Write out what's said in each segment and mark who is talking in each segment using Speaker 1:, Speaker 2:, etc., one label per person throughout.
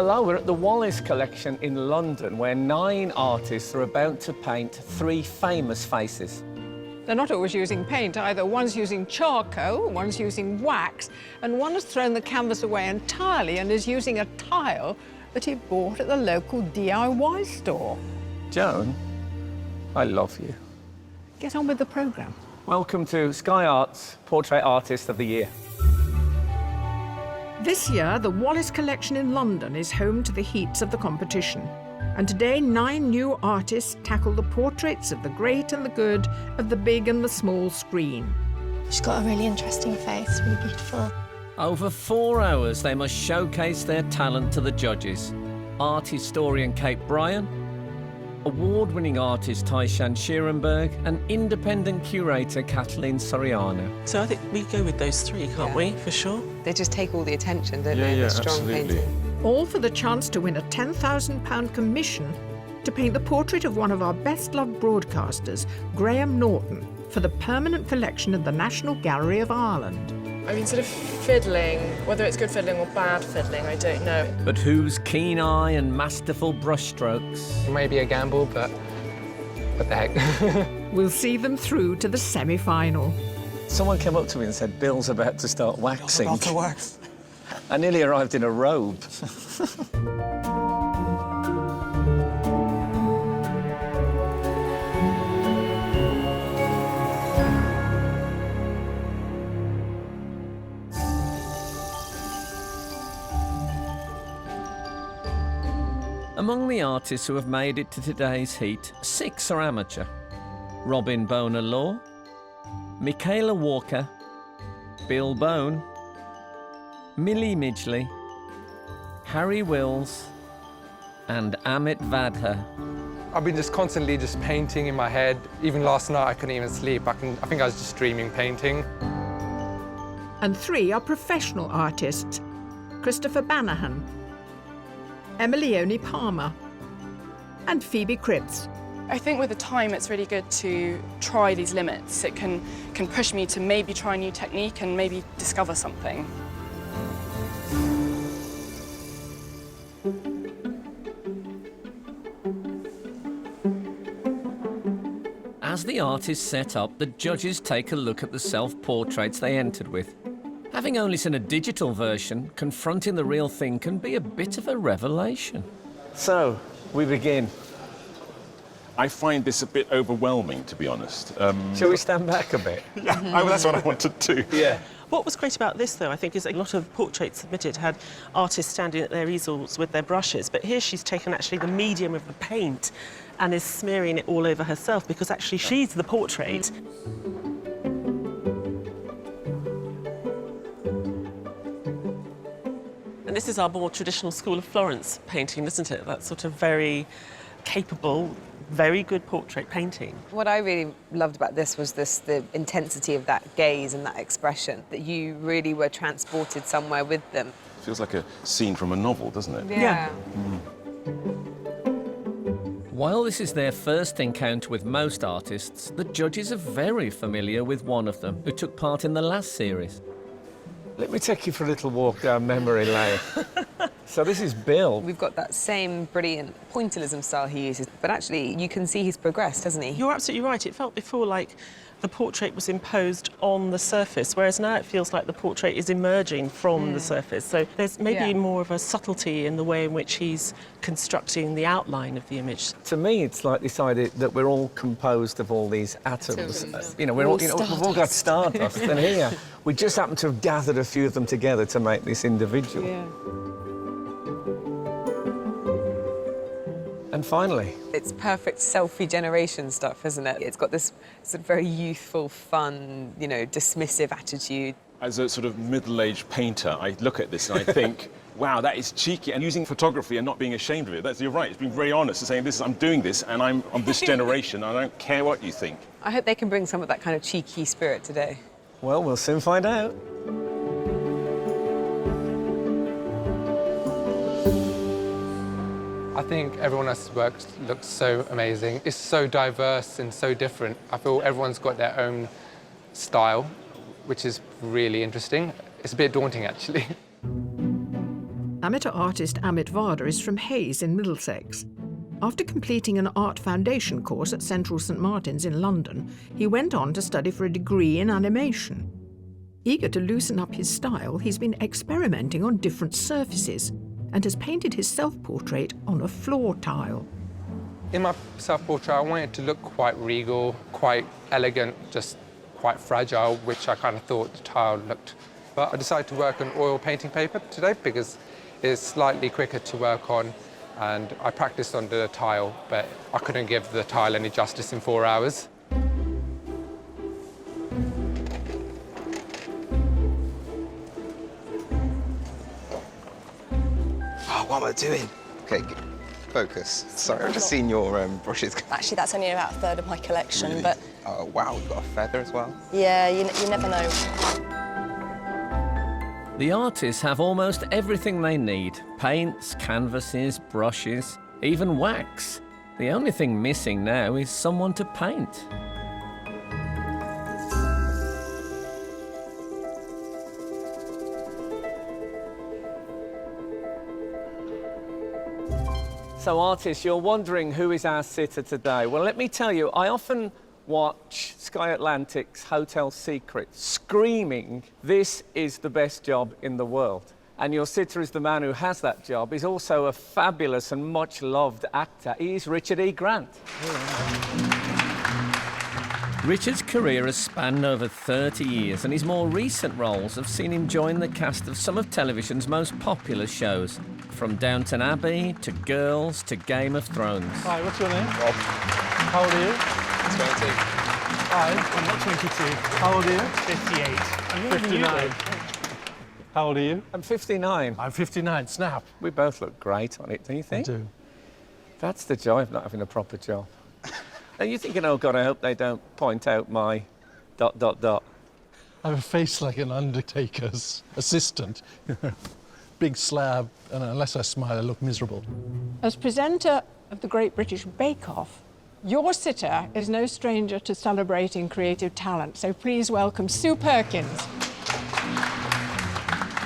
Speaker 1: Hello, we're at the Wallace Collection in London, where 9 artists are about to paint 3 famous faces.
Speaker 2: They're not always using paint either. One's using charcoal, one's using wax, and one has thrown the canvas away entirely and is using a tile that he bought at the local DIY store.
Speaker 1: Joan, I love you.
Speaker 2: Get on with the programme.
Speaker 1: Welcome to Sky Arts Portrait Artist of the Year.
Speaker 2: This year, the Wallace Collection in London is home to the heats of the competition. And today, 9 new artists tackle the portraits of the great and the good, of the big and the small screen.
Speaker 3: She's got a really interesting face, really beautiful.
Speaker 1: Over 4 hours, they must showcase their talent to the judges. Art historian Kate Bryan, award-winning artist Taishan Schierenberg, and independent curator Kathleen Soriano.
Speaker 4: So I think we go with those 3, can't we, for sure?
Speaker 5: They just take all the attention, don't they? The strong
Speaker 6: absolutely.
Speaker 5: painting.
Speaker 2: All for the chance to win a £10,000 commission to paint the portrait of one of our best-loved broadcasters, Graham Norton, for the permanent collection at the National Gallery of Ireland.
Speaker 7: I mean, sort of fiddling, whether it's good fiddling or bad fiddling, I don't know.
Speaker 1: But whose keen eye and masterful brushstrokes
Speaker 8: It may be a gamble, but what the heck.
Speaker 2: We'll see them through to the semi-final.
Speaker 1: Someone came up to me and said, Bill's about to start waxing.
Speaker 4: About to wax.
Speaker 1: I nearly arrived in a robe. Among the artists who have made it to today's heat, 6 are amateur. Robin Bonar-Law, Michaela Walker, Bill Bone, Millie Midgley, Harry Wills, and Amit Vadher.
Speaker 8: I've been just constantly just painting in my head. Even last night, I couldn't even sleep. I think I was just dreaming painting.
Speaker 2: And 3 are professional artists: Christopher Banahan, Emilione Palmer, and Phoebe Cripps.
Speaker 7: I think with the time, it's really good to try these limits. It can push me to maybe try a new technique and maybe discover something.
Speaker 1: As the artists set up, the judges take a look at the self-portraits they entered with. Having only seen a digital version, confronting the real thing can be a bit of a revelation. So, we begin.
Speaker 6: I find this a bit overwhelming, to be honest.
Speaker 1: Shall we stand back a bit?
Speaker 6: Yeah, that's what I wanted to.
Speaker 1: Yeah.
Speaker 4: What was great about this, though, I think, is a lot of portraits submitted had artists standing at their easels with their brushes, but here she's taken actually the medium of the paint and is smearing it all over herself, because actually she's the portrait. And this is our more traditional School of Florence painting, isn't it? That sort of very capable, very good portrait painting.
Speaker 5: What I really loved about this was the intensity of that gaze and that expression, that you really were transported somewhere with them.
Speaker 6: Feels like a scene from a novel, doesn't it?
Speaker 5: Yeah.
Speaker 1: While this is their first encounter with most artists, the judges are very familiar with one of them, who took part in the last series. Let me take you for a little walk down memory lane. So this is Bill.
Speaker 5: We've got that same brilliant pointillism style he uses, but actually you can see he's progressed, hasn't he?
Speaker 4: You're absolutely right. It felt before like the portrait was imposed on the surface, whereas now it feels like the portrait is emerging from the surface. So there's maybe more of a subtlety in the way in which he's constructing the outline of the image.
Speaker 1: To me, it's like this idea that we're all composed of all these atoms. You know, we've all got stardust, and here we just happen to have gathered a few of them together to make this individual.
Speaker 5: Yeah.
Speaker 1: And finally,
Speaker 5: It's perfect selfie generation stuff, isn't it? It's got this sort of very youthful, fun, you know, dismissive attitude.
Speaker 6: As a sort of middle-aged painter, I look at this and I think, wow, that is cheeky. And using photography and not being ashamed of it, you're right. It's being very honest and saying, I'm doing this, and I'm of this generation, and I don't care what you think.
Speaker 5: I hope they can bring some of that kind of cheeky spirit today.
Speaker 1: well, we'll soon find out.
Speaker 8: I think everyone else's work looks so amazing. It's so diverse and so different. I feel everyone's got their own style, which is really interesting. It's a bit daunting, actually.
Speaker 2: Amateur artist Amit Vada is from Hayes in Middlesex. After completing an art foundation course at Central St Martin's in London, he went on to study for a degree in animation. Eager to loosen up his style, he's been experimenting on different surfaces and has painted his self-portrait on a floor tile.
Speaker 8: In my self-portrait, I wanted it to look quite regal, quite elegant, just quite fragile, which I kind of thought the tile looked. But I decided to work on oil painting paper today because it's slightly quicker to work on, and I practiced on the tile, but I couldn't give the tile any justice in 4 hours.
Speaker 9: Oh, what am I doing? Okay, focus. Sorry, I've just seen your brushes.
Speaker 3: Actually, that's only about a third of my collection,
Speaker 9: Really?
Speaker 3: but
Speaker 9: Oh, wow, you've got a feather as well.
Speaker 3: yeah, you never know.
Speaker 1: The artists have almost everything they need. Paints, canvases, brushes, even wax. The only thing missing now is someone to paint. So artists, you're wondering who is our sitter today. Well, let me tell you, I often watch Sky Atlantic's Hotel Secret screaming, this is the best job in the world. And your sitter is the man who has that job. He's also a fabulous and much loved actor. He's Richard E. Grant. Richard's career has spanned over 30 years, and his more recent roles have seen him join the cast of some of television's most popular shows, from Downton Abbey to Girls to Game of Thrones.
Speaker 10: Hi, what's your name?
Speaker 9: Rob.
Speaker 10: How old are you?
Speaker 9: 22.
Speaker 10: Hi, I'm not 22. How old are you? 58. I'm 59. How old are you?
Speaker 1: I'm 59.
Speaker 10: I'm 59. Snap.
Speaker 1: We both look great on it, don't you think?
Speaker 10: I do.
Speaker 1: That's the joy of not having a proper job. Are you thinking, oh God, I hope they don't point out my ...
Speaker 10: I have a face like an undertaker's assistant. Big slab, and unless I smile, I look miserable.
Speaker 2: As presenter of the Great British Bake Off, your sitter is no stranger to celebrating creative talent, so please welcome Sue Perkins.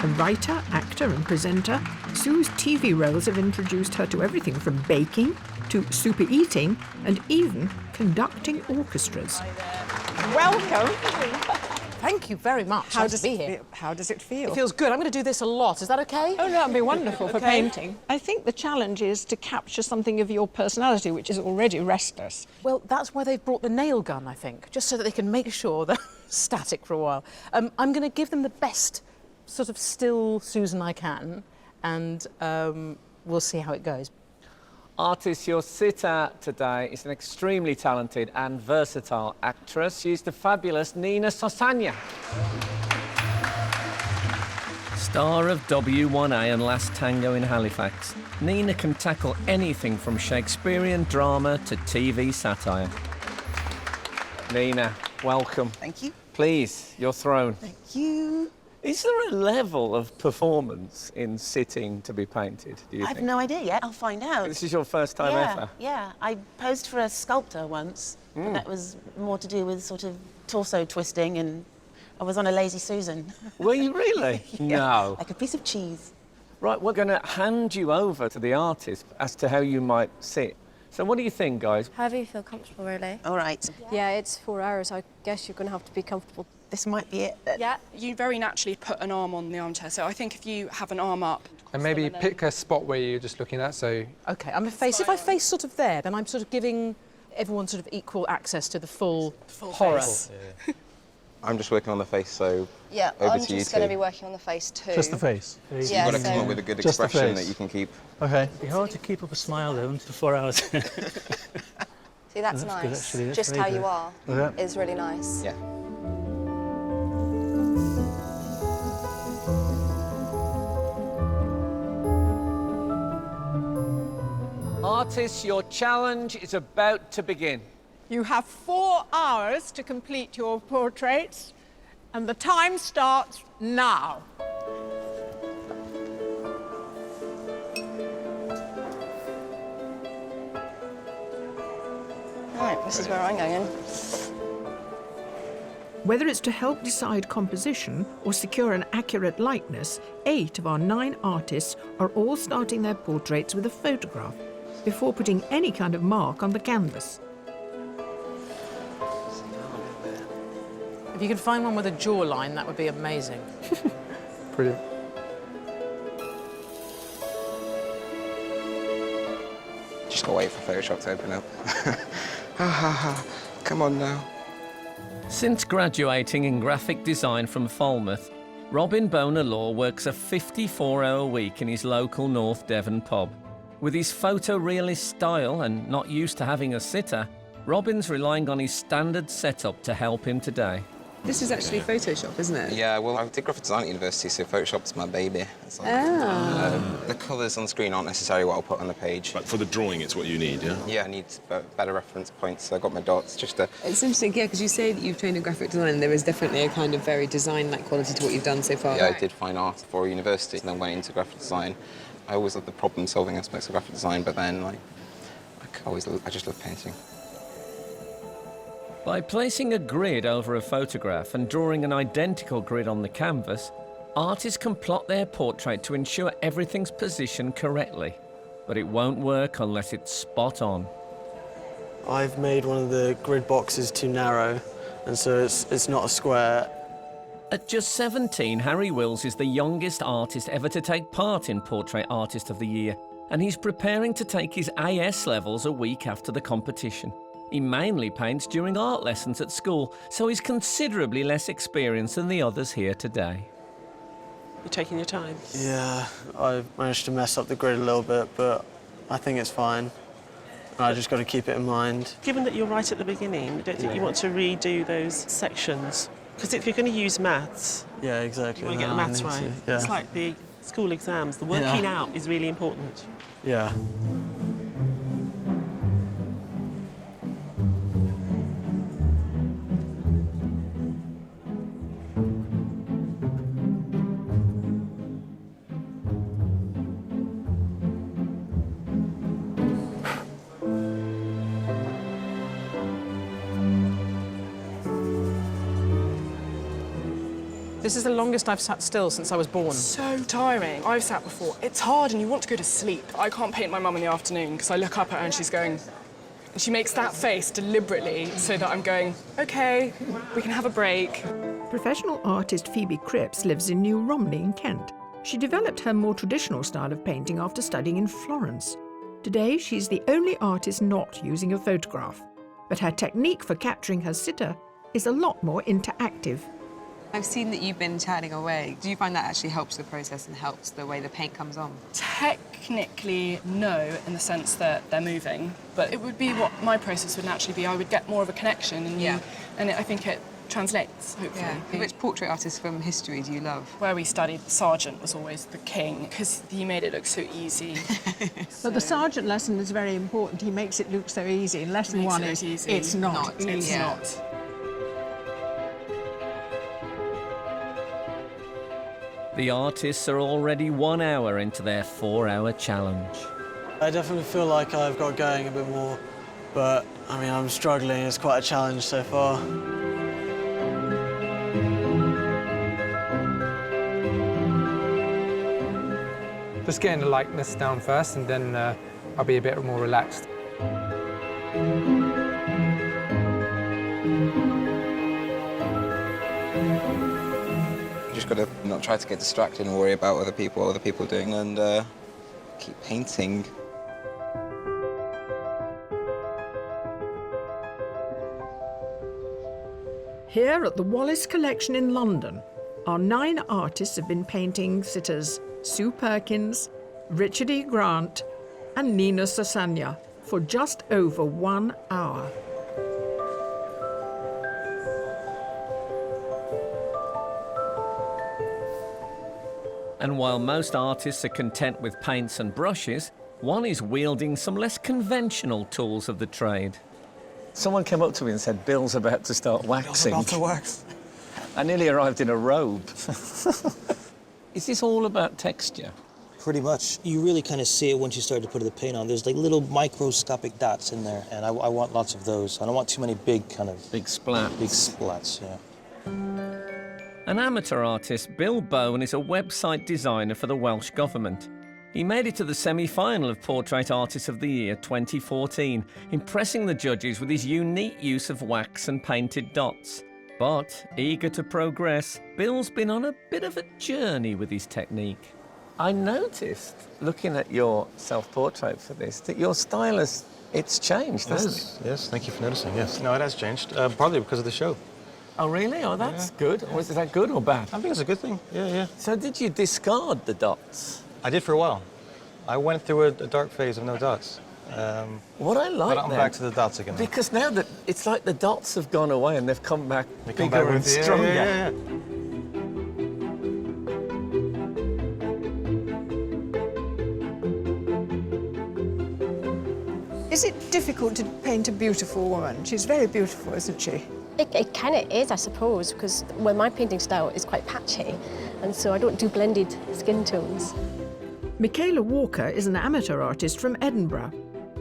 Speaker 2: A writer, actor and presenter, Sue's TV roles have introduced her to everything from baking to super eating and even conducting orchestras.
Speaker 11: Welcome. Thank you very much.
Speaker 2: How
Speaker 11: Nice
Speaker 2: does
Speaker 11: to be here.
Speaker 2: How does it feel?
Speaker 11: It feels good. I'm going to do this a lot. Is that okay?
Speaker 2: Oh, that'd be wonderful for
Speaker 11: Okay.
Speaker 2: painting. I think the challenge is to capture something of your personality, which is already restless.
Speaker 11: Well, that's why they've brought the nail gun, I think, just so that they can make sure they're static for a while. I'm going to give them the best sort of still Susan I can, and we'll see how it goes.
Speaker 1: Artist, your sitter today is an extremely talented and versatile actress. She's the fabulous Nina Sosanya. Star of W1A and Last Tango in Halifax, Nina can tackle anything from Shakespearean drama to TV satire. Nina, welcome.
Speaker 12: Thank you.
Speaker 1: Please, your throne.
Speaker 12: Thank you.
Speaker 1: Is there a level of performance in sitting to be painted, do you
Speaker 12: I
Speaker 1: think?
Speaker 12: have no idea yet. I'll find out.
Speaker 1: This is your first time ever?
Speaker 12: Yeah. I posed for a sculptor once. And that was more to do with sort of torso twisting, and I was on a lazy Susan.
Speaker 1: Were you really?
Speaker 12: Yeah,
Speaker 1: No.
Speaker 12: like a piece of cheese.
Speaker 1: Right, we're going to hand you over to the artist as to how you might sit. So what do you think, guys?
Speaker 3: However you feel comfortable, really.
Speaker 12: All right.
Speaker 3: Yeah, it's 4 hours. I guess you're going to have to be comfortable.
Speaker 12: This might be it. Then.
Speaker 7: Yeah, you very naturally put an arm on the armchair. So I think if you have an arm up...
Speaker 8: And maybe pick a spot where you're just looking at, so...
Speaker 11: OK, I'm a face. If I face sort of there, then I'm sort of giving everyone sort of equal access to the full horror.
Speaker 7: face.
Speaker 9: I'm just working on the face, so
Speaker 3: Yeah,
Speaker 9: over
Speaker 3: I'm
Speaker 9: to you
Speaker 3: just going to
Speaker 9: two.
Speaker 3: be working on the face too.
Speaker 10: Just the face.
Speaker 3: Yeah,
Speaker 9: You've got to come up with a good
Speaker 10: Just the
Speaker 9: expression
Speaker 10: face.
Speaker 9: that you can keep.
Speaker 10: OK.
Speaker 13: It'd be hard to keep up a smile, though, for 4 hours.
Speaker 3: See, that's
Speaker 13: That's good,
Speaker 3: nice.
Speaker 13: actually. That's
Speaker 3: Just
Speaker 13: very
Speaker 3: how you
Speaker 13: good.
Speaker 3: are
Speaker 10: Yeah.
Speaker 3: is really nice.
Speaker 9: Yeah.
Speaker 1: Artists, your challenge is about to begin.
Speaker 2: You have 4 hours to complete your portraits, and the time starts now.
Speaker 3: Right, this is where I'm going in.
Speaker 2: Whether it's to help decide composition or secure an accurate likeness, 8 of our 9 artists are all starting their portraits with a photograph before putting any kind of mark on the canvas.
Speaker 11: If you could find one with a jawline, that would be amazing.
Speaker 8: Brilliant.
Speaker 9: Just gotta wait for Photoshop to open up. Come on now.
Speaker 1: Since graduating in graphic design from Falmouth, Robin Bonar-Law works a 54-hour week in his local North Devon pub. With his photorealist style and not used to having a sitter, Robin's relying on his standard setup to help him today.
Speaker 5: This is actually Photoshop, isn't it?
Speaker 9: Yeah, well, I did graphic design at university, so Photoshop's my baby. It's like, the colours on the screen aren't necessarily what I'll put on the page.
Speaker 6: But for the drawing, it's what you need, yeah?
Speaker 9: Yeah, I need better reference points, so I got my dots just to...
Speaker 5: It's interesting, yeah, because you say that you've trained in graphic design, and there is definitely a kind of very design-like quality to what you've done so far.
Speaker 9: Yeah, I did fine art for university, and then went into graphic design. I always loved the problem-solving aspects of graphic design, but then, like, I just love painting.
Speaker 1: By placing a grid over a photograph and drawing an identical grid on the canvas, artists can plot their portrait to ensure everything's positioned correctly. But it won't work unless it's spot on.
Speaker 14: I've made one of the grid boxes too narrow, and so it's not a square.
Speaker 1: At just 17, Harry Wills is the youngest artist ever to take part in Portrait Artist of the Year, and he's preparing to take his AS levels a week after the competition. He mainly paints during art lessons at school, so he's considerably less experienced than the others here today.
Speaker 4: You're taking your time?
Speaker 14: Yeah, I've managed to mess up the grid a little bit, but I think it's fine. I just got to keep it in mind.
Speaker 4: Given that you're right at the beginning, I don't think you want to redo those sections. Because if you're going to use maths,
Speaker 14: yeah, exactly.
Speaker 4: you want to get the maths right.
Speaker 14: Yeah.
Speaker 4: It's like the school exams. The working out is really important.
Speaker 14: Yeah.
Speaker 11: This is the longest I've sat still since I was born.
Speaker 7: So tiring. I've sat before. It's hard and you want to go to sleep. I can't paint my mum in the afternoon because I look up at her and she's going... And she makes that face deliberately so that I'm going, OK, we can have a break.
Speaker 2: Professional artist Phoebe Cripps lives in New Romney in Kent. She developed her more traditional style of painting after studying in Florence. Today, she's the only artist not using a photograph. But her technique for capturing her sitter is a lot more interactive.
Speaker 5: I've seen that you've been chatting away. Do you find that actually helps the process and helps the way the paint comes on?
Speaker 7: Technically, no, in the sense that they're moving. But it would be what my process would naturally be. I would get more of a connection and I think it translates, hopefully.
Speaker 5: Yeah. Which portrait artist from history do you love?
Speaker 7: Where we studied, Sargent was always the king, because he made it look so easy.
Speaker 2: But the Sargent lesson is very important. He makes it look so easy. In lesson 1 is
Speaker 7: easy.
Speaker 2: It's not.
Speaker 7: It's not.
Speaker 1: The artists are already 1 hour into their 4-hour challenge.
Speaker 14: I definitely feel like I've got going a bit more, but I mean, I'm struggling. It's quite a challenge so far.
Speaker 8: Just getting the likeness down first, and then I'll be a bit more relaxed.
Speaker 9: Just got to not try to get distracted and worry about other people, what other people are doing, and keep painting.
Speaker 2: Here at the Wallace Collection in London, our 9 artists have been painting sitters Sue Perkins, Richard E. Grant, and Nina Sosanya for just over 1 hour.
Speaker 1: And while most artists are content with paints and brushes, one is wielding some less conventional tools of the trade.
Speaker 15: Someone came up to me and said, Bill's about to start waxing.
Speaker 14: Bill's about to wax.
Speaker 15: I nearly arrived in a robe.
Speaker 1: Is this all about texture?
Speaker 16: Pretty much. You really kind of see it once you start to put the paint on. There's like little microscopic dots in there, and I want lots of those. I don't want too many big kind of...
Speaker 1: Big splats.
Speaker 16: Big splats, yeah.
Speaker 1: An amateur artist, Bill Bowen is a website designer for the Welsh Government. He made it to the semi-final of Portrait Artist of the Year 2014, impressing the judges with his unique use of wax and painted dots. But, eager to progress, Bill's been on a bit of a journey with his technique.
Speaker 15: I noticed, looking at your self-portrait for this, that your style it's changed, hasn't it?
Speaker 17: Yes, thank you for noticing, yes. No, it has changed, partly because of the show.
Speaker 15: Oh, really? Oh, that's good. Or is that good or bad?
Speaker 17: I think it's a good thing, yeah.
Speaker 15: So did you discard the dots?
Speaker 17: I did for a while. I went through a dark phase of no dots.
Speaker 15: What I like
Speaker 17: But I'm back to the dots again.
Speaker 15: Because now that it's like the dots have gone away and they've come back bigger and
Speaker 17: with,
Speaker 15: stronger.
Speaker 17: Yeah.
Speaker 2: Is it difficult to paint a beautiful woman? She's very beautiful, isn't she?
Speaker 3: It kind of is, I suppose, because my painting style is quite patchy, and so I don't do blended skin tones.
Speaker 2: Michaela Walker is an amateur artist from Edinburgh.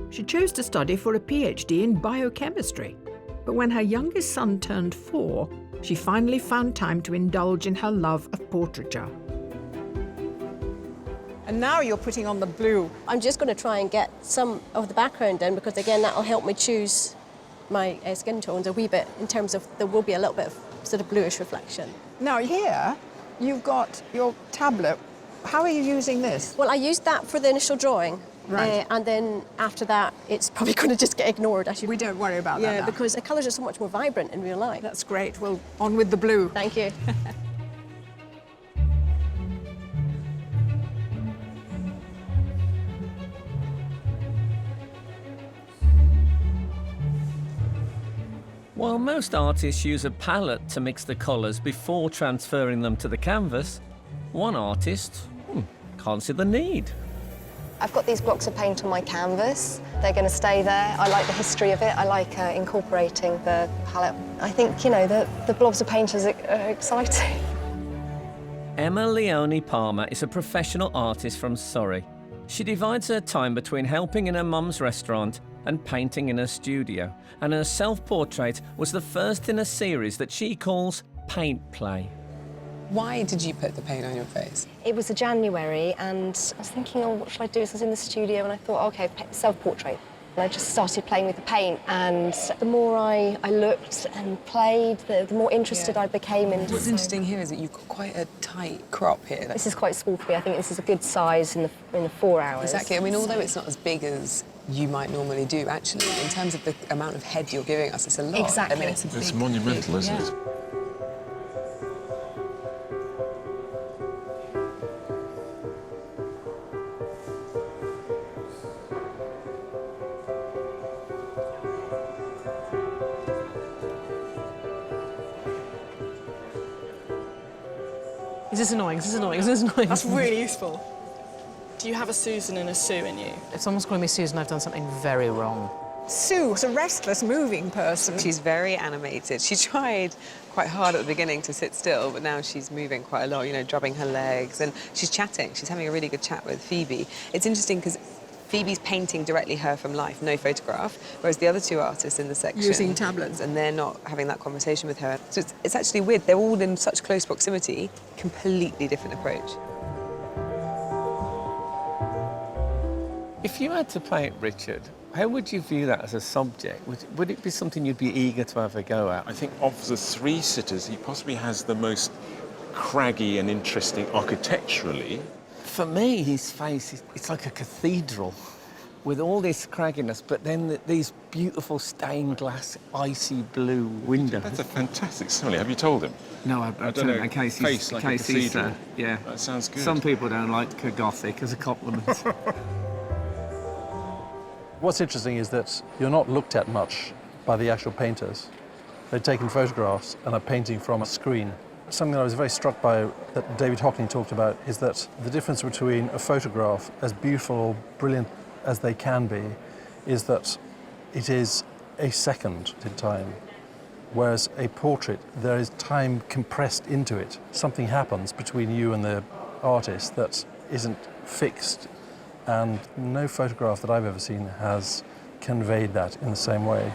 Speaker 2: She chose to study for a PhD in biochemistry, but when her youngest son turned 4, she finally found time to indulge in her love of portraiture. And now you're putting on the blue.
Speaker 3: I'm just going to try and get some of the background in, because again, that'll help me choose my skin tones a wee bit, in terms of there will be a little bit of sort of bluish reflection.
Speaker 2: Now here, you've got your tablet. How are you using this?
Speaker 3: Well, I used that for the initial drawing.
Speaker 2: Right.
Speaker 3: And then after that, it's probably going to just get ignored.
Speaker 2: We don't worry about that now.
Speaker 3: Yeah, because the colours are so much more vibrant in real life.
Speaker 2: That's great. Well, on with the blue.
Speaker 3: Thank you.
Speaker 1: While most artists use a palette to mix the colours before transferring them to the canvas, one artist can't see the need.
Speaker 13: I've got these blocks of paint on my canvas. They're going to stay there. I like the history of it. I like incorporating the palette. I think, you know, the blobs of paint are exciting.
Speaker 1: Emma Leone Palmer is a professional artist from Surrey. She divides her time between helping in her mum's restaurant and painting in her studio, and her self-portrait was the first in a series that she calls Paint Play.
Speaker 5: Why did you put the paint on your face?
Speaker 13: It was a January, and I was thinking, oh, what should I do? So I was in the studio, and I thought, OK, self-portrait. And I just started playing with the paint, and the more I looked and played, the more interested I became in.
Speaker 5: What's interesting here is that you've got quite a tight crop here.
Speaker 13: This is quite small for me. I think this is a good size in the 4 hours.
Speaker 5: Exactly. I mean, although it's not as big as you might normally do, actually, in terms of the amount of head you're giving us, it's a lot.
Speaker 13: Exactly.
Speaker 5: I mean, it's a
Speaker 6: It's
Speaker 5: big,
Speaker 6: monumental, isn't it?
Speaker 11: Is this annoying? Is this annoying? Is this annoying?
Speaker 7: That's really useful. Do you have a Susan and a Sue in you?
Speaker 11: If someone's calling me Susan, I've done something very wrong.
Speaker 2: Sue's a restless, moving person.
Speaker 5: She's very animated. She tried quite hard at the beginning to sit still, but now she's moving quite a lot, you know, drubbing her legs, and she's chatting. She's having a really good chat with Phoebe. It's interesting because Phoebe's painting directly her from life, no photograph, whereas the other two artists in the section...
Speaker 2: Using tablets.
Speaker 5: And they're not having that conversation with her. So it's actually weird. They're all in such close proximity, completely different approach.
Speaker 15: If you had to paint Richard, how would you view that as a subject? Would it be something you'd be eager to have a go at?
Speaker 6: I think of the 3 sitters, he possibly has the most craggy and interesting architecturally.
Speaker 15: For me, his face, it's like a cathedral with all this cragginess, but then these beautiful stained glass, icy blue windows.
Speaker 6: That's a fantastic simile. Have you told him?
Speaker 15: No, I don't know. In case
Speaker 6: face like a cathedral.
Speaker 15: Yeah.
Speaker 6: That sounds good.
Speaker 15: Some people don't like Gothic as a compliment.
Speaker 10: What's interesting is that you're not looked at much by the actual painters. They've taken photographs and are painting from a screen. Something that I was very struck by that David Hockney talked about is that the difference between a photograph, as beautiful, brilliant as they can be, is that it is a second in time. Whereas a portrait, there is time compressed into it. Something happens between you and the artist that isn't fixed. And no photograph that I've ever seen has conveyed that in the same way.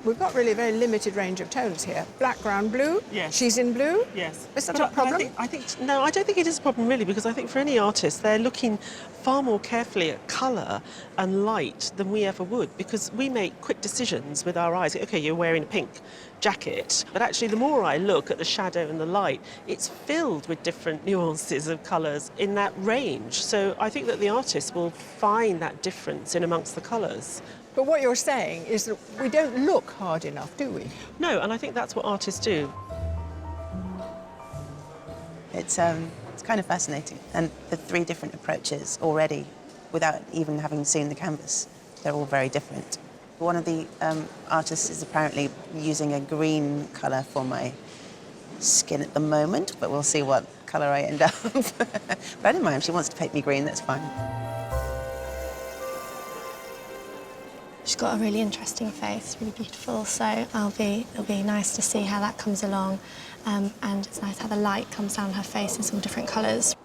Speaker 2: we've got really a very limited range of tones here. Black, brown, blue.
Speaker 4: Yes.
Speaker 2: She's in blue.
Speaker 4: Yes.
Speaker 2: Is that
Speaker 4: But
Speaker 2: a problem?
Speaker 4: I think no, I don't think it is a problem really, because I think for any artist, they're looking far more carefully at colour and light than we ever would, because we make quick decisions with our eyes. OK, you're wearing a pink jacket, but actually the more I look at the shadow and the light, it's filled with different nuances of colours in that range. So I think that the artist will find that difference in amongst the colours.
Speaker 2: But what you're saying is that we don't look hard enough, do we?
Speaker 4: No, and I think that's what artists do.
Speaker 12: It's kind of fascinating. And the 3 different approaches already, without even having seen the canvas, they're all very different. One of the artists is apparently using a green colour for my skin at the moment, but we'll see what colour I end up. But I don't mind, if she wants to paint me green, that's fine.
Speaker 13: She's got a really interesting face, really beautiful, so it'll be nice to see how that comes along, and it's nice how the light comes down her face in some different colours.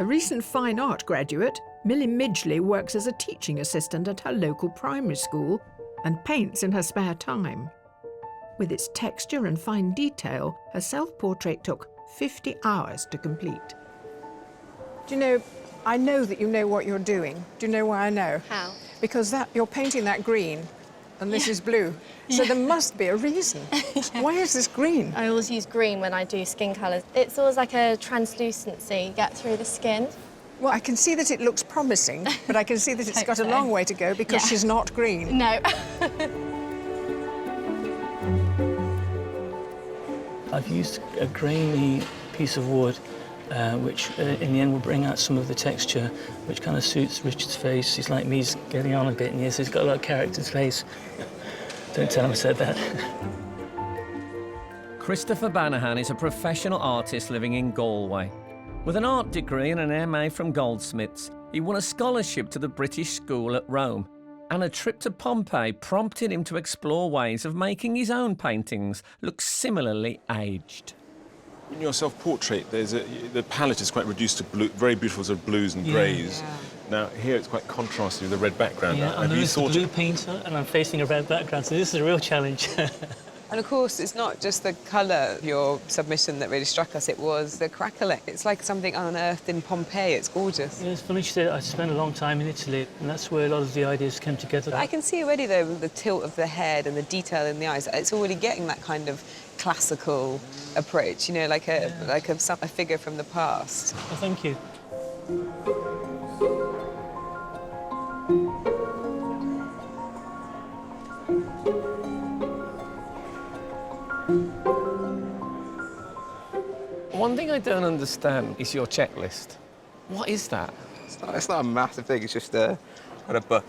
Speaker 2: A recent fine art graduate, Millie Midgley works as a teaching assistant at her local primary school and paints in her spare time. With its texture and fine detail, her self-portrait took 50 hours to complete. Do you know, I know that you know what you're doing. Do you know why I know?
Speaker 13: How?
Speaker 2: Because you're painting that green, and this is blue. So there must be a reason. Why is this green?
Speaker 13: I always use green when I do skin colours. It's always like a translucency you get through the skin.
Speaker 2: Well, I can see that it looks promising, but I can see that it's got a long way to go because she's not green.
Speaker 13: No.
Speaker 18: I've used a grainy piece of wood, which in the end will bring out some of the texture, which kind of suits Richard's face. He's like me, he's getting on a bit, and he's got a lot of character to his face. Don't tell him I said that.
Speaker 1: Christopher Banahan is a professional artist living in Galway. With an art degree and an MA from Goldsmiths, he won a scholarship to the British School at Rome, and a trip to Pompeii prompted him to explore ways of making his own paintings look similarly aged.
Speaker 6: In your self-portrait, the palette is quite reduced to blue, very beautiful sort of blues and greys. Yeah. Now, here it's quite contrasty with the red background.
Speaker 18: Yeah, and there is a blue painter, and I'm facing a red background, so this is a real challenge.
Speaker 5: And of course, it's not just the colour of your submission that really struck us, it was the crackling. It's like something unearthed in Pompeii, it's gorgeous.
Speaker 18: Yeah, it's funny you say that. I spent a long time in Italy, and that's where a lot of the ideas came together.
Speaker 5: I can see already, though, the tilt of the head and the detail in the eyes, it's already getting that kind of classical approach, you know, like a figure from the past.
Speaker 18: Oh, thank you.
Speaker 1: One thing I don't understand is your checklist. What is that?
Speaker 9: It's not a massive thing, it's just a book.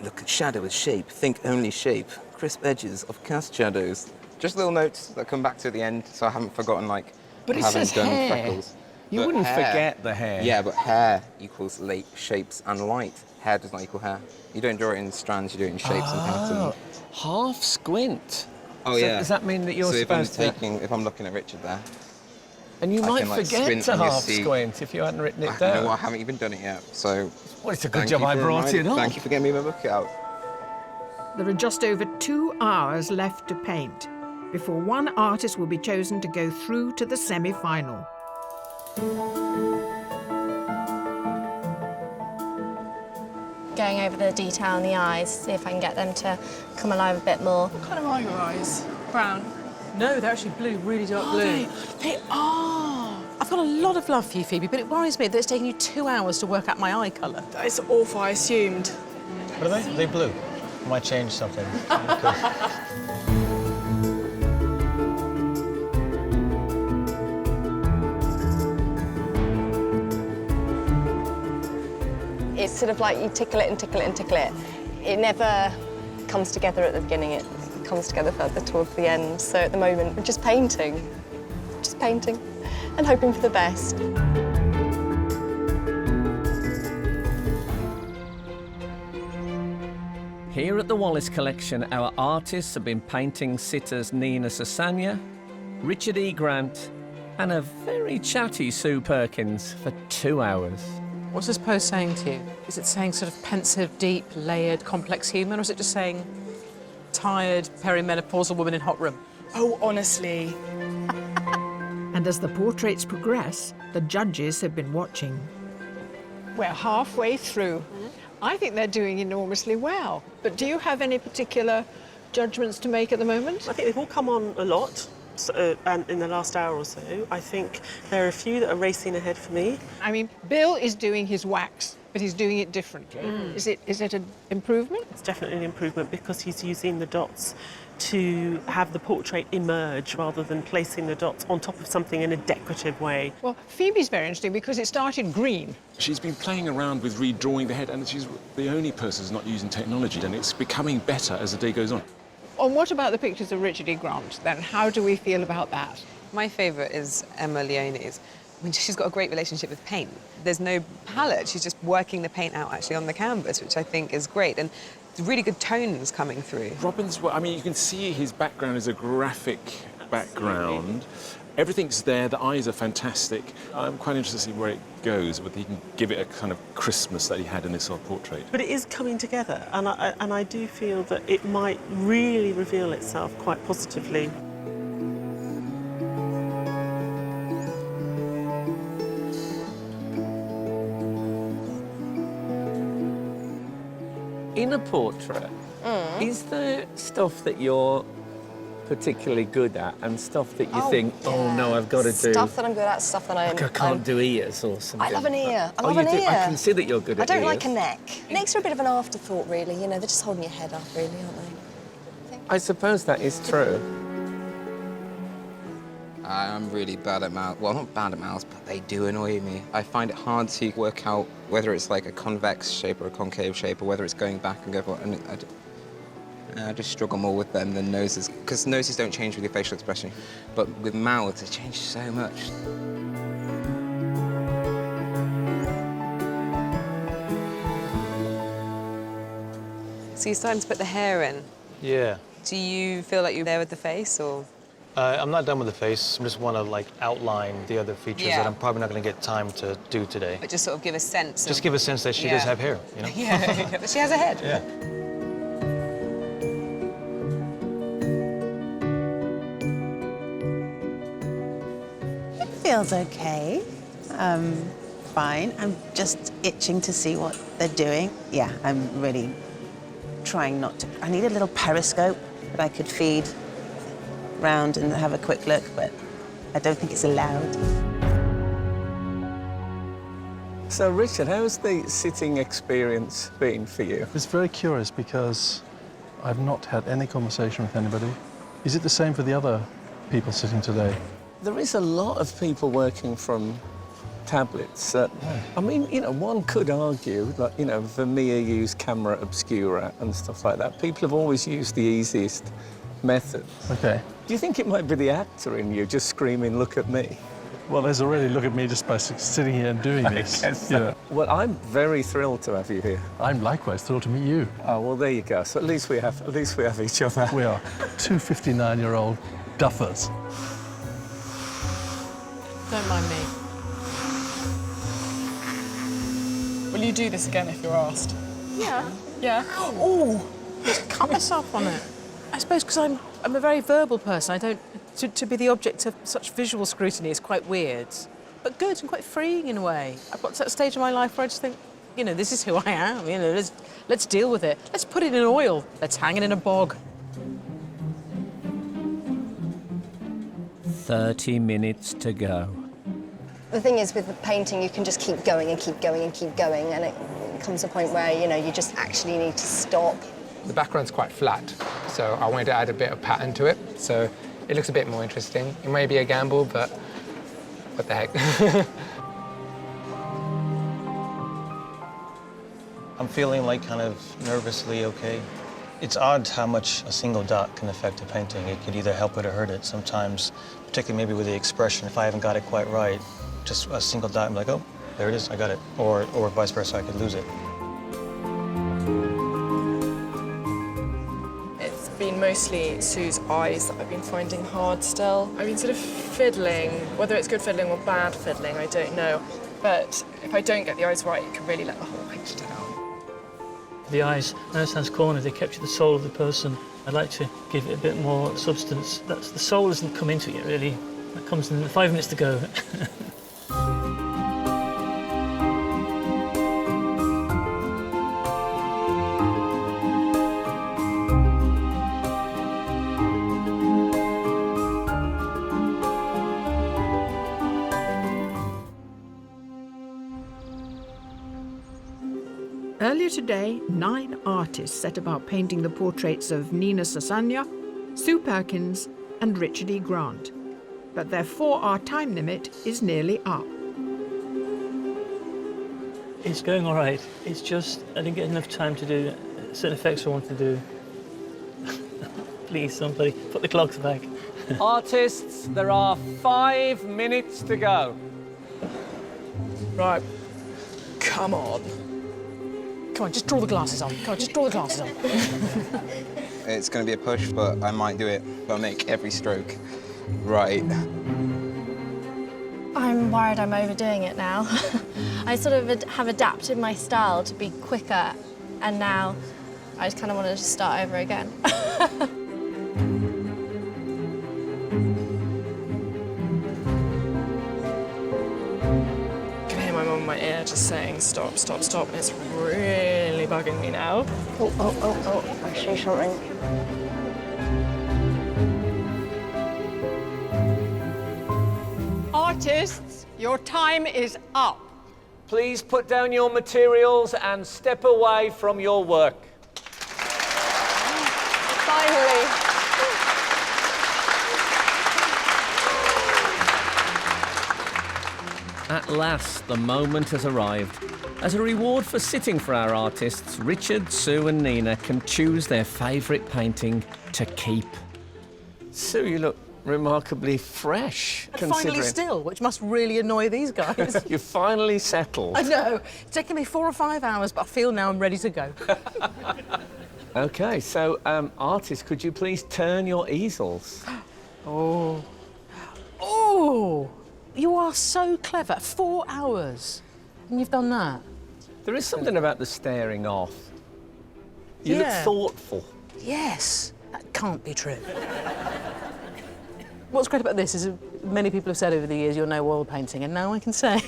Speaker 9: Look at shadow as shape, think only shape, crisp edges of cast shadows. Just little notes that come back to the end, so I haven't forgotten, like,
Speaker 1: but it
Speaker 9: haven't
Speaker 1: says
Speaker 9: done
Speaker 1: hair.
Speaker 9: freckles.
Speaker 1: You
Speaker 9: But
Speaker 1: wouldn't
Speaker 9: hair,
Speaker 1: forget the hair.
Speaker 9: Yeah, but hair equals shapes and light. Hair does not equal hair. You don't draw it in strands, you do it in shapes and patterns.
Speaker 1: Half squint.
Speaker 9: Oh,
Speaker 1: so
Speaker 9: yeah.
Speaker 1: Does that mean that you're supposed to...
Speaker 9: if I'm looking at Richard there,
Speaker 1: and you might
Speaker 9: can, like,
Speaker 1: forget
Speaker 9: squint
Speaker 1: to
Speaker 9: and you'll
Speaker 1: half
Speaker 9: see-
Speaker 1: squint if you hadn't written it
Speaker 9: I
Speaker 1: down.
Speaker 9: know, I haven't even done it yet, so...
Speaker 1: Well, it's a good
Speaker 9: thank
Speaker 1: job
Speaker 9: you
Speaker 1: I
Speaker 9: for
Speaker 1: brought it
Speaker 9: reminding-
Speaker 1: up.
Speaker 9: Thank you for getting me my book out.
Speaker 2: There are just over 2 hours left to paint before one artist will be chosen to go through to the semi-final.
Speaker 13: Going over the detail in the eyes, see if I can get them to come alive a bit more.
Speaker 7: What colour are your eyes? Brown?
Speaker 11: No, they're actually blue, really dark
Speaker 7: Are
Speaker 11: blue.
Speaker 7: they are!
Speaker 11: I've got a lot of love for you, Phoebe, but it worries me that it's taking you 2 hours to work out my eye colour.
Speaker 7: That is awful, I assumed.
Speaker 17: What are they? Are they blue? I might change something.
Speaker 3: It's sort of like you tickle it and tickle it and tickle it. It never comes together at the beginning, it comes together further towards the end. So at the moment, we're just painting and hoping for the best.
Speaker 1: Here at the Wallace Collection, our artists have been painting sitters Nina Sosanya, Richard E. Grant, and a very chatty Sue Perkins for 2 hours.
Speaker 11: What's this pose saying to you? Is it saying sort of pensive, deep, layered, complex human, or is it just saying tired perimenopausal woman in hot room.
Speaker 7: Oh, honestly.
Speaker 19: And as the portraits progress, the judges have been watching.
Speaker 2: We're halfway through. I think they're doing enormously well. But do you have any particular judgments to make at the moment?
Speaker 4: I think they've all come on a lot. And in the last hour or so, I think there are a few that are racing ahead for me.
Speaker 2: I mean, Bill is doing his wax, but he's doing it differently. Is it an improvement?
Speaker 4: It's definitely an improvement because he's using the dots to have the portrait emerge rather than placing the dots on top of something in a decorative way.
Speaker 2: Well, Phoebe's very interesting because it started green.
Speaker 6: She's been playing around with redrawing the head, and she's the only person who's not using technology, and it's becoming better as the day goes on.
Speaker 2: And what about the pictures of Richard E. Grant, then? How do we feel about that?
Speaker 5: My favourite is Emma Leone's. I mean, she's got a great relationship with paint. There's no palette. She's just working the paint out actually on the canvas, which I think is great. And really good tones coming through.
Speaker 6: Robin's, I mean, you can see his background is a graphic background. Everything's there, the eyes are fantastic. I'm quite interested to see where it goes, whether he can give it a kind of Christmas that he had in this portrait.
Speaker 4: But it is coming together, and I do feel that it might really reveal itself quite positively.
Speaker 15: In a portrait, is there stuff that you're particularly good at and stuff that you think, oh no, I've got to do?
Speaker 13: Stuff that I'm good at, stuff that
Speaker 15: I can't do ears or something.
Speaker 13: I love an ear. I
Speaker 15: Oh,
Speaker 13: love
Speaker 15: you
Speaker 13: an
Speaker 15: do?
Speaker 13: ear.
Speaker 15: I can see that you're good at
Speaker 13: I don't
Speaker 15: ears.
Speaker 13: like a neck. Necks are a bit of an afterthought, really. You know, they're just holding your head up, really, aren't they?
Speaker 15: I suppose that is true.
Speaker 9: I'm really bad at mouths. Well, not bad at mouths, but they do annoy me. I find it hard to work out whether it's like a convex shape or a concave shape, or whether it's going back and go forward. And I just struggle more with them than noses, because noses don't change with your facial expression. But with mouths, it changes so much.
Speaker 5: So you're starting to put the hair in.
Speaker 17: Yeah.
Speaker 5: Do you feel like you're there with the face, or?
Speaker 17: I'm not done with the face. I just want to like outline the other features
Speaker 5: Yeah.
Speaker 17: that I'm probably not going to get time to do today.
Speaker 5: But just sort of give a sense.
Speaker 17: Just give a sense that she does have hair, you know?
Speaker 5: Yeah, but she has a head.
Speaker 17: Yeah.
Speaker 12: It feels okay. Fine. I'm just itching to see what they're doing. Yeah, I'm really trying not to. I need a little periscope that I could feed round and have a quick look, but I don't think it's allowed.
Speaker 15: So, Richard, how's the sitting experience been for you?
Speaker 10: It's very curious because I've not had any conversation with anybody. Is it the same for the other people sitting today?
Speaker 15: There is a lot of people working from tablets. I mean, you know, one could argue, like, you know, Vermeer used camera obscura and stuff like that. People have always used the easiest methods.
Speaker 10: Okay.
Speaker 15: Do you think it might be the actor in you just screaming, "Look at me"?
Speaker 10: Well, there's already look at me just by sitting here and doing this.
Speaker 15: I guess so. Well, I'm very thrilled to have you here.
Speaker 10: I'm likewise thrilled to meet you.
Speaker 15: Oh, well, there you go. So at least we have each other.
Speaker 10: We are two 59-year-old duffers.
Speaker 11: Don't mind me.
Speaker 7: Will you do this again if you're asked?
Speaker 11: Yeah.
Speaker 7: Yeah?
Speaker 11: Oh, just cut myself on it. I suppose because I'm a very verbal person. I don't... To be the object of such visual scrutiny is quite weird, but good and quite freeing in a way. I've got to that stage of my life where I just think, you know, this is who I am. You know, let's deal with it. Let's put it in oil. Let's hang it in a bog.
Speaker 1: 30 minutes to go.
Speaker 13: The thing is, with the painting, you can just keep going and keep going and keep going, and it comes a point where, you know, you just actually need to stop.
Speaker 8: The background's quite flat, so I wanted to add a bit of pattern to it, so it looks a bit more interesting. It may be a gamble, but what the heck.
Speaker 17: I'm feeling like kind of nervously okay. It's odd how much a single dot can affect a painting. It could either help it or hurt it. Sometimes, particularly maybe with the expression, if I haven't got it quite right, just a single dot, I'm like, oh, there it is, I got it. Or vice versa, I could lose it.
Speaker 7: It's been mostly Sue's eyes that I've been finding hard still. I've been sort of fiddling, whether it's good fiddling or bad fiddling, I don't know. But if I don't get the eyes right, it can really let the whole picture down.
Speaker 18: The eyes, no sense corner, they capture the soul of the person. I'd like to give it a bit more substance. The soul doesn't come into it, really. That comes in the 5 minutes to go.
Speaker 19: Earlier today, 9 artists set about painting the portraits of Nina Sosanya, Sue Perkins and Richard E. Grant. But their 4-hour time limit is nearly up.
Speaker 18: It's going all right. It's just I didn't get enough time to do certain effects I want to do. Please, somebody, put the clocks back.
Speaker 1: Artists, there are 5 minutes to go.
Speaker 7: Right. Come on.
Speaker 11: Come on, just draw the glasses on. Come on, just draw the glasses on.
Speaker 9: It's going to be a push, but I might do it. I'll make every stroke right.
Speaker 13: I'm worried I'm overdoing it now. I sort of have adapted my style to be quicker, and now I just kind of want to just start over again.
Speaker 7: I can hear my mum in my ear just saying stop, stop, stop, and it's really bugging me now.
Speaker 13: Oh, I see something.
Speaker 2: Artists, your time is up.
Speaker 1: Please put down your materials and step away from your work.
Speaker 13: Finally.
Speaker 1: At last, the moment has arrived. As a reward for sitting for our artists, Richard, Sue and Nina can choose their favourite painting to keep. Sue, you look remarkably fresh,
Speaker 11: And finally still, which must really annoy these guys.
Speaker 1: You're finally settled.
Speaker 11: I know. It's taken me 4 or 5 hours, but I feel now I'm ready to go.
Speaker 1: OK, so, artists, could you please turn your easels?
Speaker 11: Oh. Oh! You are so clever. 4 hours. And you've done that.
Speaker 1: There is something about the staring off. You look thoughtful.
Speaker 11: Yes. That can't be true. What's great about this is many people have said over the years you're no oil painting, and now I can say I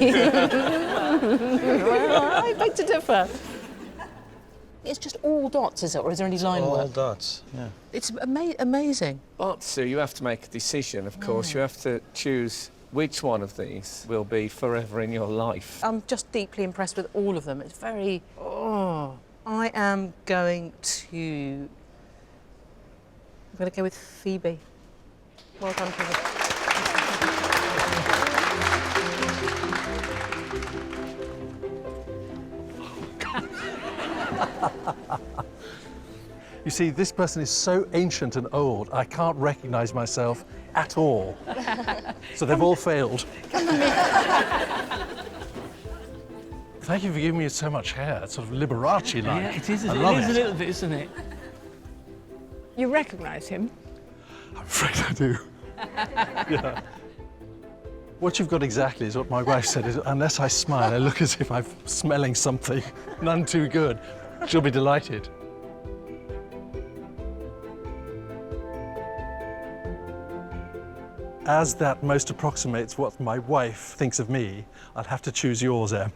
Speaker 11: beg to differ. It's just all dots, is it, or is there any line work?
Speaker 17: All dots, yeah.
Speaker 11: It's amazing.
Speaker 1: But, Sue, you have to make a decision, of course. You have to choose which one of these will be forever in your life.
Speaker 11: I'm just deeply impressed with all of them. It's very... Oh. I am going to... I'm going to go with Phoebe. Well done, Phoebe.
Speaker 10: You see, this person is so ancient and old, I can't recognise myself at all. So they've all failed. Thank you for giving me so much hair. It's sort of Liberace-like.
Speaker 18: Yeah, it is.
Speaker 10: I love
Speaker 18: it is a little bit, isn't it?
Speaker 2: You recognise him?
Speaker 10: I'm afraid I do. Yeah. What you've got exactly is what my wife said, is unless I smile, I look as if I'm smelling something none too good. She'll be delighted. As that most approximates what my wife thinks of me, I'll have to choose yours, Em.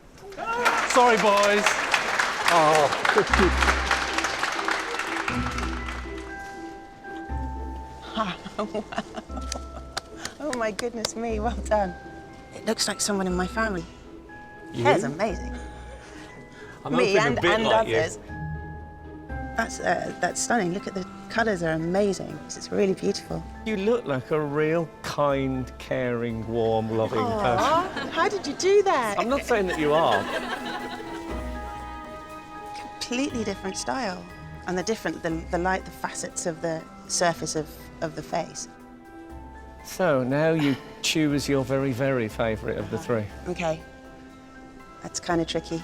Speaker 10: Sorry, boys. Oh.
Speaker 12: Wow. Oh my goodness me, well done. It looks like someone in my family.
Speaker 1: You?
Speaker 12: Hair's amazing.
Speaker 1: I'm
Speaker 12: me
Speaker 1: hoping a bit like
Speaker 12: others. That's stunning. Look at the colours are amazing. It's really beautiful.
Speaker 1: You look like a real kind, caring, warm, loving person.
Speaker 12: How did you do that?
Speaker 1: I'm not saying that you are.
Speaker 12: Completely different style. And the light, the facets of the surface of the face.
Speaker 1: So now you choose your very, very favourite of the 3.
Speaker 12: Okay. That's kind of tricky.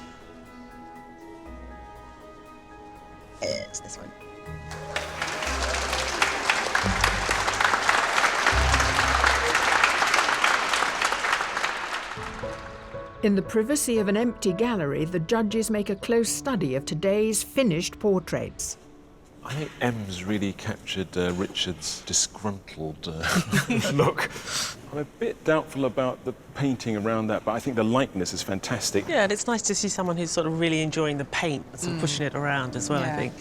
Speaker 12: It's this one.
Speaker 19: In the privacy of an empty gallery, the judges make a close study of today's finished portraits.
Speaker 6: I think M's really captured Richard's disgruntled look. I'm a bit doubtful about the painting around that, but I think the likeness is fantastic.
Speaker 4: Yeah, and it's nice to see someone who's sort of really enjoying the paint and sort of pushing it around as well, I think.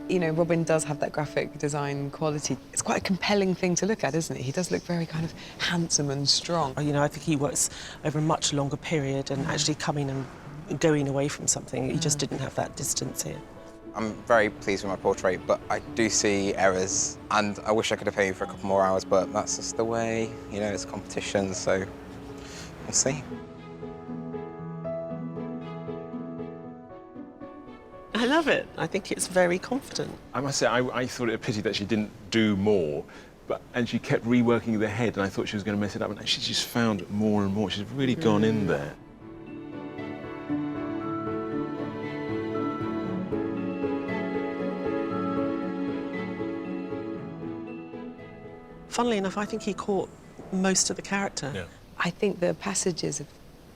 Speaker 5: You know, Robin does have that graphic design quality. It's quite a compelling thing to look at, isn't it? He does look very kind of handsome and strong.
Speaker 4: You know, I think he works over a much longer period and actually coming and going away from something. He just didn't have that distance here.
Speaker 9: I'm very pleased with my portrait, but I do see errors, and I wish I could have painted for a couple more hours, but that's just the way, you know, it's competition, so we'll see.
Speaker 4: I love it. I think it's very confident.
Speaker 6: I must say, I thought it a pity that she didn't do more, and she kept reworking the head, and I thought she was going to mess it up, and she just found more and more. She's really gone in there.
Speaker 4: Funnily enough, I think he caught most of the character.
Speaker 6: Yeah.
Speaker 5: I think the passages of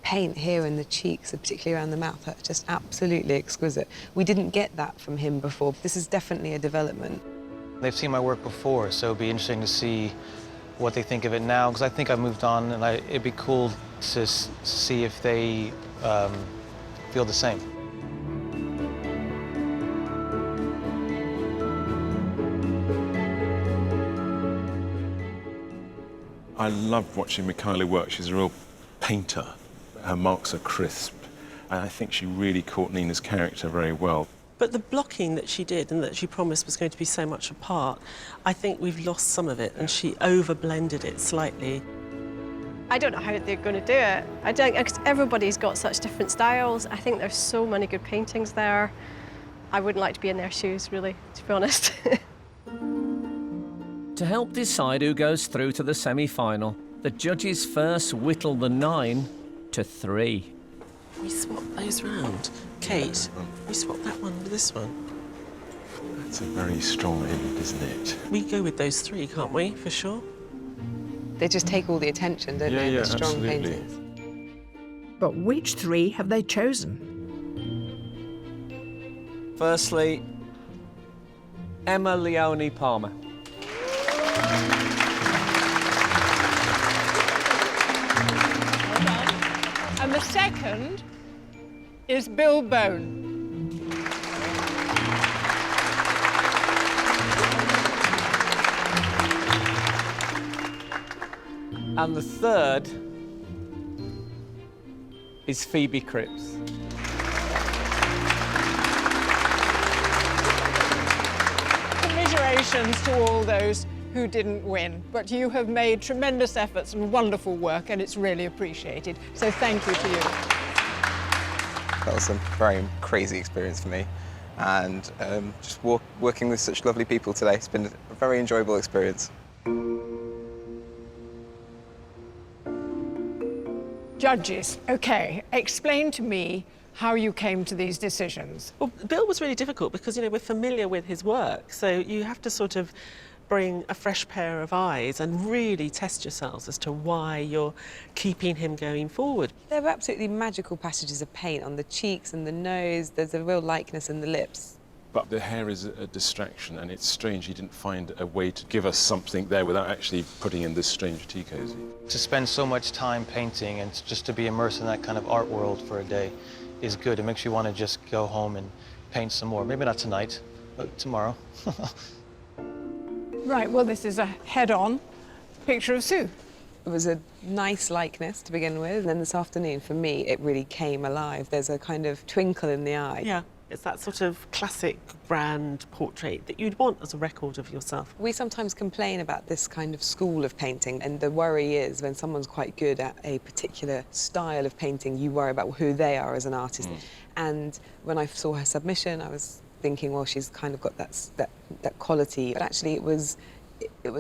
Speaker 5: paint here in the cheeks, particularly around the mouth, are just absolutely exquisite. We didn't get that from him before. This is definitely a development.
Speaker 17: They've seen my work before, so it'd be interesting to see what they think of it now, because I think I've moved on, and it'd be cool to see if they feel the same.
Speaker 6: I love watching Michaela work. She's a real painter. Her marks are crisp, and I think she really caught Nina's character very well.
Speaker 4: But the blocking that she did and that she promised was going to be so much apart, I think we've lost some of it, and she over-blended it slightly.
Speaker 3: I don't know how they're going to do it. I don't, because everybody's got such different styles. I think there's so many good paintings there. I wouldn't like to be in their shoes, really, to be honest.
Speaker 1: To help decide who goes through to the semi-final, the judges first whittle the 9 to 3.
Speaker 4: We swap those round. Kate, we swap that one with this one.
Speaker 6: That's a very strong end, isn't it?
Speaker 4: We go with those 3, can't we, for sure?
Speaker 5: They just take all the attention, don't they? The strong
Speaker 6: absolutely.
Speaker 5: paintings.
Speaker 19: But which 3 have they chosen?
Speaker 1: Firstly, Emma Leone Palmer.
Speaker 2: And the second is Bill Bone.
Speaker 1: And the third is Phoebe Cripps.
Speaker 2: Commiserations to all those who didn't win, but you have made tremendous efforts and wonderful work, and it's really appreciated. So thank you to you.
Speaker 9: That was a very crazy experience for me, and just working with such lovely people today, it's been a very enjoyable experience.
Speaker 2: Judges, okay, explain to me how you came to these decisions.
Speaker 4: Well, Bill was really difficult because, you know, we're familiar with his work, so you have to sort of bring a fresh pair of eyes and really test yourselves as to why you're keeping him going forward.
Speaker 5: There were absolutely magical passages of paint on the cheeks and the nose. There's a real likeness in the lips.
Speaker 6: But the hair is a distraction, and it's strange he didn't find a way to give us something there without actually putting in this strange tea cozy.
Speaker 17: To spend so much time painting and just to be immersed in that kind of art world for a day is good. It makes you want to just go home and paint some more. Maybe not tonight, but tomorrow.
Speaker 2: Right, well, this is a head-on picture of Sue.
Speaker 5: It was a nice likeness to begin with, and then this afternoon, for me, it really came alive. There's a kind of twinkle in the eye.
Speaker 4: Yeah, it's that sort of classic brand portrait that you'd want as a record of yourself.
Speaker 5: We sometimes complain about this kind of school of painting, and the worry is when someone's quite good at a particular style of painting, you worry about who they are as an artist. And when I saw her submission, I was thinking, well, she's kind of got that quality, but actually it was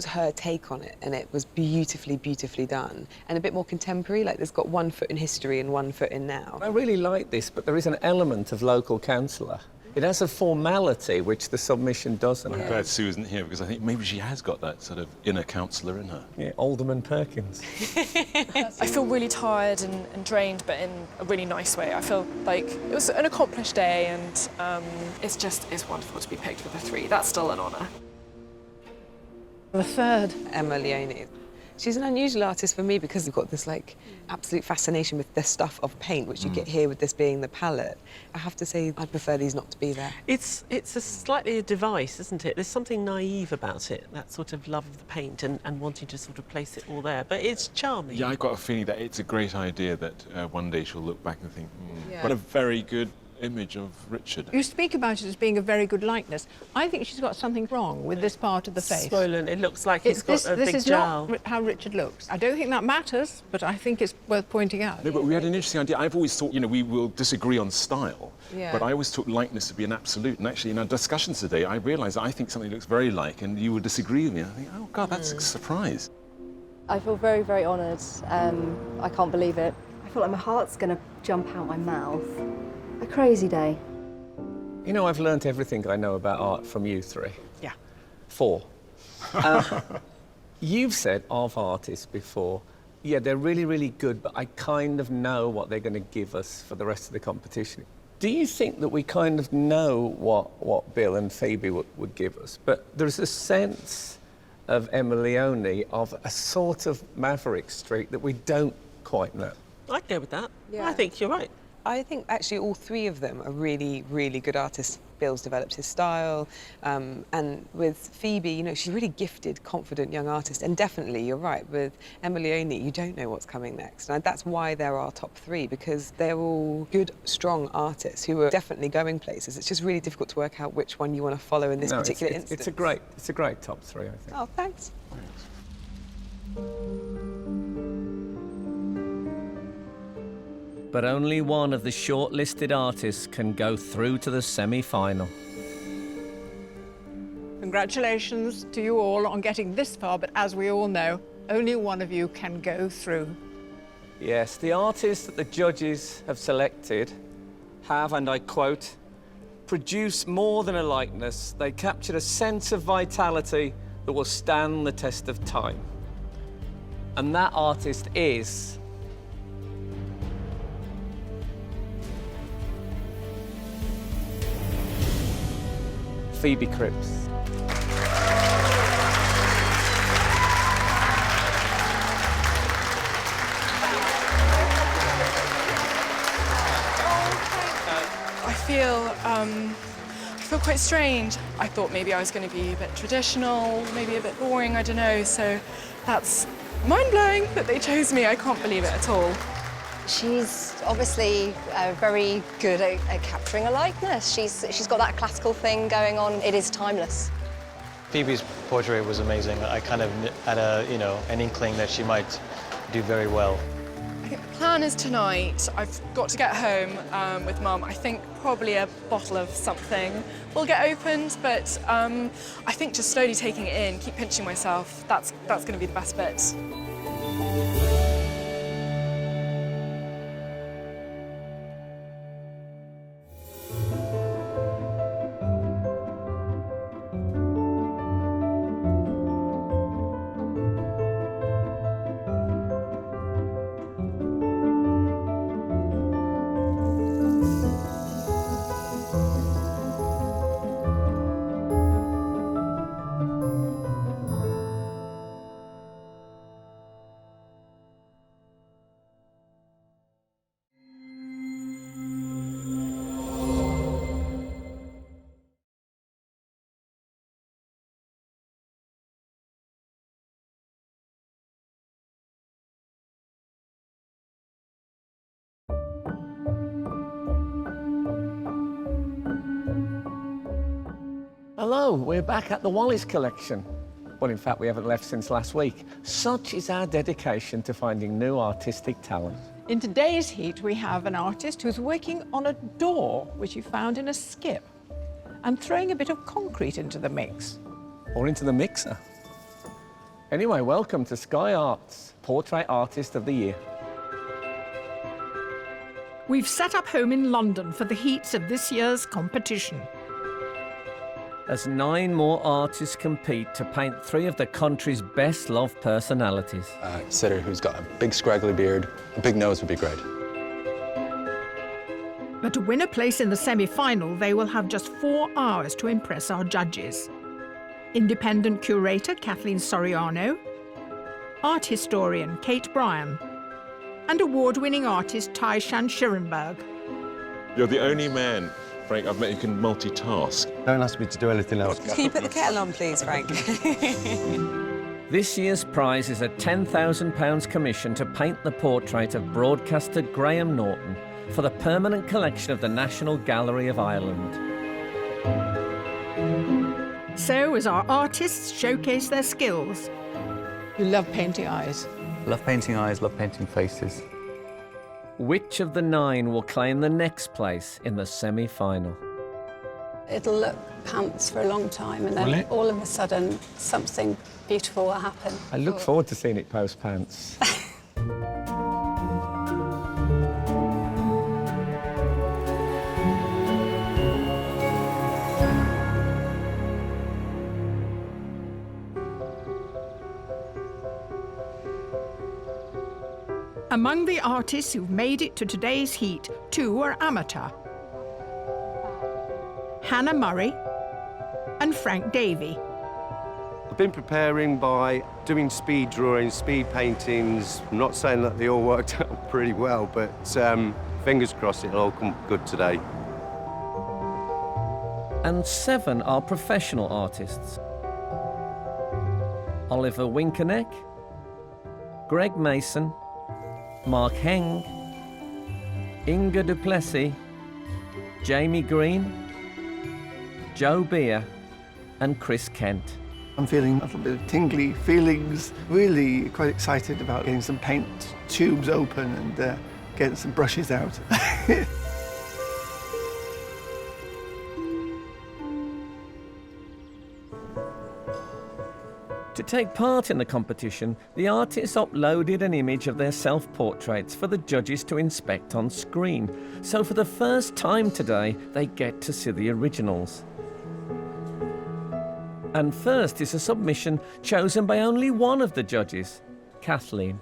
Speaker 5: her take on it, and it was beautifully, beautifully done, and a bit more contemporary. Like, there's got one foot in history and one foot in now.
Speaker 1: I really like this, but there is an element of local councillor
Speaker 15: It has a formality which the submission doesn't
Speaker 6: I'm
Speaker 15: have.
Speaker 6: glad Sue isn't here, because I think maybe she has got that sort of inner counsellor in her.
Speaker 15: Yeah, Alderman Perkins.
Speaker 7: I feel really tired and drained, but in a really nice way. I feel like it was an accomplished day, and it's wonderful to be picked with a 3. That's still an honour.
Speaker 2: The third.
Speaker 5: Emma Leone. She's an unusual artist for me because we've got this like absolute fascination with the stuff of paint, which you get here with this being the palette. I have to say I'd prefer these not to be there.
Speaker 4: It's a slightly a device, isn't it? There's something naive about it, that sort of love of the paint and wanting to sort of place it all there. But it's charming.
Speaker 6: Yeah, I've got a feeling that it's a great idea that one day she'll look back and think,
Speaker 2: Yeah.
Speaker 6: what a very good image of Richard.
Speaker 2: You speak about it as being a very good likeness. I think she's got something wrong with this part of the face.
Speaker 4: Swollen. It looks like he's got a big
Speaker 2: This is
Speaker 4: jowl.
Speaker 2: not how Richard looks. I don't think that matters, but I think it's worth pointing out.
Speaker 6: No, but we had an interesting idea. I've always thought, we will disagree on style,
Speaker 2: Yeah.
Speaker 6: but I always took likeness to be an absolute. And actually, in our discussions today, I realised I think something looks very like, and you will disagree with me. I think, oh God, that's a surprise.
Speaker 13: I feel very, very honoured. I can't believe it. I feel like my heart's going to jump out my mouth. A crazy day.
Speaker 15: You know, I've learnt everything I know about art from you 3.
Speaker 4: Yeah.
Speaker 15: 4. You've said of artists before, yeah, they're really, really good, but I kind of know what they're going to give us for the rest of the competition. Do you think that we kind of know what Bill and Phoebe would give us? But there's a sense of Emma Leone of a sort of maverick streak that we don't quite know.
Speaker 4: I'd go with that.
Speaker 5: Yeah.
Speaker 4: I think you're right.
Speaker 5: I think actually all 3 of them are really, really good artists. Bill's developed his style, and with Phoebe, she's a really gifted, confident young artist. And definitely, you're right, with Emma Leone, you don't know what's coming next. And that's why they're our top 3, because they're all good, strong artists who are definitely going places. It's just really difficult to work out which one you want to follow in this particular instance.
Speaker 15: It's a great top 3, I think.
Speaker 5: Oh, thanks.
Speaker 1: But only one of the shortlisted artists can go through to the semi-final.
Speaker 2: Congratulations to you all on getting this far, but as we all know, only one of you can go through.
Speaker 15: Yes, the artists that the judges have selected have, and I quote, produced more than a likeness. They captured a sense of vitality that will stand the test of time. And that artist is... Phoebe Cripps.
Speaker 7: I feel quite strange. I thought maybe I was going to be a bit traditional, maybe a bit boring, I don't know. So that's mind-blowing that they chose me. I can't believe it at all.
Speaker 13: She's obviously very good at capturing a likeness. She's got that classical thing going on. It is timeless.
Speaker 17: Phoebe's portrait was amazing. I kind of had an inkling that she might do very well.
Speaker 7: I think the plan is tonight. I've got to get home with Mum. I think probably a bottle of something will get opened, but I think just slowly taking it in, keep pinching myself, that's going to be the best bit.
Speaker 15: Hello, we're back at the Wallace Collection. Well, in fact, we haven't left since last week. Such is our dedication to finding new artistic talent.
Speaker 2: In today's heat, we have an artist who's working on a door, which he found in a skip, and throwing a bit of concrete into the mix.
Speaker 15: Or into the mixer. Anyway, welcome to Sky Arts, Portrait Artist of the Year.
Speaker 19: We've set up home in London for the heats of this year's competition.
Speaker 1: As 9 more artists compete to paint 3 of the country's best loved personalities.
Speaker 20: A sitter who's got a big scraggly beard, a big nose would be great.
Speaker 19: But to win a place in the semi-final, they will have just 4 hours to impress our judges. Independent curator Kathleen Soriano, art historian Kate Bryan, and award-winning artist Tai Shan-Shirenberg.
Speaker 6: You're the only man, Frank, I've met who can multitask.
Speaker 21: Don't ask me to do anything else.
Speaker 5: Can you put the kettle on, please, Frank?
Speaker 1: This year's prize is a £10,000 commission to paint the portrait of broadcaster Graham Norton for the permanent collection of the National Gallery of Ireland.
Speaker 19: So, as our artists showcase their skills...
Speaker 2: You love painting eyes.
Speaker 21: Love painting eyes, love painting faces.
Speaker 1: Which of the 9 will claim the next place in the semi-final?
Speaker 22: It'll look pants for a long time, and then
Speaker 15: Will it?
Speaker 22: all of a sudden something beautiful will happen.
Speaker 15: I look forward to seeing it post-pants.
Speaker 19: Among the artists who've made it to today's heat, 2 are amateur. Hannah Murray and Frank Davey.
Speaker 21: I've been preparing by doing speed drawings, speed paintings. I'm not saying that they all worked out pretty well, but fingers crossed it'll all come good today.
Speaker 1: And 7 are professional artists. Oliver Winkerneck, Greg Mason, Mark Heng, Inga Duplessis, Jamie Green, Joe Beer and Chris Kent.
Speaker 23: I'm feeling a little bit of tingly feelings, really quite excited about getting some paint tubes open and getting some brushes out.
Speaker 1: To take part in the competition, the artists uploaded an image of their self-portraits for the judges to inspect on screen. So for the first time today, they get to see the originals. And first is a submission chosen by only one of the judges, Kathleen.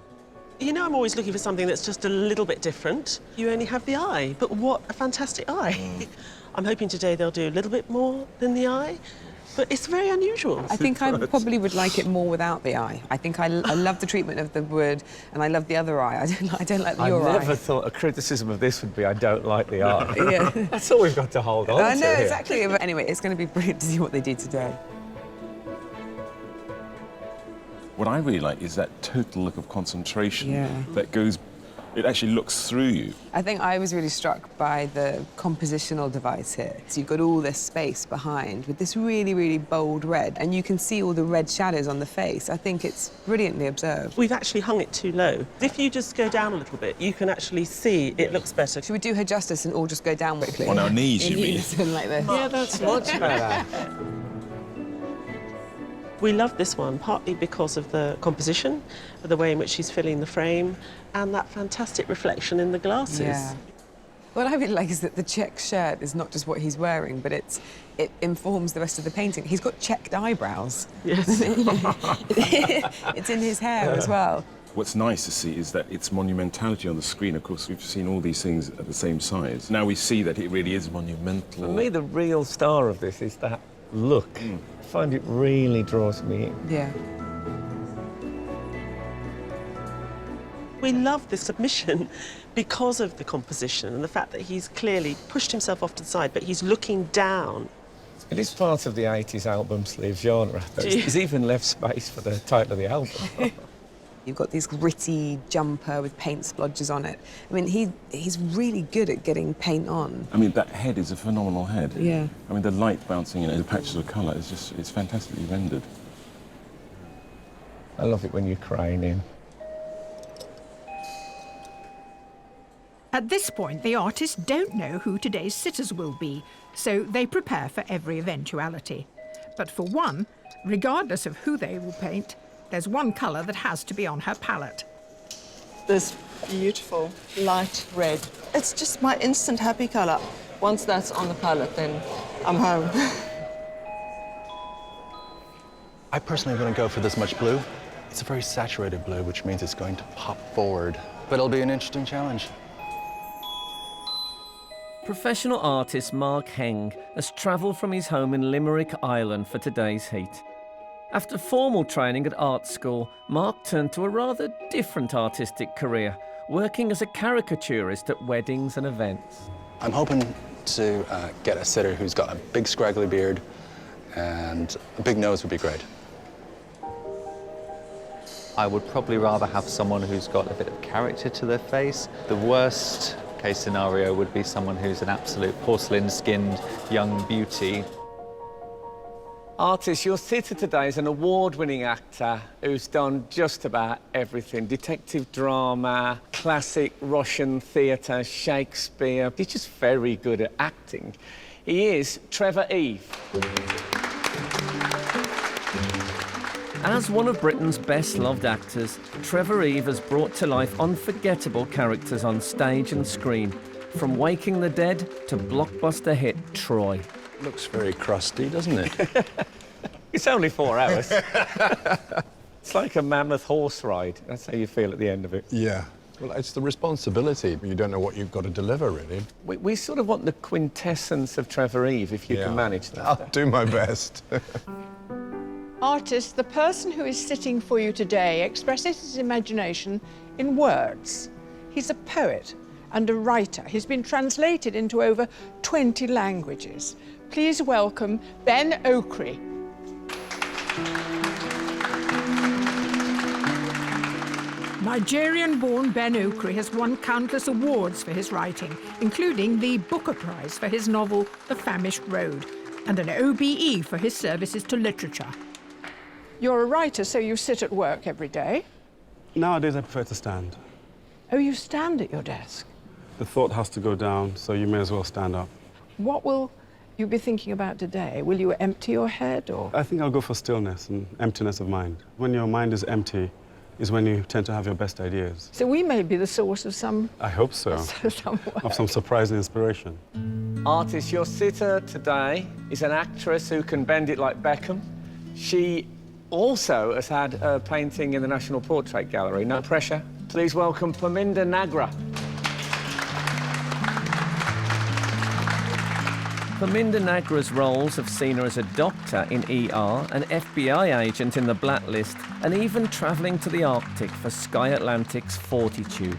Speaker 4: You know, I'm always looking for something that's just a little bit different. You only have the eye, but what a fantastic eye. I'm hoping today they'll do a little bit more than the eye, but it's very unusual.
Speaker 5: I think I probably would like it more without the eye. I think I love the treatment of the wood, and I love the other eye. I don't like your eye.
Speaker 15: I never thought a criticism of this would be I don't like the eye.
Speaker 5: Yeah.
Speaker 15: That's all we've got to hold on to.
Speaker 5: I know,
Speaker 15: here.
Speaker 5: exactly. But anyway, it's going to be brilliant to see what they do today.
Speaker 6: What I really like is that total look of concentration that goes, it actually looks through you.
Speaker 5: I think I was really struck by the compositional device here. So you've got all this space behind with this really, really bold red, and you can see all the red shadows on the face. I think it's brilliantly observed.
Speaker 4: We've actually hung it too low. If you just go down a little bit, you can actually see it looks better.
Speaker 5: Should we do her justice and all just go down quickly?
Speaker 6: On our knees, you mean?
Speaker 5: Unison like this.
Speaker 15: Yeah, that's much better.
Speaker 4: We love this one, partly because of the composition, the way in which she's filling the frame, and that fantastic reflection in the glasses.
Speaker 5: Yeah. What I really like is that the check shirt is not just what he's wearing, but it informs the rest of the painting. He's got checked eyebrows.
Speaker 4: Yes.
Speaker 5: It's in his hair as well.
Speaker 6: What's nice to see is that it's monumentality on the screen. Of course, we've seen all these things at the same size. Now we see that it really is monumental.
Speaker 15: For me, the real star of this is that look. I find it really draws me in.
Speaker 5: Yeah.
Speaker 4: We love this submission because of the composition and the fact that he's clearly pushed himself off to the side, but he's looking down.
Speaker 15: It is part of the 80s album sleeve genre. There's even left space for the title of the album.
Speaker 5: You've got this gritty jumper with paint splodges on it. I mean, he's really good at getting paint on.
Speaker 6: I mean, that head is a phenomenal head.
Speaker 5: Yeah.
Speaker 6: I mean, the light bouncing in it, the patches of colour, it's fantastically rendered.
Speaker 15: I love it when you crane in.
Speaker 19: At this point, the artists don't know who today's sitters will be, so they prepare for every eventuality. But for one, regardless of who they will paint, there's one colour that has to be on her palette.
Speaker 2: There's
Speaker 4: Beautiful, light red. It's just my instant happy colour. Once that's on the palette, then I'm home.
Speaker 20: I personally wouldn't go for this much blue. It's a very saturated blue, which means it's going to pop forward. But it'll be an interesting challenge.
Speaker 1: Professional artist Mark Heng has travelled from his home in Limerick, Ireland for today's heat. After formal training at art school, Mark turned to a rather different artistic career, working as a caricaturist at weddings and events.
Speaker 20: I'm hoping to get a sitter who's got a big scraggly beard, and a big nose would be great.
Speaker 8: I would probably rather have someone who's got a bit of character to their face. The worst case scenario would be someone who's an absolute porcelain-skinned young beauty.
Speaker 1: Artist, your sitter today is an award-winning actor who's done just about everything. Detective drama, classic Russian theatre, Shakespeare. He's just very good at acting. He is Trevor Eve. As one of Britain's best-loved actors, Trevor Eve has brought to life unforgettable characters on stage and screen, from Waking the Dead to blockbuster hit Troy.
Speaker 20: Looks very crusty, doesn't it?
Speaker 1: It's only 4 hours. It's like a mammoth horse ride. That's how you feel at the end of it.
Speaker 20: Yeah. Well, it's the responsibility. You don't know what you've got to deliver, really.
Speaker 1: We sort of want the quintessence of Trevor Eve, if you can manage that.
Speaker 20: I'll do my best.
Speaker 2: Artist, the person who is sitting for you today expresses his imagination in words. He's a poet and a writer. He's been translated into over 20 languages. Please welcome Ben Okri.
Speaker 19: Nigerian-born Ben Okri has won countless awards for his writing, including the Booker Prize for his novel The Famished Road, and an OBE for his services to literature.
Speaker 2: You're a writer, so you sit at work every day?
Speaker 14: Nowadays, I prefer to stand.
Speaker 2: Oh, you stand at your desk?
Speaker 14: The thought has to go down, so you may as well stand up.
Speaker 2: What will you be thinking about today? Will you empty your head, or...?
Speaker 14: I think I'll go for stillness and emptiness of mind. When your mind is empty is when you tend to have your best ideas.
Speaker 2: So we may be the source of some...
Speaker 14: I hope so. Of some surprising inspiration.
Speaker 1: Artist, your sitter today is an actress who can bend it like Beckham. She also has had a painting in the National Portrait Gallery. No pressure. Please welcome Paminda Nagra. Paminda Nagra's roles have seen her as a doctor in ER, an FBI agent in The Blacklist, and even travelling to the Arctic for Sky Atlantic's Fortitude.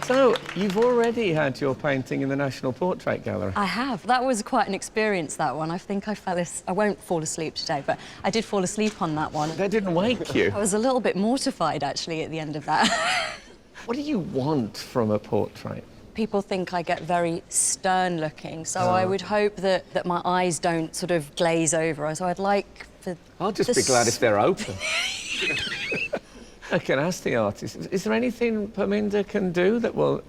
Speaker 1: So, you've already had your painting in the National Portrait Gallery?
Speaker 16: I have. That was quite an experience, that one. I think I won't fall asleep today, but I did fall asleep on that one.
Speaker 1: They didn't wake you?
Speaker 16: I was a little bit mortified, actually, at the end of that.
Speaker 1: What do you want from a portrait?
Speaker 16: People think I get very stern-looking, so I would hope that my eyes don't sort of glaze over. So I'd like for...
Speaker 1: I'll just be glad if they're open. I can ask the artist, is there anything Paminda can do that will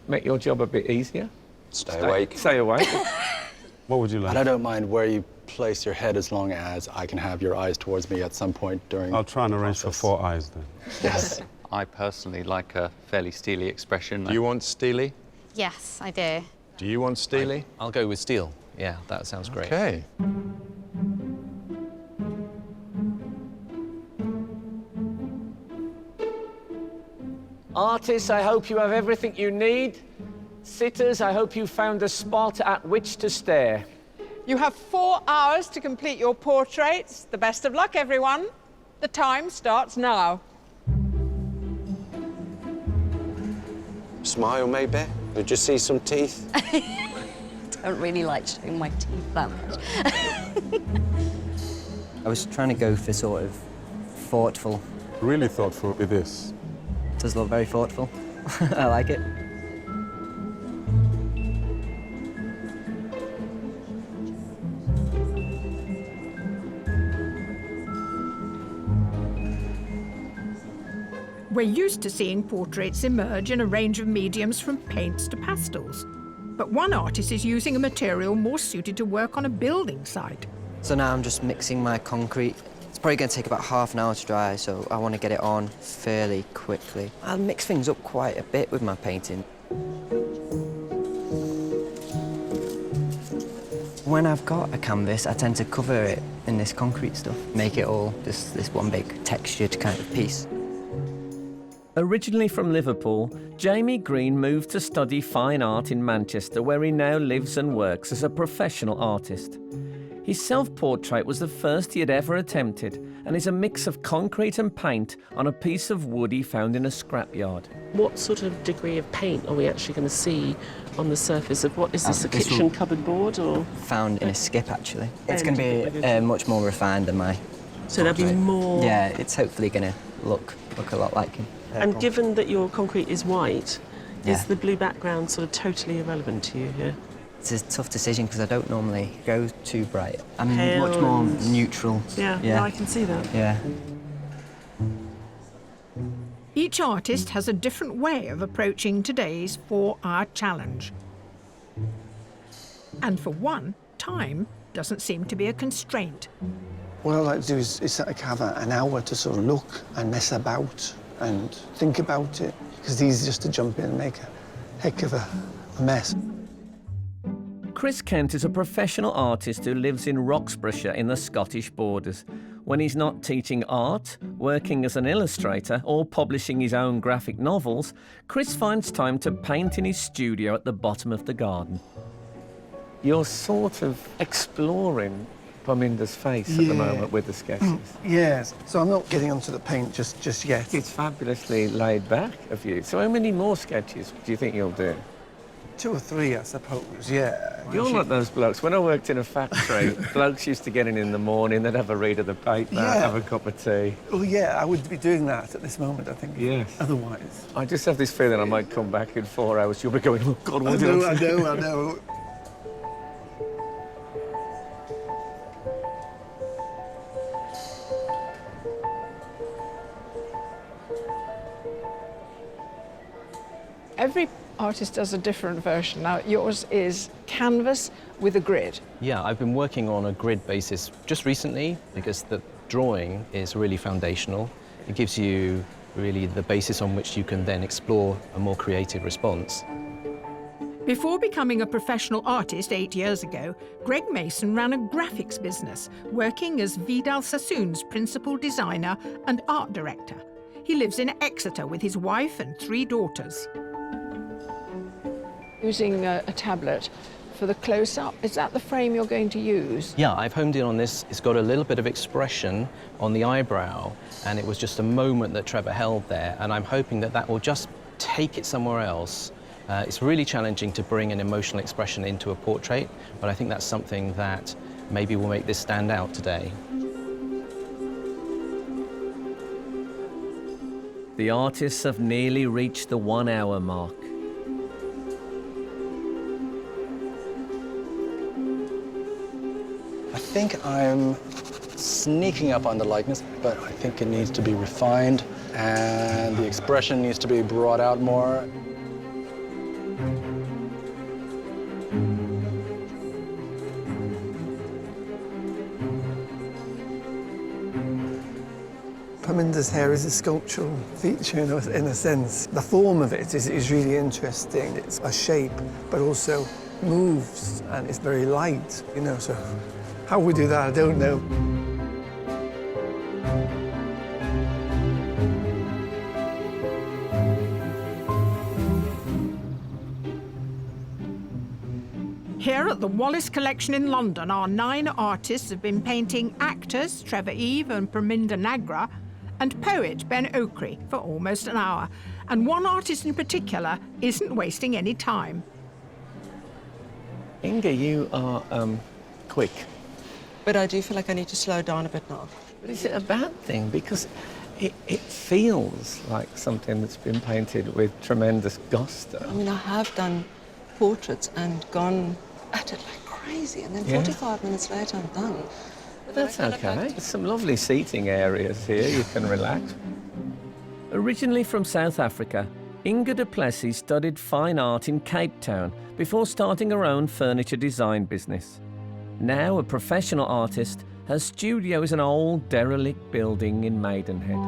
Speaker 1: make your job a bit easier?
Speaker 20: Stay awake.
Speaker 1: Stay awake.
Speaker 14: What would you like?
Speaker 20: And I don't mind where you place your head as long as I can have your eyes towards me at some point during...
Speaker 14: I'll try and arrange for 4 eyes, then.
Speaker 20: Yes.
Speaker 8: I personally like a fairly steely expression.
Speaker 20: Do you want steely?
Speaker 24: Yes, I do.
Speaker 20: Do you want steely?
Speaker 25: I'll go with steel. Yeah, that sounds great.
Speaker 20: Okay.
Speaker 1: Artists, I hope you have everything you need. Sitters, I hope you found a spot at which to stare.
Speaker 2: You have 4 hours to complete your portraits. The best of luck, everyone. The time starts now.
Speaker 26: Smile, maybe? Did you see some teeth?
Speaker 16: I don't really like showing my teeth that much.
Speaker 27: I was trying to go for sort of thoughtful.
Speaker 14: Really thoughtful would be this.
Speaker 27: It does look very thoughtful. I like it.
Speaker 19: We're used to seeing portraits emerge in a range of mediums from paints to pastels. But one artist is using a material more suited to work on a building site.
Speaker 27: So now I'm just mixing my concrete It's probably going to take about half an hour to dry, so I want to get it on fairly quickly. I'll mix things up quite a bit with my painting. When I've got a canvas, I tend to cover it in this concrete stuff, make it all just this one big textured kind of piece.
Speaker 1: Originally from Liverpool, Jamie Green moved to study fine art in Manchester, where he now lives and works as a professional artist. His self-portrait was the first he had ever attempted and is a mix of concrete and paint on a piece of wood he found in a scrapyard.
Speaker 4: What sort of degree of paint are we actually going to see on the surface of what is this, a
Speaker 27: this
Speaker 4: kitchen cupboard board or?
Speaker 27: Found in a skip, actually. It's going to be much more refined than my
Speaker 4: So there'll be more...
Speaker 27: Yeah, it's hopefully going to look a lot like him.
Speaker 4: And given that your concrete is white,
Speaker 27: Yeah.
Speaker 4: is the blue background sort of totally irrelevant to you here?
Speaker 27: It's a tough decision because I don't normally go too bright. I'm
Speaker 4: Pale
Speaker 27: much more
Speaker 4: and-
Speaker 27: neutral.
Speaker 4: Yeah, no, I can see that.
Speaker 27: Yeah.
Speaker 19: Each artist has a different way of approaching today's 4-hour challenge. And for one, time doesn't seem to be a constraint.
Speaker 23: What I like to do is like have an hour to sort of look and mess about and think about it, because it's easy just to jump in and make a heck of a mess.
Speaker 1: Chris Kent is a professional artist who lives in Roxburghshire in the Scottish borders. When he's not teaching art, working as an illustrator, or publishing his own graphic novels, Chris finds time to paint in his studio at the bottom of the garden.
Speaker 15: You're sort of exploring Parminder's face at the moment with the sketches.
Speaker 23: Yes, so I'm not getting onto the paint just yet.
Speaker 15: It's fabulously laid back of you. So how many more sketches do you think you'll do?
Speaker 23: 2 or 3, I suppose, yeah.
Speaker 15: You're like those blokes. When I worked in a factory, blokes used to get in the morning, they'd have a read of the paper,
Speaker 23: Yeah.
Speaker 15: have a cup of tea.
Speaker 23: Oh, yeah, I would be doing that at this moment, I think.
Speaker 15: Yes.
Speaker 23: Otherwise.
Speaker 15: I just have this feeling I might come back in 4 hours. You'll be going, oh, God, what did I say?
Speaker 23: I know.
Speaker 2: Every artist does a different version. Now, yours is canvas with a grid.
Speaker 25: Yeah, I've been working on a grid basis just recently because the drawing is really foundational. It gives you really the basis on which you can then explore a more creative response.
Speaker 19: Before becoming a professional artist 8 years ago, Greg Mason ran a graphics business, working as Vidal Sassoon's principal designer and art director. He lives in Exeter with his wife and 3 daughters.
Speaker 2: Using a tablet for the close-up, is that the frame you're going to use?
Speaker 25: Yeah, I've homed in on this. It's got a little bit of expression on the eyebrow, and it was just a moment that Trevor held there, and I'm hoping that that will just take it somewhere else. It's really challenging to bring an emotional expression into a portrait, but I think that's something that maybe will make this stand out today.
Speaker 1: The artists have nearly reached the 1-hour mark.
Speaker 20: I think I'm sneaking up on the likeness, but I think it needs to be refined and the expression needs to be brought out more.
Speaker 23: Parminder's hair is a sculptural feature in a sense. The form of it is really interesting. It's a shape, but also moves, and it's very light, you know, so how we do that, I don't know.
Speaker 19: Here at the Wallace Collection in London, our 9 artists have been painting actors Trevor Eve and Parminder Nagra and poet Ben Okri for almost an hour. And one artist in particular isn't wasting any time.
Speaker 15: Inga, you are quick.
Speaker 3: But I do feel like I need to slow down a bit now.
Speaker 15: But is it a bad thing? Because it feels like something that's been painted with tremendous gusto.
Speaker 3: I mean, I have done portraits and gone at it like crazy, and then 45 minutes later I'm done.
Speaker 15: But that's okay. There's some lovely seating areas here. You can relax.
Speaker 1: Originally from South Africa, Inga du Plessis studied fine art in Cape Town before starting her own furniture design business. Now a professional artist, Her studio is an old, derelict building in Maidenhead.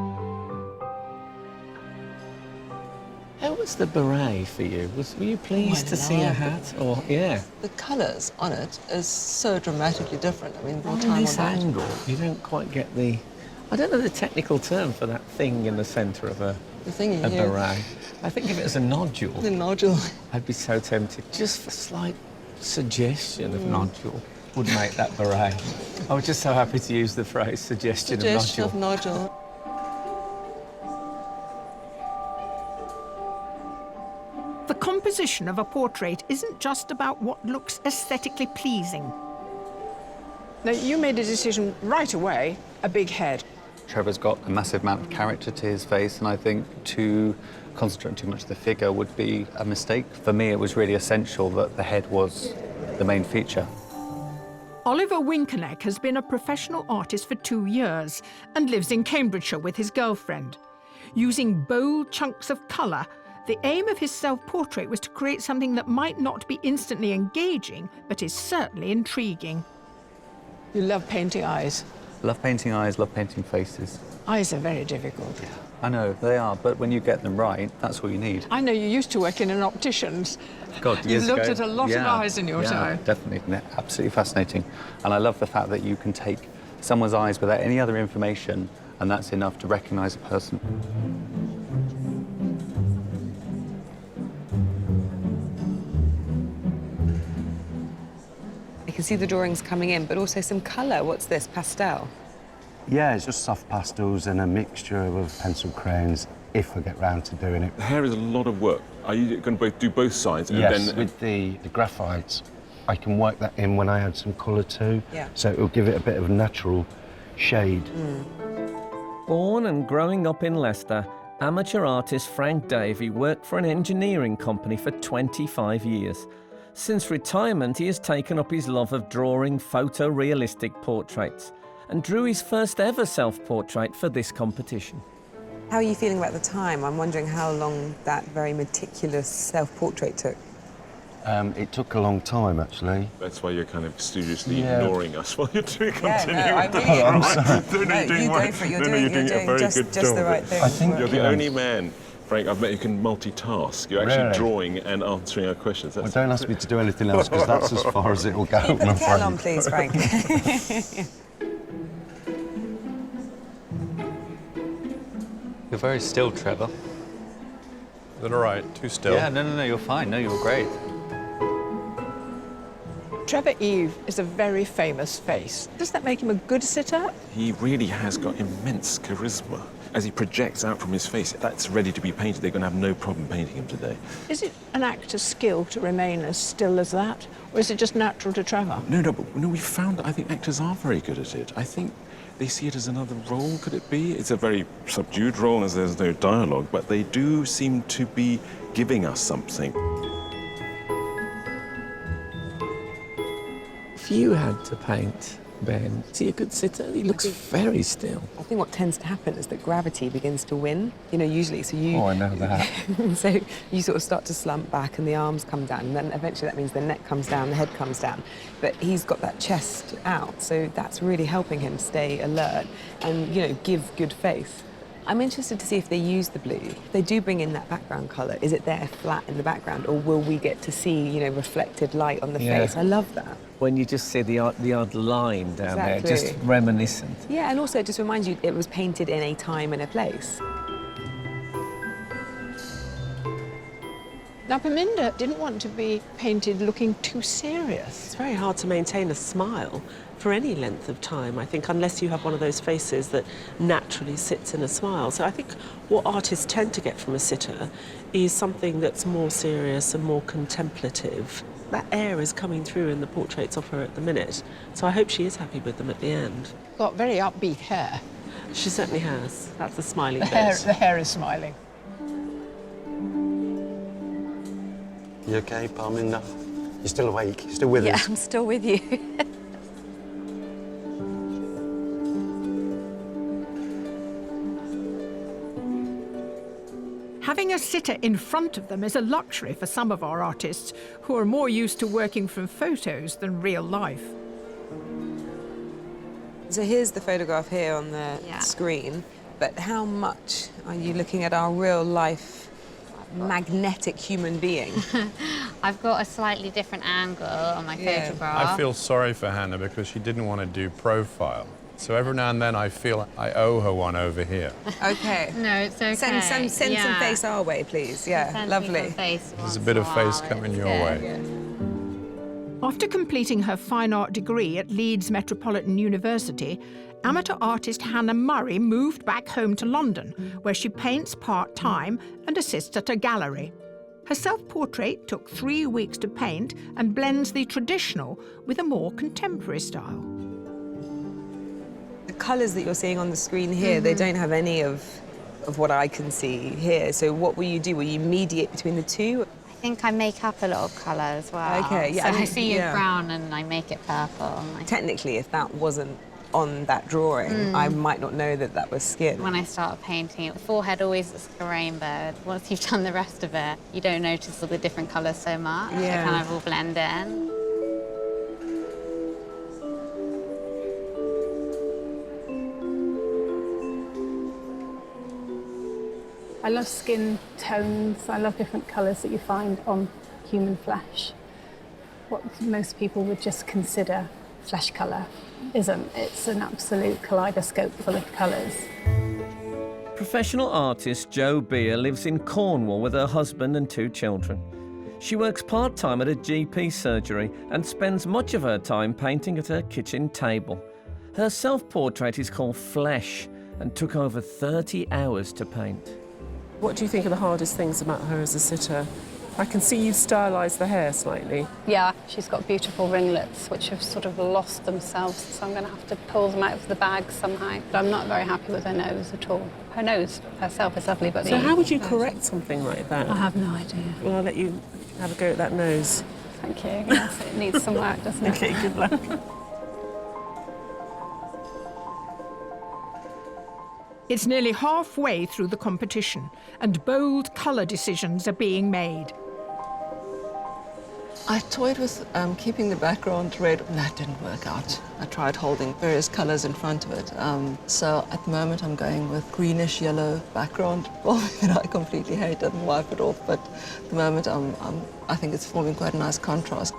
Speaker 15: How was the beret for you? Were you pleased to see a hat? Or yeah.
Speaker 3: The colours on it is so dramatically different. I mean, more
Speaker 15: On
Speaker 3: time
Speaker 15: this
Speaker 3: on that.
Speaker 15: angle, you don't quite get the. I don't know the technical term for that thing in the centre of a beret. I think of it as a nodule.
Speaker 3: The nodule.
Speaker 15: I'd be so tempted. Just a slight suggestion of nodule would make that beret. I was just so happy to use the phrase suggestion of nodule.
Speaker 19: The composition of a portrait isn't just about what looks aesthetically pleasing.
Speaker 2: Now, you made a decision right away, a big head.
Speaker 8: Trevor's got a massive amount of character to his face, and I think to concentrate too much on the figure would be a mistake. For me, it was really essential that the head was the main feature.
Speaker 19: Oliver Winkeneck has been a professional artist for 2 years and lives in Cambridgeshire with his girlfriend. Using bold chunks of colour, the aim of his self-portrait was to create something that might not be instantly engaging, but is certainly intriguing.
Speaker 2: You love painting eyes.
Speaker 8: Love painting eyes, love painting faces.
Speaker 2: Eyes are very difficult.
Speaker 8: I know, they are, but when you get them right, that's all you need.
Speaker 2: I know you used to work in an optician's.
Speaker 8: God,
Speaker 2: You've
Speaker 8: years
Speaker 2: looked
Speaker 8: ago.
Speaker 2: at a lot of eyes in your time.
Speaker 8: Definitely, absolutely fascinating. And I love the fact that you can take someone's eyes without any other information, and that's enough to recognise a person.
Speaker 5: I can see the drawings coming in, but also some colour. What's this, pastel?
Speaker 21: Yeah, it's just soft pastels and a mixture of pencil crayons, if I get round to doing it.
Speaker 6: The hair is a lot of work. Are you going to do both sides? And
Speaker 21: Yes,
Speaker 6: then...
Speaker 21: with the graphites, I can work that in when I add some colour too.
Speaker 5: Yeah.
Speaker 21: So it'll give it a bit of a natural shade.
Speaker 1: Born and growing up in Leicester, amateur artist Frank Davey worked for an engineering company for 25 years. Since retirement, he has taken up his love of drawing photorealistic portraits and drew his first ever self-portrait for this competition.
Speaker 5: How are you feeling about the time? I'm wondering how long that very meticulous self-portrait took.
Speaker 21: It took a long time, actually.
Speaker 6: That's why you're kind of studiously ignoring us while you're doing continuing.
Speaker 21: I'm sorry.
Speaker 5: No, you go for it. You're doing just the right thing.
Speaker 21: I think
Speaker 6: you're the only man, Frank, I've met who can multitask. You're actually drawing and answering our questions.
Speaker 21: Well, don't ask me to do anything else, because that's as far as it will go.
Speaker 5: Keep the kettle on, please, Frank.
Speaker 8: You're very still, Trevor.
Speaker 9: Is that all right? Too still?
Speaker 8: Yeah, no, you're fine. No, you were great.
Speaker 2: Trevor Eve is a very famous face. Does that make him a good sitter?
Speaker 6: He really has got immense charisma. As he projects out from his face, that's ready to be painted. They're going to have no problem painting him today.
Speaker 2: Is it an actor's skill to remain as still as that? Or is it just natural to Trevor?
Speaker 6: No, we found that I think actors are very good at it. I think they see it as another role, could it be? It's a very subdued role as there's no dialogue, but they do seem to be giving us something.
Speaker 15: If you had to paint Ben, is he a good sitter? He looks very still.
Speaker 5: I think what tends to happen is that gravity begins to win, you know, usually. So you...
Speaker 21: Oh, I know that.
Speaker 5: So you sort of start to slump back and the arms come down, and then eventually that means the neck comes down, the head comes down. But he's got that chest out, so that's really helping him stay alert and, you know, give good face. I'm interested to see if they use the blue. If they do bring in that background colour, is it there flat in the background, or will we get to see, you know, reflected light on the face? I love that.
Speaker 15: When you just see the odd line down there,
Speaker 5: Exactly.
Speaker 15: just reminiscent.
Speaker 5: Yeah, and also it just reminds you it was painted in a time and a place.
Speaker 2: Now, Paminda didn't want to be painted looking too serious.
Speaker 4: It's very hard to maintain a smile for any length of time, I think, unless you have one of those faces that naturally sits in a smile. So I think what artists tend to get from a sitter is something that's more serious and more contemplative. That air is coming through in the portraits of her at the minute, so I hope she is happy with them at the end.
Speaker 2: Got very upbeat hair.
Speaker 4: She certainly has. That's the smiling bit.
Speaker 2: The hair is smiling.
Speaker 21: You okay, Parminda? You're still awake? You're still with us?
Speaker 16: Yeah, I'm still with you.
Speaker 19: Having a sitter in front of them is a luxury for some of our artists who are more used to working from photos than real life.
Speaker 5: So here's the photograph here on the screen, but how much are you looking at our real life magnetic human being?
Speaker 10: I've got a slightly different angle on my photograph.
Speaker 9: I feel sorry for Hannah because she didn't want to do profile. So every now and then I feel I owe her one over here.
Speaker 5: Okay.
Speaker 10: No, it's okay.
Speaker 5: Send some face our way, please. Yeah,
Speaker 10: Send
Speaker 5: lovely.
Speaker 9: There's a bit of face coming your way.
Speaker 19: After completing her fine art degree at Leeds Metropolitan University, amateur artist Hannah Murray moved back home to London, where she paints part-time and assists at a gallery. Her self-portrait took 3 weeks to paint and blends the traditional with a more contemporary style.
Speaker 5: The colours that you're seeing on the screen here, they don't have any of what I can see here. So what will you do? Will you mediate between the two?
Speaker 10: I think I make up a lot of colour as well.
Speaker 5: Okay, yeah.
Speaker 10: So I see it brown and I make it purple.
Speaker 5: Technically, if that wasn't on that drawing, I might not know that that was skin.
Speaker 10: When I start painting, the forehead always looks like a rainbow. Once you've done the rest of it, you don't notice all the different colours so much.
Speaker 5: Yeah.
Speaker 10: They kind of all blend in.
Speaker 22: I love skin tones. I love different colours that you find on human flesh. What most people would just consider flesh colour isn't. It's an absolute kaleidoscope full of colours.
Speaker 1: Professional artist Jo Beer lives in Cornwall with her husband and 2 children. She works part-time at a GP surgery and spends much of her time painting at her kitchen table. Her self-portrait is called Flesh and took over 30 hours to paint.
Speaker 4: What do you think are the hardest things about her as a sitter? I can see you've stylised the hair slightly.
Speaker 22: Yeah, she's got beautiful ringlets which have sort of lost themselves, so I'm going to have to pull them out of the bag somehow. But I'm not very happy with her nose at all. Her nose herself is lovely, but
Speaker 4: So how would you correct something like that?
Speaker 22: I have no idea.
Speaker 4: Well, I'll let you have a go at that nose.
Speaker 22: Thank you. Yes, it needs some work, doesn't it?
Speaker 4: Okay, good luck.
Speaker 19: It's nearly halfway through the competition, and bold colour decisions are being made.
Speaker 3: I toyed with keeping the background red, and that didn't work out. I tried holding various colours in front of it. So at the moment I'm going with greenish yellow background, that I completely hate and wipe it off, but at the moment I think it's forming quite a nice contrast.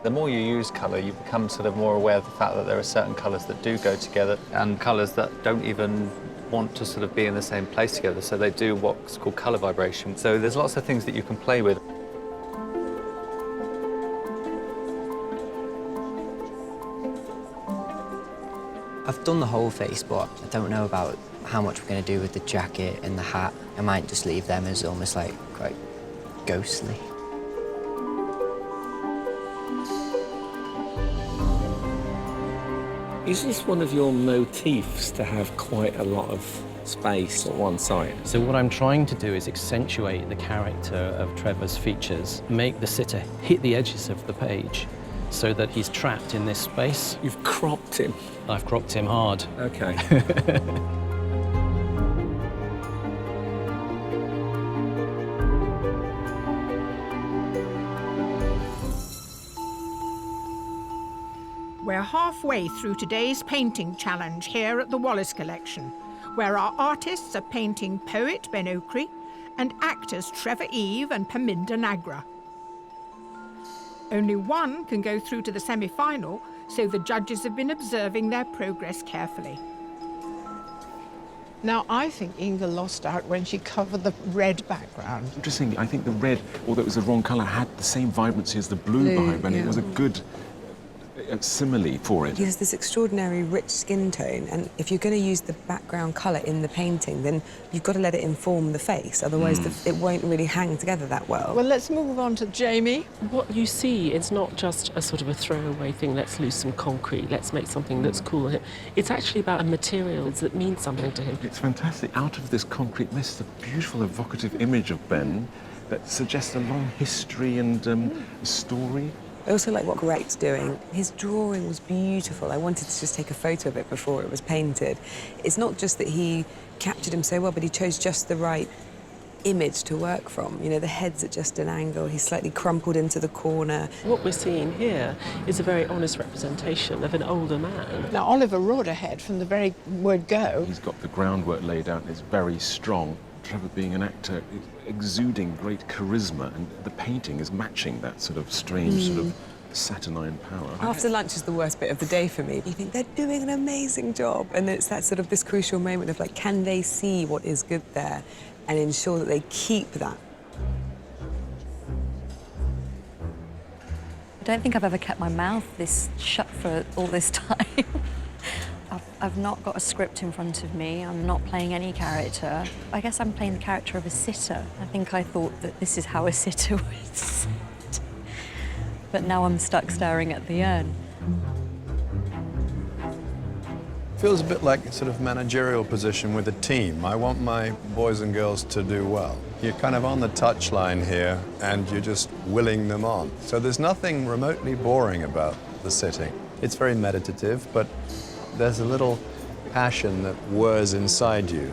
Speaker 8: The more you use colour, you become sort of more aware of the fact that there are certain colours that do go together and colours that don't even want to sort of be in the same place together, so they do what's called colour vibration. So there's lots of things that you can play with.
Speaker 27: I've done the whole face, but I don't know about how much we're going to do with the jacket and the hat. I might just leave them as almost like quite ghostly.
Speaker 11: Is this one of your motifs to have quite a lot of space on one side?
Speaker 25: So what I'm trying to do is accentuate the character of Trevor's features, make the sitter hit the edges of the page so that he's trapped in this space.
Speaker 11: You've cropped him?
Speaker 25: I've cropped him hard.
Speaker 11: Okay.
Speaker 19: We're halfway through today's painting challenge here at the Wallace Collection, where our artists are painting poet Ben Okri and actors Trevor Eve and Paminda Nagra. Only one can go through to the semi-final, so the judges have been observing their progress carefully.
Speaker 2: Now, I think Inga lost out when she covered the red background.
Speaker 6: Interesting, I think the red, although it was the wrong colour, had the same vibrancy as the blue vibe, and it was a good simile for it.
Speaker 5: He has this extraordinary rich skin tone, and if you're going to use the background colour in the painting, then you've got to let it inform the face, otherwise it won't really hang together that well.
Speaker 2: Well, let's move on to Jamie.
Speaker 4: What you see is not just a sort of a throwaway thing, let's lose some concrete, let's make something that's cool. It's actually about a material that means something to him.
Speaker 6: It's fantastic. Out of this concrete mist, a beautiful evocative image of Ben that suggests a long history and a story.
Speaker 5: I also like what Greg's doing. His drawing was beautiful. I wanted to just take a photo of it before it was painted. It's not just that he captured him so well, but he chose just the right image to work from. You know, the head's at just an angle, he's slightly crumpled into the corner.
Speaker 4: What we're seeing here is a very honest representation of an older man.
Speaker 2: Now, Oliver wrote ahead from the very word go.
Speaker 6: He's got the groundwork laid out and it's very strong. Trevor, being an actor, is exuding great charisma, and the painting is matching that sort of strange sort of saturnine power.
Speaker 5: After lunch is the worst bit of the day for me. You think they're doing an amazing job, and it's that sort of this crucial moment of like, can they see what is good there and ensure that they keep that?
Speaker 16: I don't think I've ever kept my mouth this shut for all this time. I've not got a script in front of me. I'm not playing any character. I guess I'm playing the character of a sitter. I think I thought that this is how a sitter would sit. But now I'm stuck staring at the urn.
Speaker 9: Feels a bit like a sort of managerial position with a team. I want my boys and girls to do well. You're kind of on the touchline here, and you're just willing them on. So there's nothing remotely boring about the sitting. It's very meditative, but there's a little passion that whirs inside you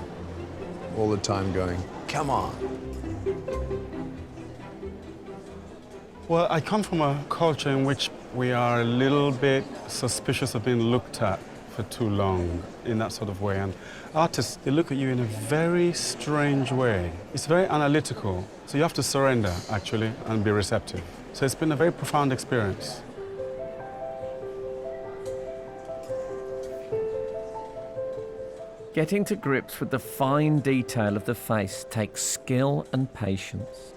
Speaker 9: all the time going, come on.
Speaker 14: Well, I come from a culture in which we are a little bit suspicious of being looked at for too long in that sort of way. And artists, they look at you in a very strange way. It's very analytical. So you have to surrender, actually, and be receptive. So it's been a very profound experience.
Speaker 1: Getting to grips with the fine detail of the face takes skill and patience.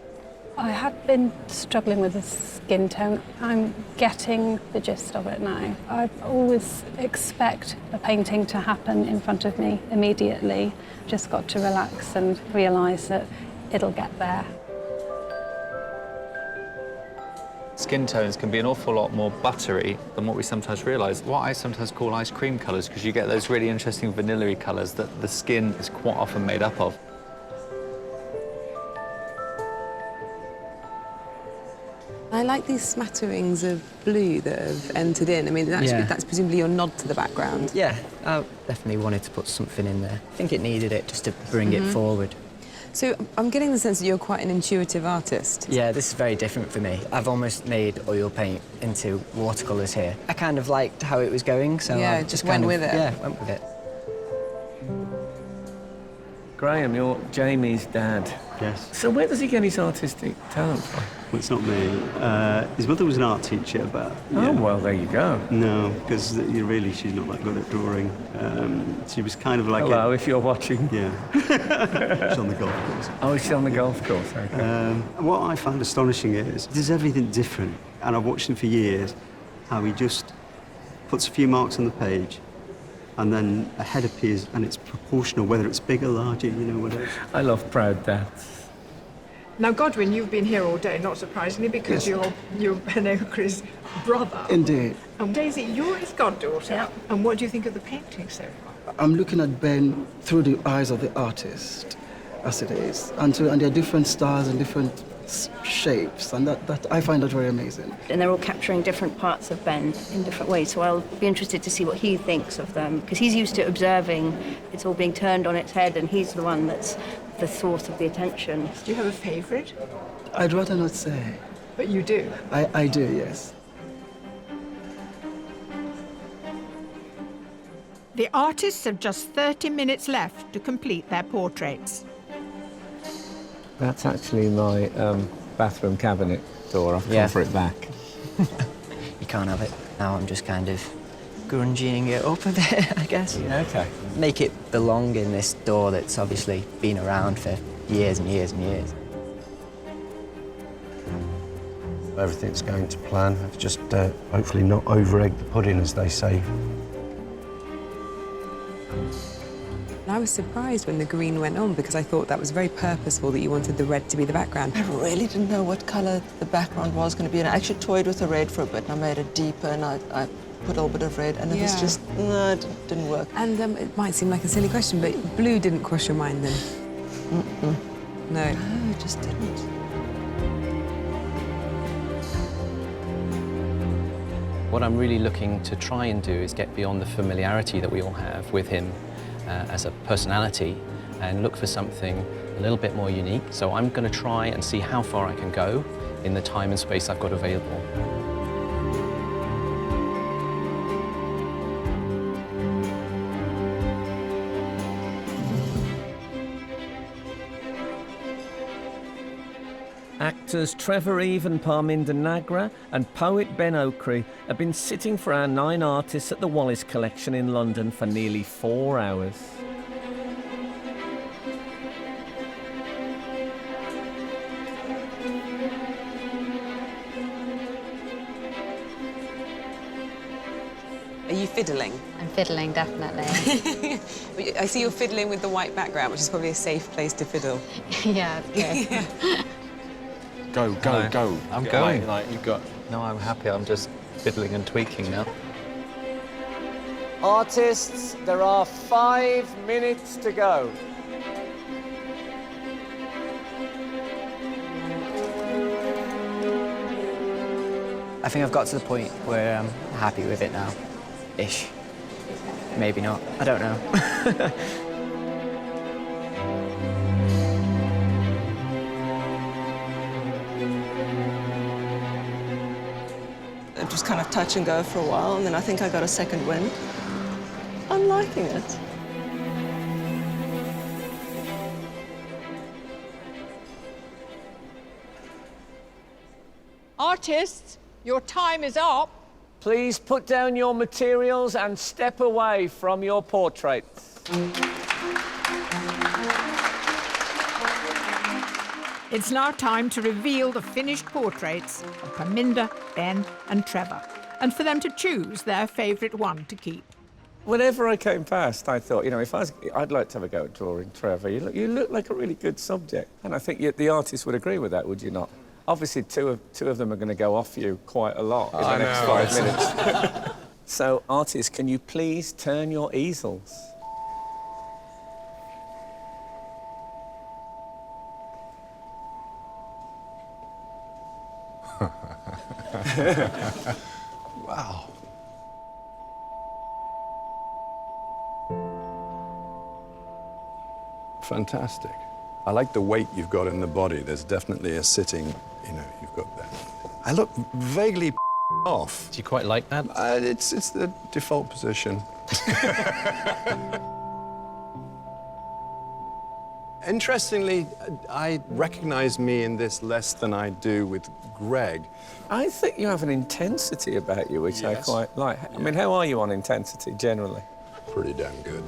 Speaker 22: I had been struggling with the skin tone. I'm getting the gist of it now. I always expect a painting to happen in front of me immediately. Just got to relax and realise that it'll get there.
Speaker 8: Skin tones can be an awful lot more buttery than what we sometimes realise. What I sometimes call ice cream colours, because you get those really interesting vanilla-y colours that the skin is quite often made up of.
Speaker 5: I like these smatterings of blue that have entered in. I mean, that's presumably your nod to the background.
Speaker 27: Yeah, I definitely wanted to put something in there. I think it needed it just to bring it forward.
Speaker 5: So I'm getting the sense that you're quite an intuitive artist.
Speaker 27: Yeah, this is very different for me. I've almost made oil paint into watercolours here. I kind of liked how it was going, so
Speaker 5: yeah,
Speaker 27: I
Speaker 5: just went with it.
Speaker 27: Yeah, went with it.
Speaker 11: Graham, you're Jamie's dad.
Speaker 7: Yes.
Speaker 11: So where does he get his artistic talent from?
Speaker 7: Well, it's not me. His mother was an art teacher, but...
Speaker 11: Oh, well, there you go.
Speaker 7: No, because really she's not that good at drawing. She was kind of like
Speaker 11: Hello, if you're watching.
Speaker 7: Yeah. She's on the golf course.
Speaker 11: Oh, she's on the golf course, okay.
Speaker 7: What I find astonishing is there's everything different, and I've watched him for years, how he just puts a few marks on the page, and then a head appears, and it's proportional, whether it's bigger, larger, you know, whatever.
Speaker 11: I love proud dads.
Speaker 19: Now, Godwin, you've been here all day, not surprisingly, because you're Anoka's brother.
Speaker 12: Indeed.
Speaker 19: And Daisy, you're his goddaughter. Yeah. And what do you think of the painting so far?
Speaker 12: I'm looking at Ben through the eyes of the artist, as it is. And there are different styles and different shapes, and that I find that very amazing.
Speaker 13: And they're all capturing different parts of Ben in different ways, so I'll be interested to see what he thinks of them, because he's used to observing it's all being turned on its head, and he's the one that's the source of the attention.
Speaker 19: Do you have a favourite?
Speaker 12: I'd rather not say.
Speaker 19: But you do?
Speaker 12: I do, yes.
Speaker 19: The artists have just 30 minutes left to complete their portraits.
Speaker 11: That's actually my bathroom cabinet door. I've come for it back.
Speaker 27: You can't have it. Now I'm just kind of grunging it up a bit, I guess.
Speaker 11: Yeah, okay.
Speaker 27: Make it belong in this door that's obviously been around for years and years and years.
Speaker 21: Everything's going to plan. I've just hopefully not over-egged the pudding, as they say.
Speaker 5: I was surprised when the green went on, because I thought that was very purposeful, that you wanted the red to be the background.
Speaker 3: I really didn't know what colour the background was going to be, and I actually toyed with the red for a bit, and I made it deeper, and I put a little bit of red, and it was just, no, it didn't work.
Speaker 5: And it might seem like a silly question, but blue didn't cross your mind then?
Speaker 3: Mm-mm.
Speaker 5: No.
Speaker 3: No, it just didn't.
Speaker 25: What I'm really looking to try and do is get beyond the familiarity that we all have with him as a personality and look for something a little bit more unique. So I'm going to try and see how far I can go in the time and space I've got available.
Speaker 1: Actors Trevor Eve and Parminder Nagra and poet Ben Okri have been sitting for our 9 artists at the Wallace Collection in London for nearly 4 hours.
Speaker 5: Are you fiddling?
Speaker 10: I'm fiddling, definitely.
Speaker 5: I see you're fiddling with the white background, which is probably a safe place to fiddle.
Speaker 10: Yeah, it's good.
Speaker 6: Go, go, go.
Speaker 25: I'm
Speaker 6: Yeah,
Speaker 25: going.
Speaker 6: Like you've got.
Speaker 25: No, I'm happy. I'm just fiddling and tweaking now.
Speaker 15: Artists, there are 5 minutes to go.
Speaker 27: I think I've got to the point where I'm happy with it now. Ish. Maybe not. I don't know.
Speaker 3: It was kind of touch and go for a while, and then I think I got a second wind. I'm liking it.
Speaker 19: Artists, your time is up.
Speaker 15: Please put down your materials and step away from your portraits.
Speaker 19: It's now time to reveal the finished portraits of Parminder, Ben and Trevor, and for them to choose their favourite one to keep.
Speaker 11: Whenever I came past, I thought, you know, I'd like to have a go at drawing Trevor. You look like a really good subject. And I think the artist would agree with that, would you not? Obviously, two of them are going to go off you quite a lot in the next 5 minutes. So, artists, can you please turn your easels?
Speaker 9: Wow. Fantastic. I like the weight you've got in the body. There's definitely a sitting, you know, you've got that. I look vaguely off.
Speaker 25: Do you quite like that?
Speaker 9: It's the default position. Interestingly, I recognize me in this less than I do with Greg.
Speaker 11: I think you have an intensity about you, which I quite like. I mean, how are you on intensity, generally?
Speaker 9: Pretty damn good.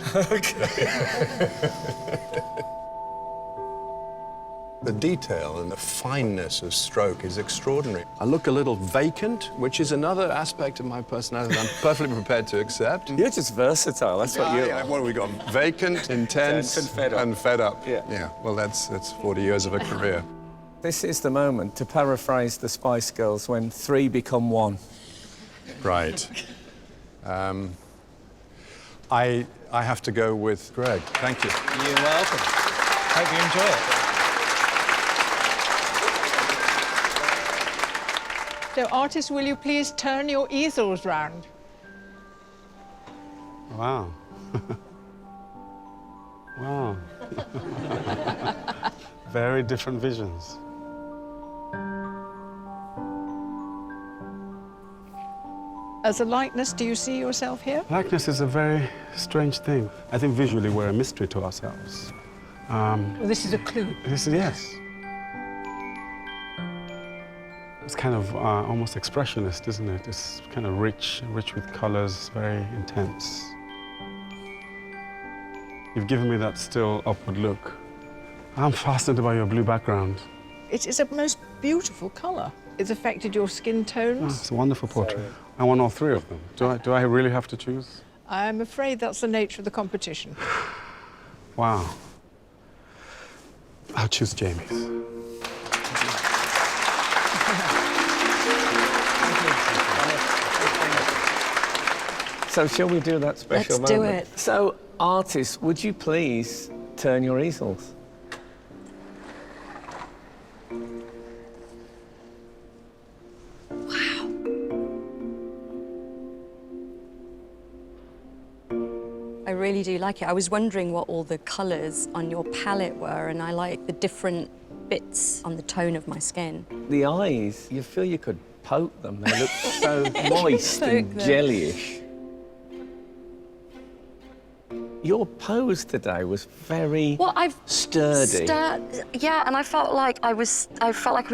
Speaker 9: The detail and the fineness of stroke is extraordinary. I look a little vacant, which is another aspect of my personality I'm perfectly prepared to accept.
Speaker 11: You're just versatile, that's what you are.
Speaker 9: What have we got? Vacant, intense,
Speaker 11: and fed up.
Speaker 9: Yeah, well, that's 40 years of a career.
Speaker 11: This is the moment, to paraphrase the Spice Girls, when 3 become 1.
Speaker 9: Right. I have to go with Greg. Thank you.
Speaker 27: You're welcome. Hope you enjoy it.
Speaker 19: So, artists, will you please turn your easels round?
Speaker 14: Wow. Wow. Very different visions.
Speaker 19: As a likeness, do you see yourself here?
Speaker 14: Likeness is a very strange thing. I think visually we're a mystery to ourselves.
Speaker 19: Well, this is a clue.
Speaker 14: Yes. It's kind of almost expressionist, isn't it? It's kind of rich with colors, very intense. You've given me that still upward look. I'm fascinated by your blue background.
Speaker 19: It is a most beautiful colour. It's affected your skin tones.
Speaker 14: It's a wonderful portrait. I want all 3 of them. Do I really have to choose?
Speaker 19: I'm afraid that's the nature of the competition.
Speaker 14: Wow. I'll choose Jamie's.
Speaker 11: So shall we do that special
Speaker 16: Let's do
Speaker 11: moment?
Speaker 16: it.
Speaker 11: So, artists, would you please turn your easels?
Speaker 16: I really do like it. I was wondering what all the colours on your palette were, and I like the different bits on the tone of my skin.
Speaker 11: The eyes, you feel you could poke them. They look so moist and jellyish. Your pose today was very sturdy.
Speaker 16: Yeah, and I felt like I was like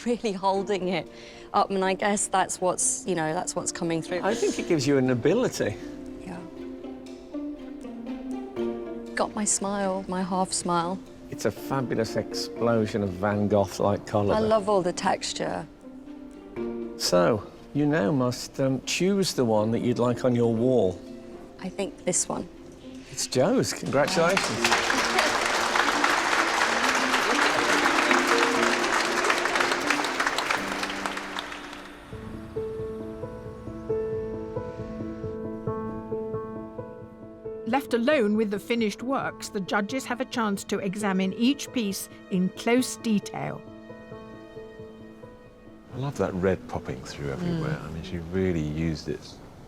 Speaker 16: really holding it up, and I guess that's what's, you know, that's what's coming through.
Speaker 11: I think it gives you an ability.
Speaker 16: Yeah. Got my smile, my half smile.
Speaker 11: It's a fabulous explosion of Van Gogh-like colour.
Speaker 16: I love all the texture.
Speaker 11: So, you now must choose the one that you'd like on your wall.
Speaker 16: I think this one.
Speaker 11: It's Joe's. Congratulations.
Speaker 19: Left alone with the finished works, the judges have a chance to examine each piece in close detail.
Speaker 6: I love that red popping through everywhere. I mean, she really used it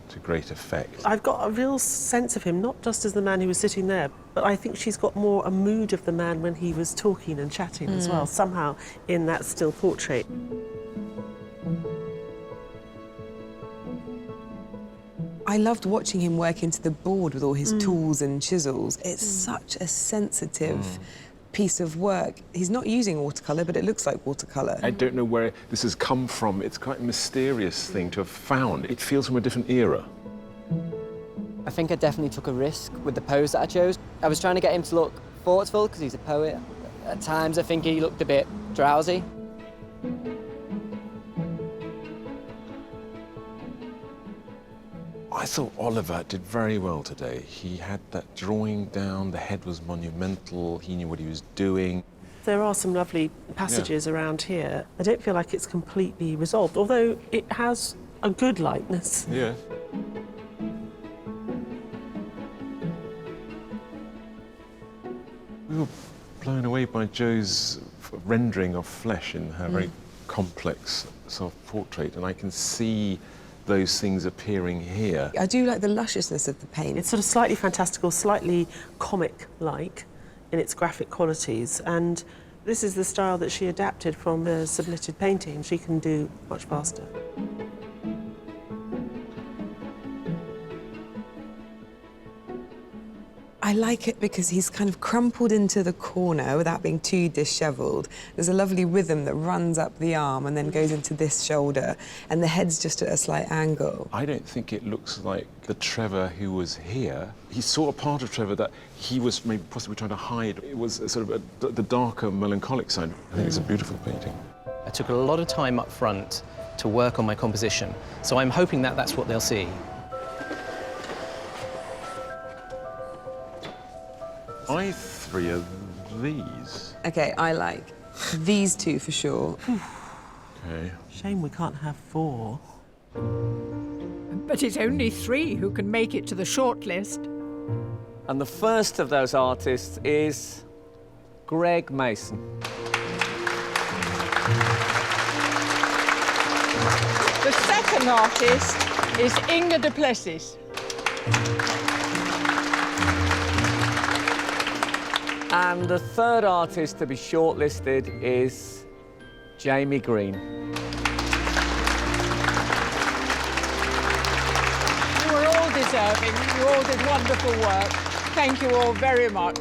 Speaker 6: to great effect.
Speaker 4: I've got a real sense of him, not just as the man who was sitting there, but I think she's got more a mood of the man when he was talking and chatting as well, somehow in that still portrait.
Speaker 5: I loved watching him work into the board with all his tools and chisels. It's such a sensitive piece of work. He's not using watercolour, but it looks like watercolour.
Speaker 6: I don't know where this has come from. It's quite a mysterious thing to have found. It feels from a different era.
Speaker 27: I think I definitely took a risk with the pose that I chose. I was trying to get him to look thoughtful because he's a poet. At times I think he looked a bit drowsy.
Speaker 6: I thought Oliver did very well today. He had that drawing down, the head was monumental, he knew what he was doing.
Speaker 4: There are some lovely passages around here. I don't feel like it's completely resolved, although it has a good lightness.
Speaker 6: Yeah. We were blown away by Jo's rendering of flesh in her very complex self-portrait, and I can see those things appearing here.
Speaker 5: I do like the lusciousness of the paint.
Speaker 4: It's sort of slightly fantastical, slightly comic-like in its graphic qualities, and this is the style that she adapted from the submitted painting. She can do much faster.
Speaker 5: I like it because he's kind of crumpled into the corner without being too dishevelled. There's a lovely rhythm that runs up the arm and then goes into this shoulder, and the head's just at a slight angle.
Speaker 6: I don't think it looks like the Trevor who was here. He saw a part of Trevor that he was maybe possibly trying to hide. It was sort of the darker, melancholic side. I think it's a beautiful painting.
Speaker 25: I took a lot of time up front to work on my composition, so I'm hoping that that's what they'll see.
Speaker 6: I three of these.
Speaker 5: OK, I like these two for sure.
Speaker 6: OK.
Speaker 4: Shame we can't have 4.
Speaker 19: But it's only 3 who can make it to the shortlist.
Speaker 11: And the first of those artists is Greg Mason.
Speaker 19: The second artist is Inga de Plessis.
Speaker 11: And the third artist to be shortlisted is Jamie Green.
Speaker 19: You were all deserving. You all did wonderful work. Thank you all very much.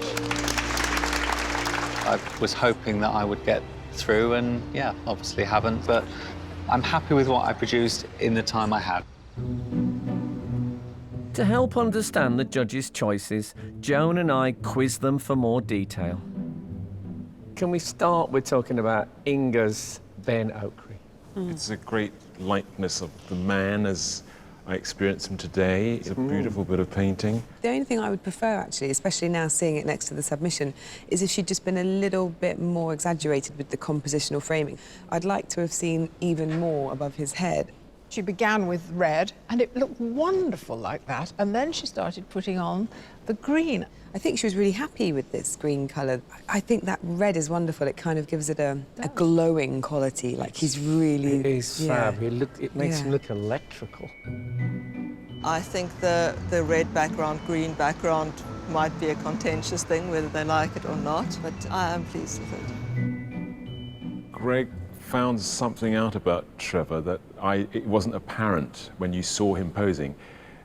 Speaker 8: I was hoping that I would get through, and yeah, obviously haven't, but I'm happy with what I produced in the time I had.
Speaker 1: To help understand the judges' choices, Joan and I quizzed them for more detail.
Speaker 11: Can we start with talking about Inga's Ben Oakley?
Speaker 6: It's a great likeness of the man as I experienced him today. It's a beautiful bit of painting.
Speaker 5: The only thing I would prefer, actually, especially now seeing it next to the submission, is if she'd just been a little bit more exaggerated with the compositional framing. I'd like to have seen even more above his head.
Speaker 2: She began with red, and it looked wonderful like that, and then she started putting on the green.
Speaker 5: I think she was really happy with this green colour. I think that red is wonderful. It kind of gives it a glowing quality, like he's really...
Speaker 11: It is fab. It makes him look electrical.
Speaker 3: I think the red background, green background might be a contentious thing, whether they like it or not, but I am pleased with it.
Speaker 6: Greg found something out about Trevor that it wasn't apparent when you saw him posing.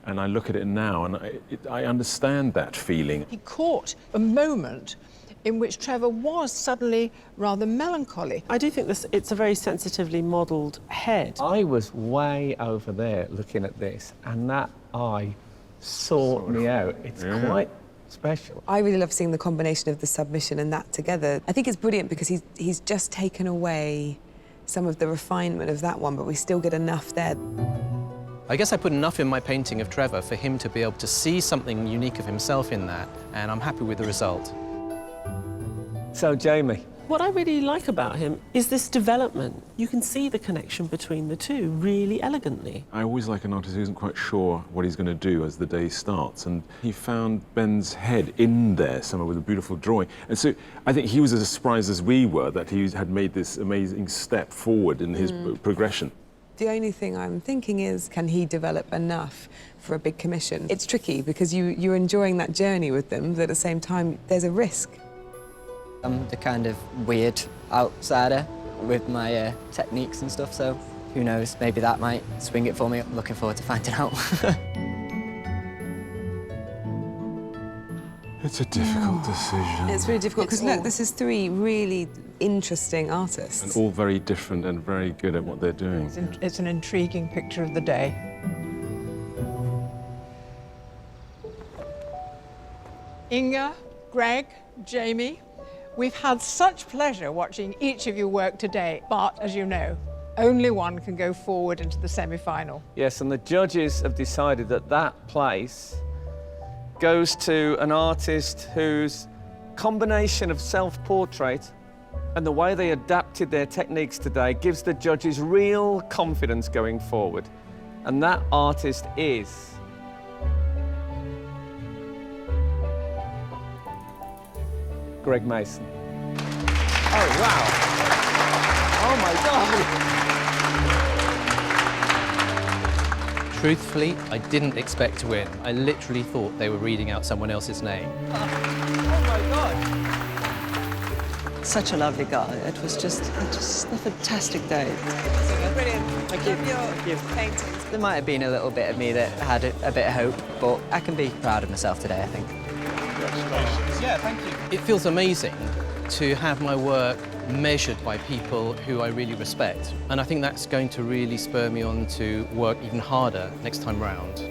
Speaker 6: And I look at it now and I understand that feeling.
Speaker 2: He caught a moment in which Trevor was suddenly rather melancholy.
Speaker 4: I do think it's a very sensitively modelled head.
Speaker 11: I was way over there looking at this, and that eye sought me out. It's quite special.
Speaker 5: I really love seeing the combination of the submission and that together. I think it's brilliant because he's just taken away some of the refinement of that one, but we still get enough there.
Speaker 25: I guess I put enough in my painting of Trevor for him to be able to see something unique of himself in that, and I'm happy with the result.
Speaker 11: So, Jamie.
Speaker 4: What I really like about him is this development. You can see the connection between the two really elegantly.
Speaker 6: I always like an artist who isn't quite sure what he's going to do as the day starts, and he found Ben's head in there somewhere with a beautiful drawing. And so I think he was as surprised as we were that he had made this amazing step forward in his progression.
Speaker 5: The only thing I'm thinking is, can he develop enough for a big commission? It's tricky because you're enjoying that journey with them, but at the same time, there's a risk.
Speaker 27: I'm the kind of weird outsider with my techniques and stuff, so who knows, maybe that might swing it for me. I'm looking forward to finding out.
Speaker 6: It's a difficult decision.
Speaker 5: It's really difficult because, look, this is 3 really interesting artists.
Speaker 6: And all very different and very good at what they're doing.
Speaker 2: It's an intriguing picture of the day. Inga, Greg, Jamie, we've had such pleasure watching each of you work today, but as you know, only one can go forward into the semi-final.
Speaker 11: Yes, and the judges have decided that that place goes to an artist whose combination of self-portrait and the way they adapted their techniques today gives the judges real confidence going forward. And that artist is... Greg Mason.
Speaker 15: Oh, wow. Oh, my God.
Speaker 25: Truthfully, I didn't expect to win. I literally thought they were reading out someone else's name.
Speaker 15: Oh, my God.
Speaker 3: Such a lovely guy. It was just a fantastic day.
Speaker 5: Brilliant.
Speaker 27: Thank you.
Speaker 5: Love your paintings.
Speaker 27: There might have been a little bit of me that had a bit of hope, but I can be proud of myself today, I think.
Speaker 6: Congratulations.
Speaker 15: Yeah, thank you.
Speaker 25: It feels amazing to have my work measured by people who I really respect. And I think that's going to really spur me on to work even harder next time round.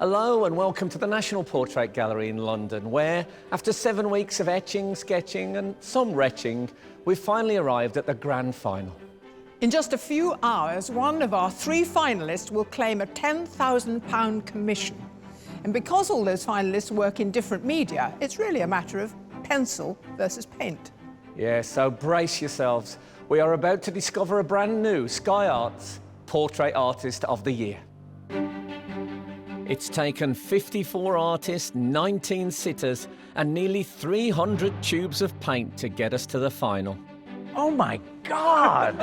Speaker 11: Hello and welcome to the National Portrait Gallery in London, where, after 7 weeks of etching, sketching and some retching, we've finally arrived at the grand final.
Speaker 2: In just a few hours, one of our 3 finalists will claim a £10,000 commission. And because all those finalists work in different media, it's really a matter of pencil versus paint.
Speaker 11: Yeah, so brace yourselves. We are about to discover a brand new Sky Arts Portrait Artist of the Year.
Speaker 1: It's taken 54 artists, 19 sitters, and nearly 300 tubes of paint to get us to the final.
Speaker 15: Oh, my God.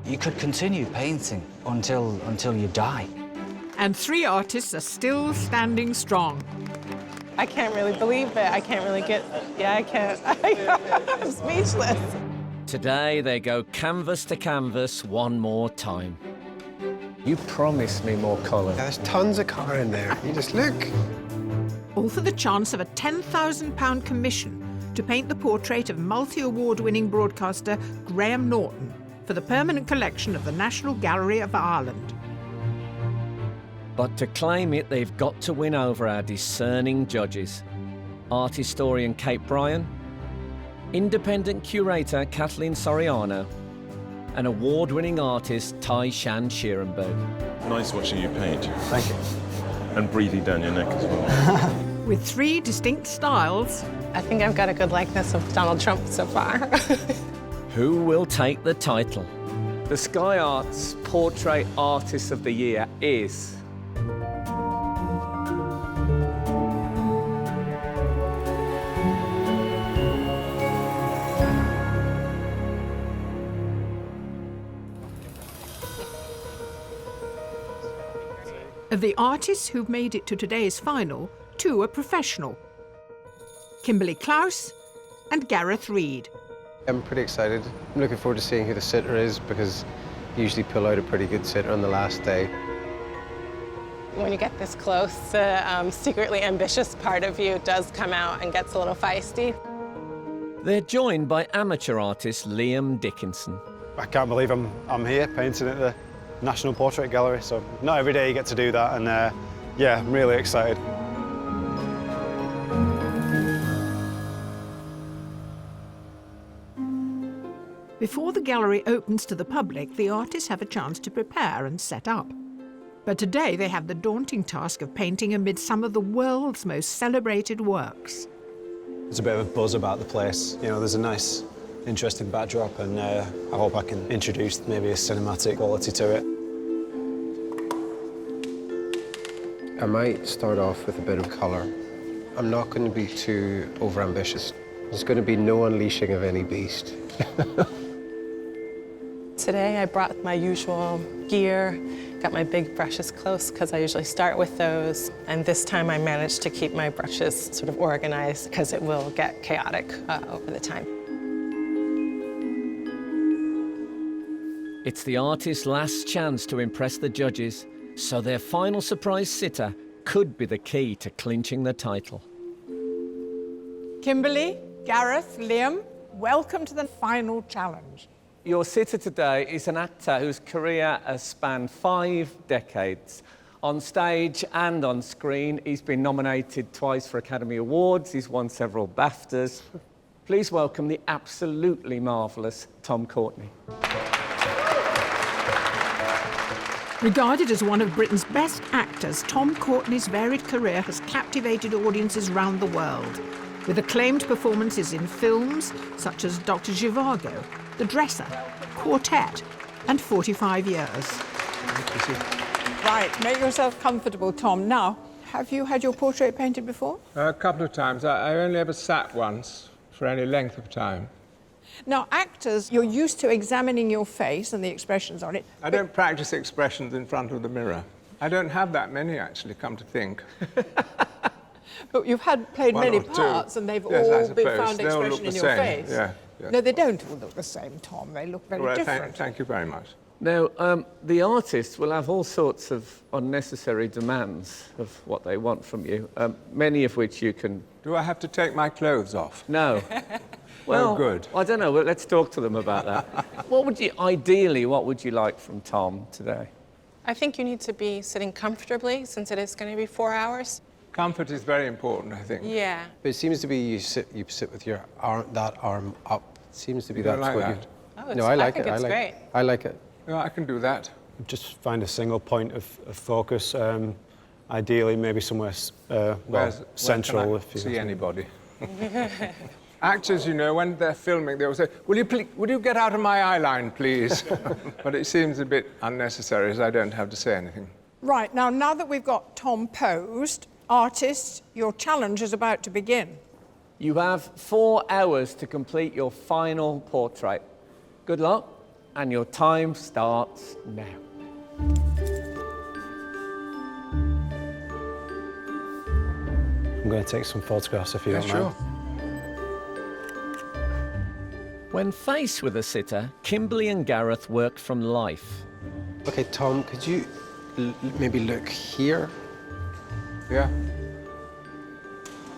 Speaker 17: You could continue painting until you die.
Speaker 19: And 3 artists are still standing strong.
Speaker 18: I can't really believe it. I can't really get... Yeah, I can't. I'm speechless.
Speaker 1: Today, they go canvas to canvas one more time.
Speaker 11: You promised me more colour.
Speaker 20: There's tons of colour in there. You just look.
Speaker 19: all for the chance of a £10,000 commission to paint the portrait of multi-award-winning broadcaster Graham Norton for the permanent collection of the National Gallery of Ireland.
Speaker 1: But to claim it, they've got to win over our discerning judges. Art historian Kate Bryan, independent curator Kathleen Soriano, and award-winning artist Tai Shan Schierenberg.
Speaker 6: Nice watching you paint.
Speaker 12: Thank you.
Speaker 6: And breathing down your neck as well.
Speaker 19: With 3 distinct styles,
Speaker 18: I think I've got a good likeness of Donald Trump so far.
Speaker 1: Who will take the title?
Speaker 15: The Sky Arts Portrait Artist of the Year is...
Speaker 19: of the artists who've made it to today's final, 2 are professional. Kimberly Klaus and Gareth Reid.
Speaker 21: I'm pretty excited. I'm looking forward to seeing who the sitter is because you usually pull out a pretty good sitter on the last day.
Speaker 18: When you get this close, the secretly ambitious part of you does come out and gets a little feisty.
Speaker 1: They're joined by amateur artist Liam Dickinson.
Speaker 7: I can't believe I'm here painting at the National Portrait Gallery, so not every day you get to do that, and yeah, I'm really excited.
Speaker 19: Before the gallery opens to the public, the artists have a chance to prepare and set up. But today they have the daunting task of painting amid some of the world's most celebrated works.
Speaker 7: There's a bit of a buzz about the place. You know, there's a nice, interesting backdrop, and I hope I can introduce maybe a cinematic quality to it.
Speaker 21: I might start off with a bit of colour. I'm not going to be too overambitious. There's going to be no unleashing of any beast.
Speaker 18: Today I brought my usual gear, got my big brushes close because I usually start with those, and this time I managed to keep my brushes sort of organized because it will get chaotic over the time.
Speaker 1: It's the artist's last chance to impress the judges, so their final surprise sitter could be the key to clinching the title.
Speaker 19: Kimberly, Gareth, Liam, welcome to the final challenge.
Speaker 15: Your sitter today is an actor whose career has spanned 5 decades. On stage and on screen, he's been nominated twice for Academy Awards, he's won several BAFTAs. Please welcome the absolutely marvellous Tom Courtenay.
Speaker 19: Regarded as one of Britain's best actors, Tom Courtenay's varied career has captivated audiences round the world, with acclaimed performances in films such as Dr. Zhivago, The Dresser, Quartet, and 45 Years. Right, make yourself comfortable, Tom. Now, have you had your portrait painted before?
Speaker 13: A couple of times. I only ever sat once for any length of time.
Speaker 19: Now, actors, you're used to examining your face and the expressions on it.
Speaker 13: I don't practice expressions in front of the mirror. I don't have that many, actually, come to think.
Speaker 19: But you've played
Speaker 13: One
Speaker 19: many
Speaker 13: or two.
Speaker 19: parts, and they've
Speaker 13: Yes, I
Speaker 19: all
Speaker 13: suppose.
Speaker 19: found
Speaker 13: They all
Speaker 19: expression
Speaker 13: look
Speaker 19: in
Speaker 13: the
Speaker 19: your
Speaker 13: same.
Speaker 19: face.
Speaker 13: Yeah, yeah.
Speaker 19: No, they don't all look the same, Tom. They look very
Speaker 13: Well,
Speaker 19: different.
Speaker 13: thank you very much.
Speaker 15: Now, the artists will have all sorts of unnecessary demands of what they want from you, many of which you can...
Speaker 13: Do I have to take my clothes off?
Speaker 15: No. Well,
Speaker 13: good.
Speaker 15: I don't know. Well, let's talk to them about that. What would you like from Tom today?
Speaker 18: I think you need to be sitting comfortably since it is going to be 4 hours.
Speaker 13: Comfort is very important, I think.
Speaker 18: Yeah.
Speaker 21: But it seems to be you sit with your that arm up. It seems to be
Speaker 13: You don't
Speaker 21: that's
Speaker 13: like
Speaker 21: what
Speaker 13: that?
Speaker 18: Oh,
Speaker 21: No, I like
Speaker 18: think
Speaker 21: it.
Speaker 18: it's great.
Speaker 21: I like it.
Speaker 13: Yeah, I can do that.
Speaker 7: Just find a single point of focus. Ideally, maybe somewhere central.
Speaker 13: Where
Speaker 7: if
Speaker 13: can
Speaker 7: you
Speaker 13: I see anybody? Actors, you know, when they're filming, they will say, would you get out of my eye line, please? But it seems a bit unnecessary, as I don't have to say anything.
Speaker 19: Right, now that we've got Tom posed, artists, your challenge is about to begin.
Speaker 15: You have 4 hours to complete your final portrait. Good luck, and your time starts now.
Speaker 7: I'm going to take some photographs if you don't mind.
Speaker 1: When faced with a sitter, Kimberly and Gareth worked from life.
Speaker 21: Okay, Tom, could you maybe look here?
Speaker 13: Yeah.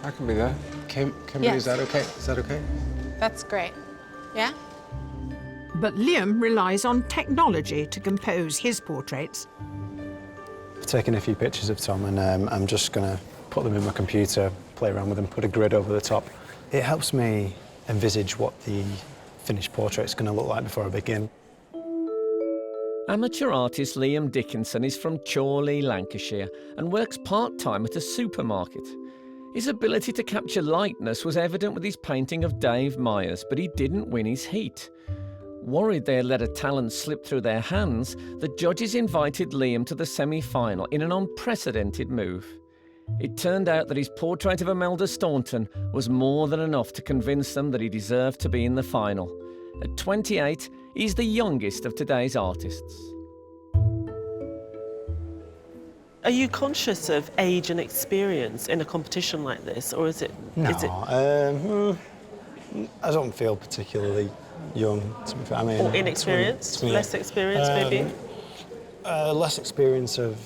Speaker 13: I can be there.
Speaker 7: Kimberly,
Speaker 18: Yes.
Speaker 7: is that okay? Is that okay?
Speaker 18: That's great. Yeah?
Speaker 19: But Liam relies on technology to compose his portraits.
Speaker 7: I've taken a few pictures of Tom and I'm just going to put them in my computer, play around with them, put a grid over the top. It helps me envisage what the finished portrait's going to look like before I begin.
Speaker 1: Amateur artist Liam Dickinson is from Chorley, Lancashire, and works part-time at a supermarket. His ability to capture lightness was evident with his painting of Dave Myers, but he didn't win his heat. Worried they had let a talent slip through their hands, the judges invited Liam to the semi-final in an unprecedented move. It turned out that his portrait of Imelda Staunton was more than enough to convince them that he deserved to be in the final. At 28, he's the youngest of today's artists.
Speaker 4: Are you conscious of age and experience in a competition like this, or is it?
Speaker 7: No, I don't feel particularly young, to be fair. I mean,
Speaker 4: Or inexperienced, less experience, maybe?
Speaker 7: Less experience of,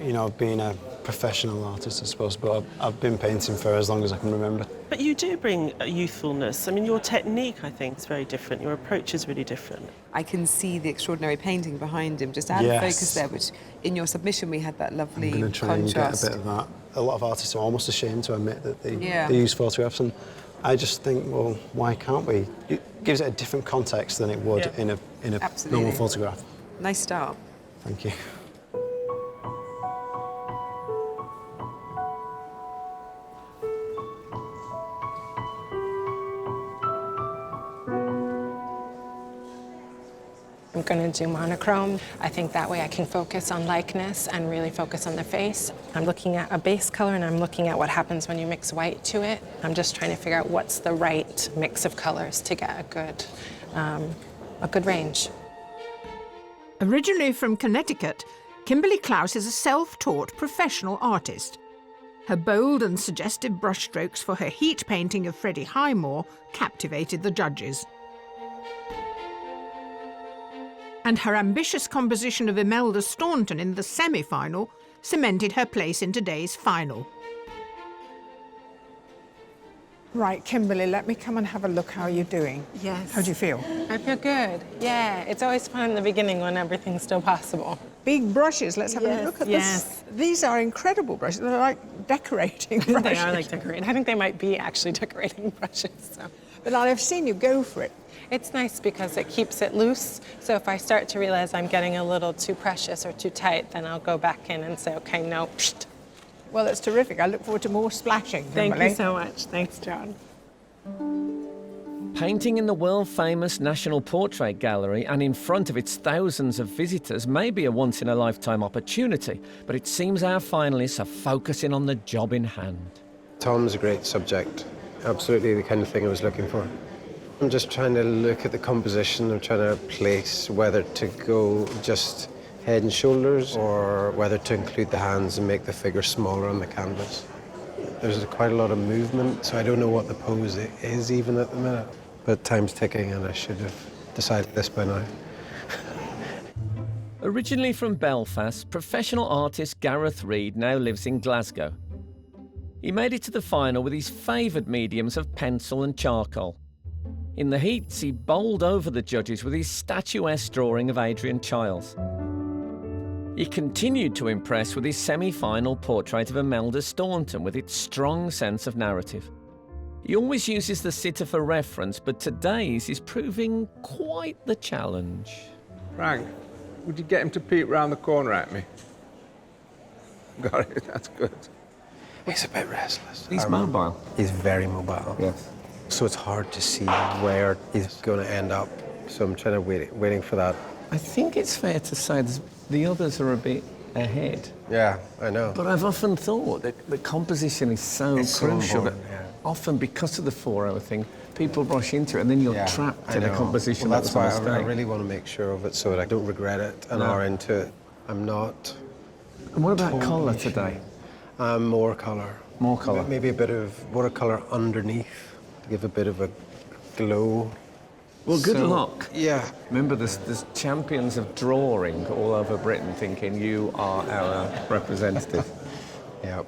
Speaker 7: you know, being a professional artist, I suppose, but I've been painting for as long as I can remember.
Speaker 4: But you do bring a youthfulness. I mean, your technique, I think, is very different. Your approach is really different.
Speaker 5: I can see the extraordinary painting behind him, just out of focus there, which in your submission we had that lovely
Speaker 7: I'm going to try
Speaker 5: contrast.
Speaker 7: and get a bit of that. A lot of artists are almost ashamed to admit that they
Speaker 5: Yeah.
Speaker 7: use photographs, and I just think, well, why can't we? It gives it a different context than it would in a
Speaker 5: Absolutely.
Speaker 7: normal photograph.
Speaker 5: Nice start.
Speaker 7: Thank you.
Speaker 18: I'm going to do monochrome. I think that way I can focus on likeness and really focus on the face. I'm looking at a base color and I'm looking at what happens when you mix white to it. I'm just trying to figure out what's the right mix of colors to get a good range.
Speaker 19: Originally from Connecticut, Kimberly Klaus is a self-taught professional artist. Her bold and suggestive brushstrokes for her heat painting of Freddie Highmore captivated the judges. And her ambitious composition of Imelda Staunton in the semi-final cemented her place in today's final.
Speaker 2: Right, Kimberly, let me come and have a look. How are you doing?
Speaker 18: Yes.
Speaker 2: How do you feel?
Speaker 18: I feel good. Yeah, it's always fun in the beginning when everything's still possible.
Speaker 2: Big brushes. Let's have a look at this. These are incredible brushes. They're like decorating brushes.
Speaker 18: They are like decorating. I think they might be actually decorating brushes. So.
Speaker 2: But I've seen you go for it.
Speaker 18: It's nice because it keeps it loose. So if I start to realize I'm getting a little too precious or too tight, then I'll go back in and say, okay, no. Psht.
Speaker 2: Well, that's terrific. I look forward to more splashing.
Speaker 18: Thank you so much. Thanks, John.
Speaker 1: Painting in the world-famous National Portrait Gallery and in front of its thousands of visitors may be a once-in-a-lifetime opportunity, but it seems our finalists are focusing on the job in hand.
Speaker 21: Tom's a great subject. Absolutely the kind of thing I was looking for. I'm just trying to look at the composition. I'm trying to place whether to go just head and shoulders or whether to include the hands and make the figure smaller on the canvas. There's quite a lot of movement, so I don't know what the pose is even at the minute. But time's ticking and I should have decided this by now.
Speaker 1: Originally from Belfast, professional artist Gareth Reid now lives in Glasgow. He made it to the final with his favoured mediums of pencil and charcoal. In the heats, he bowled over the judges with his statuesque drawing of Adrian Chiles. He continued to impress with his semi-final portrait of Imelda Staunton with its strong sense of narrative. He always uses the sitter for reference, but today's is proving quite the challenge.
Speaker 13: Frank, would you get him to peek round the corner at me? Got it, that's good.
Speaker 21: He's a bit restless.
Speaker 11: He's mobile.
Speaker 21: He's very mobile.
Speaker 11: Yes.
Speaker 21: So it's hard to see where he's going to end up. So I'm trying to waiting for that.
Speaker 11: I think it's fair to say the others are a bit ahead.
Speaker 21: Yeah, I know.
Speaker 11: But I've often thought that the composition is so crucial that often because of the 4-hour thing, people rush into it and then you're trapped in a composition
Speaker 21: well, that's
Speaker 11: that's a
Speaker 21: why I
Speaker 11: mistake.
Speaker 21: really want to make sure of it so that I don't regret it and are into it. I'm not.
Speaker 11: And what about
Speaker 21: totally
Speaker 11: colour
Speaker 21: sure.
Speaker 11: today?
Speaker 21: More colour.
Speaker 11: More colour.
Speaker 21: Maybe a bit of watercolour underneath to give a bit of a glow.
Speaker 11: Well, good luck.
Speaker 21: Yeah.
Speaker 11: Remember, there's champions of drawing all over Britain thinking you are our representative.
Speaker 21: Yeah.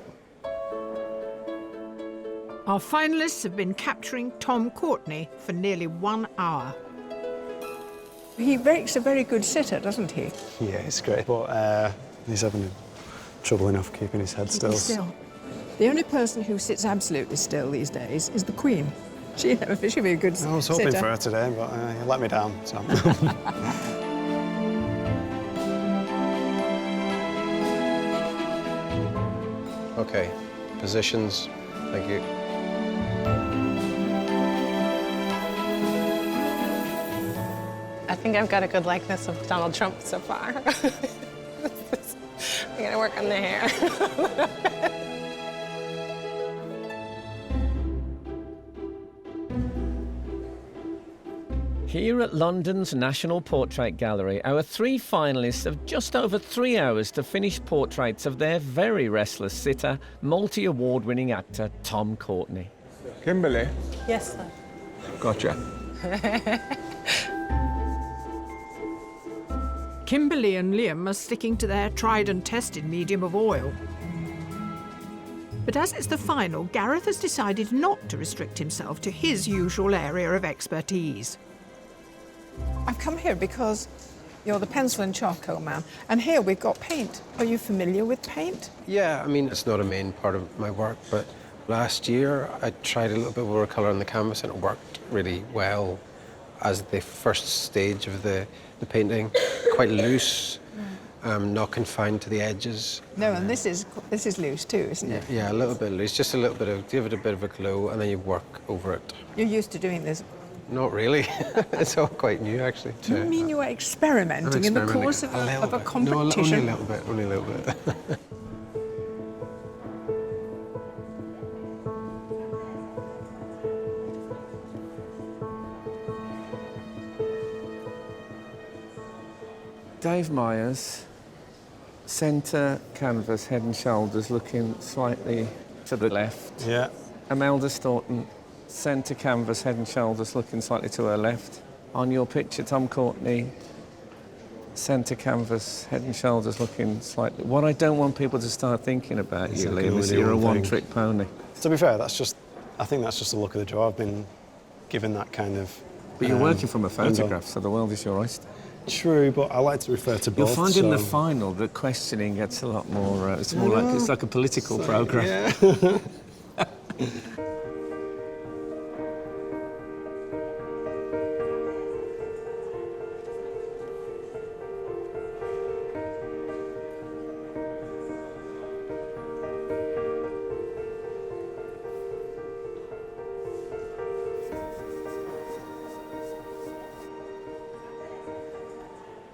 Speaker 19: Our finalists have been capturing Tom Courtney for nearly 1 hour. He makes a very good sitter, doesn't he?
Speaker 7: Yeah, it's great, but he's having trouble enough keeping his head still.
Speaker 19: The only person who sits absolutely still these days is the Queen. She'd be a good sitter.
Speaker 7: I was hoping for her today, but he let me down, so.
Speaker 21: Okay, positions. Thank you.
Speaker 18: I think I've got a good likeness of Donald Trump so far. I'm gonna work on the hair.
Speaker 1: Here at London's National Portrait Gallery, our 3 finalists have just over 3 hours to finish portraits of their very restless sitter, multi-award-winning actor Tom Courtney.
Speaker 13: Kimberly?
Speaker 18: Yes, sir.
Speaker 13: Gotcha.
Speaker 19: Kimberly and Liam are sticking to their tried and tested medium of oil. But as it's the final, Gareth has decided not to restrict himself to his usual area of expertise.
Speaker 2: I've come here because you're the pencil and charcoal man, and here we've got paint. Are you familiar with paint?
Speaker 21: Yeah, I mean, it's not a main part of my work, but last year I tried a little bit of watercolor on the canvas and it worked really well as the first stage of the painting. Quite loose, not confined to the edges.
Speaker 2: No, and this is loose too, isn't it?
Speaker 21: Yeah, a little bit loose, just a little bit of, give it a bit of a glow, and then you work over it.
Speaker 2: You're used to doing this.
Speaker 21: Not really. It's all quite new, actually.
Speaker 2: You mean you were experimenting in the course of a competition?
Speaker 21: No, only a little bit.
Speaker 15: Dave Myers, centre canvas, head and shoulders, looking slightly to the left.
Speaker 7: Yeah.
Speaker 15: Imelda Staunton, centre canvas, head and shoulders, looking slightly to her left. On your picture, Tom Courtney, centre canvas, head and shoulders, looking slightly... What I don't want people to start thinking about you, Liam, is you're a one-trick pony.
Speaker 7: To be fair, I think that's just the look of the draw. I've been given that kind of...
Speaker 15: But you're working from a photograph, so the world is your oyster.
Speaker 7: True, but I like to refer to both.
Speaker 15: You'll find in the final that questioning gets a lot more... it's like a political programme.
Speaker 7: Yeah.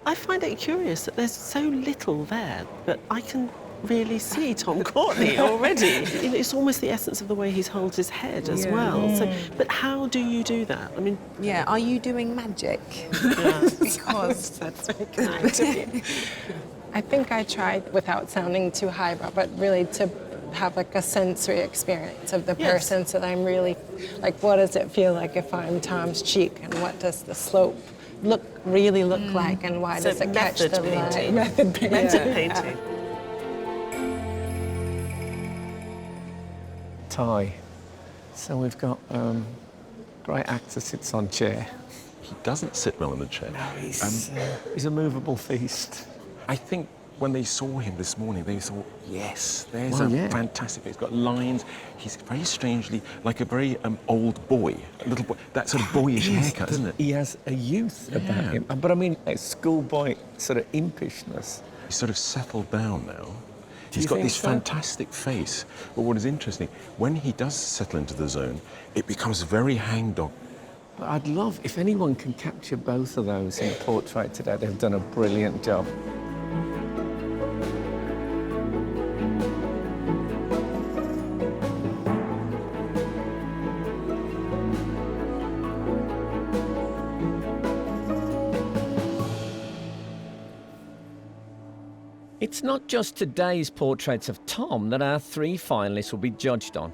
Speaker 4: I find it curious that there's so little there, but I can really see Tom Courtney already. It's almost the essence of the way he holds his head as well. So, but how do you do that? I mean,
Speaker 5: yeah, are you doing magic?
Speaker 4: Yeah.
Speaker 5: Because
Speaker 18: that's very kind of you. I think I tried, without sounding too highbrow, but really to have like a sensory experience of the person, so that I'm really like, what does it feel like if I'm Tom's cheek, and what does the slope really look like, and why does it catch the light? Method painting.
Speaker 4: Method painting.
Speaker 15: Tie. So we've got great actor sits on chair.
Speaker 6: He doesn't sit well in the chair.
Speaker 15: No, he's a movable feast.
Speaker 6: I think when they saw him this morning, they thought, yes, there's fantastic. He's got lines. He's very strangely like a very old boy, a little boy. That sort of boyish haircut, isn't it?
Speaker 15: He has a youth about him. But I mean, a schoolboy sort of impishness.
Speaker 6: He's sort of settled down now. He's got this fantastic face. But what is interesting, when he does settle into the zone, it becomes very hangdog.
Speaker 15: But I'd love, if anyone can capture both of those in a portrait today, they've done a brilliant job.
Speaker 1: It's not just today's portraits of Tom that our 3 finalists will be judged on.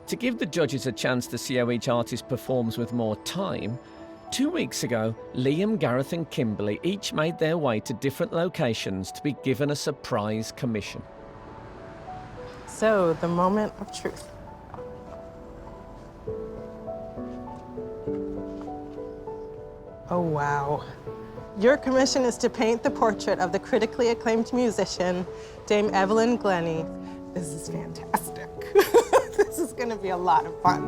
Speaker 1: To give the judges a chance to see how each artist performs with more time, 2 weeks ago, Liam, Gareth and Kimberly each made their way to different locations to be given a surprise commission.
Speaker 18: So, the moment of truth. Oh, wow. Your commission is to paint the portrait of the critically acclaimed musician, Dame Evelyn Glennie. This is fantastic. This is going to be a lot of fun.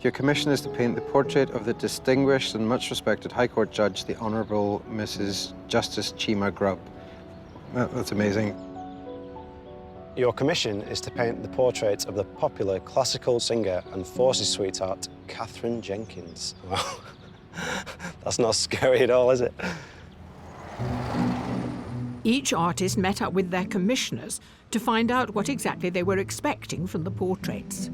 Speaker 21: Your commission is to paint the portrait of the distinguished and much respected High Court Judge, the Honourable Mrs. Justice Chima Grubb. That's amazing.
Speaker 7: Your commission is to paint the portrait of the popular classical singer and forces sweetheart, Catherine Jenkins. Wow. That's not scary at all, is it?
Speaker 19: Each artist met up with their commissioners to find out what exactly they were expecting from the portraits.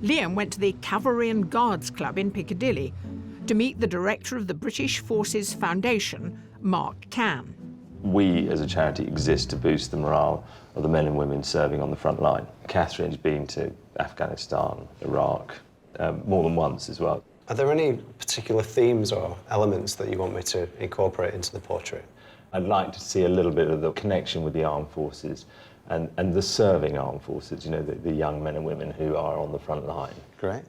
Speaker 19: Liam went to the Cavalry and Guards Club in Piccadilly to meet the director of the British Forces Foundation, Mark Cann.
Speaker 9: We, as a charity, exist to boost the morale of the men and women serving on the front line. Catherine's been to Afghanistan, Iraq, more than once as well.
Speaker 7: Are there any particular themes or elements that you want me to incorporate into the portrait?
Speaker 9: I'd like to see a little bit of the connection with the armed forces and the serving armed forces, you know, the young men and women who are on the front line.
Speaker 7: Great.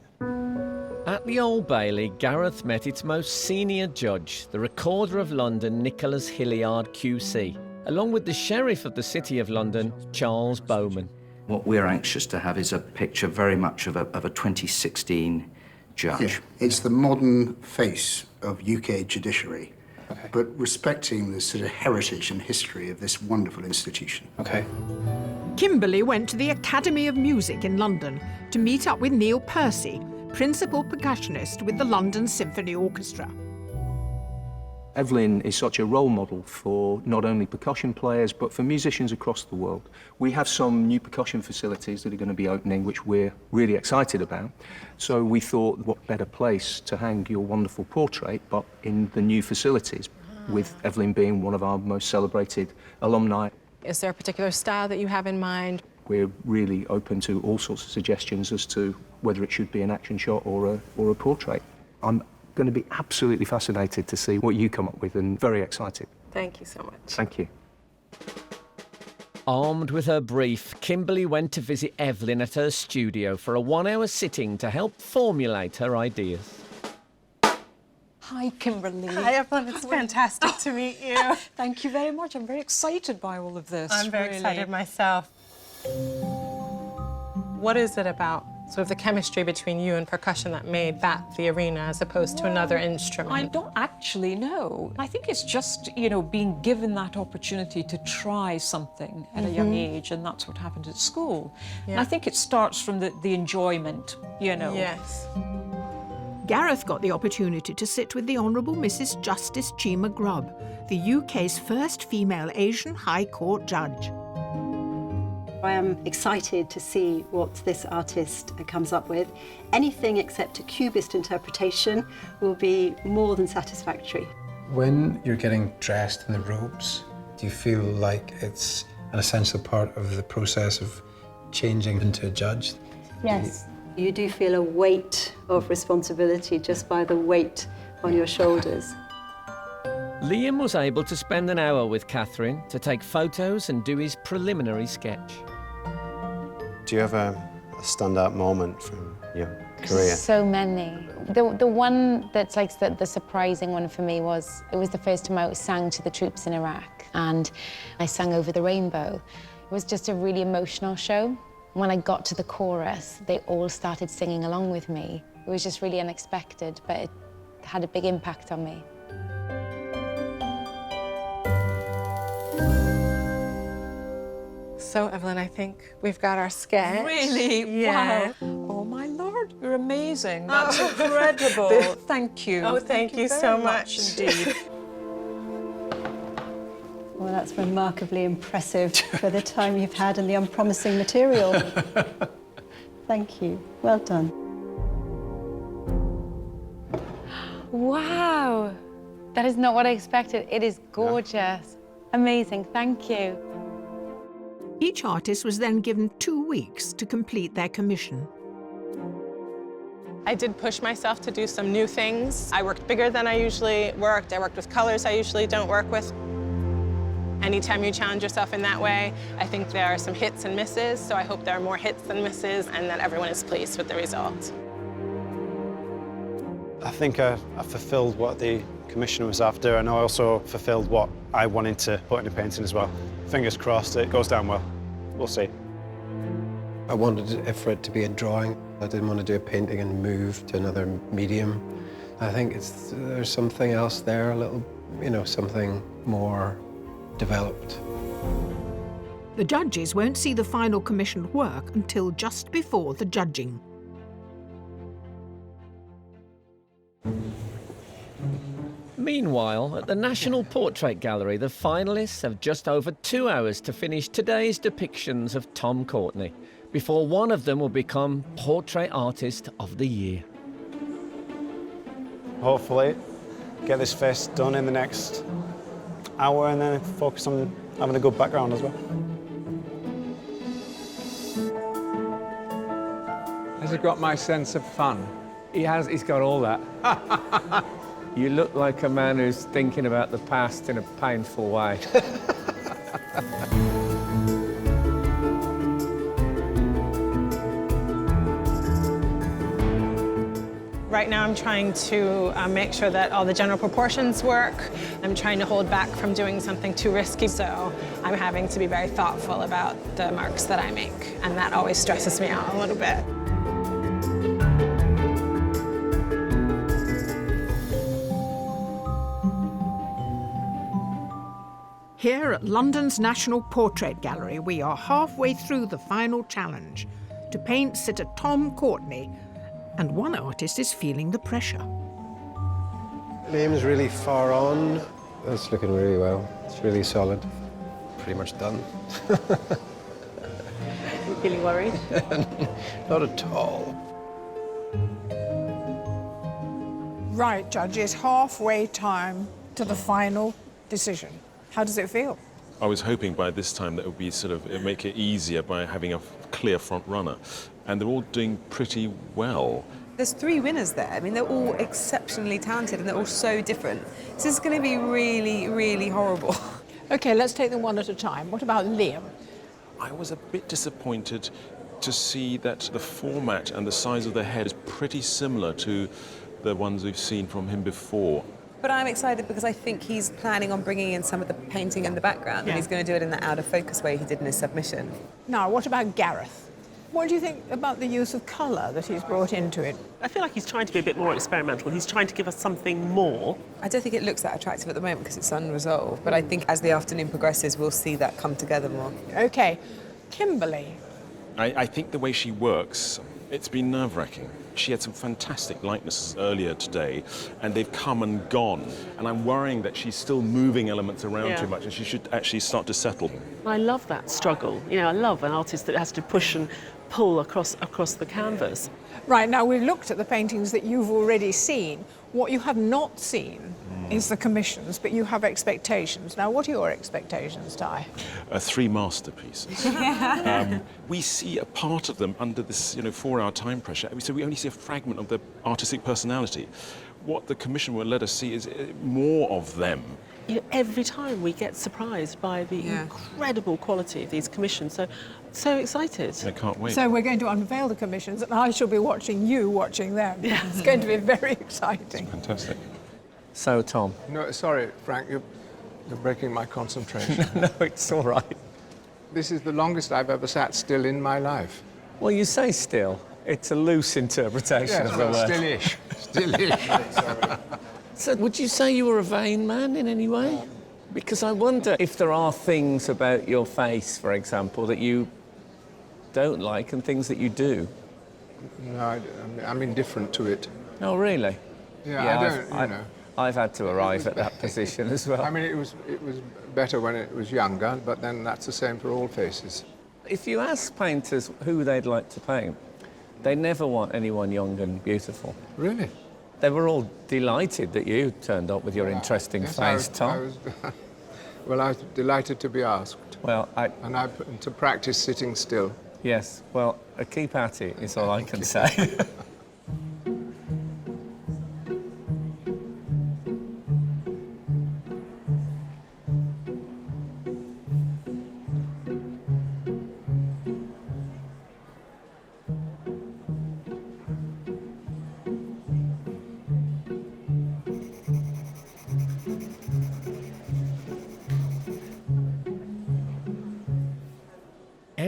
Speaker 1: At the Old Bailey, Gareth met its most senior judge, the Recorder of London, Nicholas Hilliard QC, along with the Sheriff of the City of London, Charles Bowman.
Speaker 10: What we're anxious to have is a picture very much of a 2016 judge.
Speaker 20: Yeah, it's the modern face of UK judiciary, but respecting the sort of heritage and history of this wonderful institution.
Speaker 7: Okay.
Speaker 19: Kimberly went to the Academy of Music in London to meet up with Neil Percy, principal percussionist with the London Symphony Orchestra.
Speaker 22: Evelyn is such a role model for not only percussion players, but for musicians across the world. We have some new percussion facilities that are going to be opening, which we're really excited about. So we thought, what better place to hang your wonderful portrait but in the new facilities, with Evelyn being one of our most celebrated alumni.
Speaker 18: Is there a particular style that you have in mind?
Speaker 22: We're really open to all sorts of suggestions as to whether it should be an action shot or a portrait. I'm going to be absolutely fascinated to see what you come up with and very excited.
Speaker 18: Thank you so much.
Speaker 22: Thank you.
Speaker 1: Armed with her brief, Kimberly went to visit Evelyn at her studio for a 1-hour sitting to help formulate her ideas.
Speaker 23: Hi, Kimberly.
Speaker 18: Hi, Evelyn. It's fantastic to meet you.
Speaker 23: Thank you very much. I'm very excited by all of this.
Speaker 18: I'm very excited myself. What is it about sort of the chemistry between you and percussion that made that the arena as opposed to another instrument?
Speaker 23: I don't actually know. I think it's just, you know, being given that opportunity to try something at a young age, and that's what happened at school.
Speaker 18: Yeah.
Speaker 23: And I think it starts from the enjoyment, you know.
Speaker 18: Yes.
Speaker 19: Gareth got the opportunity to sit with the Honourable Mrs. Justice Chima Grubb, the UK's first female Asian High Court judge.
Speaker 24: I am excited to see what this artist comes up with. Anything except a cubist interpretation will be more than satisfactory.
Speaker 21: When you're getting dressed in the robes, do you feel like it's an essential part of the process of changing into a judge?
Speaker 24: Yes. You do feel a weight of responsibility just by the weight on your shoulders.
Speaker 1: Liam was able to spend an hour with Catherine to take photos and do his preliminary sketch.
Speaker 7: Do you have a standout moment from your career?
Speaker 26: So many. The one that's like the surprising one for me was, it was the first time I sang to the troops in Iraq, and I sang Over the Rainbow. It was just a really emotional show. When I got to the chorus, they all started singing along with me. It was just really unexpected, but it had a big impact on me.
Speaker 18: So, Evelyn, I think we've got our sketch.
Speaker 23: Really?
Speaker 18: Yeah.
Speaker 23: Wow. Oh, my Lord, you're amazing. That's incredible. Thank you.
Speaker 18: Oh, thank you so
Speaker 23: very
Speaker 18: much.
Speaker 23: indeed.
Speaker 24: Well, that's remarkably impressive for the time you've had and the unpromising material. Thank you. Well done.
Speaker 26: Wow, that is not what I expected. It is gorgeous. Amazing, thank you.
Speaker 19: Each artist was then given 2 weeks to complete their commission.
Speaker 18: I did push myself to do some new things. I worked bigger than I usually worked. I worked with colors I usually don't work with. Anytime you challenge yourself in that way, I think there are some hits and misses, so I hope there are more hits than misses and that everyone is pleased with the result.
Speaker 7: I think I fulfilled what the commissioner was after, and I also fulfilled what I wanted to put in a painting as well. Fingers crossed it goes down well. We'll see.
Speaker 21: I wanted it for it to be a drawing. I didn't want to do a painting and move to another medium. I think there's something else there, a little, something more developed.
Speaker 19: The judges won't see the final commissioned work until just before the judging.
Speaker 1: Meanwhile, at the National Portrait Gallery, the finalists have just over 2 hours to finish today's depictions of Tom Courtenay, before one of them will become Portrait Artist of the Year.
Speaker 7: Hopefully, get this face done in the next hour and then focus on having a good background as well.
Speaker 13: Has he got my sense of fun?
Speaker 15: He has, he's got all that. You look like a man who's thinking about the past in a painful way.
Speaker 18: Right now I'm trying to make sure that all the general proportions work. I'm trying to hold back from doing something too risky, so I'm having to be very thoughtful about the marks that I make, and that always stresses me out a little bit.
Speaker 19: Here at London's National Portrait Gallery, we are halfway through the final challenge to paint sitter Tom Courtenay, and one artist is feeling the pressure.
Speaker 21: Name's really far on. That's looking really well. It's really solid. Pretty much done.
Speaker 4: Feeling worried?
Speaker 21: Not at all.
Speaker 2: Right, judges, halfway time to the final decision. How does it feel?
Speaker 6: I was hoping by this time that it would be it'd make it easier by having a clear front runner. And they're all doing pretty well.
Speaker 5: There's 3 winners there. I mean, they're all exceptionally talented and they're all so different. This is going to be really, really horrible.
Speaker 2: OK, let's take them one at a time. What about Liam?
Speaker 6: I was a bit disappointed to see that the format and the size of the head is pretty similar to the ones we've seen from him before.
Speaker 5: But I'm excited because I think he's planning on bringing in some of the painting in the background, and he's going to do it in the out-of-focus way he did in his submission.
Speaker 2: Now, what about Gareth? What do you think about the use of colour that he's brought into it?
Speaker 4: I feel like he's trying to be a bit more experimental. He's trying to give us something more.
Speaker 5: I don't think it looks that attractive at the moment because it's unresolved, but I think as the afternoon progresses, we'll see that come together more.
Speaker 2: OK. Kimberly.
Speaker 6: I think the way she works, it's been nerve-wracking. She had some fantastic likenesses earlier today, and they've come and gone. And I'm worrying that she's still moving elements around too much, and she should actually start to settle.
Speaker 4: I love that struggle. I love an artist that has to push and pull across the canvas.
Speaker 2: Right, now we've looked at the paintings that you've already seen. What you have not seen is the commissions, but you have expectations. Now, what are your expectations, Ty?
Speaker 6: 3 masterpieces. We see a part of them under this 4-hour time pressure, so we only see a fragment of the artistic personality. What the commission will let us see is more of them.
Speaker 4: Every time we get surprised by the incredible quality of these commissions, so excited.
Speaker 6: I can't wait.
Speaker 2: So we're going to unveil the commissions, and I shall be watching you watching them. Yeah. It's going to be very exciting.
Speaker 6: Fantastic.
Speaker 15: So, Tom.
Speaker 13: No, sorry, Frank, you're breaking my concentration.
Speaker 15: No, it's all right.
Speaker 13: This is the longest I've ever sat still in my life.
Speaker 15: Well, you say still. It's a loose interpretation of the word.
Speaker 13: Still-ish. Still-ish.
Speaker 1: So would you say you were a vain man in any way?
Speaker 15: Because I wonder if there are things about your face, for example, that you don't like and things that you do.
Speaker 13: No, I'm indifferent to it.
Speaker 15: Oh, really?
Speaker 13: Yeah,
Speaker 15: I've had to arrive at that position as well.
Speaker 13: I mean, it was better when it was younger, but then that's the same for all faces.
Speaker 15: If you ask painters who they'd like to paint, they never want anyone young and beautiful.
Speaker 13: Really?
Speaker 15: They were all delighted that you turned up with your interesting face, Tom.
Speaker 13: Well, I was delighted to be asked.
Speaker 15: Well,
Speaker 13: And I put to practice sitting still.
Speaker 15: Yes, well, keep at it is all I can say.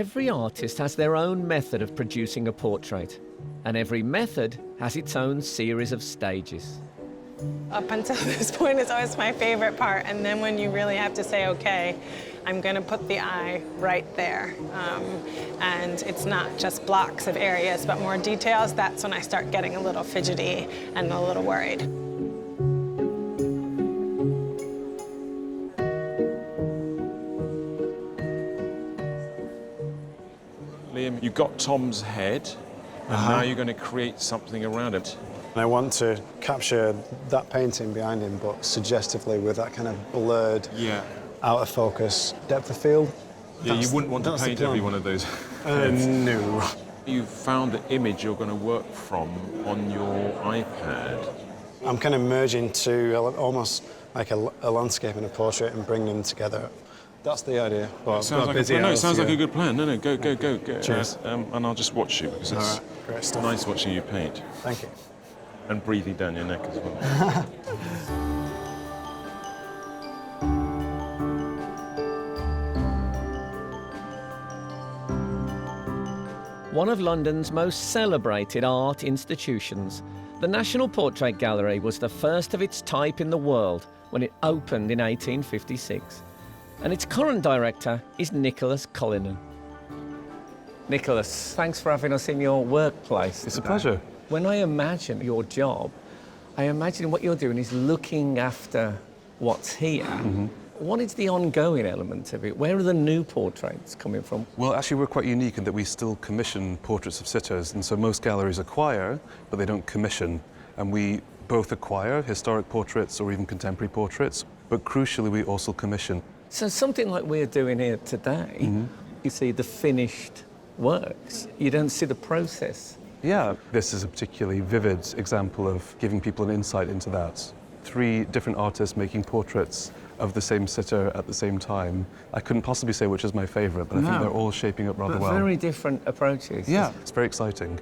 Speaker 1: Every artist has their own method of producing a portrait, and every method has its own series of stages.
Speaker 18: Up until this point is always my favorite part, and then when you really have to say, okay, I'm gonna put the eye right there. And it's not just blocks of areas, but more details. That's when I start getting a little fidgety and a little worried.
Speaker 6: Liam, you got Tom's head, and now you're going to create something around it.
Speaker 7: I want to capture that painting behind him, but suggestively with that kind of blurred, out of focus depth of field.
Speaker 6: Yeah, you wouldn't want to paint every one of those.
Speaker 7: No.
Speaker 6: You've found the image you're going to work from on your iPad.
Speaker 7: I'm kind of merging two, almost like a landscape and a portrait, and bringing them together. That's the idea. Well,
Speaker 6: Sounds like a good plan. No, go.
Speaker 7: Cheers.
Speaker 6: And I'll just watch you, because it's
Speaker 7: great stuff.
Speaker 6: nice watching you paint.
Speaker 7: Thank you.
Speaker 6: And breathing down your neck as well.
Speaker 1: One of London's most celebrated art institutions, the National Portrait Gallery was the first of its type in the world when it opened in 1856. And its current director is Nicholas Cullinan.
Speaker 15: Nicholas, thanks for having us in your workplace.
Speaker 3: It's a pleasure.
Speaker 15: When I imagine your job, I imagine what you're doing is looking after what's here. What is the ongoing element of it? Where are the new portraits coming from?
Speaker 3: Well, actually, we're quite unique in that we still commission portraits of sitters, and so most galleries acquire, but they don't commission. And we both acquire historic portraits or even contemporary portraits, but crucially, we also commission.
Speaker 15: So something like we're doing here today, you see the finished works. You don't see the process.
Speaker 3: Yeah, this is a particularly vivid example of giving people an insight into that. 3 different artists making portraits of the same sitter at the same time. I couldn't possibly say which is my favourite, but I think they're all shaping up rather well.
Speaker 15: Very different approaches.
Speaker 3: Yeah, it's very exciting.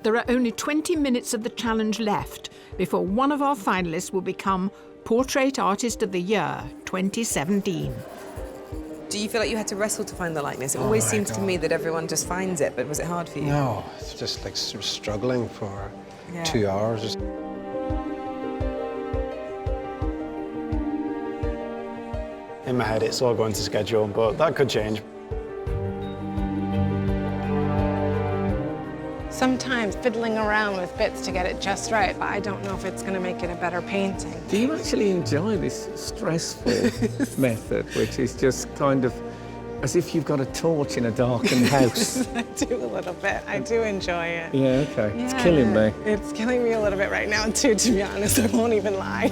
Speaker 19: There are only 20 minutes of the challenge left before one of our finalists will become Portrait Artist of the Year 2017.
Speaker 5: Do you feel like you had to wrestle to find the likeness? It always seems to me that everyone just finds it, but was it hard for you?
Speaker 21: No, it's just like sort of struggling for 2 hours.
Speaker 7: In my head, it's all going to schedule, but that could change.
Speaker 18: Sometimes fiddling around with bits to get it just right, but I don't know if it's going to make it a better painting.
Speaker 15: Do you actually enjoy this stressful method, which is just kind of as if you've got a torch in a darkened house?
Speaker 18: I do a little bit. I do enjoy it.
Speaker 15: Yeah, okay. It's killing me.
Speaker 18: It's killing me a little bit right now, too, to be honest. I won't even lie.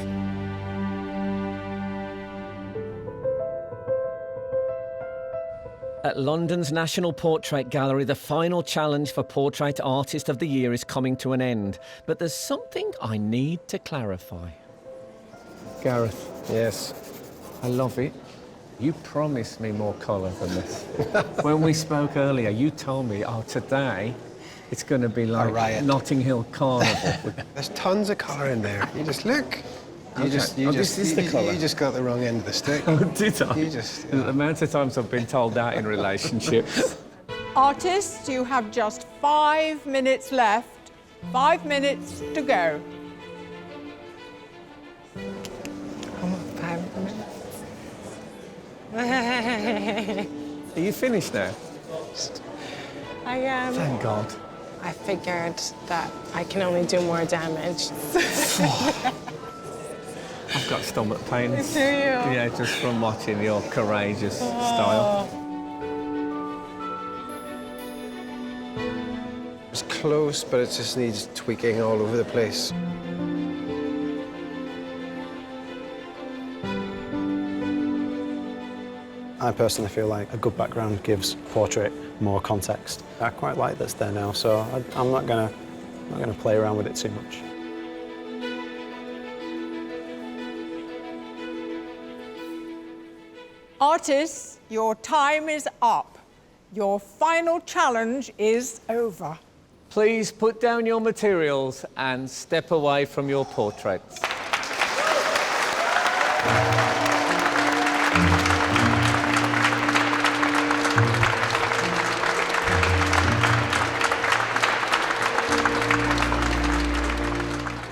Speaker 1: At London's National Portrait Gallery, the final challenge for Portrait Artist of the Year is coming to an end. But there's something I need to clarify.
Speaker 15: Gareth.
Speaker 21: Yes.
Speaker 15: I love it. You promised me more colour than this. When we spoke earlier, you told me, oh, today it's going to be like Notting Hill Carnival.
Speaker 21: There's tons of colour in there. You just look.
Speaker 15: This is the colour.
Speaker 21: You just got the wrong end of the stick.
Speaker 15: Oh, did I?
Speaker 21: You just...
Speaker 15: The amount of times I've been told that in relationships.
Speaker 2: Artists, you have just 5 minutes left. 5 minutes to go.
Speaker 18: 5 minutes.
Speaker 15: Are you finished now?
Speaker 18: I am.
Speaker 15: Thank God.
Speaker 18: I figured that I can only do more damage.
Speaker 15: I've got stomach pains.
Speaker 18: Do you?
Speaker 15: Yeah, just from watching your courageous style.
Speaker 21: It's close, but it just needs tweaking all over the place.
Speaker 7: I personally feel like a good background gives portrait more context. I quite like that's there now, so I'm not gonna play around with it too much.
Speaker 2: Artists, your time is up. Your final challenge is over.
Speaker 15: Please put down your materials and step away from your portraits.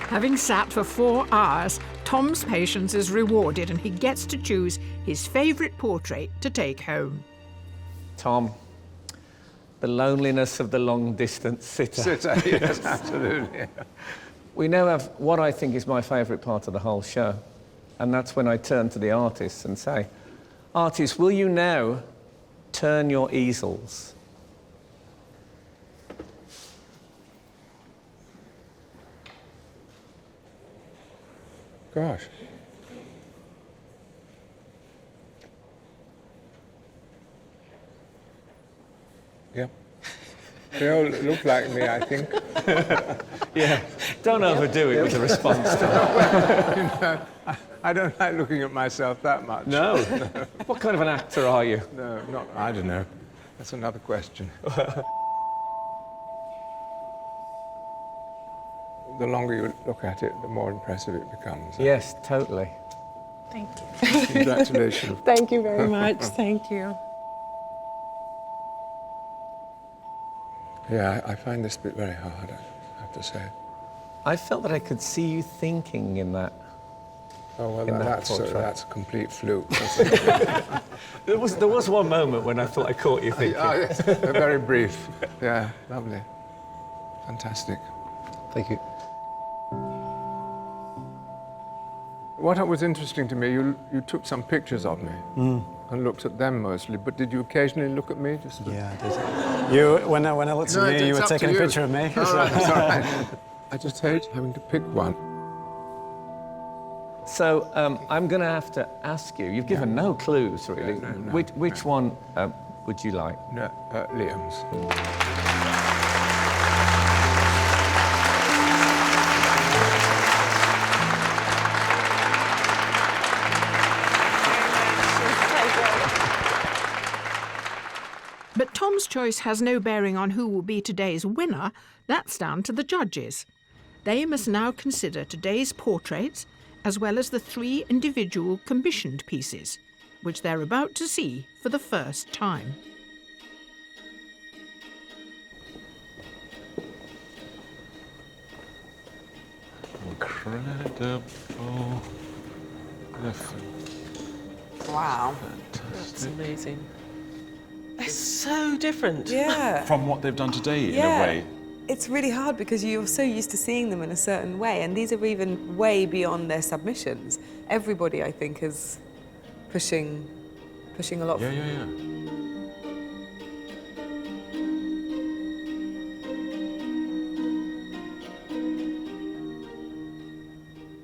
Speaker 19: Having sat for 4 hours, Tom's patience is rewarded and he gets to choose his favourite portrait to take home.
Speaker 15: Tom, the loneliness of the long-distance sitter.
Speaker 13: Yes, absolutely.
Speaker 15: We now have what I think is my favourite part of the whole show, and that's when I turn to the artists and say, artists, will you now turn your easels?
Speaker 13: Gosh. Yeah. They all look like me, I think.
Speaker 15: Yeah, don't overdo it with the response to that.
Speaker 13: You know, I don't like looking at myself that much.
Speaker 15: No? What kind of an actor are you?
Speaker 13: No, not, I don't know. That's another question. The longer you look at it, the more impressive it becomes.
Speaker 15: Yes, totally.
Speaker 18: Thank you.
Speaker 13: Congratulations.
Speaker 18: Thank you very much. Thank you.
Speaker 13: Yeah, I find this bit very hard, I have to say.
Speaker 15: I felt that I could see you thinking in that.
Speaker 13: Oh, well,
Speaker 15: in
Speaker 13: that's a complete fluke.
Speaker 15: There was one moment when I thought I caught you thinking.
Speaker 13: Yes, very brief. Yeah, lovely. Fantastic.
Speaker 21: Thank you.
Speaker 13: What was interesting to me, you took some pictures of me and looked at them mostly, but did you occasionally look at me? Just
Speaker 7: Yeah, I did. When I looked at you, you were taking a picture of me.
Speaker 13: All right, it's all right. I just hate having to pick one.
Speaker 15: So I'm going to have to ask you, you've given no clues, really.
Speaker 13: No,
Speaker 15: which one would you like?
Speaker 13: No, Liam's.
Speaker 19: But Tom's choice has no bearing on who will be today's winner. That's down to the judges. They must now consider today's portraits as well as the 3 individual commissioned pieces, which they're about to see for the first time.
Speaker 6: Incredible.
Speaker 5: Wow.
Speaker 4: That's amazing. They're so different.
Speaker 5: Yeah.
Speaker 6: From what they've done today, in
Speaker 5: Yeah.
Speaker 6: a way.
Speaker 5: It's really hard because you're so used to seeing them in a certain way, and these are even way beyond their submissions. Everybody, I think, is pushing a lot.
Speaker 6: Yeah, yeah, yeah.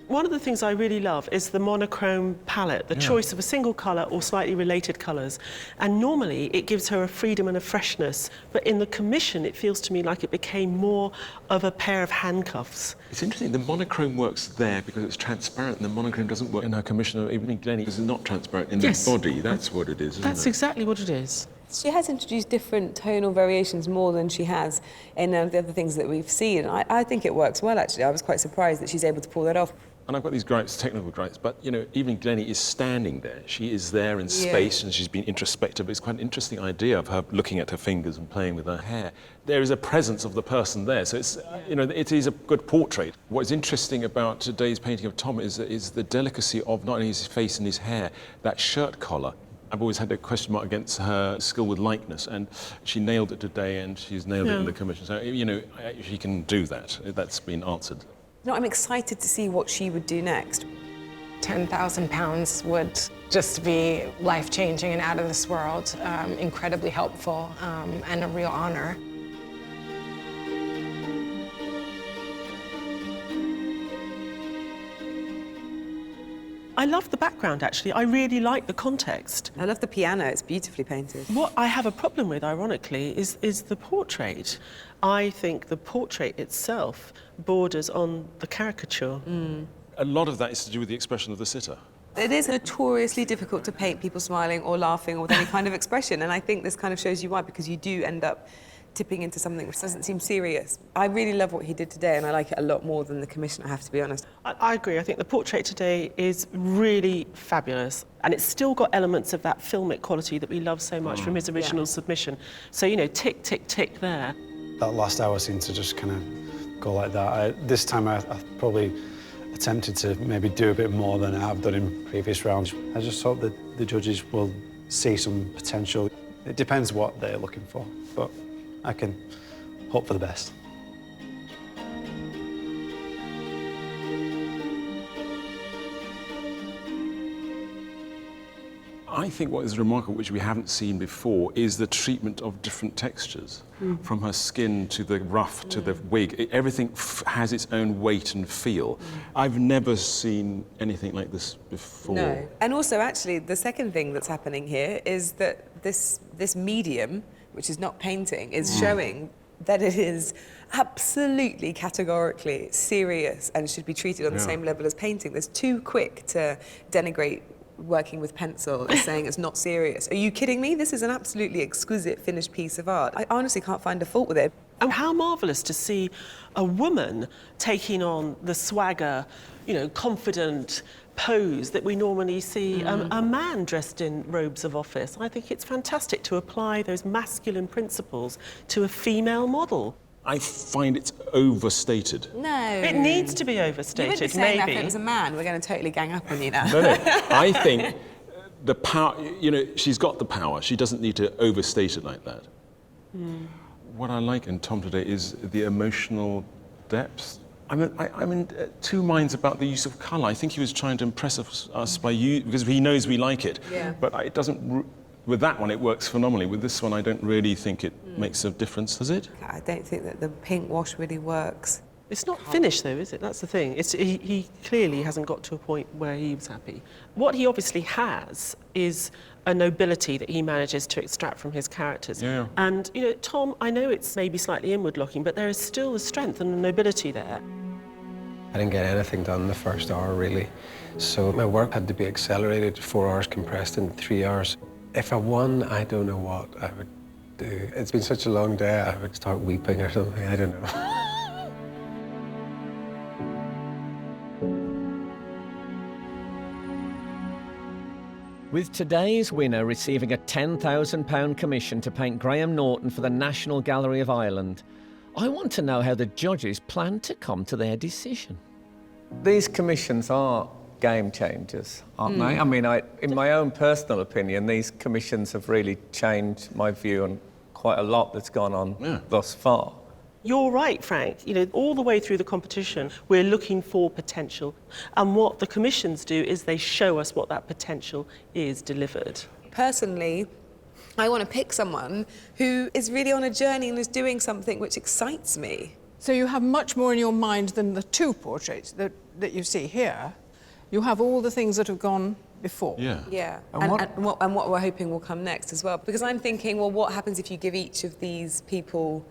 Speaker 4: One of the things I really love is the monochrome palette, the choice of a single colour or slightly related colours. And normally it gives her a freedom and a freshness, but in the commission it feels to me like it became more of a pair of handcuffs.
Speaker 6: It's interesting, the monochrome works there because it's transparent, and the monochrome doesn't work in her commission, or even in Glennie, because it's not transparent in the body. That's what it is, isn't
Speaker 4: That's
Speaker 6: it?
Speaker 4: exactly what it is.
Speaker 5: She has introduced different tonal variations more than she has in the other things that we've seen. I think it works well, actually. I was quite surprised that she's able to pull that off.
Speaker 6: And I've got these gripes, technical gripes, but, you know, even Glennie is standing there. She is there in space, and she's been introspective. It's quite an interesting idea of her looking at her fingers and playing with her hair. There is a presence of the person there, so it's, you know, it is a good portrait. What's interesting about today's painting of Tom is the delicacy of not only his face and his hair, that shirt collar. I've always had a question mark against her skill with likeness, and she nailed it today, and she's nailed it in the commission. So, you know, she can do that. That's been answered.
Speaker 5: You know, I'm excited to see what she would do next.
Speaker 18: £10,000 would just be life-changing and out of this world, incredibly helpful, and a real honor.
Speaker 4: I love the background, actually. I really like the context.
Speaker 5: I love the piano. It's beautifully painted.
Speaker 4: What I have a problem with, ironically, is the portrait. I think the portrait itself borders on the caricature.
Speaker 6: A lot of that is to do with the expression of the sitter.
Speaker 5: It is notoriously difficult to paint people smiling or laughing or with any kind of expression, and I think this kind of shows you why, because you do end up tipping into something which doesn't seem serious. I really love what he did today, and I like it a lot more than the commission, I have to be honest.
Speaker 4: I agree. I think the portrait today is really fabulous, and it's still got elements of that filmic quality that we love so much from his original submission. So, you know, tick, tick, tick there.
Speaker 7: That last hour seemed to just kind of go like that. This time I probably attempted to maybe do a bit more than I have done in previous rounds. I just hope that the judges will see some potential. It depends what they're looking for, but I can hope for the best.
Speaker 6: I think what is remarkable, which we haven't seen before, is the treatment of different textures. From her skin to the ruff to the wig. Everything has its own weight and feel. I've never seen anything like this before.
Speaker 5: No. And also, actually, the second thing that's happening here is that this medium, which is not painting, is showing that it is absolutely categorically serious and should be treated on the same level as painting. There's too quick to denigrate working with pencil as saying it's not serious. Are you kidding me? This is an absolutely exquisite finished piece of art. I honestly can't find a fault with it.
Speaker 4: And how marvellous to see a woman taking on the swagger, you know, confident pose that we normally see a man dressed in robes of office. I think it's fantastic to apply those masculine principles to a female model.
Speaker 6: I find it's overstated.
Speaker 5: No.
Speaker 4: It needs to be overstated,
Speaker 5: You wouldn't be saying
Speaker 4: maybe.
Speaker 5: that if it was a man. We're going to totally gang up on you now.
Speaker 6: No. I think the power, you know, she's got the power. She doesn't need to overstate it like that. What I like in Tom today is the emotional depth. I'm in two minds about the use of colour. I think he was trying to impress us by because he knows we like it.
Speaker 5: Yeah.
Speaker 6: But it doesn't. With that one, it works phenomenally. With this one, I don't really think it makes a difference, does it?
Speaker 5: I don't think that the pink wash really works.
Speaker 4: It's not finished, though, is it? That's the thing. He clearly hasn't got to a point where he was happy. What he obviously has is a nobility that he manages to extract from his characters.
Speaker 6: Yeah.
Speaker 4: And, you know, Tom, I know it's maybe slightly inward-looking, but there is still a strength and a nobility there.
Speaker 21: I didn't get anything done in the first hour, really. So my work had to be accelerated, 4 hours compressed into 3 hours. If I won, I don't know what I would do. It's been such a long day, I would start weeping or something, I don't know.
Speaker 1: With today's winner receiving a £10,000 commission to paint Graham Norton for the National Gallery of Ireland, I want to know how the judges plan to come to their decision.
Speaker 15: These commissions are game changers, aren't they? I mean, in my own personal opinion, these commissions have really changed my view on quite a lot that's gone on thus far.
Speaker 4: You're right, Frank. You know, all the way through the competition, we're looking for potential. And what the commissions do is they show us what that potential is delivered.
Speaker 5: Personally, I want to pick someone who is really on a journey and is doing something which excites me.
Speaker 2: So you have much more in your mind than the two portraits that you see here. You have all the things that have gone before.
Speaker 5: Yeah, and what we're hoping will come next as well. Because I'm thinking, well, what happens if you give each of these people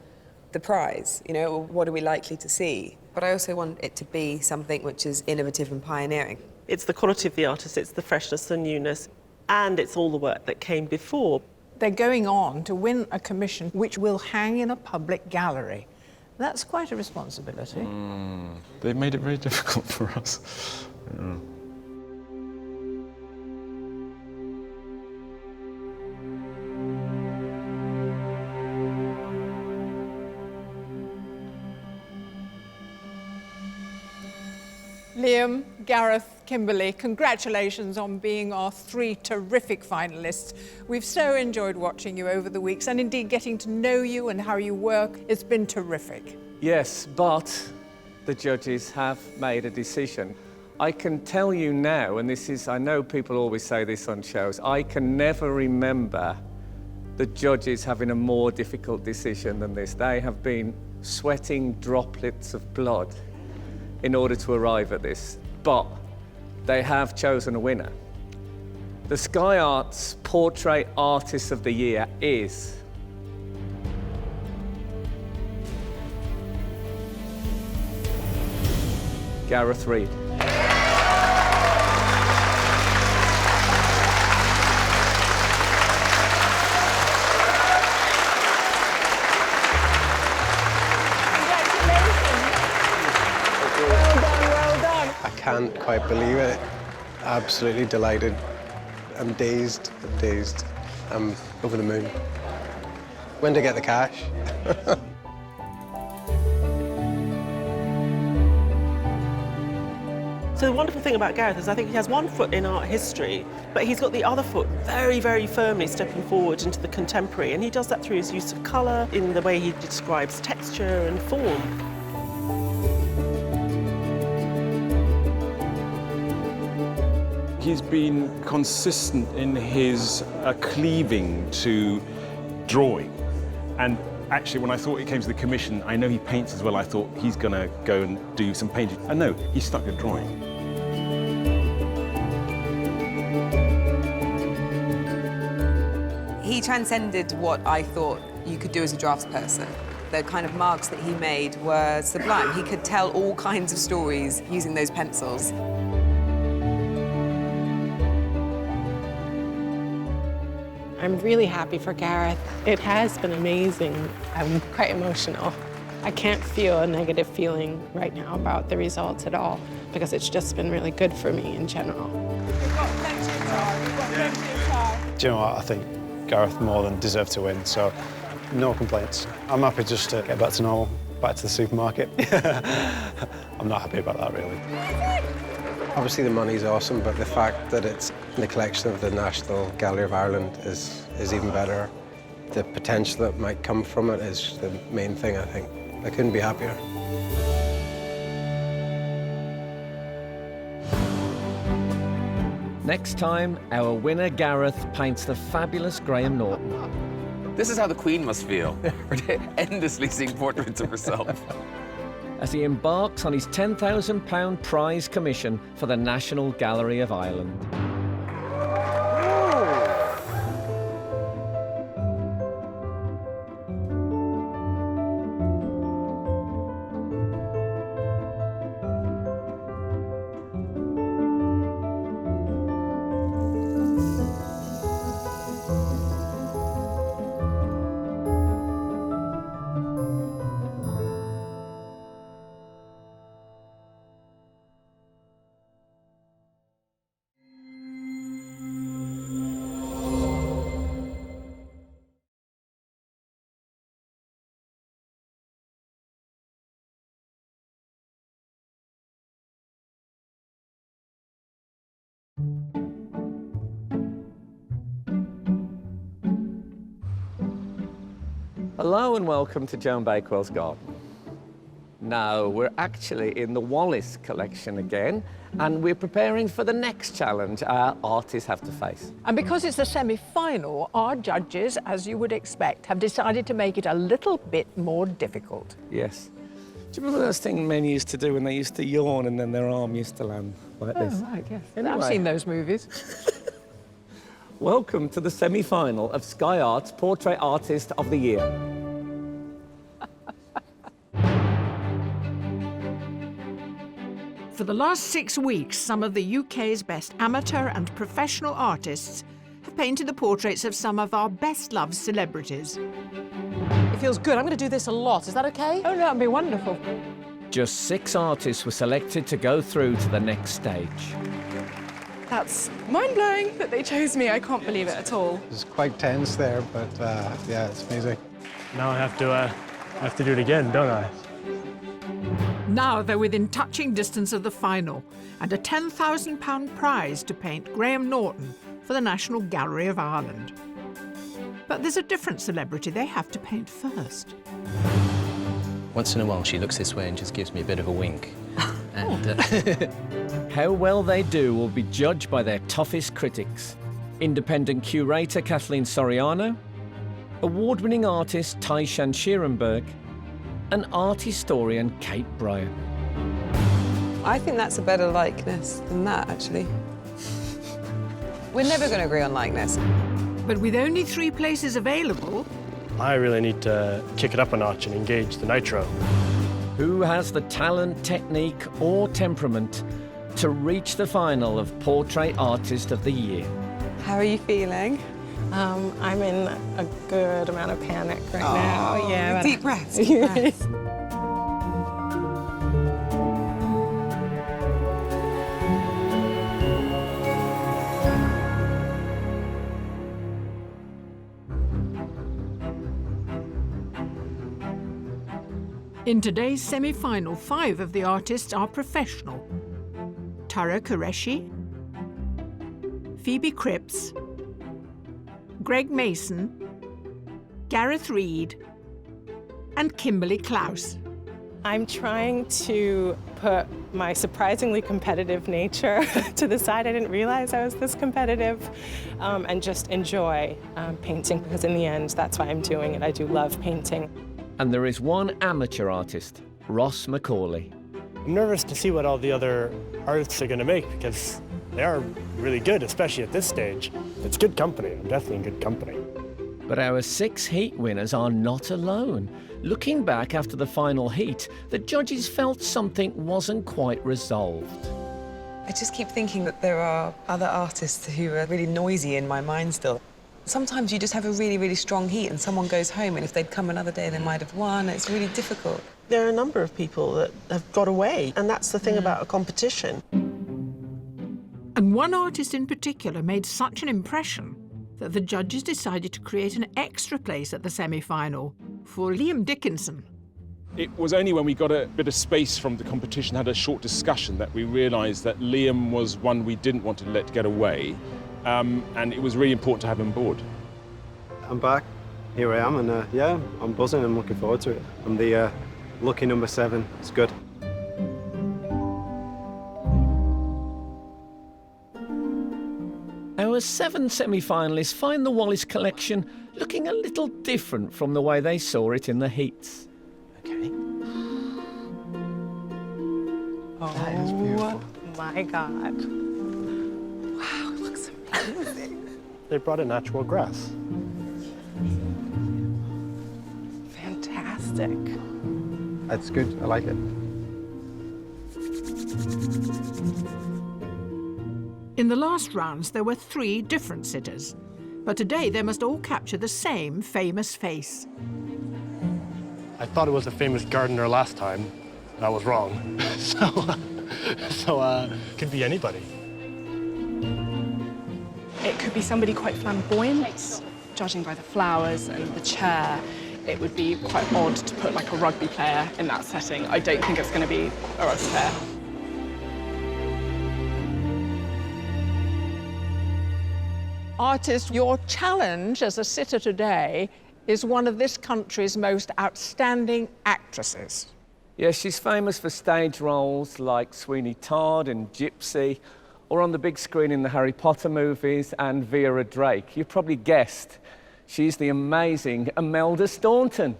Speaker 5: the prize? You know, what are we likely to see? But I also want it to be something which is innovative and pioneering.
Speaker 4: It's the quality of the artist, it's the freshness, the newness, and it's all the work that came before.
Speaker 2: They're going on to win a commission which will hang in a public gallery. That's quite a responsibility.
Speaker 6: They've made it very difficult for us.
Speaker 2: Liam, Gareth, Kimberly, congratulations on being our 3 terrific finalists. We've so enjoyed watching you over the weeks and indeed getting to know you and how you work. It's been terrific.
Speaker 15: Yes, but the judges have made a decision. I can tell you now, and this is, I know people always say this on shows, I can never remember the judges having a more difficult decision than this. They have been sweating droplets of blood in order to arrive at this, but they have chosen a winner. The Sky Arts Portrait Artist of the Year is Gareth Reid.
Speaker 21: can't quite believe it. Absolutely delighted. I'm dazed. I'm over the moon. When to get the cash?
Speaker 4: So the wonderful thing about Gareth is I think he has one foot in art history, but he's got the other foot very, very firmly stepping forward into the contemporary, and he does that through his use of colour, in the way he describes texture and form.
Speaker 6: He's been consistent in his cleaving to drawing. And actually, when I thought it came to the commission, I know he paints as well, I thought he's going to go and do some painting. And no, he stuck to drawing.
Speaker 5: He transcended what I thought you could do as a draftsperson. The kind of marks that he made were sublime. He could tell all kinds of stories using those pencils.
Speaker 18: I'm really happy for Gareth. It has been amazing. I'm quite emotional. I can't feel a negative feeling right now about the results at all because it's just been really good for me in general.
Speaker 2: We've got plenty of time. We've got plenty of time.
Speaker 7: Do you know what? I think Gareth more than deserved to win, so no complaints. I'm happy just to get back to normal, back to the supermarket. I'm not happy about that, really.
Speaker 21: Obviously the money's awesome, but the fact that it's in the collection of the National Gallery of Ireland is even better. The potential that might come from it is the main thing, I think. I couldn't be happier.
Speaker 1: Next time, our winner Gareth paints the fabulous Graham Norton.
Speaker 8: This is how the Queen must feel, endlessly seeing portraits of herself.
Speaker 1: As he embarks on his £10,000 prize commission for the National Gallery of Ireland.
Speaker 15: Hello and welcome to Joan Bakewell's garden. Now, we're actually in the Wallace Collection again, and we're preparing for the next challenge our artists have to face.
Speaker 2: And because it's the semi-final, our judges, as you would expect, have decided to make it a little bit more difficult.
Speaker 15: Yes. Do you remember those things men used to do when they used to yawn and then their arm used to land like this?
Speaker 2: Oh, right, yes.
Speaker 15: Anyway.
Speaker 2: I've seen those movies.
Speaker 15: Welcome to the semi-final of Sky Art's Portrait Artist of the Year.
Speaker 19: For the last 6 weeks, some of the UK's best amateur and professional artists have painted the portraits of some of our best-loved celebrities.
Speaker 12: It feels good. I'm going to do this a lot. Is that okay?
Speaker 2: Oh, that'd be wonderful.
Speaker 1: Just 6 artists were selected to go through to the next stage.
Speaker 14: That's mind-blowing that they chose me. I can't believe it at all.
Speaker 21: It's quite tense there, but yeah, it's amazing.
Speaker 16: Now I have to do it again, don't I?
Speaker 19: Now they're within touching distance of the final and a £10,000 prize to paint Graham Norton for the National Gallery of Ireland. But there's a different celebrity they have to paint first.
Speaker 17: Once in a while she looks this way and just gives me a bit of a wink. And
Speaker 1: How well they do will be judged by their toughest critics. Independent curator Kathleen Soriano, award-winning artist Taishan Schierenberg, and art historian Kate Bryan.
Speaker 5: I think that's a better likeness than that, actually. We're never going to agree on likeness.
Speaker 19: But with only 3 places available,
Speaker 16: I really need to kick it up a notch and engage the nitro.
Speaker 1: Who has the talent, technique, or temperament to reach the final of Portrait Artist of the Year?
Speaker 5: How are you feeling?
Speaker 18: I'm in a good amount of panic right now. Yeah.
Speaker 5: Deep breaths. Deep breaths.
Speaker 19: In today's semi-final, 5 of the artists are professional. Tara Qureshi, Phoebe Cripps, Greg Mason, Gareth Reed, and Kimberly Klaus.
Speaker 18: I'm trying to put my surprisingly competitive nature to the side. I didn't realize I was this competitive, and just enjoy painting, because in the end, that's why I'm doing it. I do love painting.
Speaker 1: And there is one amateur artist, Ross Macaulay.
Speaker 16: I'm nervous to see what all the other artists are going to make, because they are really good, especially at this stage. It's good company. I'm definitely in good company.
Speaker 1: But our 6 heat winners are not alone. Looking back after the final heat, the judges felt something wasn't quite resolved.
Speaker 5: I just keep thinking that there are other artists who are really noisy in my mind still. Sometimes you just have a really, really strong heat and someone goes home, and if they'd come another day, they might have won. It's really difficult.
Speaker 4: There are a number of people that have got away, and that's the thing about a competition.
Speaker 19: And one artist in particular made such an impression that the judges decided to create an extra place at the semi-final for Liam Dickinson.
Speaker 6: It was only when we got a bit of space from the competition, had a short discussion, that we realised that Liam was one we didn't want to let get away, and it was really important to have him on board.
Speaker 7: I'm back. Here I am, and yeah, I'm buzzing. I'm looking forward to it. I'm the lucky number 7. It's good.
Speaker 1: Our 7 semi-finalists find the Wallace Collection looking a little different from the way they saw it in the heats.
Speaker 4: Okay.
Speaker 18: Oh, that is beautiful. My God. Wow, it looks amazing.
Speaker 16: They brought in natural grass.
Speaker 18: Fantastic.
Speaker 7: That's good. I like it.
Speaker 19: In the last rounds, there were 3 different sitters, but today they must all capture the same famous face.
Speaker 16: I thought it was a famous gardener last time, and I was wrong. so could be anybody.
Speaker 14: It could be somebody quite flamboyant. Judging by the flowers and the chair, it would be quite odd to put like a rugby player in that setting. I don't think it's going to be a rugby player.
Speaker 2: Artist, your challenge as a sitter today is one of this country's most outstanding actresses.
Speaker 15: Yes, she's famous for stage roles like Sweeney Todd and Gypsy, or on the big screen in the Harry Potter movies and Vera Drake. You've probably guessed, she's the amazing Imelda Staunton.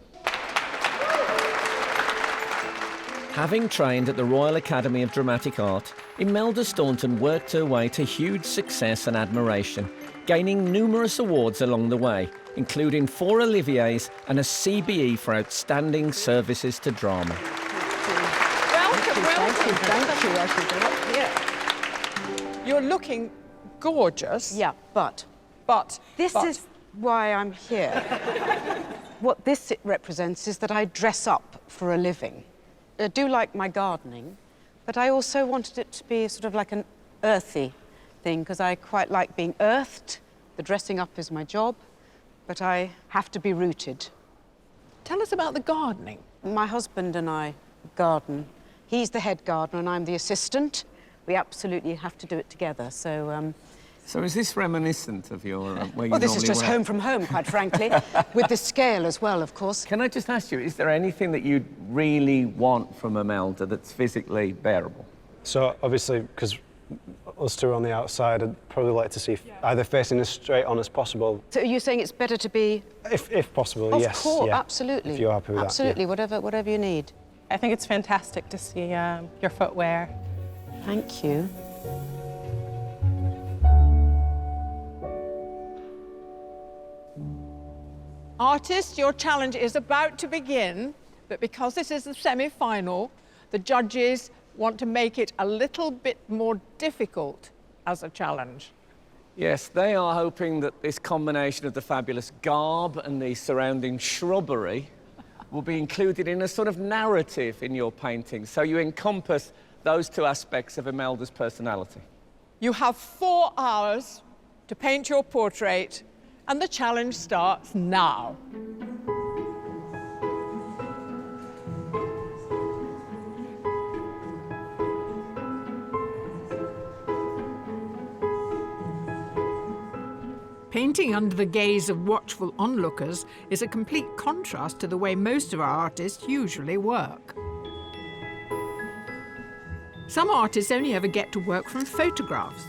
Speaker 1: Having trained at the Royal Academy of Dramatic Art, Imelda Staunton worked her way to huge success and admiration, gaining numerous awards along the way, including 4 Oliviers and a CBE for outstanding services to drama.
Speaker 2: Welcome, welcome. Thank you. I should go up here. You're looking gorgeous.
Speaker 12: Yeah, but this is why I'm here. What this represents is that I dress up for a living. I do like my gardening, but I also wanted it to be sort of like an earthy thing, because I quite like being earthed. The dressing up is my job, but I have to be rooted.
Speaker 2: Tell us about the gardening.
Speaker 12: My husband and I garden. He's the head gardener and I'm the assistant. We absolutely have to do it together, so...
Speaker 15: So is this reminiscent of your... where you
Speaker 12: well, this is
Speaker 15: normally
Speaker 12: just
Speaker 15: work?
Speaker 12: home from home, quite frankly, with the scale as well, of course.
Speaker 15: Can I just ask you, is there anything that you really want from Imelda that's physically bearable?
Speaker 7: So obviously, because us 2 are on the outside, I'd probably like to see either facing as straight on as possible.
Speaker 12: So are you saying it's better to be...
Speaker 7: If possible,
Speaker 12: of
Speaker 7: yes.
Speaker 12: Of course,
Speaker 7: yeah.
Speaker 12: absolutely.
Speaker 7: If you're happy with
Speaker 12: absolutely,
Speaker 7: that.
Speaker 12: Absolutely, whatever you need.
Speaker 18: I think it's fantastic to see your footwear.
Speaker 12: Thank you.
Speaker 2: Artist, your challenge is about to begin, but because this is the semi-final, the judges want to make it a little bit more difficult as a challenge.
Speaker 15: Yes, they are hoping that this combination of the fabulous garb and the surrounding shrubbery will be included in a sort of narrative in your painting, so you encompass those 2 aspects of Imelda's personality.
Speaker 2: You have 4 hours to paint your portrait, and the challenge starts now.
Speaker 19: Painting under the gaze of watchful onlookers is a complete contrast to the way most of our artists usually work. Some artists only ever get to work from photographs.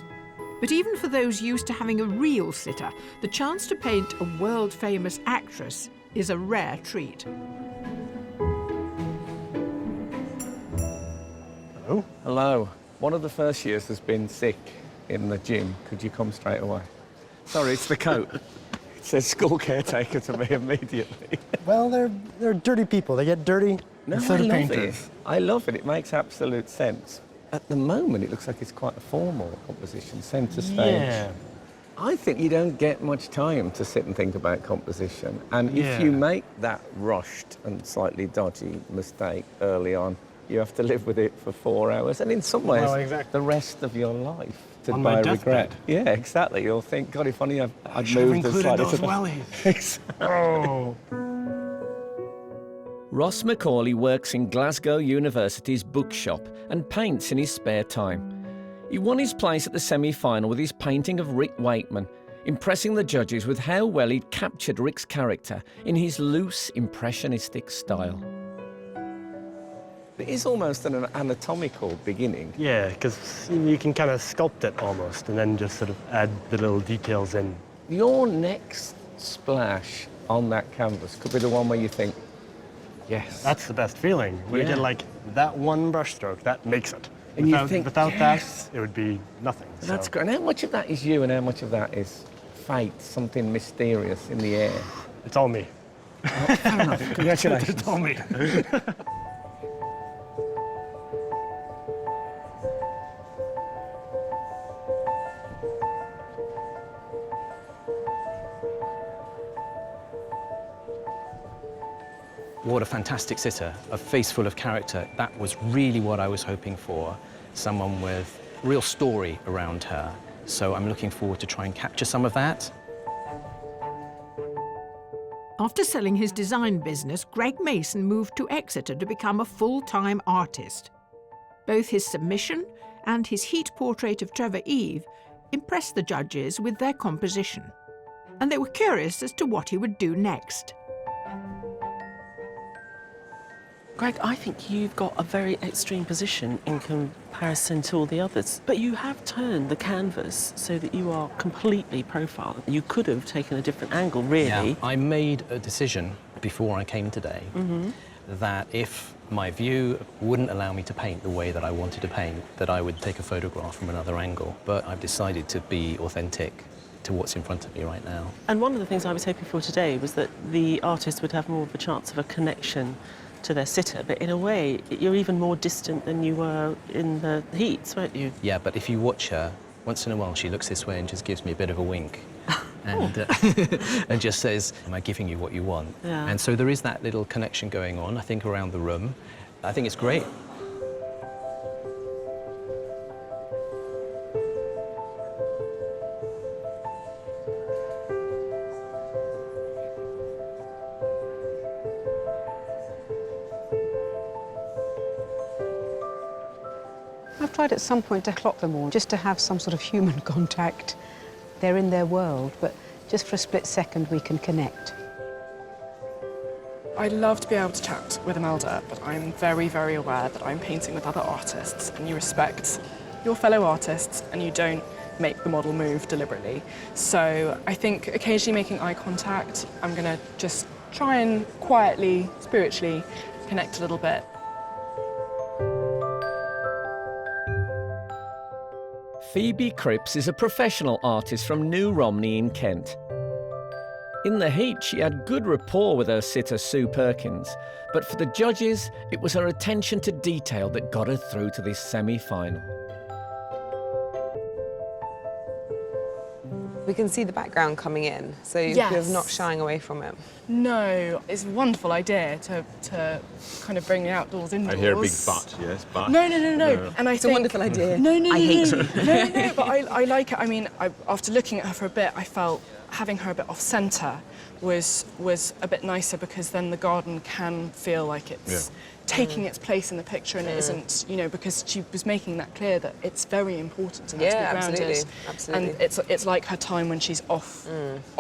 Speaker 19: But even for those used to having a real sitter, the chance to paint a world-famous actress is a rare treat.
Speaker 15: Hello? Hello. One of the first years has been sick in the gym. Could you come straight away? Sorry, it's the coat. It says school caretaker to me immediately.
Speaker 16: Well, they're dirty people. They get dirty.
Speaker 15: No, I love it. I love it. It makes absolute sense. At the moment, it looks like it's quite a formal composition, centre stage.
Speaker 16: Yeah.
Speaker 15: I think you don't get much time to sit and think about composition. And
Speaker 16: Yeah.
Speaker 15: if you make that rushed and slightly dodgy mistake early on, you have to live with it for 4 hours. And in some ways,
Speaker 16: Well, exactly.
Speaker 15: the rest of your life.
Speaker 16: On my
Speaker 15: by
Speaker 16: deathbed.
Speaker 15: regret. Yeah, exactly. You'll think, God, if only I'd
Speaker 16: should have
Speaker 15: moved this
Speaker 16: included
Speaker 15: slightly
Speaker 16: those
Speaker 15: to the...
Speaker 16: wellies. Oh.
Speaker 1: Ross Macaulay works in Glasgow University's bookshop and paints in his spare time. He won his place at the semi-final with his painting of Rick Wakeman, impressing the judges with how well he'd captured Rick's character in his loose, impressionistic style.
Speaker 15: It is almost an anatomical beginning.
Speaker 16: Yeah, because you can kind of sculpt it almost and then just sort of add the little details in.
Speaker 15: Your next splash on that canvas could be the one where you think, yes.
Speaker 16: That's the best feeling. When you
Speaker 15: Yeah.
Speaker 16: get like that one brushstroke, that makes it.
Speaker 15: And you think,
Speaker 16: without
Speaker 15: yes.
Speaker 16: that, it would be nothing.
Speaker 15: That's
Speaker 16: So
Speaker 15: great. And how much of that is you and how much of that is fate, something mysterious in the air?
Speaker 16: It's all me.
Speaker 15: Fair enough. Congratulations.
Speaker 16: It's all me.
Speaker 17: What a fantastic sitter, a face full of character. That was really what I was hoping for, someone with real story around her. So I'm looking forward to try and capture some of that.
Speaker 19: After selling his design business, Greg Mason moved to Exeter to become a full-time artist. Both his submission and his heat portrait of Trevor Eve impressed the judges with their composition, and they were curious as to what he would do next.
Speaker 4: Greg, I think you've got a very extreme position in comparison to all the others. But you have turned the canvas so that you are completely profiled. You could have taken a different angle, really.
Speaker 17: Yeah, I made a decision before I came today that if my view wouldn't allow me to paint the way that I wanted to paint, that I would take a photograph from another angle. But I've decided to be authentic to what's in front of me right now.
Speaker 4: And one of the things I was hoping for today was that the artist would have more of a chance of a connection to their sitter, but in a way, you're even more distant than you were in the heats, weren't you?
Speaker 17: Yeah, but if you watch her, once in a while she looks this way and just gives me a bit of a wink. And, and just says, am I giving you what you want?
Speaker 4: Yeah.
Speaker 17: And so there is that little connection going on, I think, around the room. I think it's great.
Speaker 12: I've tried at some point to clock them all, just to have some sort of human contact. They're in their world, but just for a split second we can connect.
Speaker 14: I'd love to be able to chat with Imelda, but I'm very, very aware that I'm painting with other artists, and you respect your fellow artists and you don't make the model move deliberately. So I think occasionally making eye contact, I'm going to just try and quietly, spiritually connect a little bit.
Speaker 1: Phoebe Cripps is a professional artist from New Romney in Kent. In the heat, she had good rapport with her sitter Sue Perkins, but for the judges, it was her attention to detail that got her through to this semi-final.
Speaker 5: We can see the background coming in, so
Speaker 14: Yes.
Speaker 5: you're not shying away from it.
Speaker 14: No, it's a wonderful idea to kind of bring the outdoors indoors.
Speaker 6: I hear a big but, yes, but.
Speaker 14: No. And I
Speaker 5: It's
Speaker 14: think,
Speaker 5: a wonderful idea.
Speaker 14: No.
Speaker 5: I hate it.
Speaker 14: No, but I like it. I mean, after looking at her for a bit, I felt having her a bit off centre was a bit nicer, because then the garden can feel like it's taking its place in the picture, and it isn't, you know, because she was making that clear that it's very important to her to be grounded.
Speaker 5: Absolutely.
Speaker 14: And it's like her time when she's off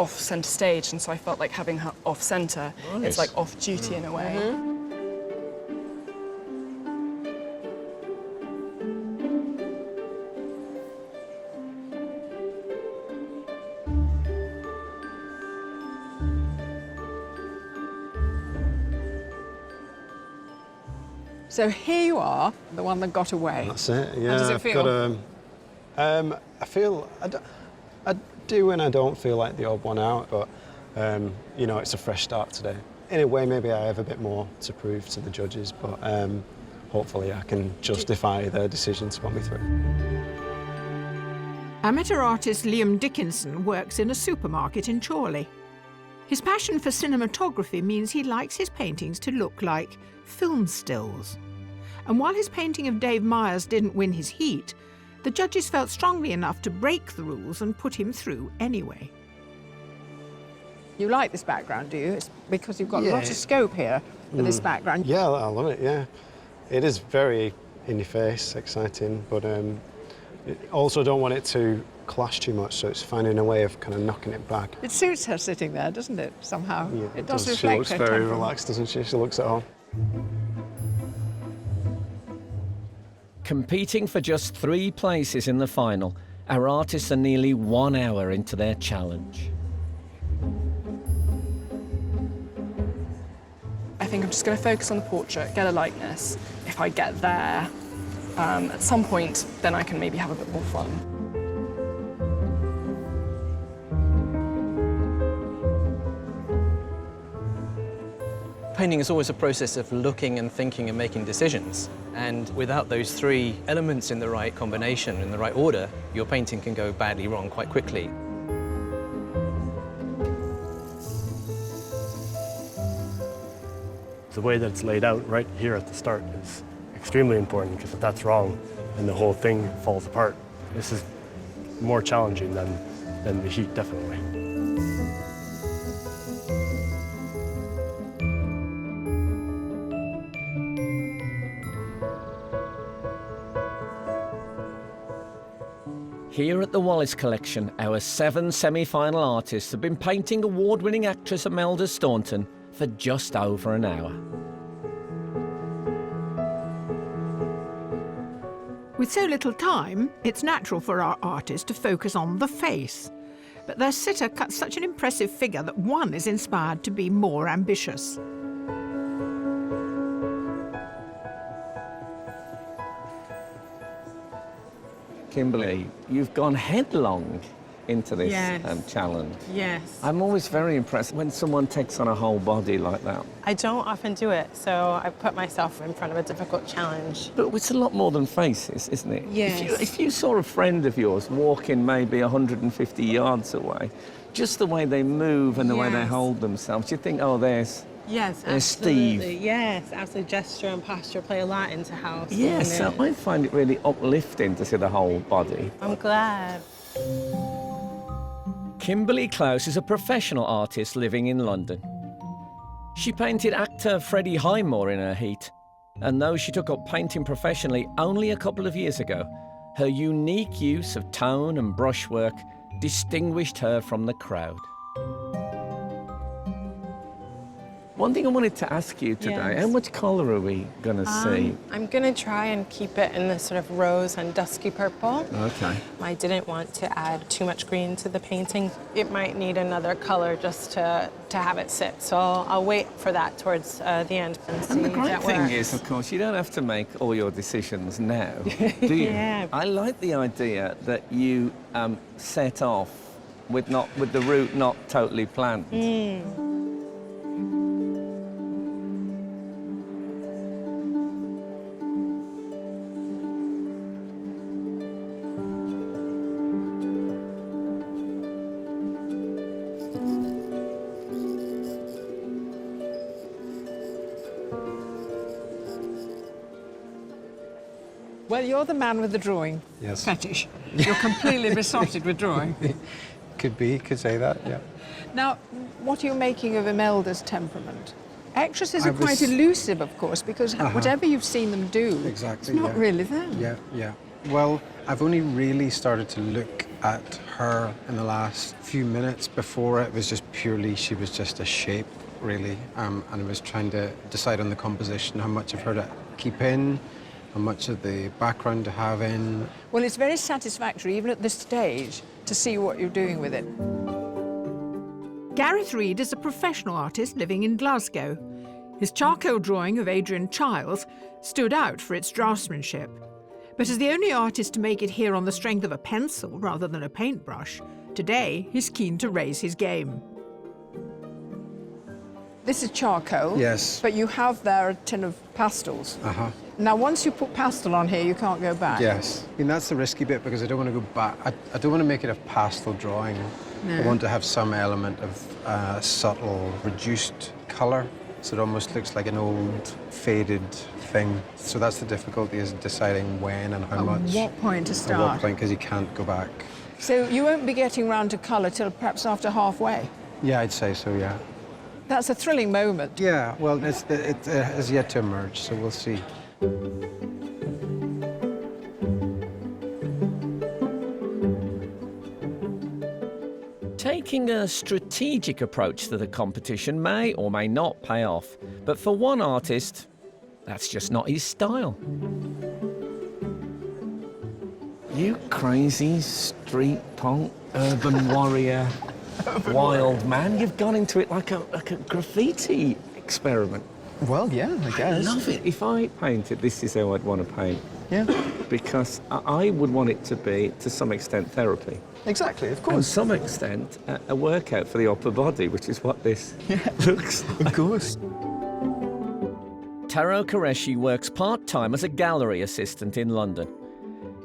Speaker 14: centre stage, and so I felt like having her off centre, it's like off duty in a way.
Speaker 2: So here you are, the one that got away.
Speaker 7: That's it, yeah.
Speaker 2: How does it feel?
Speaker 7: I feel, I do and I don't feel like the odd one out, but, you know, it's a fresh start today. In a way, maybe I have a bit more to prove to the judges, but hopefully I can justify their decision to put me through.
Speaker 19: Amateur artist Liam Dickinson works in a supermarket in Chorley. His passion for cinematography means he likes his paintings to look like film stills. And while his painting of Dave Myers didn't win his heat, the judges felt strongly enough to break the rules and put him through anyway.
Speaker 2: You like this background, do you? It's because you've got a lot of scope here for this background.
Speaker 7: Yeah, I love it, yeah. It is very in your face, exciting, but also don't want it to clash too much, so it's finding a way of kind of knocking it back.
Speaker 2: It suits her sitting there, doesn't it, somehow?
Speaker 7: Yeah,
Speaker 2: it does
Speaker 7: She
Speaker 2: reflect
Speaker 7: looks
Speaker 2: her
Speaker 7: very
Speaker 2: temperament.
Speaker 7: relaxed, doesn't she? She looks at home.
Speaker 1: Competing for just 3 places in the final, our artists are nearly 1 hour into their challenge.
Speaker 14: I think I'm just going to focus on the portrait, get a likeness. If I get there, at some point, then I can maybe have a bit more fun.
Speaker 17: Painting is always a process of looking and thinking and making decisions. And without those 3 elements in the right combination, in the right order, your painting can go badly wrong quite quickly.
Speaker 16: The way that it's laid out right here at the start is extremely important, because if that's wrong, then the whole thing falls apart. This is more challenging than the heat, definitely.
Speaker 1: Here at the Wallace Collection, our 7 semi-final artists have been painting award-winning actress Imelda Staunton for just over an hour.
Speaker 19: With so little time, it's natural for our artists to focus on the face. But their sitter cuts such an impressive figure that one is inspired to be more ambitious.
Speaker 1: Kimberly, you've gone headlong into this challenge.
Speaker 18: Yes.
Speaker 1: I'm always very impressed when someone takes on a whole body like that.
Speaker 18: I don't often do it, so I put myself in front of a difficult challenge.
Speaker 1: But it's a lot more than faces, isn't it?
Speaker 18: Yes.
Speaker 1: If you saw a friend of yours walking maybe 150 yards away, just the way they move and the way they hold themselves, you think, oh, there's
Speaker 18: absolutely.
Speaker 1: Steve.
Speaker 18: Yes, absolutely. Gesture and posture play a lot into how.
Speaker 1: Yes, so I find it really uplifting to see the whole body.
Speaker 18: I'm glad.
Speaker 1: Kimberly Klaus is a professional artist living in London. She painted actor Freddie Highmore in her heat, and though she took up painting professionally only a couple of years ago, her unique use of tone and brushwork distinguished her from the crowd. One thing I wanted to ask you today, how much colour are we going to see?
Speaker 18: I'm going to try and keep it in this sort of rose and dusky purple.
Speaker 1: Okay.
Speaker 18: I didn't want to add too much green to the painting. It might need another colour just to have it sit, so I'll wait for that towards the end and see
Speaker 1: And the
Speaker 18: if
Speaker 1: great
Speaker 18: that
Speaker 1: thing
Speaker 18: works.
Speaker 1: is, of course, you don't have to make all your decisions now, do you?
Speaker 18: Yeah.
Speaker 1: I like the idea that you set off with the route not totally planned.
Speaker 2: Well, you're the man with the drawing
Speaker 7: Yes.
Speaker 2: fetish. You're completely besotted with drawing.
Speaker 7: Could be, could say that, yeah.
Speaker 2: Now, what are you making of Imelda's temperament? Actresses are
Speaker 21: I was-
Speaker 2: quite elusive, of course, because whatever you've seen them do,
Speaker 21: Exactly,
Speaker 2: it's not
Speaker 21: yeah.
Speaker 2: really them.
Speaker 21: Yeah, yeah. Well, I've only really started to look at her in the last few minutes. Before it was just purely, she was just a shape, really. And I was trying to decide on the composition, how much of her to keep in, how much of the background to have in.
Speaker 2: Well, it's very satisfactory, even at this stage, to see what you're doing with it.
Speaker 19: Gareth Reid is a professional artist living in Glasgow. His charcoal drawing of Adrian Chiles stood out for its draftsmanship. But as the only artist to make it here on the strength of a pencil rather than a paintbrush, today he's keen to raise his game.
Speaker 2: This is charcoal.
Speaker 21: Yes.
Speaker 2: But you have there a tin of pastels.
Speaker 21: Uh-huh.
Speaker 2: Now, once you put pastel on here, you can't go back.
Speaker 21: Yes. I mean, that's the risky bit because I don't want to go back. I don't want to make it a pastel drawing.
Speaker 2: No.
Speaker 21: I want to have some element of subtle, reduced colour, so it almost looks like an old, faded thing. So that's the difficulty, is deciding when and how
Speaker 2: At
Speaker 21: much.
Speaker 2: what point to
Speaker 21: At what
Speaker 2: start?
Speaker 21: point, because you can't go back.
Speaker 2: So you won't be getting round to colour till perhaps after halfway.
Speaker 21: Yeah, I'd say so, yeah.
Speaker 2: That's a thrilling moment.
Speaker 21: Yeah, well, it has yet to emerge, so we'll see.
Speaker 1: Taking a strategic approach to the competition may or may not pay off, but for one artist, that's just not his style. You crazy street punk, urban warrior, wild man, you've gone into it like a graffiti experiment.
Speaker 7: Well, yeah, I guess.
Speaker 1: I love it.
Speaker 15: If I painted, this is how I'd want to paint.
Speaker 7: Yeah.
Speaker 15: Because I would want it to be, to some extent, therapy.
Speaker 7: Exactly, of
Speaker 15: And
Speaker 7: course.
Speaker 15: to some extent, a workout for the upper body, which is what this looks like.
Speaker 7: Of course.
Speaker 1: Taro Qureshi works part-time as a gallery assistant in London.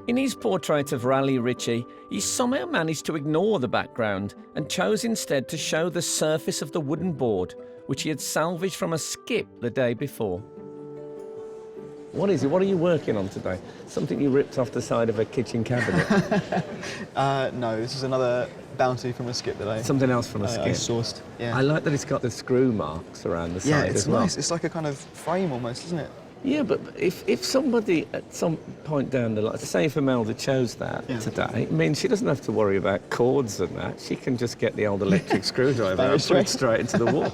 Speaker 1: In his portrait of Raleigh Ritchie, he somehow managed to ignore the background and chose instead to show the surface of the wooden board, which he had salvaged from a skip the day before. What is it? What are you working on today? Something you ripped off the side of a kitchen cabinet?
Speaker 9: No, this is another bounty from a skip that I...
Speaker 15: Something else from a skip?
Speaker 9: I sourced, yeah.
Speaker 15: I like that it's got the screw marks around the
Speaker 9: Yeah,
Speaker 15: side
Speaker 9: it's
Speaker 15: as well.
Speaker 9: nice. It's like a kind of frame almost, isn't it?
Speaker 15: Yeah, but if somebody at some point down the line, say if Imelda chose that today, it means she doesn't have to worry about cords and that. She can just get the old electric screwdriver and put it straight into the wall.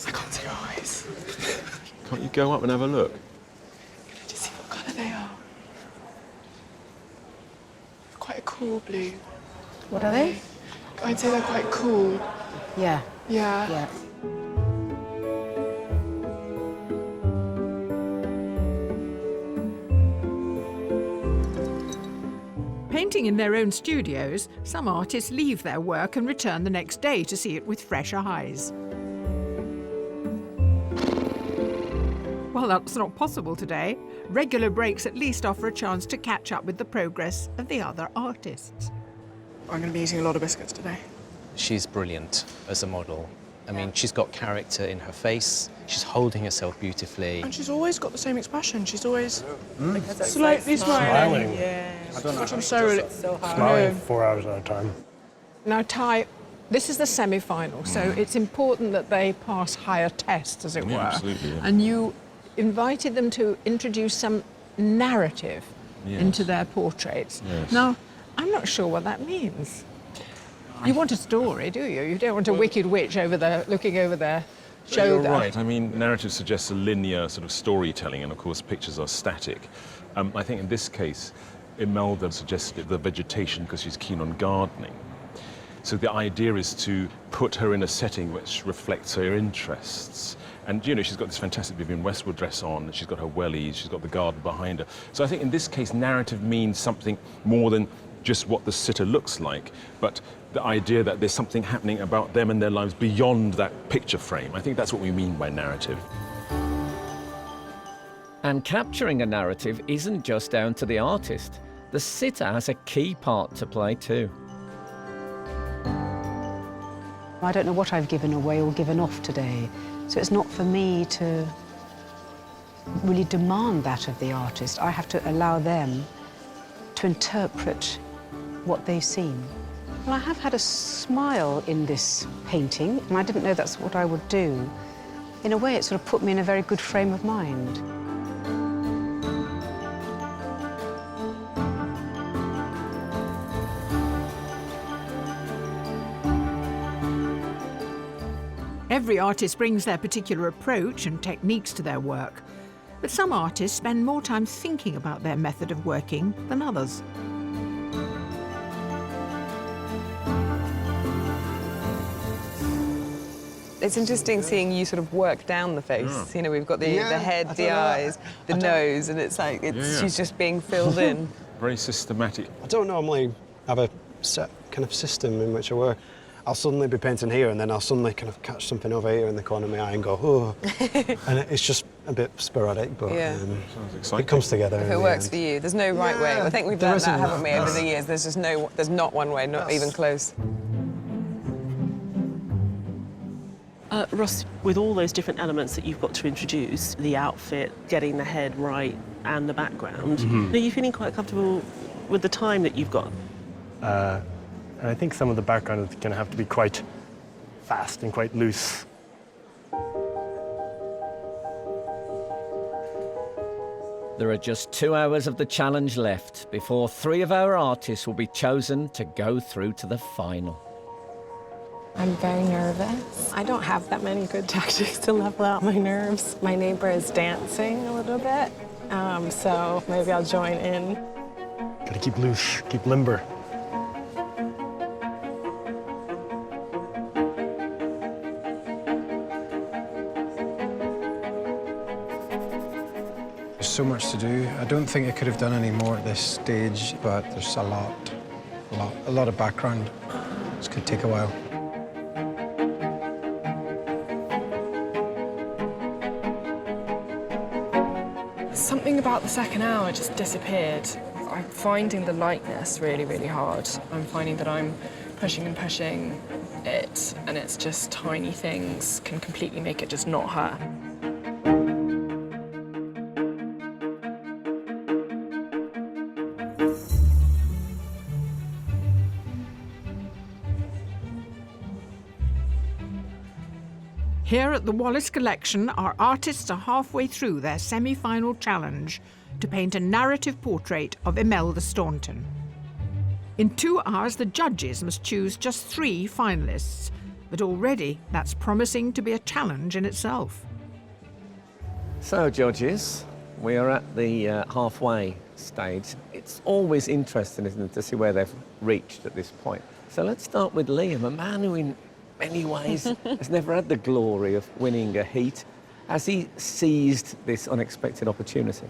Speaker 14: I can't see your eyes.
Speaker 6: Can't you go up and have a look?
Speaker 14: Do you see what colour they are? Quite a cool blue.
Speaker 12: What are they?
Speaker 14: I'd say they're quite cool.
Speaker 12: Yeah.
Speaker 14: Yeah.
Speaker 12: Yeah.
Speaker 19: Painting in their own studios, some artists leave their work and return the next day to see it with fresh eyes. Well, that's not possible today. Regular breaks at least offer a chance to catch up with the progress of the other artists.
Speaker 14: I'm going to be eating a lot of biscuits today.
Speaker 17: She's brilliant as a model. I mean, she's got character in her face. She's holding herself beautifully.
Speaker 14: And she's always got the same expression. She's always
Speaker 16: Because
Speaker 14: it's slightly smiling.
Speaker 16: Yeah.
Speaker 14: I don't know. Which I'm so really...
Speaker 16: Smiling 4 hours at a time.
Speaker 2: Now, Ty, this is the semi-final, so it's important that they pass higher tests, as it were.
Speaker 6: Yeah, absolutely, yeah.
Speaker 2: And you invited them to introduce some narrative into their portraits.
Speaker 6: Yes.
Speaker 2: Now, I'm not sure what that means. You want a story, do you? You don't want a wicked witch over there, looking over their shoulder.
Speaker 6: You're right. I mean, narrative suggests a linear sort of storytelling, and of course, pictures are static. I think in this case, Imelda suggested the vegetation because she's keen on gardening. So the idea is to put her in a setting which reflects her interests. And, you know, she's got this fantastic Vivienne Westwood dress on, and she's got her wellies, she's got the garden behind her. So I think in this case, narrative means something more than just what the sitter looks like, but the idea that there's something happening about them and their lives beyond that picture frame. I think that's what we mean by narrative.
Speaker 1: And capturing a narrative isn't just down to the artist. The sitter has a key part to play too.
Speaker 12: I don't know what I've given away or given off today, so it's not for me to really demand that of the artist. I have to allow them to interpret what they've seen. Well, I have had a smile in this painting, and I didn't know that's what I would do. In a way, it sort of put me in a very good frame of mind.
Speaker 19: Every artist brings their particular approach and techniques to their work, but some artists spend more time thinking about their method of working than others.
Speaker 5: It's interesting seeing you sort of work down the face. You know, we've got the head, the eyes, the nose, and it's like she's just being filled in.
Speaker 6: Very systematic.
Speaker 7: I don't normally have a set kind of system in which I work. I'll suddenly be painting here and then I'll suddenly kind of catch something over here in the corner of my eye and go, oh. And it's just a bit sporadic, but it comes together.
Speaker 5: If it works for you, there's no right way. I think we've learned that, haven't we, over the years? There's just there's not one way, not even close.
Speaker 4: Ross, with all those different elements that you've got to introduce, the outfit, getting the head right, and the background, are you feeling quite comfortable with the time that you've got?
Speaker 16: I think some of the background is going to have to be quite fast and quite loose.
Speaker 1: There are just 2 hours of the challenge left before 3 of our artists will be chosen to go through to the final.
Speaker 18: I'm very nervous. I don't have that many good tactics to level out my nerves. My neighbor is dancing a little bit, so maybe I'll join in.
Speaker 16: Gotta keep loose, keep limber.
Speaker 7: There's so much to do. I don't think I could have done any more at this stage, but there's a lot of background. This could take a while.
Speaker 14: Something about the second hour just disappeared. I'm finding the lightness really, really hard. I'm finding that I'm pushing and pushing it, and it's just tiny things can completely make it just not her.
Speaker 19: Here at the Wallace Collection, our artists are halfway through their semi-final challenge to paint a narrative portrait of Imelda Staunton. In 2 hours, the judges must choose just 3 finalists, but already that's promising to be a challenge in itself.
Speaker 1: So, judges, we are at the halfway stage. It's always interesting, isn't it, to see where they've reached at this point. So let's start with Liam, a man who in many ways has never had the glory of winning a heat. Has he seized this unexpected opportunity?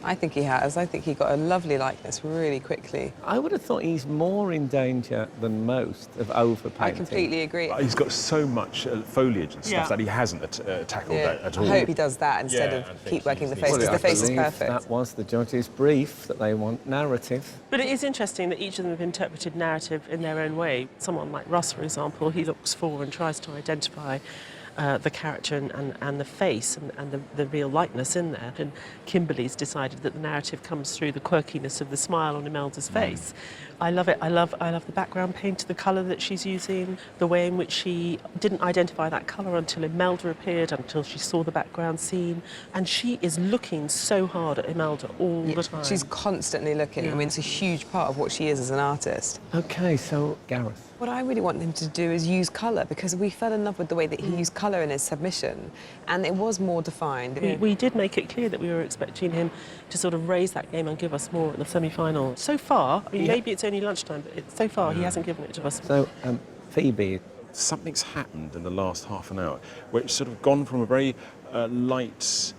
Speaker 5: I think he has. I think he got a lovely likeness really quickly.
Speaker 1: I would have thought he's more in danger than most of overpainting.
Speaker 5: I completely agree.
Speaker 6: He's got so much foliage and stuff that he hasn't tackled that at all.
Speaker 5: I hope he does that instead of keep working the face, because the face is perfect.
Speaker 1: That was the judge's brief, that they want narrative.
Speaker 4: But it is interesting that each of them have interpreted narrative in their own way. Someone like Russ, for example, he looks for and tries to identify the character and the face and the real likeness in there. And Kimberly's decided that the narrative comes through the quirkiness of the smile on Imelda's face. I love it. I love the background paint, the colour that she's using, the way in which she didn't identify that colour until Imelda appeared, until she saw the background scene. And she is looking so hard at Imelda all the time.
Speaker 5: She's constantly looking. I mean, it's a huge part of what she is as an artist.
Speaker 1: OK, so Gareth.
Speaker 5: What I really want him to do is use colour, because we fell in love with the way that he used colour in his submission, and it was more defined.
Speaker 4: We did make it clear that we were expecting him to sort of raise that game and give us more at the semi-final. So far, I mean, maybe it's only lunchtime, but so far he hasn't given it to us.
Speaker 1: So, Phoebe.
Speaker 6: Something's happened in the last half an hour, where it's sort of gone from a very light,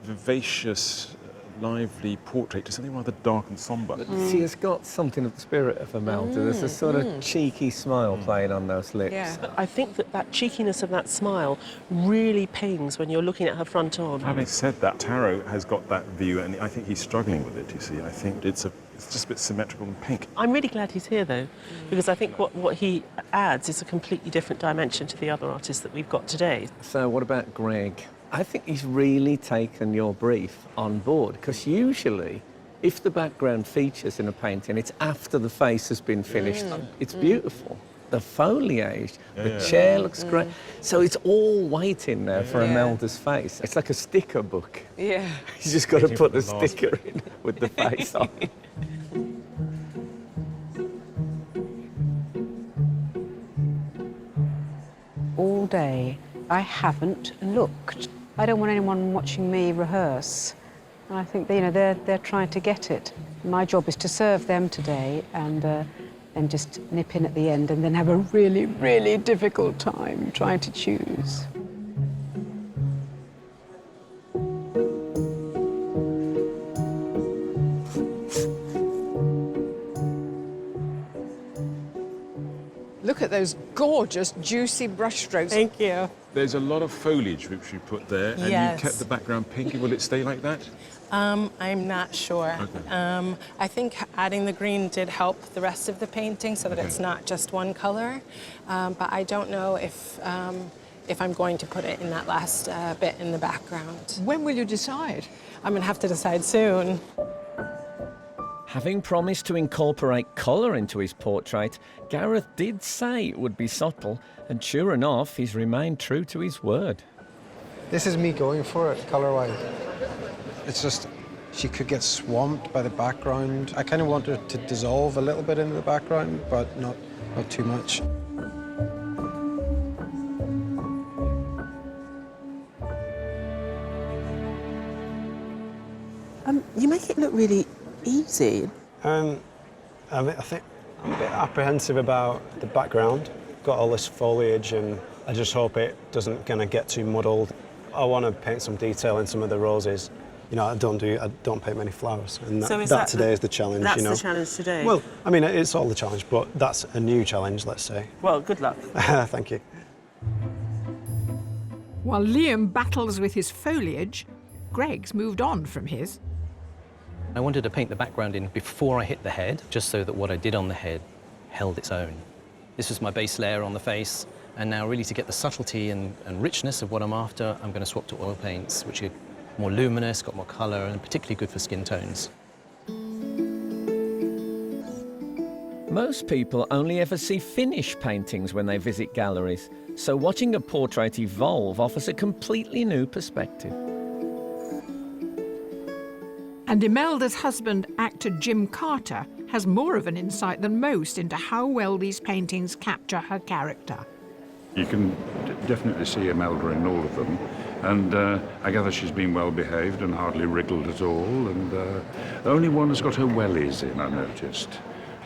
Speaker 6: vivacious lively portrait to something rather dark and sombre.
Speaker 15: She has got something of the spirit of Imelda. There's a sort of cheeky smile playing on those lips.
Speaker 4: Yeah. I think that cheekiness of that smile really pains when you're looking at her front on.
Speaker 6: Having said that, Tarot has got that view, and I think he's struggling with it, you see. I think it's just a bit symmetrical and pink.
Speaker 4: I'm really glad he's here, though, because I think what he adds is a completely different dimension to the other artists that we've got today.
Speaker 15: So what about Greg? I think he's really taken your brief on board, because usually, if the background features in a painting, it's after the face has been finished. It's beautiful. The foliage, the chair looks great. So it's all waiting there for Imelda's face. It's like a sticker book.
Speaker 5: Yeah.
Speaker 15: You just got to put the sticker in with the face on.
Speaker 12: All day, I haven't looked. I don't want anyone watching me rehearse. And I think, you know, they're trying to get it. My job is to serve them today and just nip in at the end and then have a really, really difficult time trying to choose.
Speaker 2: Look at those gorgeous, juicy brushstrokes.
Speaker 4: Thank you.
Speaker 6: There's a lot of foliage which you put there, and
Speaker 18: Yes.
Speaker 6: you kept the background pinky. Will it stay like that?
Speaker 18: I'm not sure.
Speaker 6: Okay.
Speaker 18: I think adding the green did help the rest of the painting so that it's not just one color. But I don't know if I'm going to put it in that last bit in the background.
Speaker 2: When will you decide?
Speaker 18: I'm going to have to decide soon.
Speaker 1: Having promised to incorporate colour into his portrait, Gareth did say it would be subtle, and sure enough, he's remained true to his word.
Speaker 7: This is me going for it, colour-wise. It's just, she could get swamped by the background. I kind of want her to dissolve a little bit into the background, but not too much.
Speaker 4: You make it look really easy.
Speaker 7: I mean, I think I'm a bit apprehensive about the background. Got all this foliage, and I just hope it doesn't kind of get too muddled. I want to paint some detail in some of the roses. You know, I don't paint many flowers, and
Speaker 4: So is
Speaker 7: that today is the challenge.
Speaker 4: That's
Speaker 7: you know?
Speaker 4: the challenge today?
Speaker 7: Well, I mean, it's all the challenge, but that's a new challenge, let's say.
Speaker 4: Well, good luck.
Speaker 7: Thank you.
Speaker 19: While Liam battles with his foliage, Greg's moved on from his.
Speaker 17: I wanted to paint the background in before I hit the head, just so that what I did on the head held its own. This was my base layer on the face, and now really to get the subtlety and richness of what I'm after, I'm going to swap to oil paints, which are more luminous, got more colour, and particularly good for skin tones.
Speaker 1: Most people only ever see finished paintings when they visit galleries, so watching a portrait evolve offers a completely new perspective.
Speaker 19: And Imelda's husband, actor Jim Carter, has more of an insight than most into how well these paintings capture her character.
Speaker 10: You can definitely see Imelda in all of them, and I gather she's been well behaved and hardly wriggled at all, and only one has got her wellies in, I noticed.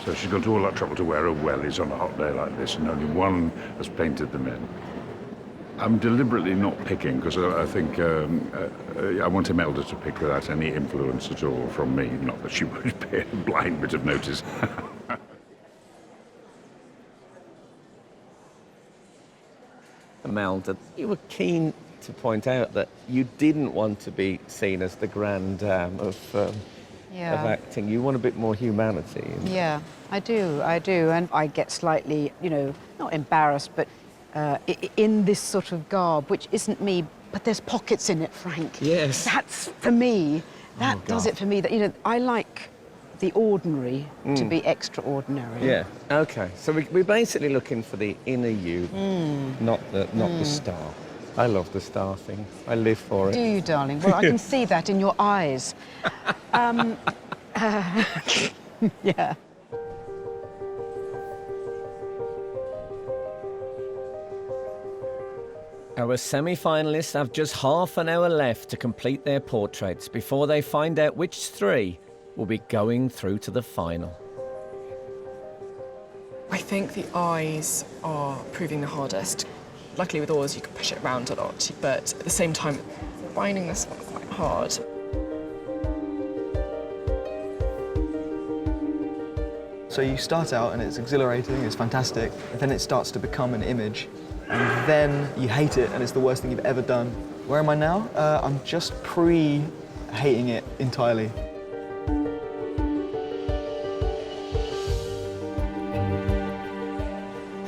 Speaker 10: So she's gone to all that trouble to wear her wellies on a hot day like this, and only one has painted them in. I'm deliberately not picking, because I think I want Imelda to pick without any influence at all from me, not that she would pay a blind bit of notice.
Speaker 15: Imelda, you were keen to point out that you didn't want to be seen as the grand dame of acting. You want a bit more humanity.
Speaker 12: Yeah, I do, and I get slightly, you know, not embarrassed, but in this sort of garb, which isn't me, but there's pockets in it, Frank.
Speaker 15: Yes.
Speaker 12: That's for me. That does it for me. That, you know, I like the ordinary to be extraordinary.
Speaker 15: Yeah. Okay. So we're basically looking for the inner you, not the star. I love the star thing. I live for it.
Speaker 12: Do you, darling? Well, I can see that in your eyes. Yeah.
Speaker 1: Our semi-finalists have just half an hour left to complete their portraits before they find out which three will be going through to the final.
Speaker 14: I think the eyes are proving the hardest. Luckily with oars you can push it around a lot, but at the same time, finding this one quite hard.
Speaker 9: So you start out and it's exhilarating, it's fantastic, and then it starts to become an image, and then you hate it and it's the worst thing you've ever done. Where am I now? I'm just pre-hating it entirely.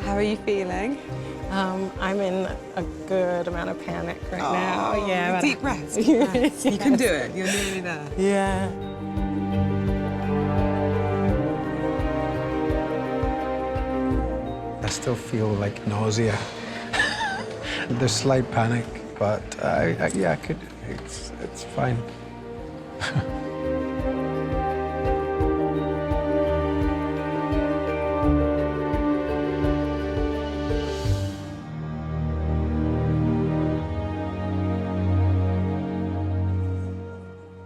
Speaker 5: How are you feeling?
Speaker 18: I'm in a good amount of panic right now. Yeah.
Speaker 5: Deep breaths. Yes. You can do it. You're nearly there.
Speaker 18: Yeah.
Speaker 11: I still feel like nausea. There's slight panic, but yeah, I could. It's fine.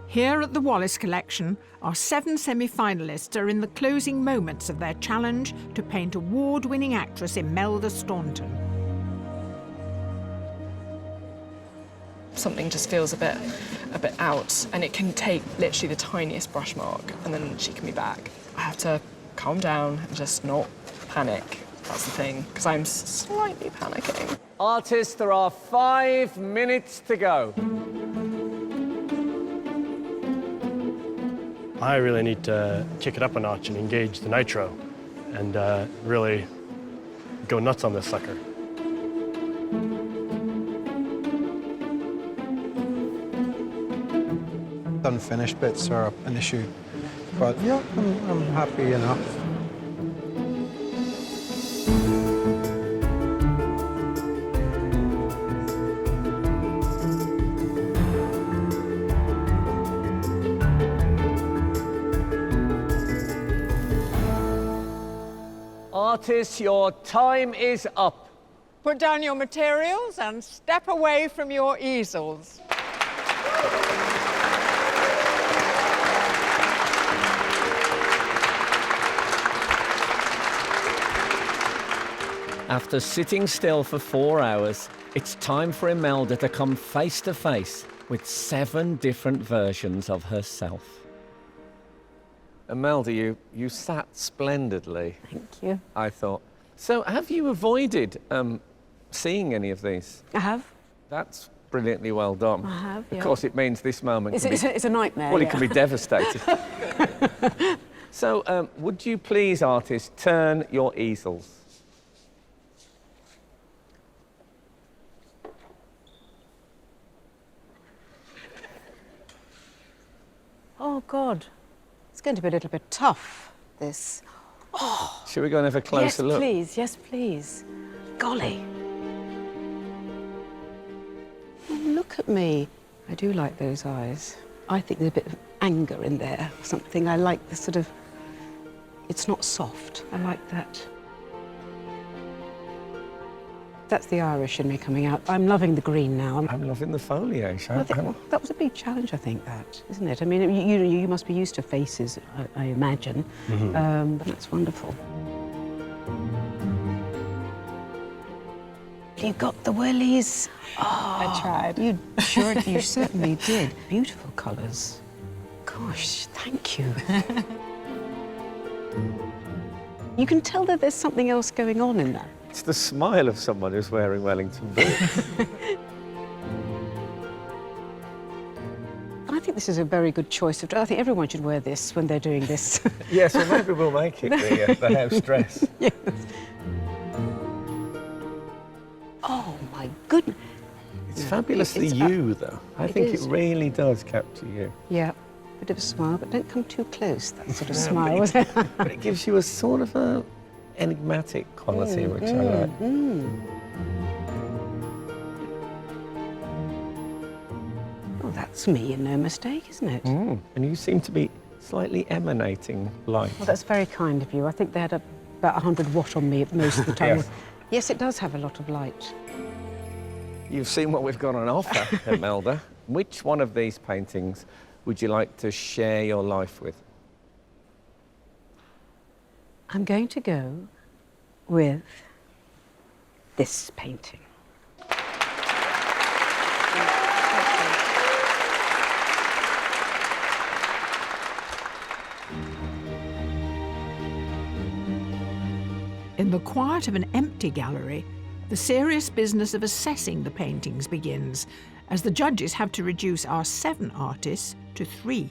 Speaker 19: Here at the Wallace Collection, our 7 semi-finalists are in the closing moments of their challenge to paint award-winning actress Imelda Staunton.
Speaker 14: Something just feels a bit out, and it can take literally the tiniest brush mark, and then she can be back. I have to calm down and just not panic. That's the thing, because I'm slightly panicking.
Speaker 15: Artists, there are 5 minutes to go.
Speaker 16: I really need to kick it up a notch and engage the nitro and really go nuts on this sucker.
Speaker 11: Unfinished bits are an issue, but yeah, I'm happy enough.
Speaker 15: Artists, your time is up.
Speaker 2: Put down your materials and step away from your easels.
Speaker 1: After sitting still for 4 hours, it's time for Imelda to come face to face with 7 different versions of herself. Imelda, you sat splendidly.
Speaker 12: Thank you.
Speaker 1: I thought. So, have you avoided seeing any of these?
Speaker 12: I have.
Speaker 1: That's brilliantly well done.
Speaker 12: I have, yeah.
Speaker 1: Of course, it means this moment can be...
Speaker 12: It's a nightmare,
Speaker 1: Well,
Speaker 12: yeah.
Speaker 1: it can be devastating. So, would you please, artists, turn your easels?
Speaker 12: Oh, God. It's going to be a little bit tough, this. Oh.
Speaker 1: Shall we go and have a closer look?
Speaker 12: Yes, please. Golly. Oh, look at me. I do like those eyes. I think there's a bit of anger in there or something. I like the sort of... It's not soft. I like that. That's the Irish in me coming out. I'm loving the green now.
Speaker 1: I'm loving the foliage.
Speaker 12: That was a big challenge, I think, that, isn't it? I mean, you must be used to faces, I imagine.
Speaker 1: Mm-hmm.
Speaker 12: But that's wonderful. You got the wellies. Oh,
Speaker 18: I tried.
Speaker 12: You certainly did. Beautiful colours. Gosh, thank you. You can tell that there's something else going on in that.
Speaker 1: It's the smile of someone who's wearing Wellington boots.
Speaker 12: I think this is a very good choice. I think everyone should wear this when they're doing this.
Speaker 1: Yes, well, maybe we'll make it the house dress.
Speaker 12: Yes. Oh, my goodness.
Speaker 1: It's fabulously you, though. I think it really does capture you.
Speaker 12: Yeah, bit of a smile, but don't come too close, that sort of smile, was it?
Speaker 1: But it gives you a sort of a enigmatic quality, which I like.
Speaker 12: Oh, that's me and no mistake, isn't it?
Speaker 1: And you seem to be slightly emanating light.
Speaker 12: Well, that's very kind of you. I think they had about 100 watt on me most of the time.
Speaker 1: Yes.
Speaker 12: Yes, it does have a lot of light.
Speaker 1: You've seen what we've got on offer, Imelda. Which one of these paintings would you like to share your life with?
Speaker 12: I'm going to go with this painting.
Speaker 19: In the quiet of an empty gallery, the serious business of assessing the paintings begins, as the judges have to reduce our 7 artists to 3.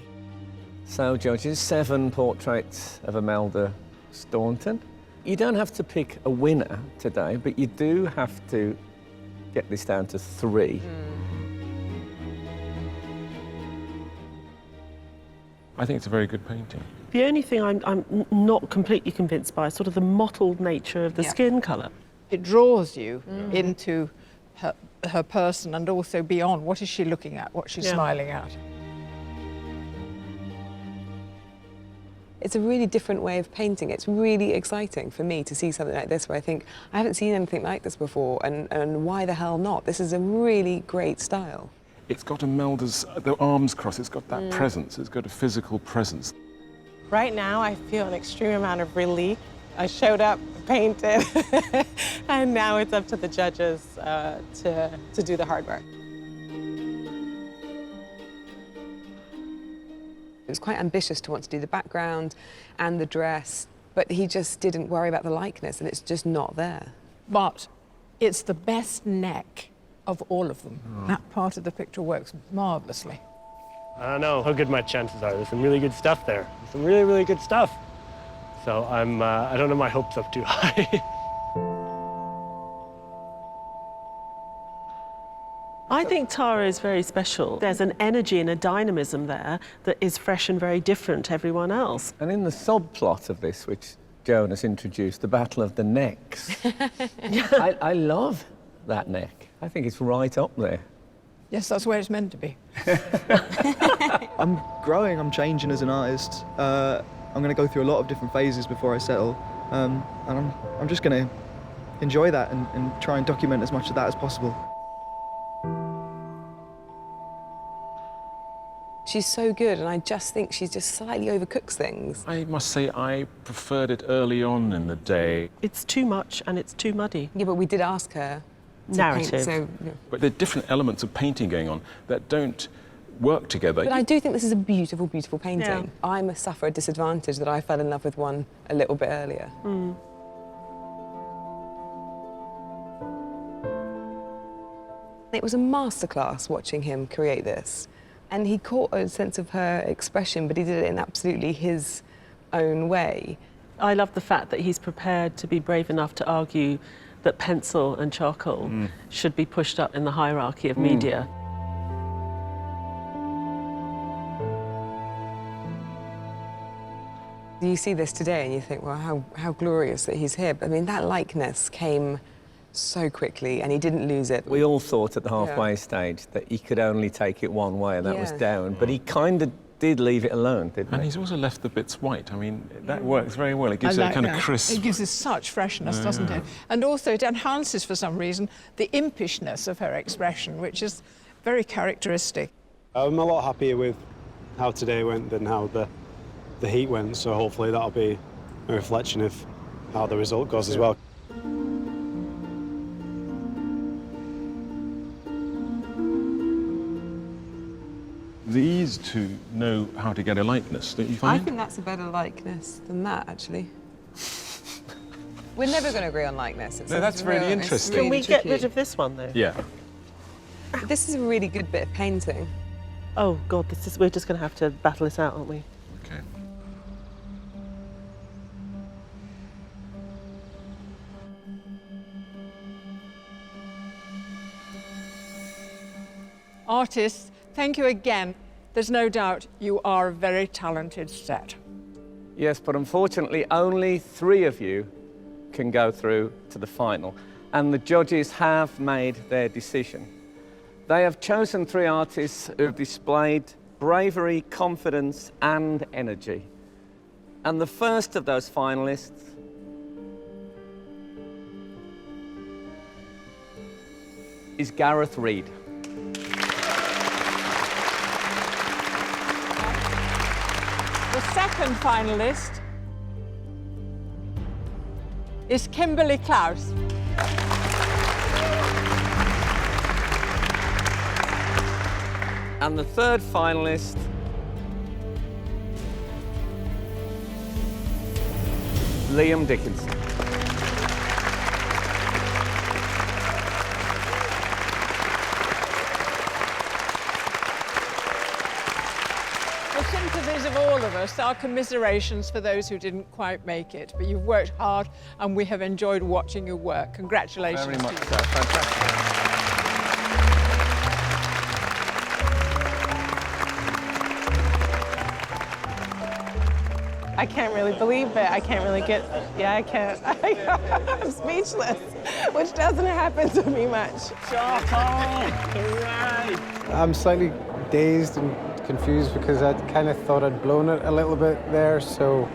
Speaker 1: So, judges, 7 portraits of Imelda Staunton. You don't have to pick a winner today, but you do have to get this down to 3.
Speaker 6: I think it's a very good painting.
Speaker 4: The only thing I'm not completely convinced by is sort of the mottled nature of the skin colour.
Speaker 2: It draws you into her person and also beyond. What is she looking at? What's she smiling at?
Speaker 5: It's a really different way of painting. It's really exciting for me to see something like this where I think, I haven't seen anything like this before, and why the hell not? This is a really great style.
Speaker 6: It's got Imelda's, the arms crossed, it's got that presence, it's got a physical presence.
Speaker 18: Right now, I feel an extreme amount of relief. I showed up, painted, and now it's up to the judges to do the hard work.
Speaker 5: It was quite ambitious to want to do the background and the dress, but he just didn't worry about the likeness, and it's just not there.
Speaker 2: But it's the best neck of all of them. That part of the picture works marvellously.
Speaker 16: I don't know how good my chances are. There's some really good stuff there. Some really, really good stuff. So I don't have my hopes up too high.
Speaker 4: I think Tara is very special. There's an energy and a dynamism there that is fresh and very different to everyone else.
Speaker 1: And in the subplot of this, which Joan has introduced, the battle of the necks, I love that neck. I think it's right up there.
Speaker 2: Yes, that's where it's meant to be.
Speaker 9: I'm growing, I'm changing as an artist. I'm going to go through a lot of different phases before I settle. And I'm just going to enjoy that and try and document as much of that as possible.
Speaker 5: She's so good, and I just think she just slightly overcooks things.
Speaker 6: I must say I preferred it early on in the day.
Speaker 4: It's too much and it's too muddy.
Speaker 5: Yeah, but we did ask her to
Speaker 4: Narrative.
Speaker 5: paint, so...
Speaker 6: But there are different elements of painting going on that don't work together.
Speaker 5: But I do think this is a beautiful, beautiful painting.
Speaker 4: Yeah.
Speaker 5: I'm a sufferer at disadvantage that I fell in love with one a little bit earlier. It was a masterclass watching him create this. And he caught a sense of her expression, but he did it in absolutely his own way.
Speaker 4: I love the fact that he's prepared to be brave enough to argue that pencil and charcoal should be pushed up in the hierarchy of media.
Speaker 5: You see this today and you think, well, how glorious that he's here. But I mean, that likeness came so quickly, and he didn't lose it.
Speaker 1: We all thought at the halfway stage that he could only take it one way, and that was down. But he kind of did leave it alone, didn't he?
Speaker 6: And he's also left the bits white. I mean, that works very well. It gives it a kind of crisp...
Speaker 2: It gives us such freshness, doesn't it? And also it enhances, for some reason, the impishness of her expression, which is very characteristic.
Speaker 7: I'm a lot happier with how today went than how the heat went, so hopefully that'll be a reflection of how the result goes as well.
Speaker 6: These two know how to get a likeness, don't you find?
Speaker 5: I think that's a better likeness than that, actually. We're never going to agree on likeness.
Speaker 6: No, that's really interesting.
Speaker 4: Can we get rid of this one, though?
Speaker 6: Yeah.
Speaker 5: This is a really good bit of painting.
Speaker 4: Oh, God, we're just going to have to battle this out, aren't we?
Speaker 6: Okay.
Speaker 2: Artists, thank you again. There's no doubt you are a very talented set.
Speaker 1: Yes, but unfortunately, only 3 of you can go through to the final. And the judges have made their decision. They have chosen 3 artists who have displayed bravery, confidence, and energy. And the first of those finalists is Gareth Reid.
Speaker 2: The second finalist is Kimberly Klaus.
Speaker 1: And the third finalist Liam Dickinson.
Speaker 2: the sympathies of all of us, our commiserations for those who didn't quite make it. But you've worked hard, and we have enjoyed watching your work. Congratulations.
Speaker 13: Very much
Speaker 2: to you.
Speaker 13: so. Fantastic.
Speaker 18: I can't really believe it. I can't really get, yeah, I can't. I'm speechless, which doesn't happen to me much.
Speaker 21: I'm slightly dazed and confused because I kind of thought I'd blown it a little bit there. So,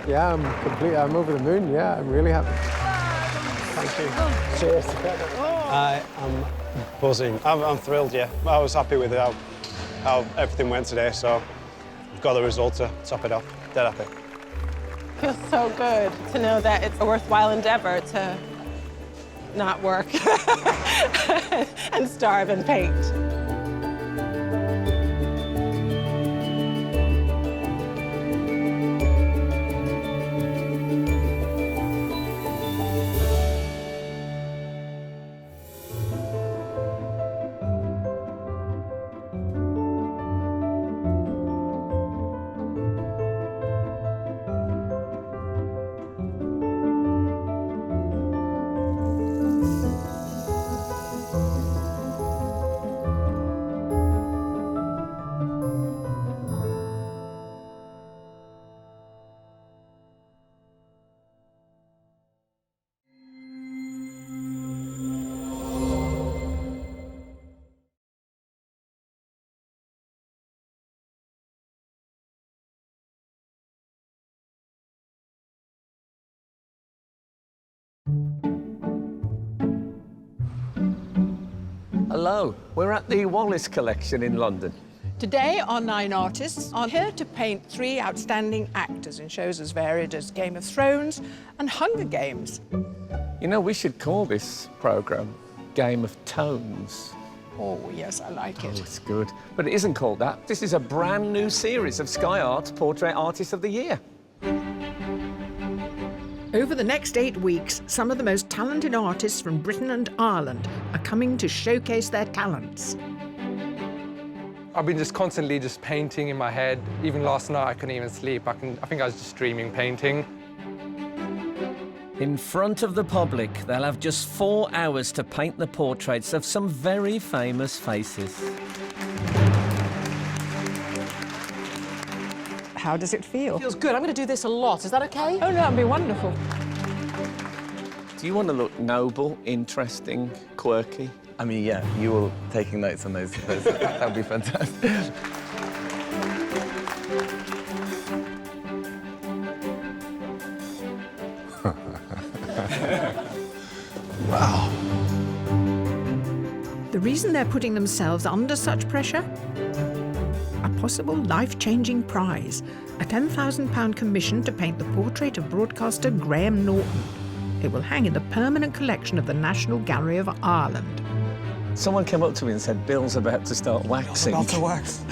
Speaker 21: yeah, I'm over the moon. Yeah, I'm really happy.
Speaker 7: Thank you. Cheers. I'm buzzing. I'm thrilled, yeah. I was happy with how everything went today, so I've got the result to top it off. Dead happy.
Speaker 18: Feels so good to know that it's a worthwhile endeavor to not work and starve and paint.
Speaker 1: Hello, we're at the Wallace Collection in London.
Speaker 2: Today, our 9 artists are here to paint 3 outstanding actors in shows as varied as Game of Thrones and Hunger Games.
Speaker 1: You know, we should call this programme Game of Tones.
Speaker 2: Oh, yes, I like it.
Speaker 1: Oh, it's good. But it isn't called that. This is a brand new series of Sky Art's Portrait Artist of the Year.
Speaker 19: Over the next 8 weeks, some of the most talented artists from Britain and Ireland are coming to showcase their talents.
Speaker 13: I've been just constantly just painting in my head. Even last night, I couldn't even sleep. I think I was just dreaming painting.
Speaker 1: In front of the public, they'll have just 4 hours to paint the portraits of some very famous faces.
Speaker 2: How does it feel?
Speaker 20: Feels good. I'm going to do this a lot. Is that okay?
Speaker 2: Oh, no, that'd be wonderful.
Speaker 1: Do you want to look noble, interesting, quirky?
Speaker 22: I mean, yeah, you all taking notes on those that would be fantastic.
Speaker 19: Wow. The reason they're putting themselves under such pressure? A possible life-changing prize, a £10,000 commission to paint the portrait of broadcaster Graham Norton. It will hang in the permanent collection of the National Gallery of Ireland.
Speaker 1: Someone came up to me and said, Bill's about to start waxing.
Speaker 20: About to wax.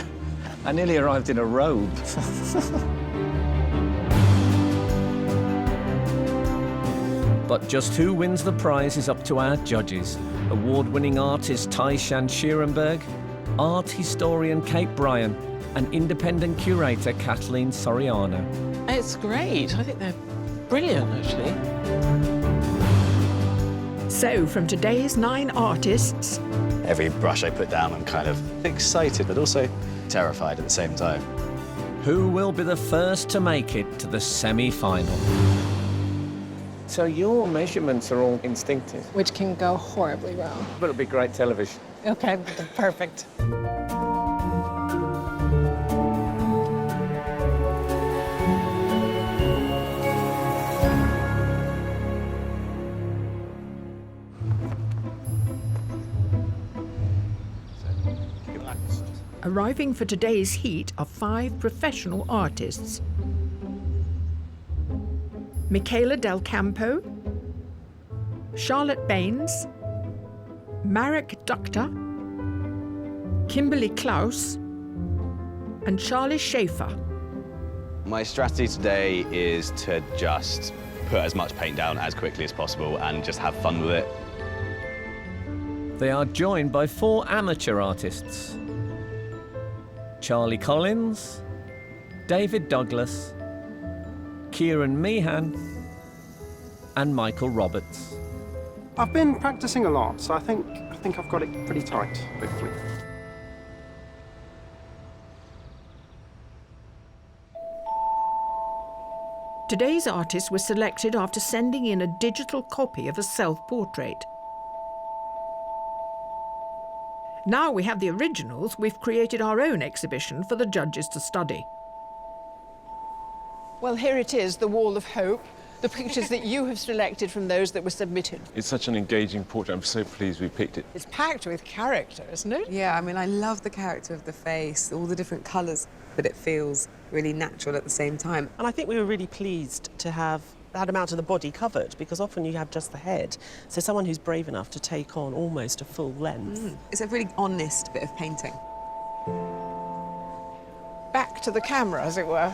Speaker 1: I nearly arrived in a robe. But just who wins the prize is up to our judges. Award-winning artist Tyshan Sheerenberg, art historian Kate Bryan, and independent curator Kathleen Soriano.
Speaker 20: It's great. I think they're brilliant, actually.
Speaker 19: So, from today's 9 artists...
Speaker 23: Every brush I put down, I'm kind of excited, but also terrified at the same time.
Speaker 1: Who will be the first to make it to the semi-final? So your measurements are all instinctive?
Speaker 14: Which can go horribly wrong.
Speaker 1: But it'll be great television.
Speaker 14: Okay, perfect.
Speaker 19: Arriving for today's heat are 5 professional artists. Michaela Del Campo, Charlotte Baines, Marek Duchter, Kimberly Klaus, and Charlie Schaefer.
Speaker 23: My strategy today is to just put as much paint down as quickly as possible and just have fun with it.
Speaker 1: They are joined by 4 amateur artists. Charlie Collins, David Douglas, Kieran Meehan, and Michael Roberts.
Speaker 3: I've been practicing a lot, so I think I've got it pretty tight, hopefully.
Speaker 19: Today's artists were selected after sending in a digital copy of a self-portrait. Now we have the originals, we've created our own exhibition for the judges to study.
Speaker 2: Well, here it is, the Wall of Hope, the pictures that you have selected from those that were submitted.
Speaker 6: It's such an engaging portrait. I'm so pleased we picked it.
Speaker 2: It's packed with character, isn't it?
Speaker 5: Yeah, I mean, I love the character of the face, all the different colours, but it feels really natural at the same time.
Speaker 4: And I think we were really pleased to have that amount of the body covered, because often you have just the head. So someone who's brave enough to take on almost a full length.
Speaker 5: It's a really honest bit of painting.
Speaker 2: Back to the camera, as it were.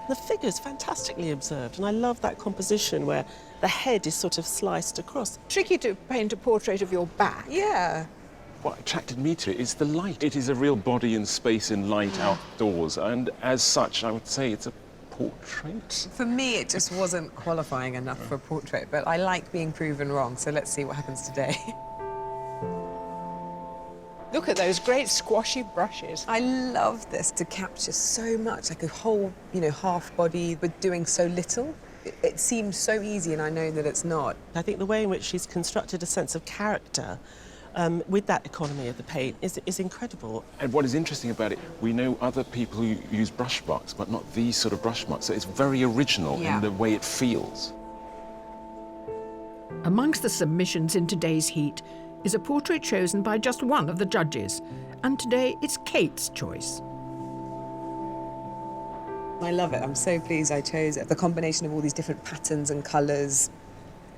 Speaker 4: The figure's fantastically observed, and I love that composition where the head is sort of sliced across.
Speaker 2: Tricky to paint a portrait of your back.
Speaker 5: Yeah.
Speaker 6: What attracted me to it is the light. It is a real body in space and light outdoors, and as such, I would say it's a portrait.
Speaker 5: For me, it just wasn't qualifying enough for a portrait, but I like being proven wrong, so let's see what happens today.
Speaker 2: Look at those great squashy brushes.
Speaker 5: I love this to capture so much, like a whole, half body, but doing so little. It seems so easy, and I know that it's not.
Speaker 4: I think the way in which she's constructed a sense of character with that economy of the paint is incredible.
Speaker 6: And what is interesting about it, we know other people who use brush marks, but not these sort of brush marks, so it's very original in the way it feels.
Speaker 19: Amongst the submissions in today's heat is a portrait chosen by just one of the judges, and today it's Kate's choice.
Speaker 5: I love it. I'm so pleased I chose it. The combination of all these different patterns and colours,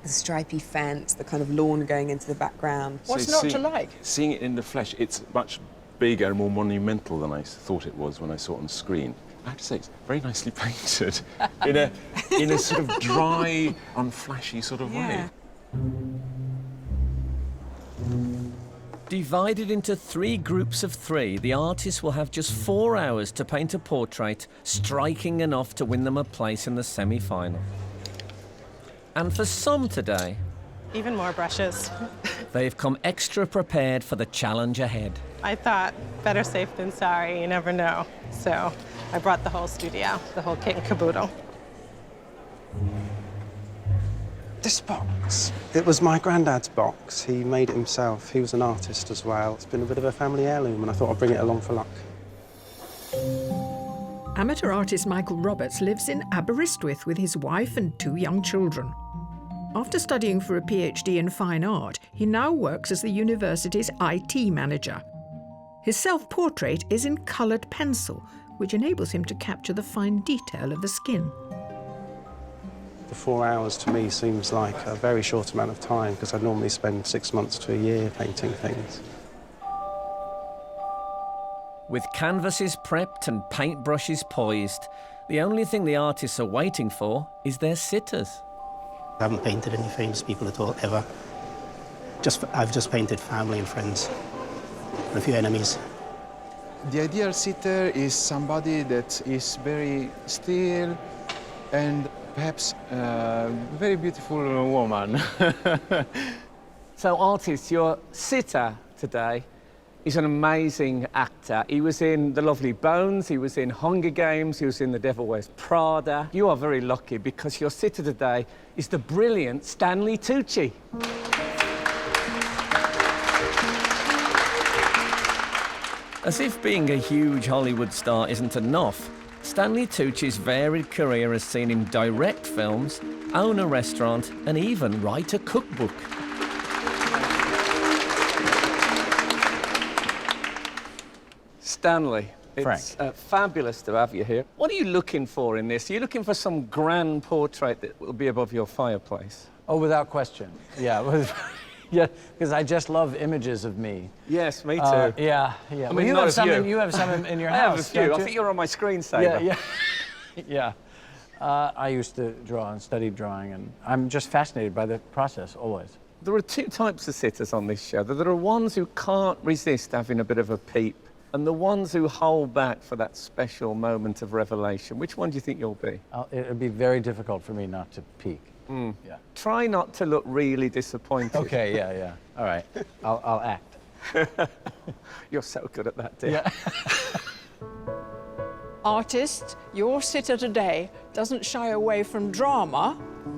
Speaker 5: the stripy fence, the kind of lawn going into the background.
Speaker 2: What's not to like?
Speaker 6: Seeing it in the flesh, it's much bigger and more monumental than I thought it was when I saw it on screen. I have to say, it's very nicely painted in a sort of dry, unflashy sort of way.
Speaker 1: Divided into 3 groups of 3, the artists will have just 4 hours to paint a portrait, striking enough to win them a place in the semi-final. And for some today,
Speaker 18: Even more brushes.
Speaker 1: they've come extra prepared for the challenge ahead.
Speaker 18: I thought, better safe than sorry, you never know. So I brought the whole studio, the whole kit and caboodle.
Speaker 3: This box. It was my granddad's box. He made it himself. He was an artist as well. It's been a bit of a family heirloom, and I thought I'd bring it along for luck.
Speaker 19: Amateur artist Michael Roberts lives in Aberystwyth with his wife and 2 young children. After studying for a PhD in fine art, he now works as the university's IT manager. His self-portrait is in coloured pencil, which enables him to capture the fine detail of the skin.
Speaker 3: The 4 hours to me seems like a very short amount of time, because I normally spend 6 months to a year painting things.
Speaker 1: With canvases prepped and paintbrushes poised, the only thing the artists are waiting for is their sitters.
Speaker 8: I haven't painted any famous people at all, ever. I've just painted family and friends, and a few enemies.
Speaker 17: The ideal sitter is somebody that is very still and perhaps a very beautiful woman.
Speaker 15: So, artists, your sitter today is an amazing actor. He was in The Lovely Bones, he was in Hunger Games, he was in The Devil Wears Prada. You are very lucky because your sitter today is the brilliant Stanley Tucci.
Speaker 1: As if being a huge Hollywood star isn't enough, Stanley Tucci's varied career has seen him direct films, own a restaurant, and even write a cookbook.
Speaker 15: Stanley, it's fabulous to have you here. What are you looking for in this? Are you looking for some grand portrait that will be above your fireplace?
Speaker 24: Oh, without question. Yeah, yeah, because I just love images of me.
Speaker 15: Yes, me too.
Speaker 24: Yeah.
Speaker 15: I
Speaker 24: Well,
Speaker 15: mean,
Speaker 24: you
Speaker 15: not
Speaker 24: have
Speaker 15: of
Speaker 24: some.
Speaker 15: you.
Speaker 24: You have some in your
Speaker 15: I
Speaker 24: house.
Speaker 15: have a few.
Speaker 24: don't
Speaker 15: I
Speaker 24: you?
Speaker 15: think you're on my screensaver.
Speaker 24: Yeah. I used to draw and studied drawing, and I'm just fascinated by the process always.
Speaker 15: There are 2 types of sitters on this show. There are ones who can't resist having a bit of a peep And the ones who hold back for that special moment of revelation, which one do you think you'll be?
Speaker 24: It would be very difficult for me not to peek. Yeah.
Speaker 15: Try not to look really disappointed.
Speaker 24: Okay, yeah. All right, I'll act.
Speaker 15: You're so good at that, dear.
Speaker 24: Yeah.
Speaker 2: Artist, your sitter today doesn't shy away from drama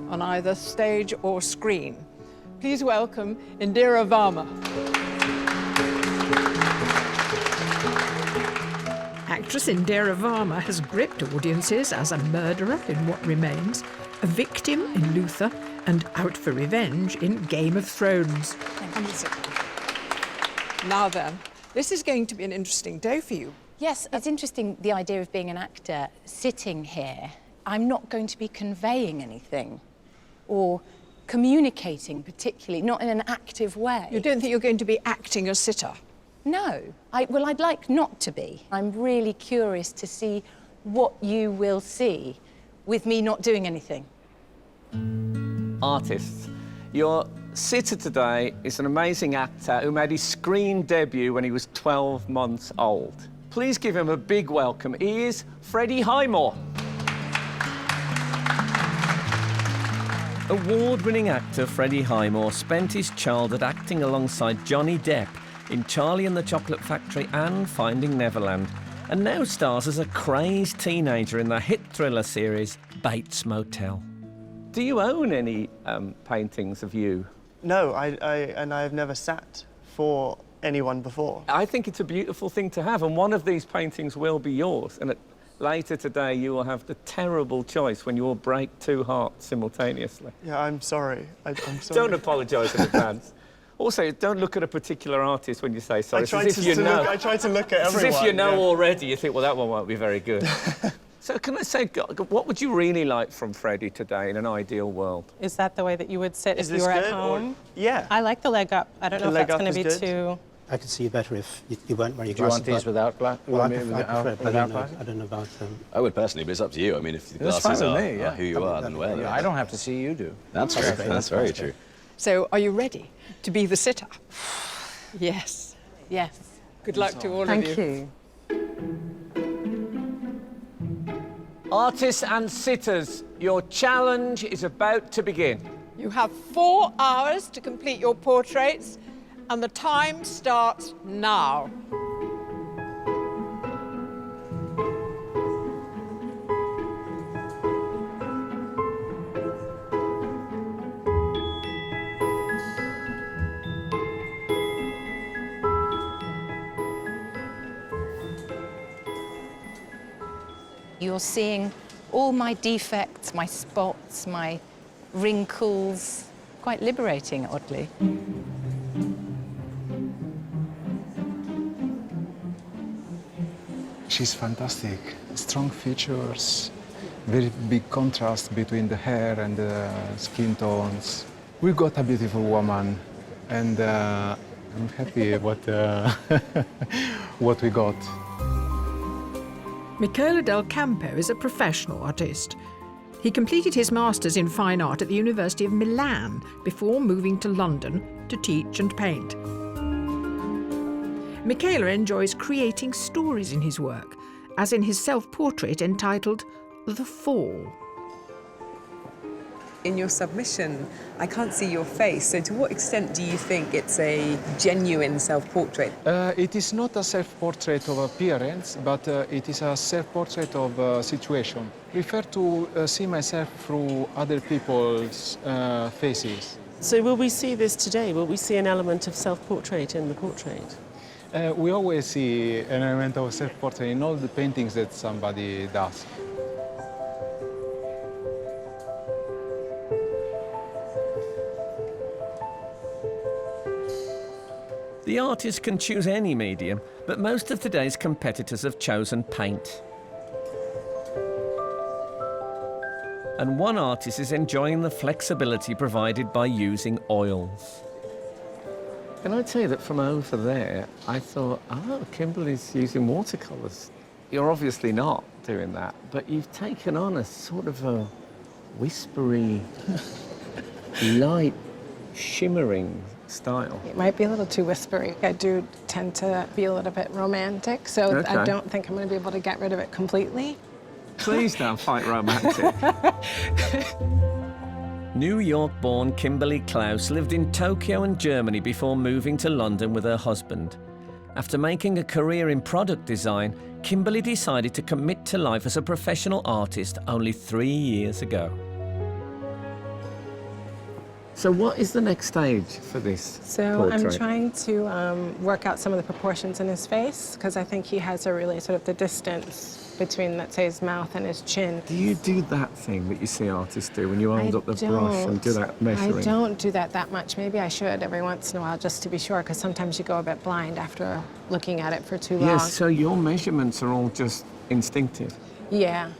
Speaker 2: on either stage or screen. Please welcome Indira Varma.
Speaker 19: Actress Indira Varma has gripped audiences as a murderer in What Remains, a victim in Luther, and out for revenge in Game of Thrones.
Speaker 2: Now then, this is going to be an interesting day for you.
Speaker 10: Yes, it's interesting, the idea of being an actor sitting here. I'm not going to be conveying anything or communicating particularly, not in an active way.
Speaker 2: You don't think you're going to be acting a sitter?
Speaker 10: No. Well, I'd like not to be. I'm really curious to see what you will see with me not doing anything.
Speaker 15: Artists, your sitter today is an amazing actor who made his screen debut when he was 12 months old. Please give him a big welcome. He is Freddie Highmore. Award-winning actor Freddie Highmore spent his childhood acting alongside Johnny Depp in Charlie and the Chocolate Factory and Finding Neverland, and now stars as a crazed teenager in the hit thriller series Bates Motel. Do you own any paintings of you?
Speaker 11: No, I've never sat for anyone before.
Speaker 15: I think it's a beautiful thing to have, and one of these paintings will be yours. And later today, you will have the terrible choice when you will break two hearts simultaneously.
Speaker 11: Yeah, I'm sorry. I'm sorry.
Speaker 15: Don't apologise in advance. Also, don't look at a particular artist when you say sorry.
Speaker 11: I try to look at everyone.
Speaker 15: As if you know already, you think, well, that one won't be very good. So can I say, what would you really like from Freddie today in an ideal world?
Speaker 18: Is that the way that you would sit
Speaker 11: Is
Speaker 18: if you were
Speaker 11: this
Speaker 18: at
Speaker 11: good,
Speaker 18: home?
Speaker 11: Yeah.
Speaker 18: I like the leg up. I don't know if that's going to be too...
Speaker 8: I could see you better if you weren't wearing
Speaker 24: Do you want
Speaker 8: glasses.
Speaker 24: these without glasses?
Speaker 8: Well, I prefer it, but I don't know about
Speaker 22: I would personally, but it's up to you. I mean, if the
Speaker 24: That's
Speaker 22: glasses
Speaker 24: fine with
Speaker 22: are,
Speaker 24: me, yeah.
Speaker 22: are who you are, then wear them.
Speaker 24: I don't have to see you do.
Speaker 22: That's true. That's very true.
Speaker 2: So, are you ready to be the sitter? Yes.
Speaker 10: Yes.
Speaker 2: Good luck to all of
Speaker 10: Thank
Speaker 2: you.
Speaker 15: Artists and sitters, your challenge is about to begin.
Speaker 2: You have 4 hours to complete your portraits, and the time starts now.
Speaker 10: You're seeing all my defects, my spots, my wrinkles. Quite liberating, oddly.
Speaker 17: She's fantastic. Strong features, very big contrast between the hair and the skin tones. We got a beautiful woman, and I'm happy what what we got.
Speaker 19: Michele Del Campo is a professional artist. He completed his Masters in Fine Art at the University of Milan before moving to London to teach and paint. Michele enjoys creating stories in his work, as in his self-portrait entitled The Fall.
Speaker 5: In your submission, I can't see your face, so to what extent do you think it's a genuine self-portrait?
Speaker 17: It is not a self-portrait of appearance, but it is a self-portrait of a situation. I prefer to see myself through other people's faces.
Speaker 4: So will we see this today? Will we see an element of self-portrait in the portrait?
Speaker 17: We always see an element of self-portrait in all the paintings that somebody does.
Speaker 1: The artist can choose any medium, but most of today's competitors have chosen paint. And one artist is enjoying the flexibility provided by using oils.
Speaker 15: Can I tell you that from over there, I thought, oh, Kimberly's using watercolours. You're obviously not doing that, but you've taken on a sort of a whispery, light, shimmering style.
Speaker 18: It might be a little too whispery. I do tend to be a little bit romantic, so
Speaker 15: Okay.
Speaker 18: I don't think I'm going to be able to get rid of it completely.
Speaker 15: Please don't fight romantic.
Speaker 1: New York-born Kimberly Klaus lived in Tokyo and Germany before moving to London with her husband. After making a career in product design, Kimberly decided to commit to life as a professional artist only 3 years ago.
Speaker 15: So what is the next stage for this
Speaker 18: So
Speaker 15: portrait?
Speaker 18: I'm trying to work out some of the proportions in his face, because I think he has a really sort of the distance between, let's say, his mouth and his chin.
Speaker 15: Do you do that thing that you see artists do when you hold up the brush and do that measuring?
Speaker 18: I don't do that much. Maybe I should every once in a while, just to be sure, because sometimes you go a bit blind after looking at it for too long.
Speaker 15: Yes, so your measurements are all just instinctive.
Speaker 18: Yeah.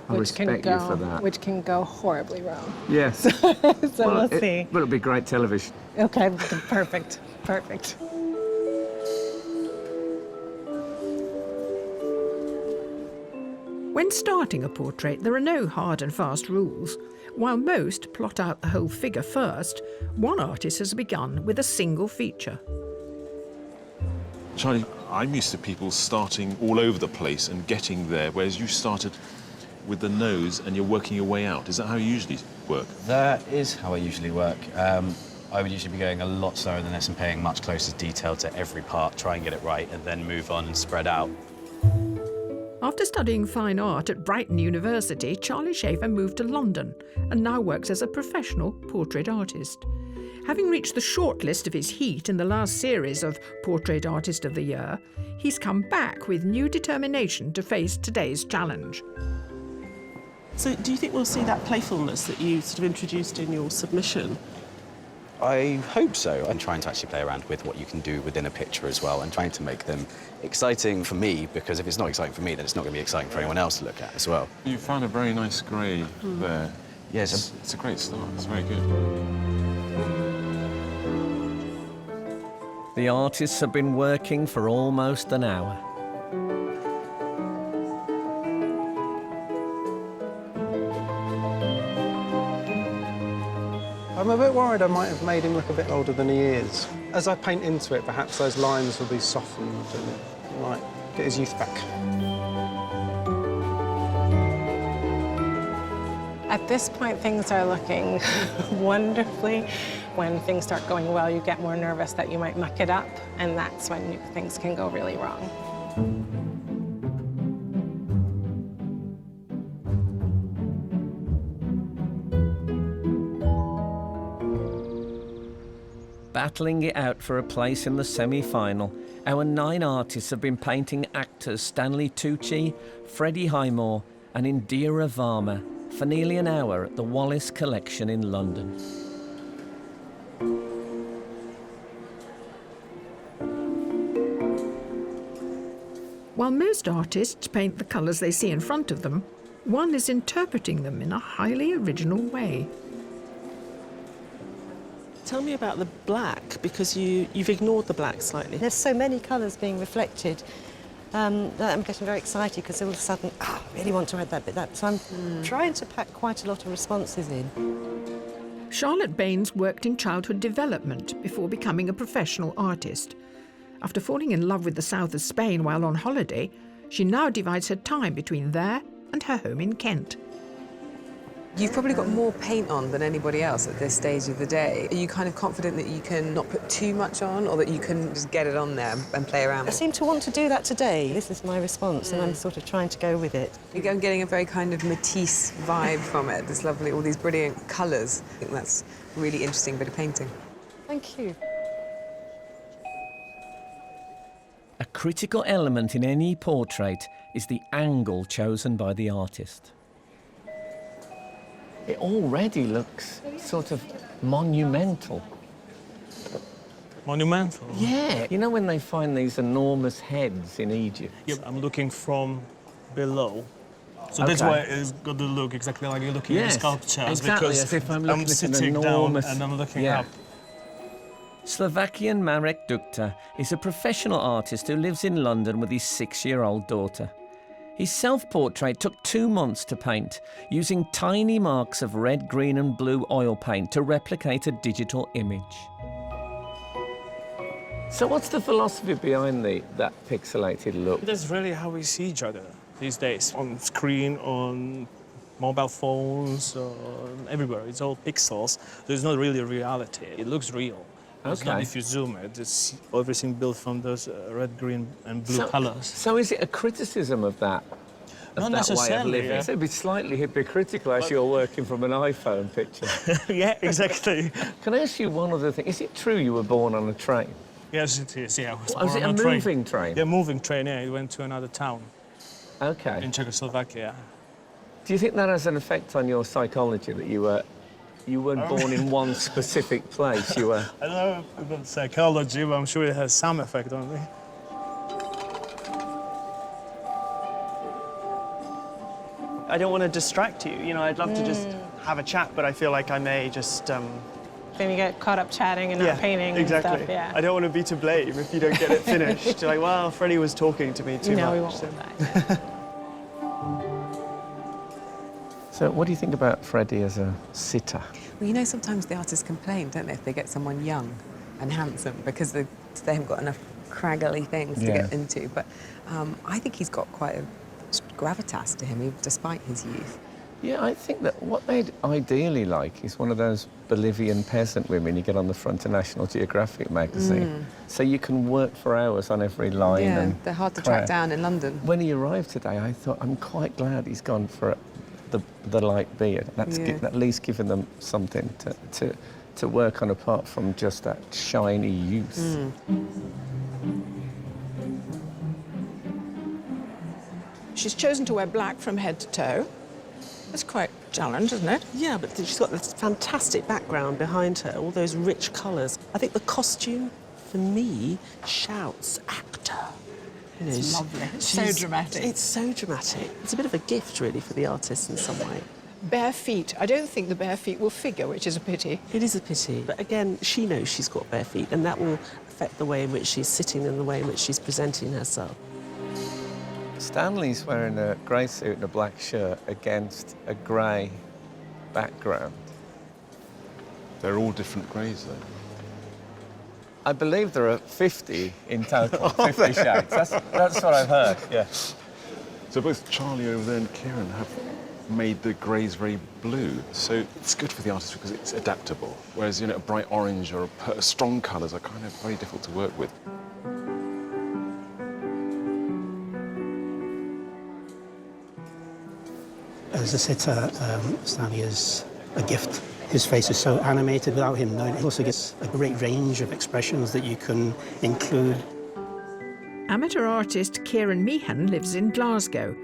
Speaker 15: I respect you for that.
Speaker 18: Which can go horribly wrong.
Speaker 15: Yes.
Speaker 18: So we'll see.
Speaker 15: But it'll be great television.
Speaker 18: Okay, perfect, perfect.
Speaker 19: When starting a portrait, there are no hard and fast rules. While most plot out the whole figure first, one artist has begun with a single feature.
Speaker 6: Charlie, I'm used to people starting all over the place and getting there, whereas you started with the nose and you're working your way out. Is that how you usually work?
Speaker 22: That is how I usually work. I would usually be going a lot slower than this and paying much closer detail to every part, try and get it right, and then move on and spread out.
Speaker 19: After studying fine art at Brighton University, Charlie Schaefer moved to London and now works as a professional portrait artist. Having reached the shortlist of his heat in the last series of Portrait Artist of the Year, he's come back with new determination to face today's challenge.
Speaker 4: So do you think we'll see that playfulness that you sort of introduced in your submission?
Speaker 23: I hope so. I'm trying to actually play around with what you can do within a picture as well and trying to make them exciting for me, because if it's not exciting for me, then it's not going to be exciting for anyone else to look at as well.
Speaker 6: You found a very nice grey there.
Speaker 23: Yes.
Speaker 6: It's a great start. It's very good.
Speaker 1: The artists have been working for almost an hour.
Speaker 3: I'm a bit worried I might have made him look a bit older than he is. As I paint into it, perhaps those lines will be softened and might get his youth back.
Speaker 18: At this point, things are looking wonderfully. When things start going well, you get more nervous that you might muck it up, and that's when things can go really wrong.
Speaker 1: Battling it out for a place in the semi-final, our 9 artists have been painting actors Stanley Tucci, Freddie Highmore and Indira Varma for nearly an hour at the Wallace Collection in London.
Speaker 19: While most artists paint the colours they see in front of them, one is interpreting them in a highly original way.
Speaker 4: Tell me about the black, because you've ignored the black slightly.
Speaker 9: There's so many colours being reflected that I'm getting very excited, because all of a sudden, I really want to add that bit. So I'm trying to pack quite a lot of responses in.
Speaker 19: Charlotte Baines worked in childhood development before becoming a professional artist. After falling in love with the south of Spain while on holiday, she now divides her time between there and her home in Kent.
Speaker 5: You've probably got more paint on than anybody else at this stage of the day. Are you kind of confident that you can not put too much on, or that you can just get it on there and play around?
Speaker 9: I seem to want to do that today. This is my response, and I'm sort of trying to go with it.
Speaker 5: You're getting a very kind of Matisse vibe from it, this lovely, all these brilliant colours. I think that's a really interesting bit of painting.
Speaker 9: Thank you.
Speaker 1: A critical element in any portrait is the angle chosen by the artist.
Speaker 15: It already looks sort of monumental.
Speaker 12: Monumental?
Speaker 15: Yeah. You know when they find these enormous heads in Egypt?
Speaker 12: Yep, I'm looking from below. So
Speaker 15: Okay.
Speaker 12: that's why it's got the look exactly like you're looking
Speaker 15: Yes,
Speaker 12: at the sculptures.
Speaker 15: exactly,
Speaker 12: because
Speaker 15: as if I'm looking at an
Speaker 12: sitting
Speaker 15: enormous-
Speaker 12: down and I'm looking
Speaker 15: Yeah.
Speaker 12: up.
Speaker 1: Slovakian Marek Dukta is a professional artist who lives in London with his 6-year-old daughter. His self-portrait took 2 months to paint, using tiny marks of red, green and blue oil paint to replicate a digital image.
Speaker 15: So what's the philosophy behind that pixelated look?
Speaker 12: That's really how we see each other these days. On screen, on mobile phones, everywhere. It's all pixels. There's not really a reality. It looks real. It's not if you zoom it. It's everything built from those red, green, and blue colors.
Speaker 15: So is it a criticism of that?
Speaker 12: Not
Speaker 15: that way of living?
Speaker 12: yeah.
Speaker 15: So it'd be slightly hypocritical as you're working from an iPhone picture.
Speaker 12: Yeah, exactly.
Speaker 15: Can I ask you one other thing? Is it true you were born on a train?
Speaker 12: Yes, it is, yeah.
Speaker 15: Was it a moving train?
Speaker 12: Yeah, moving train, yeah. It went to another town.
Speaker 15: Okay.
Speaker 12: In Czechoslovakia.
Speaker 15: Do you think that has an effect on your psychology, that you weren't born in one specific place? You were...
Speaker 12: I don't know about psychology, but I'm sure it has some effect on me. I don't want to distract you. You know, I'd love to just have a chat, but I feel like I may just...
Speaker 18: Then you get caught up chatting and not painting
Speaker 12: exactly.
Speaker 18: and stuff, yeah.
Speaker 12: I don't want to be to blame if you don't get it finished. You're like, well, Freddie was talking to me too much.
Speaker 18: No, we won't do that.
Speaker 15: So what do you think about Freddie as a sitter?
Speaker 5: Well, you know, sometimes the artists complain, don't they, if they get someone young and handsome because they haven't got enough craggly things to get into. But I think he's got quite a gravitas to him, despite his youth.
Speaker 15: Yeah, I think that what they'd ideally like is one of those Bolivian peasant women you get on the front of National Geographic magazine. So you can work for hours on every line.
Speaker 5: Yeah,
Speaker 15: and
Speaker 5: they're hard to track down in London.
Speaker 15: When he arrived today, I thought, I'm quite glad he's gone for the light beard. That's at least given them something to work on apart from just that shiny youth.
Speaker 2: She's chosen to wear black from head to toe. That's quite a challenge, isn't it?
Speaker 4: Yeah, but she's got this fantastic background behind her, all those rich colours. I think the costume, for me, shouts actor. You know,
Speaker 2: It's lovely. It's so dramatic.
Speaker 4: It's so dramatic. It's a bit of a gift, really, for the artist in some way.
Speaker 2: Bare feet. I don't think the bare feet will figure, which is a pity.
Speaker 4: It is a pity. But again, she knows she's got bare feet, and that will affect the way in which she's sitting and the way in which she's presenting herself.
Speaker 15: Stanley's wearing a grey suit and a black shirt against a grey background.
Speaker 6: They're all different greys, though.
Speaker 15: I believe there are 50 in total, 50 shades. That's what I've heard, yeah.
Speaker 6: So both Charlie over there and Kieran have made the greys very blue. So it's good for the artist because it's adaptable. Whereas, you know, a bright orange or strong colours are kind of very difficult to work with.
Speaker 8: As a sitter, Stanley is a gift. His face is so animated without him knowing. He also gets a great range of expressions that you can include.
Speaker 19: Amateur artist Kieran Meehan lives in Glasgow.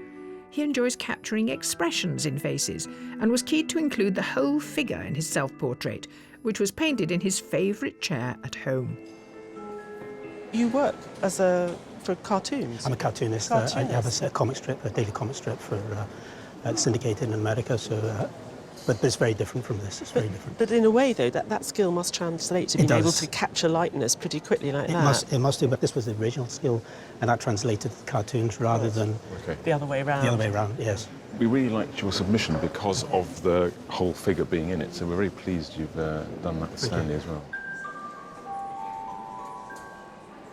Speaker 19: He enjoys capturing expressions in faces and was keen to include the whole figure in his self-portrait, which was painted in his favourite chair at home.
Speaker 4: You work for cartoons?
Speaker 8: I'm a cartoonist. I have a comic strip, a daily comic strip for syndicated in America, so, but it's very different from this. It's very different.
Speaker 4: But in a way, though, that skill must translate to being able to capture likeness pretty quickly like that.
Speaker 8: It must do, but this was the original skill, and that translated to cartoons rather than...
Speaker 4: The other way around.
Speaker 8: The other way around, yes.
Speaker 6: We really liked your submission because of the whole figure being in it, so we're very pleased you've done that with Stanley as well.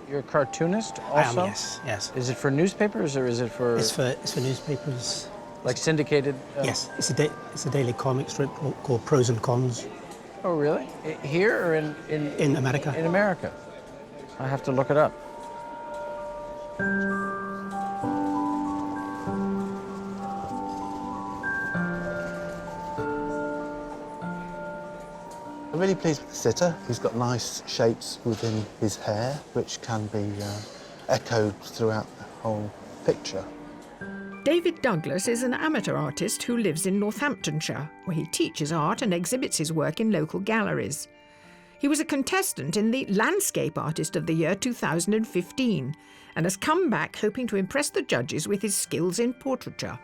Speaker 24: You're a cartoonist also?
Speaker 8: I am, yes.
Speaker 24: Is it for newspapers or is it for...
Speaker 8: It's for newspapers.
Speaker 24: Like syndicated?
Speaker 8: Yes, it's a daily comic strip called Pros and Cons.
Speaker 24: Oh, really? Here or
Speaker 8: in America?
Speaker 24: In America. I have to look it up.
Speaker 7: I'm really pleased with the sitter. He's got nice shapes within his hair, which can be echoed throughout the whole picture.
Speaker 19: David Douglas is an amateur artist who lives in Northamptonshire, where he teaches art and exhibits his work in local galleries. He was a contestant in the Landscape Artist of the Year 2015 and has come back hoping to impress the judges with his skills in portraiture.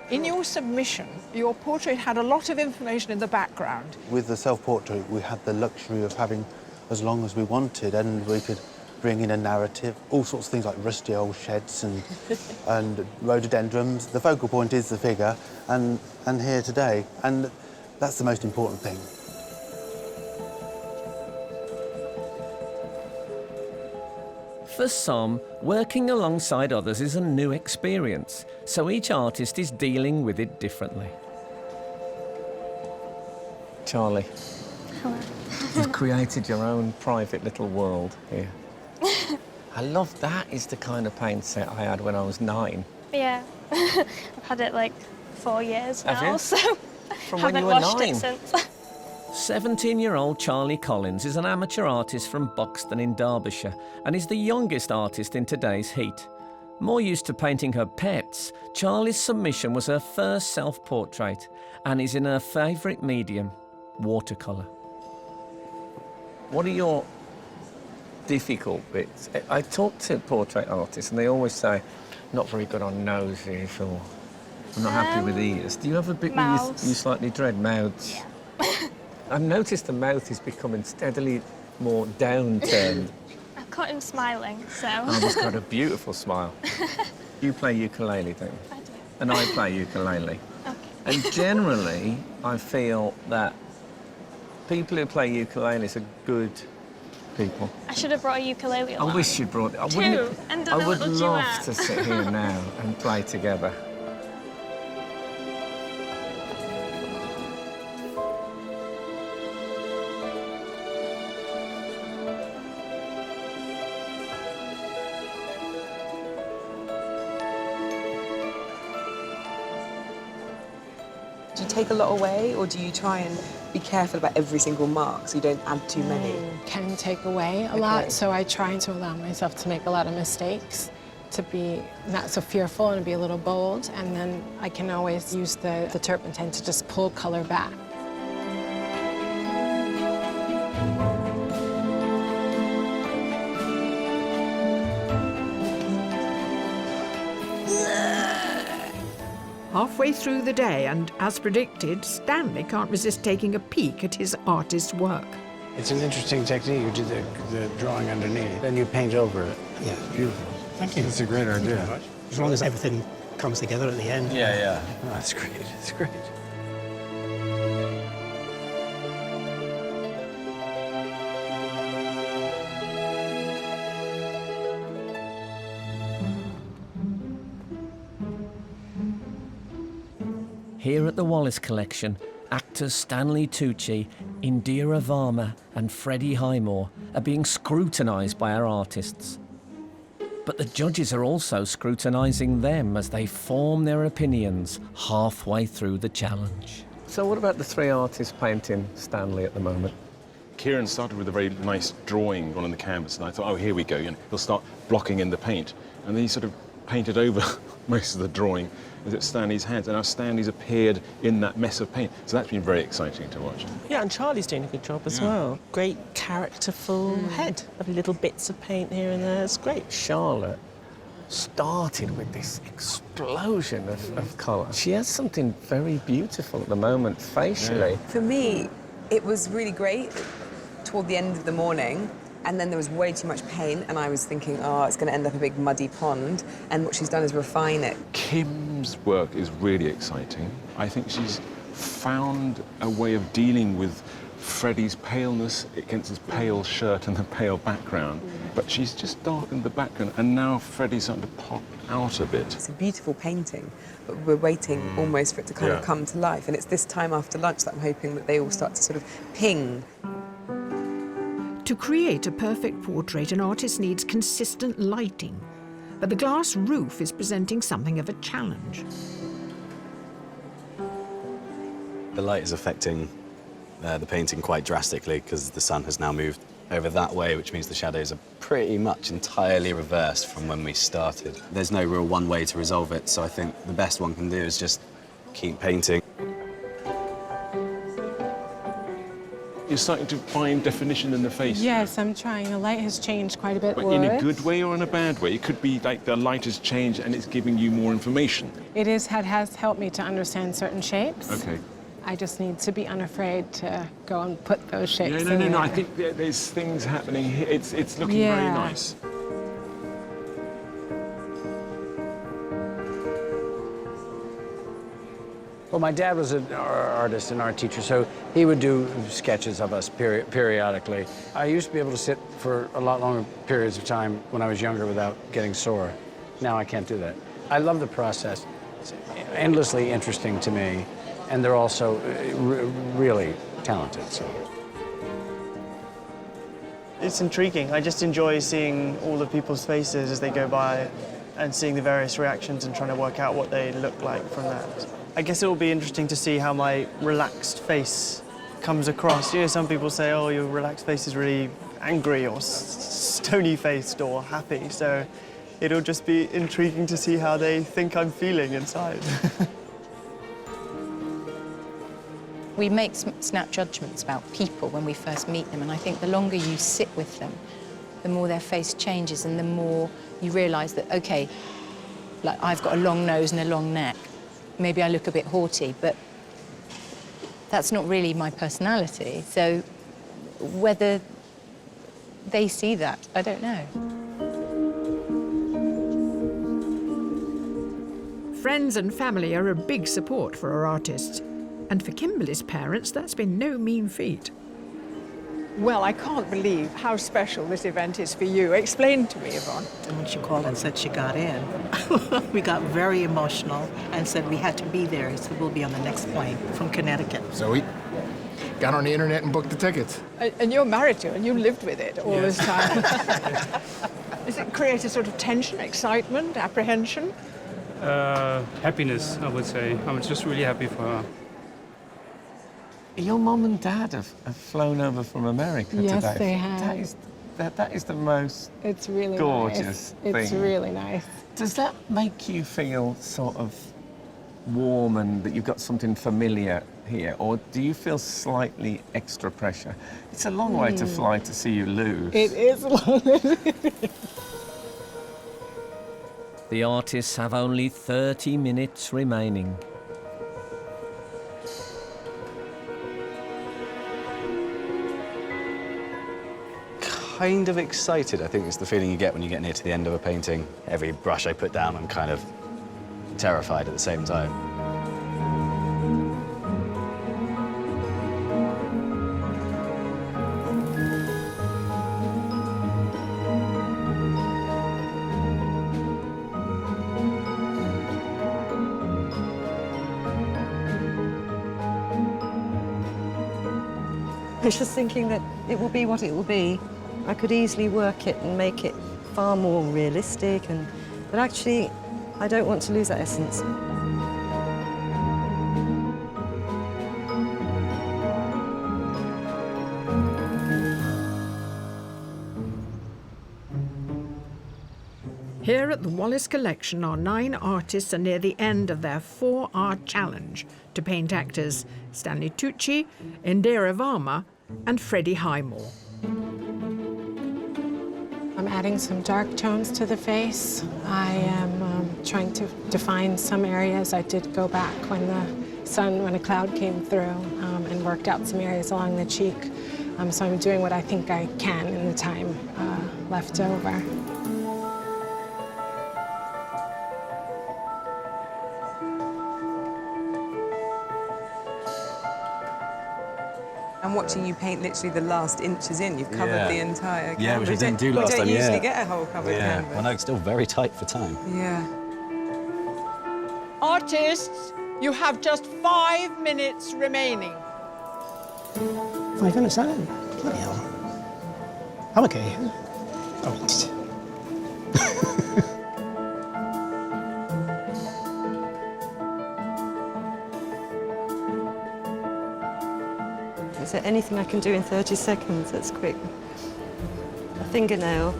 Speaker 2: In your submission, your portrait had a lot of information in the background.
Speaker 7: With the self-portrait, we had the luxury of having as long as we wanted, and we could bring in a narrative, all sorts of things like rusty old sheds and rhododendrons. The focal point is the figure and here today, and that's the most important thing.
Speaker 1: For some, working alongside others is a new experience, so each artist is dealing with it differently.
Speaker 15: Charlie,
Speaker 13: Hello.
Speaker 15: you've created your own private little world here. I love that. Is the kind of paint set I had when I was 9.
Speaker 13: Yeah. I've had it like 4 years
Speaker 15: Have
Speaker 13: now,
Speaker 15: you?
Speaker 13: so
Speaker 15: From when
Speaker 13: haven't
Speaker 15: you were
Speaker 13: washed
Speaker 15: 9?
Speaker 13: it since.
Speaker 1: 17-year-old Charlie Collins is an amateur artist from Buxton in Derbyshire and is the youngest artist in today's heat. More used to painting her pets, Charlie's submission was her first self-portrait and is in her favourite medium, watercolour. What are your difficult bits? I talk to portrait artists and they always say, not very good on noses or I'm not happy with ears. Do you have a bit where you slightly dread mouths? Yeah. I've noticed the mouth is becoming steadily more downturned.
Speaker 13: I've caught him smiling, so...
Speaker 15: Oh, he's got a beautiful smile. You play ukulele, don't you?
Speaker 13: I do.
Speaker 15: And I play ukulele.
Speaker 13: Okay.
Speaker 15: And generally, I feel that people who play ukuleles are good people.
Speaker 13: I should have brought a ukulele along.
Speaker 15: I wish you'd brought it.
Speaker 13: Two, and done
Speaker 15: I
Speaker 13: a
Speaker 15: would
Speaker 13: little
Speaker 15: love
Speaker 13: duet.
Speaker 15: to sit here now and play together.
Speaker 5: Do you take a lot away, or do you try and be careful about every single mark so you don't add too many?
Speaker 18: Can take away a lot, so I try to allow myself to make a lot of mistakes, to be not so fearful and be a little bold, and then I can always use the turpentine to just pull color back.
Speaker 19: Halfway through the day, and as predicted, Stanley can't resist taking a peek at his artist's work.
Speaker 16: It's an interesting technique. You do the drawing underneath, then you paint over it.
Speaker 8: Yeah.
Speaker 16: Beautiful.
Speaker 8: Thank you.
Speaker 16: It's a great idea.
Speaker 8: As long as everything comes together at the end.
Speaker 16: Yeah. Oh, that's great. It's great.
Speaker 1: Here at the Wallace Collection, actors Stanley Tucci, Indira Varma and Freddie Highmore are being scrutinised by our artists. But the judges are also scrutinising them as they form their opinions halfway through the challenge.
Speaker 15: So what about the 3 artists painting Stanley at the moment?
Speaker 6: Kieran started with a very nice drawing on the canvas, and I thought, oh, here we go, and he'll start blocking in the paint. And then he sort of painted over most of the drawing with Stanley's hands, and now Stanley's appeared in that mess of paint. So that's been very exciting to watch.
Speaker 4: Yeah, and Charlie's doing a good job as well. Great characterful head. Lovely little bits of paint here and there. It's great.
Speaker 15: Charlotte started with this explosion of colour. She has something very beautiful at the moment, facially.
Speaker 5: For me, it was really great toward the end of the morning, and then there was way too much paint, and I was thinking, oh, it's going to end up a big muddy pond, and what she's done is refine it.
Speaker 6: Kim's work is really exciting. I think she's found a way of dealing with Freddie's paleness against his pale shirt and the pale background. But she's just darkened the background, and now Freddie's starting to pop out a bit.
Speaker 5: It's a beautiful painting, but we're waiting almost for it to kind of come to life. And it's this time after lunch that I'm hoping that they all start to sort of ping.
Speaker 19: To create a perfect portrait, an artist needs consistent lighting, but the glass roof is presenting something of a challenge.
Speaker 23: The light is affecting the painting quite drastically because the sun has now moved over that way, which means the shadows are pretty much entirely reversed from when we started. There's no real one way to resolve it, so I think the best one can do is just keep painting.
Speaker 6: You're starting to find definition in the face.
Speaker 18: Yes, I'm trying. The light has changed quite a bit.
Speaker 6: But in a good way or in a bad way? It could be like the light has changed and it's giving you more information.
Speaker 18: It has helped me to understand certain shapes.
Speaker 6: Okay.
Speaker 18: I just need to be unafraid to go and put those shapes
Speaker 6: No,
Speaker 18: in there.
Speaker 6: I think there's things happening here. It's looking very nice.
Speaker 24: Well, my dad was an artist, an art teacher, so he would do sketches of us periodically. I used to be able to sit for a lot longer periods of time when I was younger without getting sore. Now I can't do that. I love the process. It's endlessly interesting to me, and they're also really talented. So.
Speaker 11: It's intriguing. I just enjoy seeing all the people's faces as they go by and seeing the various reactions and trying to work out what they look like from that. I guess it will be interesting to see how my relaxed face comes across. You know, some people say, oh, your relaxed face is really angry or stony-faced or happy, so it'll just be intriguing to see how they think I'm feeling inside.
Speaker 10: We make snap judgments about people when we first meet them, and I think the longer you sit with them, the more their face changes and the more you realise that, OK, like I've got a long nose and a long neck. Maybe I look a bit haughty, but that's not really my personality. So whether they see that, I don't know.
Speaker 19: Friends and family are a big support for our artists. And for Kimberly's parents, that's been no mean feat.
Speaker 2: Well, I can't believe how special this event is for you. Explain to me, Yvonne.
Speaker 14: And when she called and said she got in, we got very emotional and said we had to be there. He said, we'll be on the next plane from Connecticut.
Speaker 20: So we got on the internet and booked the tickets.
Speaker 2: And you're married to her, and you lived with it all this time. Does it create a sort of tension, excitement, apprehension?
Speaker 21: Happiness, I would say. I'm just really happy for her.
Speaker 15: Your mum and dad have flown over from America today.
Speaker 25: Yes, they have.
Speaker 15: That is the most
Speaker 25: it's really
Speaker 15: gorgeous
Speaker 25: nice. It's
Speaker 15: thing.
Speaker 25: really nice.
Speaker 15: Does that make you feel sort of warm and that you've got something familiar here, or do you feel slightly extra pressure? It's a long way to fly to see you lose.
Speaker 25: It is long.
Speaker 1: The artists have only 30 minutes remaining.
Speaker 23: Kind of excited, I think it's the feeling you get when you get near to the end of a painting. Every brush I put down, I'm kind of terrified at the same time.
Speaker 9: I was just thinking that it will be what it will be. I could easily work it and make it far more realistic, but actually, I don't want to lose that essence.
Speaker 19: Here at the Wallace Collection, our 9 artists are near the end of their 4-hour challenge to paint actors Stanley Tucci, Indira Varma and Freddie Highmore.
Speaker 18: I'm adding some dark tones to the face. I am trying to define some areas. I did go back when a cloud came through and worked out some areas along the cheek. So I'm doing what I think I can in the time left over.
Speaker 5: I'm watching you paint literally the last inches in. You've covered the entire canvas.
Speaker 23: Yeah, which I didn't do last time.
Speaker 5: We don't usually get a whole covered canvas.
Speaker 23: Well, no, it's still very tight for time.
Speaker 5: Yeah.
Speaker 2: Artists, you have just 5 minutes remaining.
Speaker 8: 5 minutes, Alan? Bloody hell. I'm okay. Oh,
Speaker 9: Is there anything I can do in 30 seconds that's quick? A fingernail.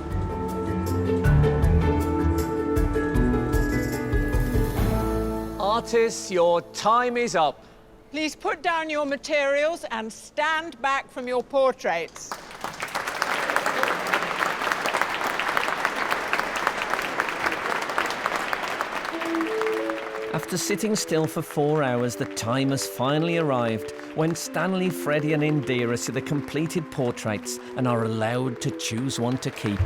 Speaker 15: Artists, your time is up.
Speaker 2: Please put down your materials and stand back from your portraits.
Speaker 1: After sitting still for 4 hours, the time has finally arrived when Stanley, Freddie and Indira see the completed portraits and are allowed to choose one to keep.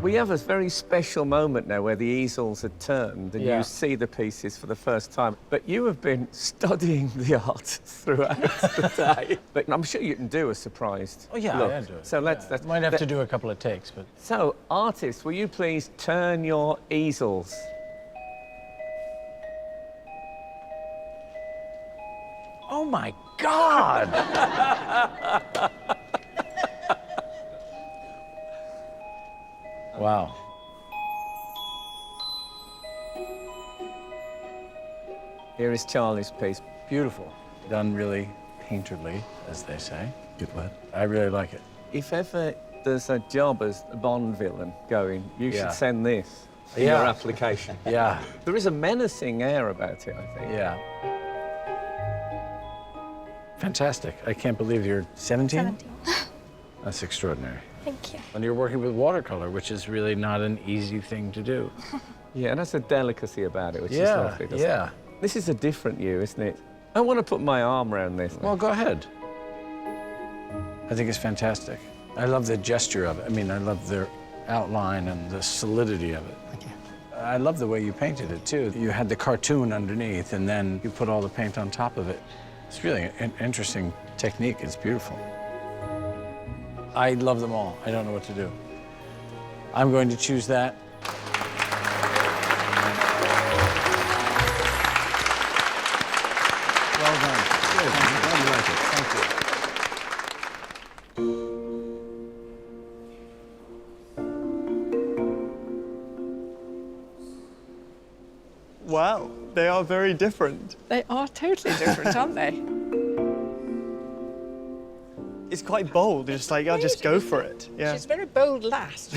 Speaker 15: We have a very special moment now where the easels are turned and
Speaker 24: Yeah.
Speaker 15: you see the pieces for the first time. But you have been studying the art throughout the day. But I'm sure you can do a surprised
Speaker 24: Oh, yeah,
Speaker 15: look.
Speaker 24: I'll do it.
Speaker 15: So let's
Speaker 24: Might have to do a couple of takes, but...
Speaker 15: So, artists, will you please turn your easels?
Speaker 24: Oh, my God! Wow.
Speaker 15: Here is Charlie's piece.
Speaker 24: Beautiful. Done really painterly, as they say. Good word. I really like it.
Speaker 15: If ever there's a job as a Bond villain going, you
Speaker 24: Yeah.
Speaker 15: should send this in
Speaker 24: Yeah.
Speaker 15: your application.
Speaker 24: Yeah.
Speaker 15: There is a menacing air about it, I think.
Speaker 24: Yeah. Fantastic. I can't believe you're 17?
Speaker 13: 17.
Speaker 24: That's extraordinary.
Speaker 13: Thank you.
Speaker 24: And you're working with watercolor, which is really not an easy thing to do.
Speaker 15: Yeah, and that's a delicacy about it, which is
Speaker 24: Yeah,
Speaker 15: lovely, doesn't
Speaker 24: yeah.
Speaker 15: it? This is a different you, isn't it? I want to put my arm around this.
Speaker 24: Well, go ahead. I think it's fantastic. I love the gesture of it. I mean, I love the outline and the solidity of it.
Speaker 8: Thank you.
Speaker 24: I love the way you painted it, too. You had the cartoon underneath, and then you put all the paint on top of it. It's really an interesting technique. It's beautiful. I love them all. I don't know what to do. I'm going to choose that. Well done. Good. I'm glad you like it. Thank you.
Speaker 11: Wow, they are very different.
Speaker 2: They are totally different, aren't they?
Speaker 11: It's quite bold. It's like, I'll just go for it. Yeah.
Speaker 2: She's very bold last.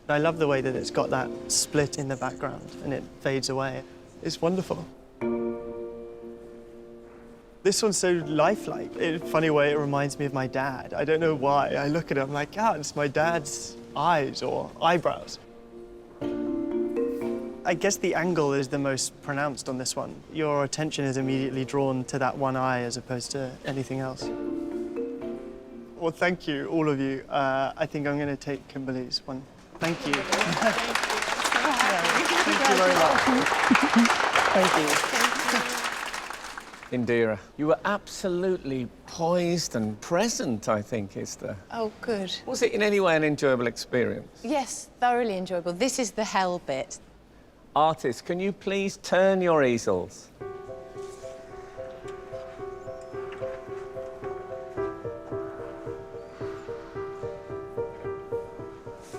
Speaker 11: I love the way that it's got that split in the background and it fades away. It's wonderful. This one's so lifelike. In a funny way, it reminds me of my dad. I don't know why. I look at it, I'm like, God, it's my dad's eyes or eyebrows. I guess the angle is the most pronounced on this one. Your attention is immediately drawn to that one eye as opposed to anything else. Well, thank you, all of you. I think I'm going to take Kimberly's one. Thank you. Thank you very much. Thank you.
Speaker 15: Indira, you were absolutely poised and present, I think, is the...
Speaker 10: Oh, good.
Speaker 15: Was it in any way an enjoyable experience?
Speaker 10: Yes, thoroughly enjoyable. This is the hell bit.
Speaker 15: Artists, can you please turn your easels?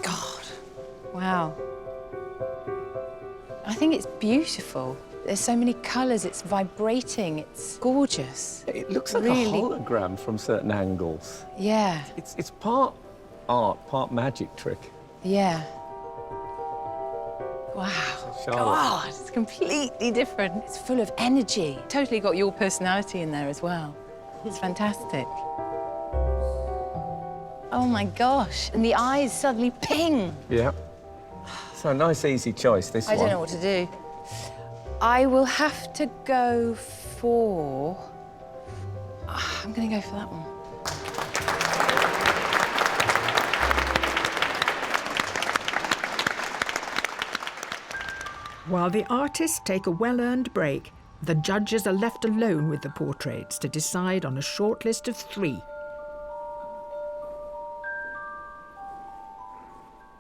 Speaker 10: God. Wow. I think it's beautiful. There's so many colours, it's vibrating, it's gorgeous.
Speaker 15: It looks like
Speaker 10: Really?
Speaker 15: a hologram from certain angles.
Speaker 10: Yeah,
Speaker 15: It's part art, part magic trick.
Speaker 10: yeah. Wow.
Speaker 15: Charlotte.
Speaker 10: God, it's completely different. It's full of energy. Totally got your personality in there as well. It's fantastic. Oh my gosh, and the eyes suddenly ping.
Speaker 15: Yeah. So a nice, easy choice, this
Speaker 10: I
Speaker 15: one.
Speaker 10: don't know what to do. I will have to go for... I'm going to go for that one.
Speaker 19: While the artists take a well-earned break, the judges are left alone with the portraits to decide on a short list of 3.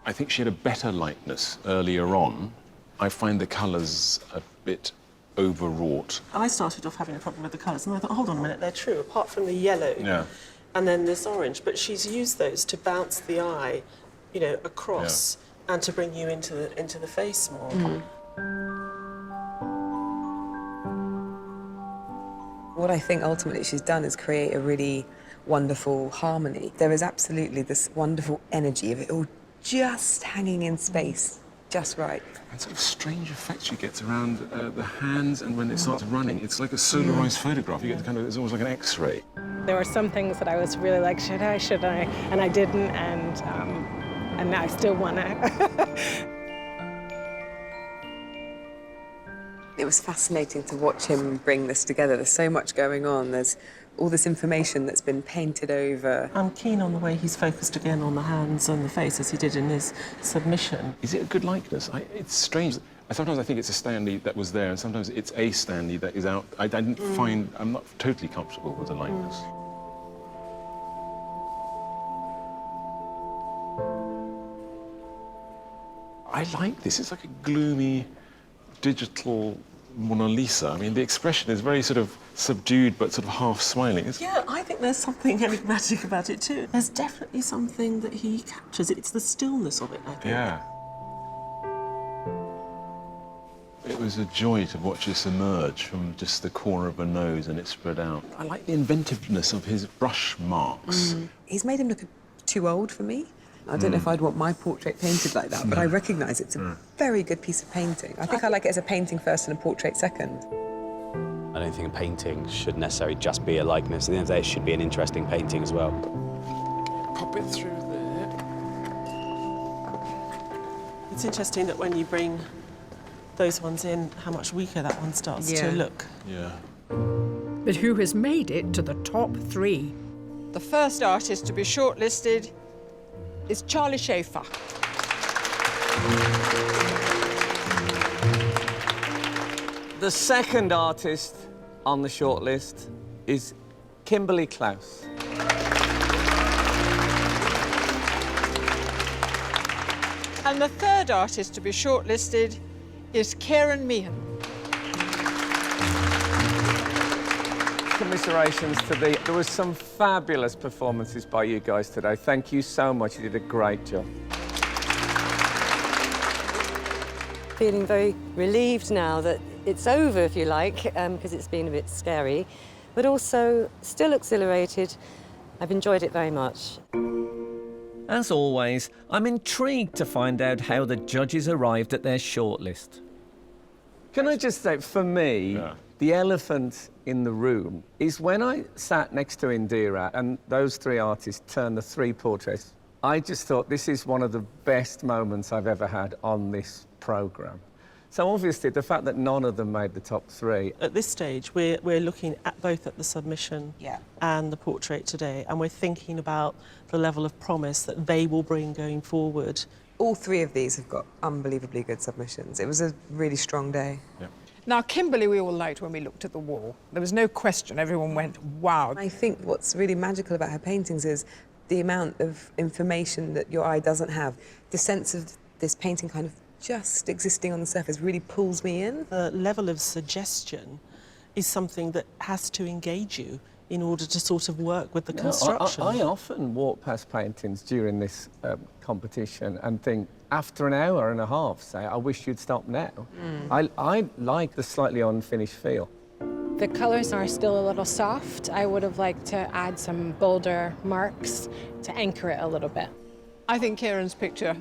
Speaker 6: I think she had a better likeness earlier on. I find the colours a bit overwrought.
Speaker 4: I started off having a problem with the colours, and I thought, hold on a minute, they're true, apart from the yellow
Speaker 6: Yeah.
Speaker 4: and then this orange. But she's used those to bounce the eye, you know, across and to bring you into the face more.
Speaker 5: What I think ultimately she's done is create a really wonderful harmony. There is absolutely this wonderful energy of it all just hanging in space, just right.
Speaker 6: And sort of strange effects she gets around the hands, and when it starts running, it's like a solarized photograph. You get the kind of, it's almost like an X-ray.
Speaker 18: There were some things that I was really like, should I? And I didn't, and I still want to.
Speaker 5: It was fascinating to watch him bring this together. There's so much going on. There's all this information that's been painted over.
Speaker 4: I'm keen on the way he's focused again on the hands and the face as he did in his submission.
Speaker 6: Is it a good likeness? It's strange. Sometimes I think it's a Stanley that was there, and sometimes it's a Stanley that is out. I didn't find... I'm not totally comfortable with the likeness. I like this. It's like a gloomy, digital Mona Lisa. I mean, the expression is very sort of subdued, but sort of half smiling.
Speaker 4: Yeah, I think there's something enigmatic about it too. There's definitely something that he captures. It's the stillness of it, I think.
Speaker 6: Yeah. It was a joy to watch this emerge from just the corner of a nose and it spread out. I like the inventiveness of his brush marks.
Speaker 5: He's made him look too old for me. I don't know if I'd want my portrait painted like that, but I recognise it's a very good piece of painting. I think I like it as a painting first and a portrait second.
Speaker 23: I don't think a painting should necessarily just be a likeness. At the end of the day, it should be an interesting painting as well.
Speaker 6: Pop it through there.
Speaker 4: It's interesting that when you bring those ones in, how much weaker that one starts to look.
Speaker 6: Yeah.
Speaker 19: But who has made it to the top 3? The first artist to be shortlisted is Charlie Schaefer.
Speaker 15: The second artist on the shortlist is Kimberly Klaus.
Speaker 19: And the third artist to be shortlisted is Kieran Meehan.
Speaker 15: Commiserations to there was some fabulous performances by you guys today. Thank you so much. You did a great job.
Speaker 9: Feeling very relieved now that it's over, if you like, because it's been a bit scary, but also still exhilarated. I've enjoyed it very much.
Speaker 1: As always, I'm intrigued to find out how the judges arrived at their shortlist.
Speaker 15: Can I just say, for me, the elephant in the room is when I sat next to Indira and those 3 artists turned the 3 portraits. I just thought this is one of the best moments I've ever had on this programme. So obviously, the fact that none of them made the top 3.
Speaker 4: At this stage, we're looking at both at the submission and the portrait today, and we're thinking about the level of promise that they will bring going forward.
Speaker 5: All 3 of these have got unbelievably good submissions. It was a really strong day.
Speaker 6: Yeah.
Speaker 19: Now, Kimberly we all liked when we looked at the wall. There was no question. Everyone went, wow.
Speaker 5: I think what's really magical about her paintings is the amount of information that your eye doesn't have. The sense of this painting kind of just existing on the surface really pulls me in.
Speaker 4: The level of suggestion is something that has to engage you in order to sort of work with the construction.
Speaker 15: I often walk past paintings during this competition and think, after an hour and a half, say, I wish you'd stop now. I like the slightly unfinished feel.
Speaker 3: The colours are still a little soft. I would have liked to add some bolder marks to anchor it a little bit.
Speaker 19: I think Kieran's picture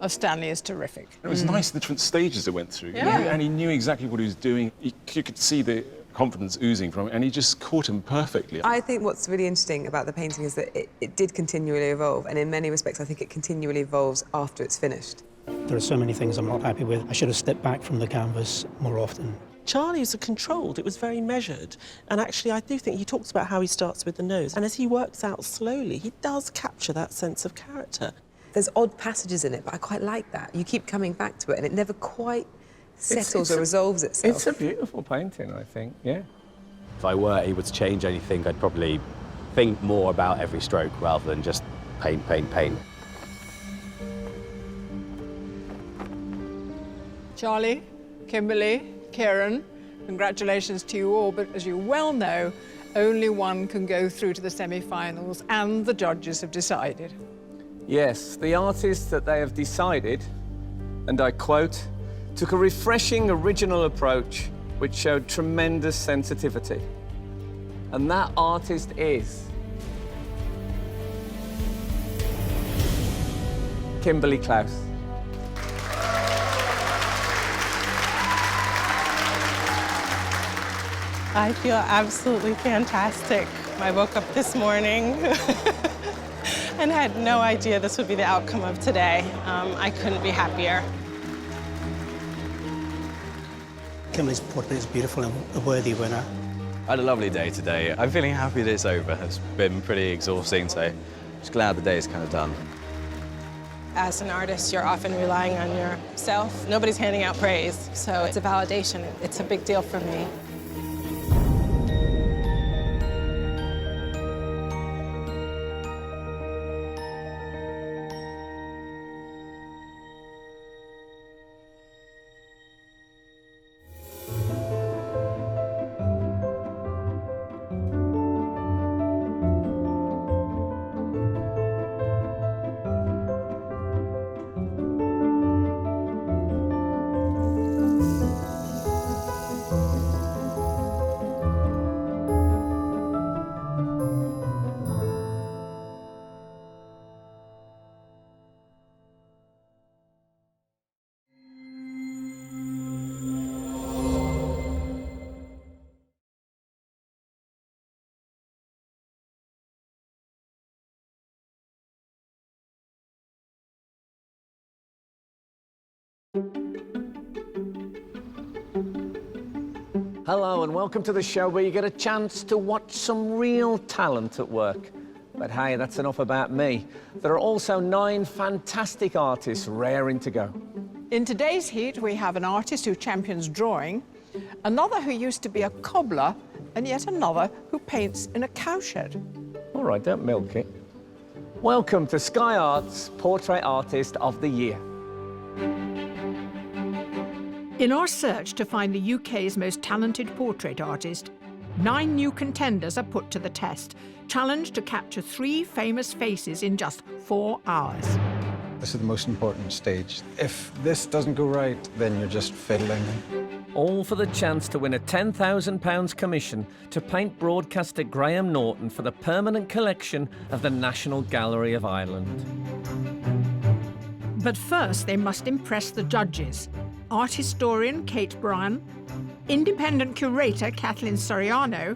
Speaker 19: of Stanley is terrific.
Speaker 6: It was nice, the different stages it went through.
Speaker 19: Yeah.
Speaker 6: And he knew exactly what he was doing. You could see the confidence oozing from it, and he just caught him perfectly.
Speaker 5: I think what's really interesting about the painting is that it did continually evolve, and in many respects, I think it continually evolves after it's finished.
Speaker 8: There are so many things I'm not happy with. I should have stepped back from the canvas more often.
Speaker 4: Charlie's controlled, it was very measured. And actually, I do think he talks about how he starts with the nose. And as he works out slowly, he does capture that sense of character.
Speaker 5: There's odd passages in it, but I quite like that. You keep coming back to it, and it never quite settles or resolves itself.
Speaker 15: It's a beautiful painting, I think, yeah.
Speaker 23: If I were able to change anything, I'd probably think more about every stroke rather than just paint, paint, paint.
Speaker 19: Charlie, Kimberly, Kieran, congratulations to you all, but as you well know, only one can go through to the semi-finals, and the judges have decided.
Speaker 15: Yes, the artists that they have decided, and I quote, took a refreshing original approach which showed tremendous sensitivity. And that artist is Kimberly Klaus.
Speaker 18: I feel absolutely fantastic. I woke up this morning and had no idea this would be the outcome of today. I couldn't be happier.
Speaker 8: Kimberly's portrait is beautiful and a worthy winner.
Speaker 23: I had a lovely day today. I'm feeling happy that it's over. It's been pretty exhausting, so just glad the day is kind of done.
Speaker 3: As an artist, you're often relying on yourself. Nobody's handing out praise, so it's a validation. It's a big deal for me.
Speaker 1: Hello and welcome to the show where you get a chance to watch some real talent at work. But hey, that's enough about me. There are also 9 fantastic artists raring to go.
Speaker 2: In today's heat, we have an artist who champions drawing, another who used to be a cobbler, and yet another who paints in a cowshed.
Speaker 1: All right, don't milk it. Welcome to Sky Arts Portrait Artist of the Year.
Speaker 19: In our search to find the UK's most talented portrait artist, 9 new contenders are put to the test, challenged to capture 3 famous faces in just 4 hours.
Speaker 16: This is the most important stage. If this doesn't go right, then you're just fiddling.
Speaker 1: All for the chance to win a £10,000 commission to paint broadcaster Graham Norton for the permanent collection of the National Gallery of Ireland.
Speaker 19: But first, they must impress the judges. Art historian Kate Bryan, independent curator Kathleen Soriano,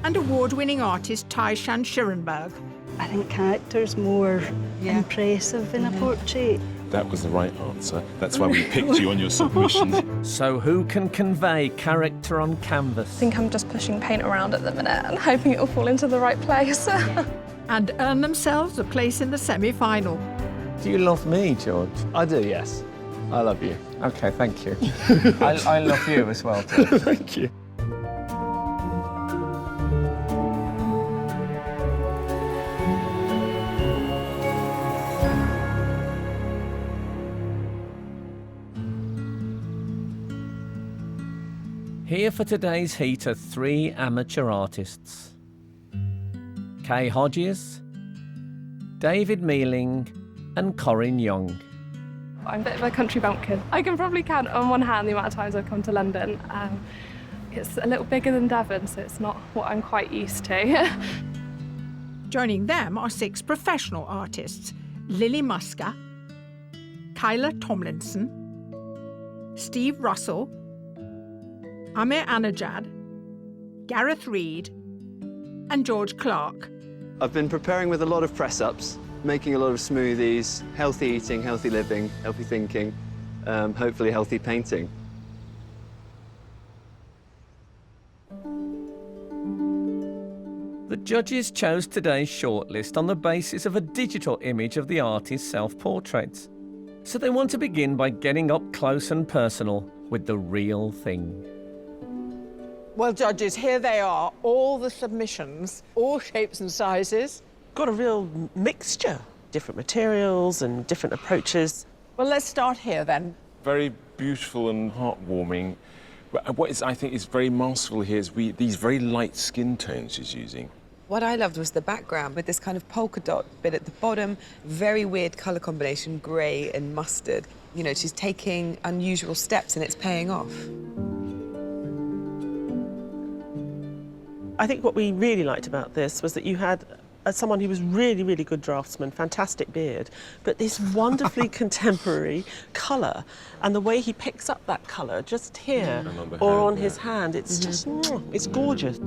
Speaker 19: and award-winning artist Taishan Schirenberg.
Speaker 7: I think character's more impressive in a portrait.
Speaker 6: That was the right answer. That's why we picked you on your submission.
Speaker 1: So who can convey character on canvas?
Speaker 13: I think I'm just pushing paint around at the minute and hoping it'll fall into the right place.
Speaker 19: And earn themselves a place in the semi-final.
Speaker 1: Do you love me, George?
Speaker 15: I do, yes. I love you.
Speaker 1: Okay, thank you. I love you as well, too.
Speaker 6: Thank you.
Speaker 1: Here for today's heat are 3 amateur artists. Kay Hodges, David Mealing and Corinne Young.
Speaker 13: I'm a bit of a country bumpkin. I can probably count on one hand the amount of times I've come to London. It's a little bigger than Devon, so it's not what I'm quite used to.
Speaker 19: Joining them are 6 professional artists: Lily Musker, Kyla Tomlinson, Steve Russell, Amir Anajad, Gareth Reed, and George Clark.
Speaker 12: I've been preparing with a lot of press-ups, making a lot of smoothies, healthy eating, healthy living, healthy thinking, hopefully healthy painting.
Speaker 1: The judges chose today's shortlist on the basis of a digital image of the artist's self-portraits. So they want to begin by getting up close and personal with the real thing.
Speaker 2: Well, judges, here they are, all the submissions, all shapes and sizes.
Speaker 4: Got a real mixture, different materials and different approaches.
Speaker 2: Well, let's start here then.
Speaker 6: Very beautiful and heartwarming. What is, I think, is very masterful here is these very light skin tones she's using.
Speaker 5: What I loved was the background with this kind of polka dot bit at the bottom, very weird colour combination, grey and mustard. You know, she's taking unusual steps and it's paying off.
Speaker 4: I think what we really liked about this was that you had someone who was really, really good draftsman, fantastic beard, but this wonderfully contemporary colour, and the way he picks up that colour just here or on his hand, it's just, it's gorgeous.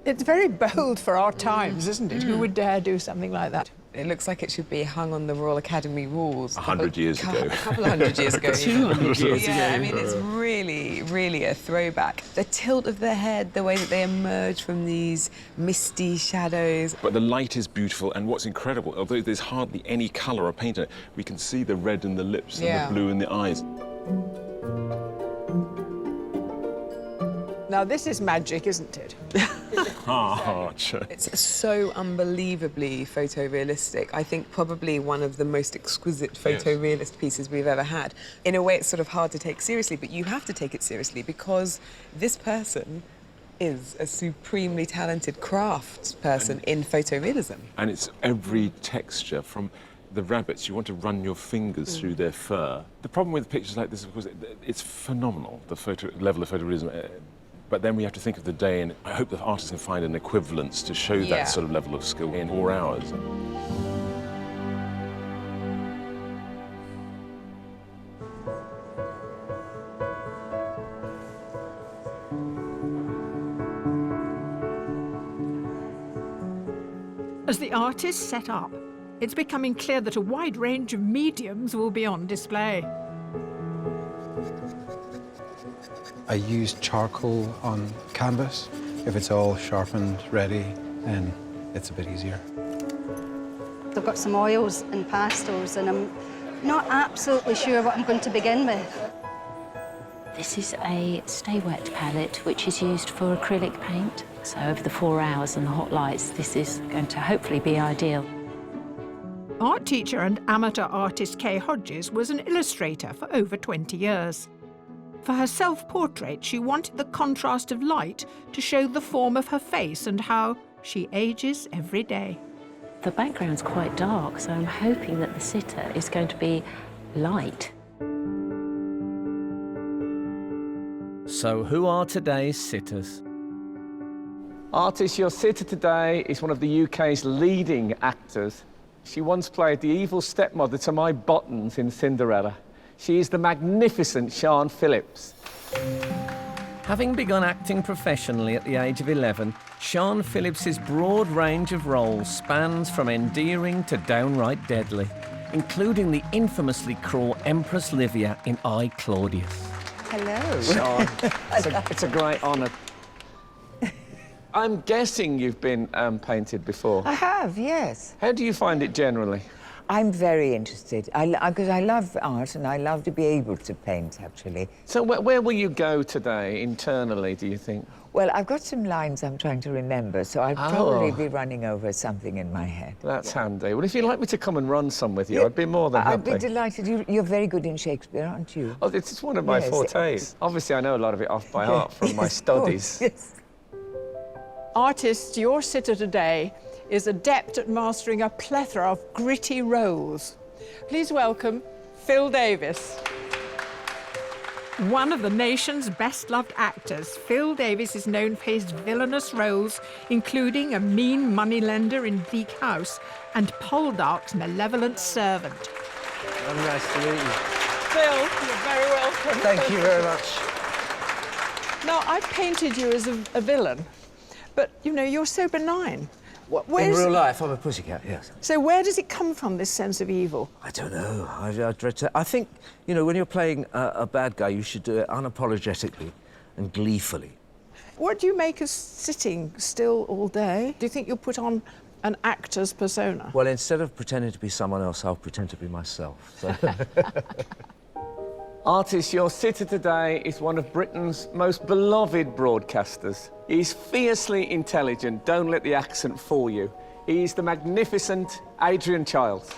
Speaker 2: It's very bold for our times, isn't it? Who would dare do something like that?
Speaker 5: It looks like it should be hung on the Royal Academy walls.
Speaker 6: 100 years ago.
Speaker 5: A couple of hundred years ago.
Speaker 6: 200 years ago.
Speaker 5: Yeah, I mean, it's really, really a throwback. The tilt of the head, the way that they emerge from these misty shadows.
Speaker 6: But the light is beautiful, and what's incredible, although there's hardly any colour or paint in it, we can see the red in the lips and the blue in the eyes.
Speaker 2: Now, this is magic, isn't it?
Speaker 5: It's so unbelievably photorealistic. I think probably one of the most exquisite photorealist pieces we've ever had. In a way, it's sort of hard to take seriously, but you have to take it seriously because this person is a supremely talented craftsperson in photorealism.
Speaker 6: And it's every texture from the rabbits. You want to run your fingers through their fur. The problem with pictures like this, of course, it's phenomenal, the level of photorealism. But then we have to think of the day, and I hope the artist can find an equivalence to show that sort of level of skill in 4 hours.
Speaker 19: As the art is set up, it's becoming clear that a wide range of mediums will be on display.
Speaker 16: I use charcoal on canvas. If it's all sharpened, ready, then it's a bit easier.
Speaker 7: I've got some oils and pastels, and I'm not absolutely sure what I'm going to begin with.
Speaker 14: This is a stay wet palette, which is used for acrylic paint. So over the 4 hours and the hot lights, this is going to hopefully be ideal.
Speaker 19: Art teacher and amateur artist Kay Hodges was an illustrator for over 20 years. For her self-portrait, she wanted the contrast of light to show the form of her face and how she ages every day.
Speaker 14: The background's quite dark, so I'm hoping that the sitter is going to be light.
Speaker 1: So who are today's sitters?
Speaker 15: Artist, your sitter today is one of the UK's leading actors. She once played the evil stepmother to my Buttons in Cinderella. She is the magnificent Sian Phillips.
Speaker 1: Having begun acting professionally at the age of 11, Sian Phillips's broad range of roles spans from endearing to downright deadly, including the infamously cruel Empress Livia in I, Claudius.
Speaker 5: Hello.
Speaker 15: Sian, it's a great honour. I'm guessing you've been painted before.
Speaker 17: I have, yes.
Speaker 15: How do you find it generally?
Speaker 17: I'm very interested, because I love art and I love to be able to paint, actually.
Speaker 15: So where will you go today, internally, do you think?
Speaker 17: Well, I've got some lines I'm trying to remember, so I'll probably be running over something in my head.
Speaker 15: That's handy. Well, if you'd like me to come and run some with you, I'd be more than happy.
Speaker 17: I'd be delighted. You're very good in Shakespeare, aren't you?
Speaker 15: Oh, it's one of my fortes. Obviously, I know a lot of it off by heart from my studies.
Speaker 17: Yes.
Speaker 2: Artist, your sitter today is adept at mastering a plethora of gritty roles. Please welcome Phil Davis. One of the nation's best-loved actors, Phil Davis is known for his villainous roles, including a mean moneylender in Bleak House and Poldark's malevolent servant.
Speaker 20: Very nice to meet you.
Speaker 2: Phil, you're very welcome.
Speaker 20: Thank you very much.
Speaker 2: Now, I've painted you as a villain, but, you know, you're so benign.
Speaker 20: In real life, I'm a pussycat, yes.
Speaker 2: So where does it come from, this sense of evil?
Speaker 20: I don't know. I think, you know, when you're playing a bad guy, you should do it unapologetically and gleefully.
Speaker 2: What do you make of sitting still all day? Do you think you'll put on an actor's persona?
Speaker 20: Well, instead of pretending to be someone else, I'll pretend to be myself. So.
Speaker 15: Artist, your sitter today is one of Britain's most beloved broadcasters. He's fiercely intelligent. Don't let the accent fool you. He's the magnificent Adrian Childs.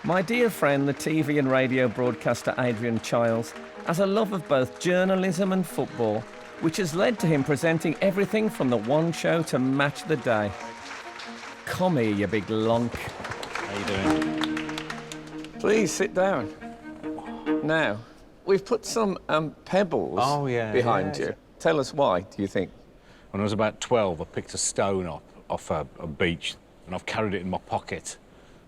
Speaker 1: My dear friend, the TV and radio broadcaster Adrian Childs, has a love of both journalism and football, which has led to him presenting everything from The One Show to Match of the Day. Come here, you big lonk.
Speaker 23: How you doing?
Speaker 15: Please sit down. Now, we've put some pebbles behind you. Tell us why, do you think?
Speaker 22: When I was about 12, I picked a stone up off a beach, and I've carried it in my pocket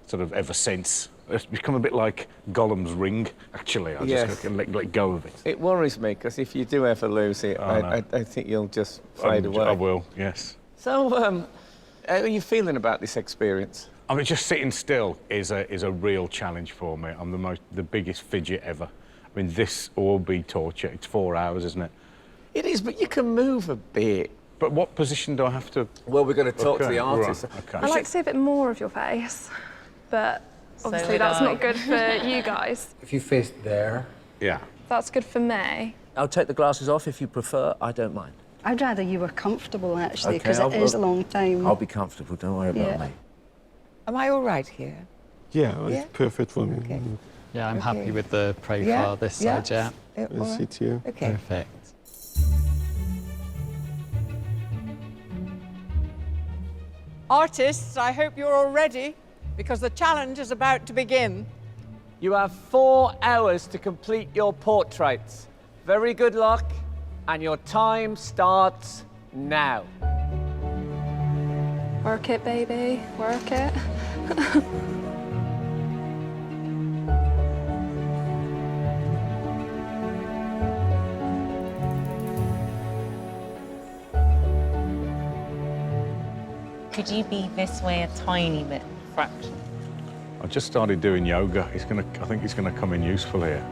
Speaker 22: sort of ever since. It's become a bit like Gollum's ring, actually. I just let go of it.
Speaker 15: It worries me, because if you do ever lose it, I think you'll just fade away.
Speaker 22: I will, yes.
Speaker 15: So, How are you feeling about this experience?
Speaker 22: I mean, just sitting still is a real challenge for me. I'm the biggest fidget ever. I mean, this will be torture. It's 4 hours, isn't it?
Speaker 15: It is, but you can move a bit.
Speaker 22: But what position do I have to...
Speaker 15: Well, we're going to talk to the artist.
Speaker 22: Right, okay.
Speaker 13: I like to see a bit more of your face, but obviously that's not good for you guys.
Speaker 20: If you face there...
Speaker 22: Yeah.
Speaker 13: That's good for me.
Speaker 20: I'll take the glasses off if you prefer. I don't mind.
Speaker 7: I'd rather you were comfortable, actually,
Speaker 20: Okay,
Speaker 7: because it is a long time.
Speaker 20: I'll be comfortable. Don't worry about me.
Speaker 17: Am I all right here?
Speaker 10: Yeah, it's perfect for me.
Speaker 17: Okay.
Speaker 11: Yeah, I'm
Speaker 17: Okay.
Speaker 11: happy with the profile
Speaker 17: Yeah,
Speaker 11: this
Speaker 17: yeah.
Speaker 11: side, yeah.
Speaker 10: I'll sit here.
Speaker 17: Okay.
Speaker 11: Perfect.
Speaker 2: Artists, I hope you're all ready, because the challenge is about to begin.
Speaker 15: You have 4 hours to complete your portraits. Very good luck, and your time starts now.
Speaker 13: Work it, baby, work it.
Speaker 21: Could you be this way a tiny bit?
Speaker 22: Fraction. I just started doing yoga. I think it's gonna come in useful here.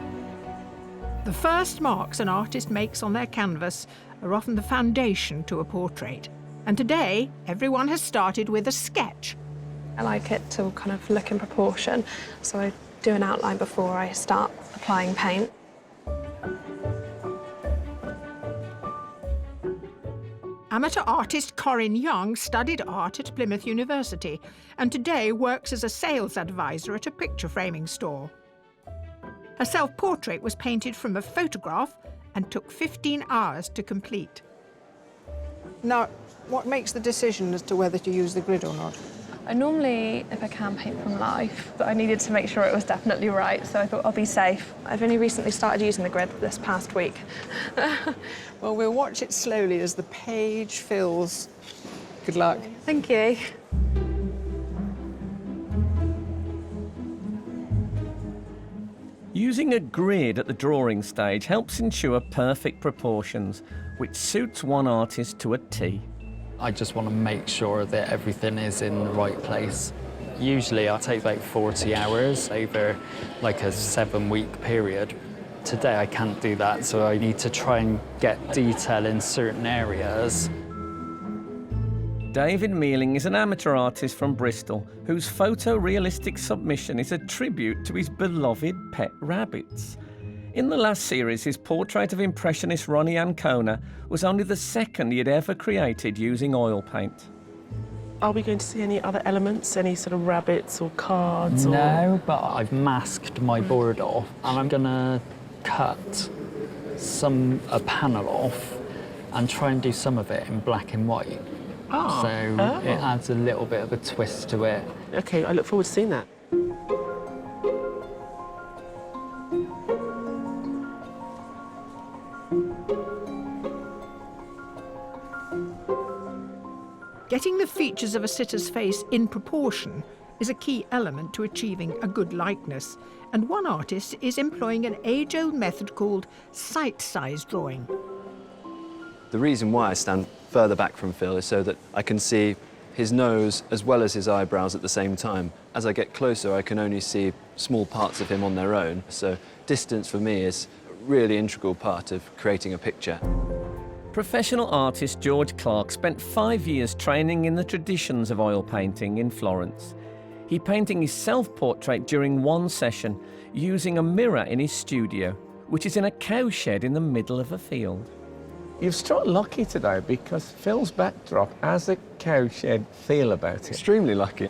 Speaker 19: The first marks an artist makes on their canvas are often the foundation to a portrait. And today, everyone has started with a sketch.
Speaker 13: I like it to kind of look in proportion, so I do an outline before I start applying paint.
Speaker 19: Amateur artist Corinne Young studied art at Plymouth University and today works as a sales advisor at a picture framing store. Her self-portrait was painted from a photograph and took 15 hours to complete.
Speaker 2: Now, what makes the decision as to whether to use the grid or not?
Speaker 13: I normally, if I can, paint from life, but I needed to make sure it was definitely right, so I thought I'll be safe. I've only recently started using the grid this past week.
Speaker 2: Well, we'll watch it slowly as the page fills. Good luck.
Speaker 13: Thank you.
Speaker 1: Using a grid at the drawing stage helps ensure perfect proportions, which suits one artist to a T.
Speaker 11: I just want to make sure that everything is in the right place. Usually I take about 40 hours over like a 7-week period. Today I can't do that, so I need to try and get detail in certain areas.
Speaker 1: David Mealing is an amateur artist from Bristol whose photorealistic submission is a tribute to his beloved pet rabbits. In the last series, his portrait of Impressionist Ronnie Ancona was only the second he had ever created using oil paint.
Speaker 4: Are we going to see any other elements, any sort of rabbits or cards?
Speaker 11: No, but I've masked my board off and I'm gonna cut a panel off and try and do some of it in black and white. So it adds a little bit of a twist to it.
Speaker 4: Okay, I look forward to seeing that.
Speaker 19: Getting the features of a sitter's face in proportion is a key element to achieving a good likeness, and one artist is employing an age-old method called sight-size drawing.
Speaker 12: The reason why I stand further back from Phil is so that I can see his nose as well as his eyebrows at the same time. As I get closer, I can only see small parts of him on their own, so distance for me is a really integral part of creating a picture.
Speaker 1: Professional artist George Clark spent 5 years training in the traditions of oil painting in Florence. He painted his self-portrait during one session using a mirror in his studio, which is in a cowshed in the middle of a field.
Speaker 15: You've struck lucky today because Phil's backdrop has a cowshed feel about it.
Speaker 12: Extremely lucky.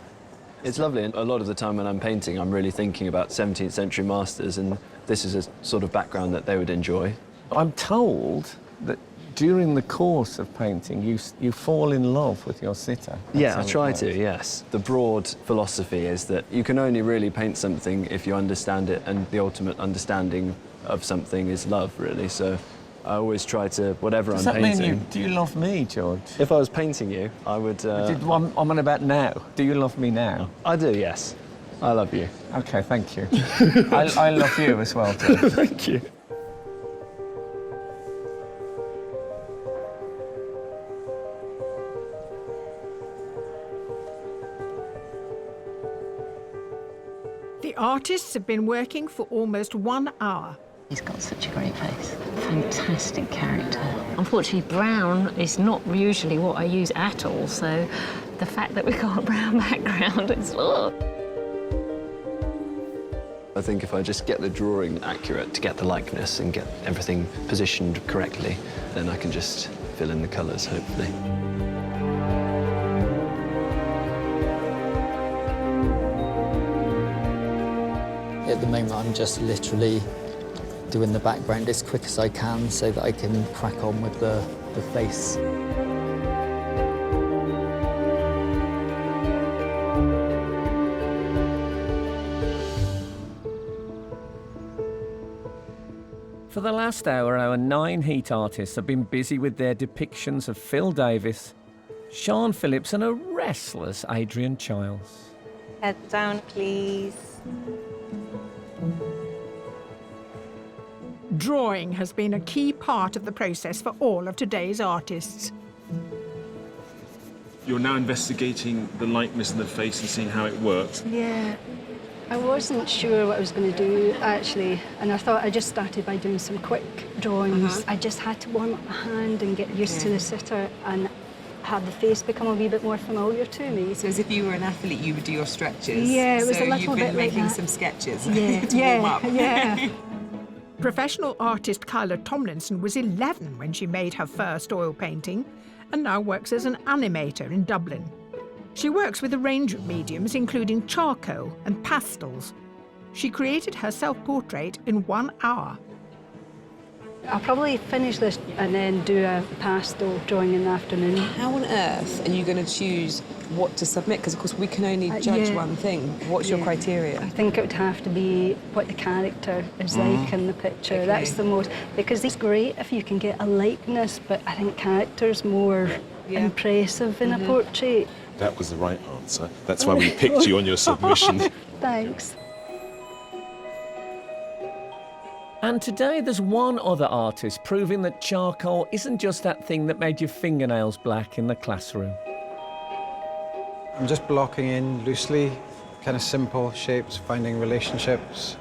Speaker 12: It's lovely, and a lot of the time when I'm painting, I'm really thinking about 17th century masters, and this is a sort of background that they would enjoy.
Speaker 15: I'm told that during the course of painting, you fall in love with your sitter.
Speaker 12: Yeah, I try to, yes. The broad philosophy is that you can only really paint something if you understand it, and the ultimate understanding of something is love, really. So I always try to, whatever I'm painting...
Speaker 15: Does that mean do you love me, George?
Speaker 12: If I was painting you, I would...
Speaker 15: I'm on about now. Do you love me now?
Speaker 12: I do, yes. I love you.
Speaker 15: OK, thank you. I love you as well, George.
Speaker 12: Thank you.
Speaker 19: The artists have been working for almost 1 hour.
Speaker 14: He's got such a great face. Fantastic character. Unfortunately, brown is not usually what I use at all, so the fact that we've got a brown background is... Oh.
Speaker 12: I think if I just get the drawing accurate to get the likeness and get everything positioned correctly, then I can just fill in the colours, hopefully.
Speaker 11: At the moment, I'm just literally doing the background as quick as I can so that I can crack on with the face.
Speaker 1: For the last hour, our 9 heat artists have been busy with their depictions of Phil Davis, Sean Phillips and a restless Adrian Childs.
Speaker 21: Head down, please.
Speaker 19: Drawing has been a key part of the process for all of today's artists.
Speaker 6: You're now investigating the likeness in the face and seeing how it works.
Speaker 7: Yeah. I wasn't sure what I was going to do, actually, and I thought I just started by doing some quick drawings. I just had to warm up my hand and get used to the sitter and have the face become a wee bit more familiar to me.
Speaker 5: So as if you were an athlete, you would do your stretches.
Speaker 7: Yeah, it was
Speaker 5: so
Speaker 7: a little bit like that.
Speaker 5: you've been making some sketches
Speaker 7: Yeah,
Speaker 5: to warm up.
Speaker 7: Yeah.
Speaker 19: Professional artist Kyla Tomlinson was 11 when she made her first oil painting and now works as an animator in Dublin. She works with a range of mediums, including charcoal and pastels. She created her self-portrait in 1 hour.
Speaker 7: I'll probably finish this and then do a pastel drawing in the afternoon.
Speaker 5: How on earth are you going to choose what to submit? Because, of course, we can only judge one thing. What's your criteria?
Speaker 7: I think it would have to be what the character is like in the picture.
Speaker 5: Okay.
Speaker 7: That's the most... Because it's great if you can get a likeness, but I think character's more impressive in a portrait.
Speaker 6: That was the right answer. That's why we picked you on your submission.
Speaker 7: Thanks.
Speaker 1: And today there's one other artist proving that charcoal isn't just that thing that made your fingernails black in the classroom.
Speaker 16: I'm just blocking in loosely, kind of simple shapes, finding relationships.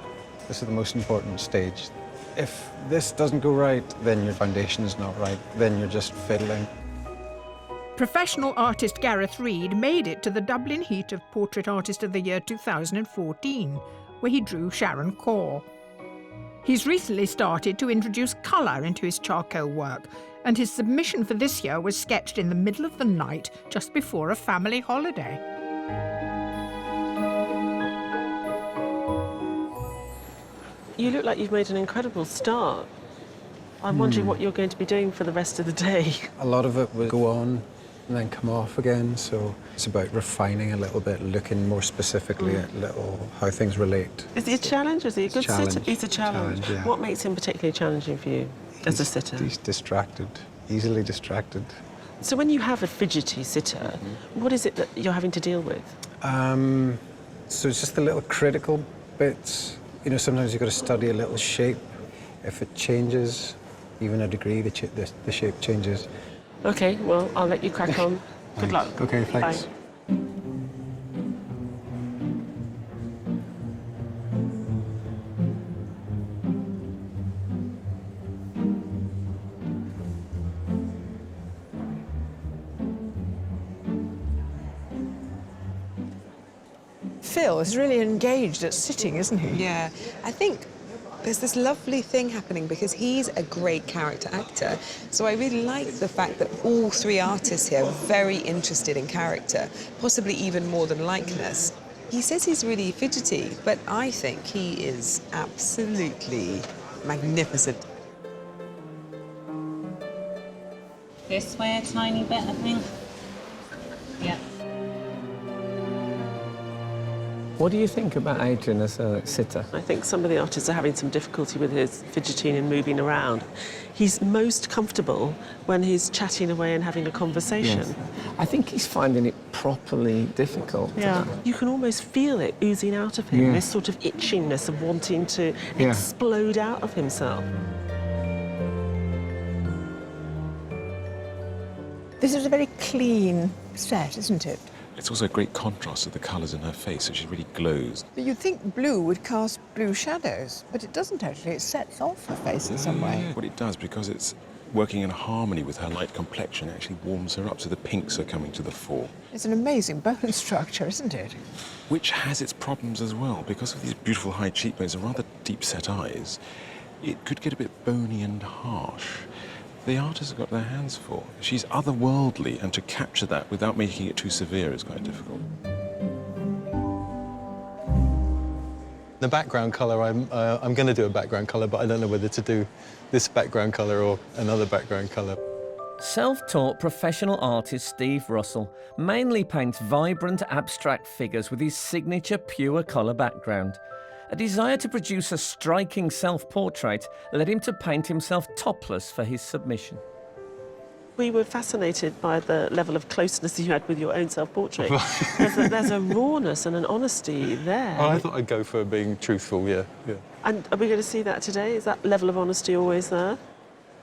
Speaker 16: This is the most important stage. If this doesn't go right, then your foundation is not right. Then you're just fiddling.
Speaker 19: Professional artist Gareth Reid made it to the Dublin Heat of Portrait Artist of the Year 2014, where he drew Sharon Corr. He's recently started to introduce colour into his charcoal work, and his submission for this year was sketched in the middle of the night just before a family holiday.
Speaker 4: You look like you've made an incredible start. I'm wondering what you're going to be doing for the rest of the day.
Speaker 16: A lot of it will go on and then come off again, so it's about refining a little bit, looking more specifically at how things relate.
Speaker 4: Is he a challenge? Is he a good
Speaker 16: Challenge.
Speaker 4: sitter? He's a challenge.
Speaker 16: Yeah.
Speaker 4: What makes him particularly challenging for you as a sitter?
Speaker 16: He's distracted, easily distracted.
Speaker 4: So when you have a fidgety sitter, what is it that you're having to deal with?
Speaker 16: So it's just the little critical bits. You know, sometimes you've got to study a little shape. If it changes, even a degree, the shape changes.
Speaker 4: OK, well, I'll let you crack on. Good luck.
Speaker 16: OK, thanks.
Speaker 4: Bye.
Speaker 2: Phil is really engaged at sitting, isn't he?
Speaker 5: Yeah, I think there's this lovely thing happening because he's a great character actor. So I really like the fact that all 3 artists here are very interested in character, possibly even more than likeness. He says he's really fidgety, but I think he is absolutely magnificent.
Speaker 21: This way a tiny bit, I think. Yeah.
Speaker 1: What do you think about Adrian as a sitter?
Speaker 4: I think some of the artists are having some difficulty with his fidgeting and moving around. He's most comfortable when he's chatting away and having a conversation.
Speaker 1: Yes. I think he's finding it properly difficult.
Speaker 4: Yeah, you can almost feel it oozing out of him,
Speaker 1: Yeah.
Speaker 4: this sort of itchiness of wanting to explode out of himself.
Speaker 2: This is a very clean set, isn't it?
Speaker 6: It's also a great contrast to the colours in her face, so she really glows.
Speaker 2: But you'd think blue would cast blue shadows, but it doesn't actually. It sets off her face in some way.
Speaker 6: What it does, because it's working in harmony with her light complexion, it actually warms her up, so the pinks are coming to the fore.
Speaker 2: It's an amazing bone structure, isn't it?
Speaker 6: Which has its problems as well. Because of these beautiful high cheekbones and rather deep-set eyes, it could get a bit bony and harsh. The artist has got their hands full. She's otherworldly, and to capture that without making it too severe is quite difficult.
Speaker 8: The background colour, I'm going to do a background colour, but I don't know whether to do this background colour or another background colour.
Speaker 1: Self-taught professional artist Steve Russell mainly paints vibrant abstract figures with his signature pure colour background. A desire to produce a striking self-portrait led him to paint himself topless for his submission.
Speaker 4: We were fascinated by the level of closeness you had with your own self-portrait. there's a rawness and an honesty there.
Speaker 8: Oh, I thought I'd go for being truthful, yeah.
Speaker 4: And are we going to see that today? Is that level of honesty always there?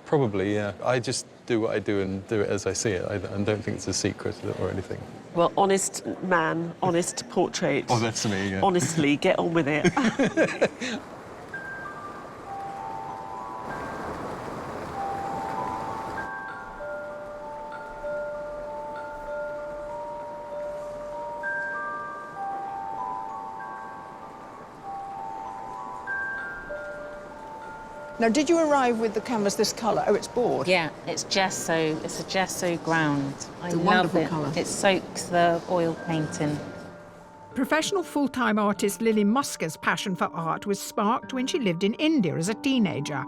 Speaker 8: Probably, yeah. I just do what I do and do it as I see it. I don't think it's a secret or anything.
Speaker 4: Well, honest man, honest portrait.
Speaker 8: Oh, that's me, yeah.
Speaker 4: Honestly, get on with it.
Speaker 2: Now, did you arrive with the canvas this colour? Oh, it's board.
Speaker 21: Yeah, it's gesso. It's a gesso ground.
Speaker 2: It's a
Speaker 21: love
Speaker 2: wonderful
Speaker 21: it.
Speaker 2: colour.
Speaker 21: It soaks the oil painting.
Speaker 19: Professional full-time artist Lily Musker's passion for art was sparked when she lived in India as a teenager.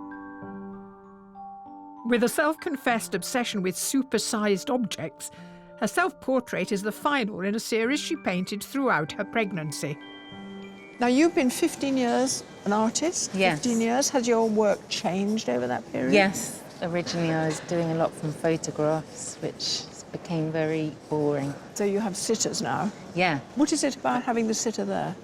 Speaker 19: With a self-confessed obsession with super-sized objects, her self-portrait is the final in a series she painted throughout her pregnancy.
Speaker 2: Now, you've been 15 years an artist?
Speaker 21: Yes.
Speaker 2: 15 years. Has your work changed over that period?
Speaker 21: Yes. Originally, I was doing a lot from photographs, which became very boring.
Speaker 2: So you have sitters now?
Speaker 21: Yeah.
Speaker 2: What is it about having the sitter there?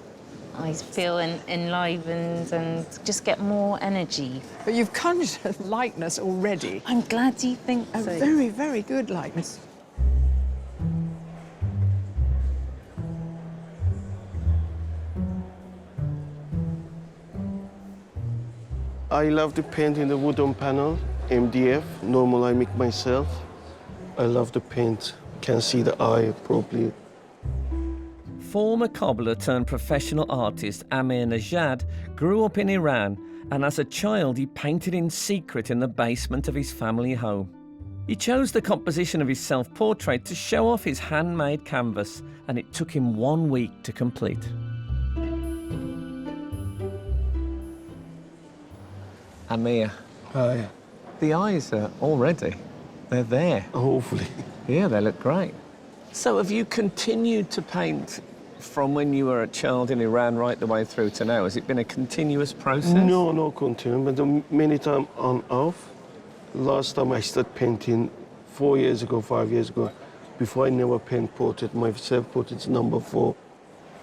Speaker 21: I feel enlivened and just get more energy.
Speaker 2: But you've conjured a likeness already.
Speaker 21: I'm glad you think so.
Speaker 2: A very, very good likeness.
Speaker 10: I love to paint in the wooden panel, MDF. Normal I make myself. I love to paint. Can see the eye properly.
Speaker 1: Former cobbler turned professional artist Amir Najad grew up in Iran, and as a child he painted in secret in the basement of his family home. He chose the composition of his self-portrait to show off his handmade canvas, and it took him 1 week to complete.
Speaker 15: Amir.
Speaker 10: Hi.
Speaker 15: The eyes are already, they're there.
Speaker 10: Hopefully.
Speaker 15: Yeah, they look great.
Speaker 1: So have you continued to paint from when you were a child in Iran right the way through to now? Has it been a continuous process?
Speaker 10: No, no continue, but many times on off. Last time I started painting 4 years ago, 5 years ago. Before I never paint portrait. My self-portrait's number 4.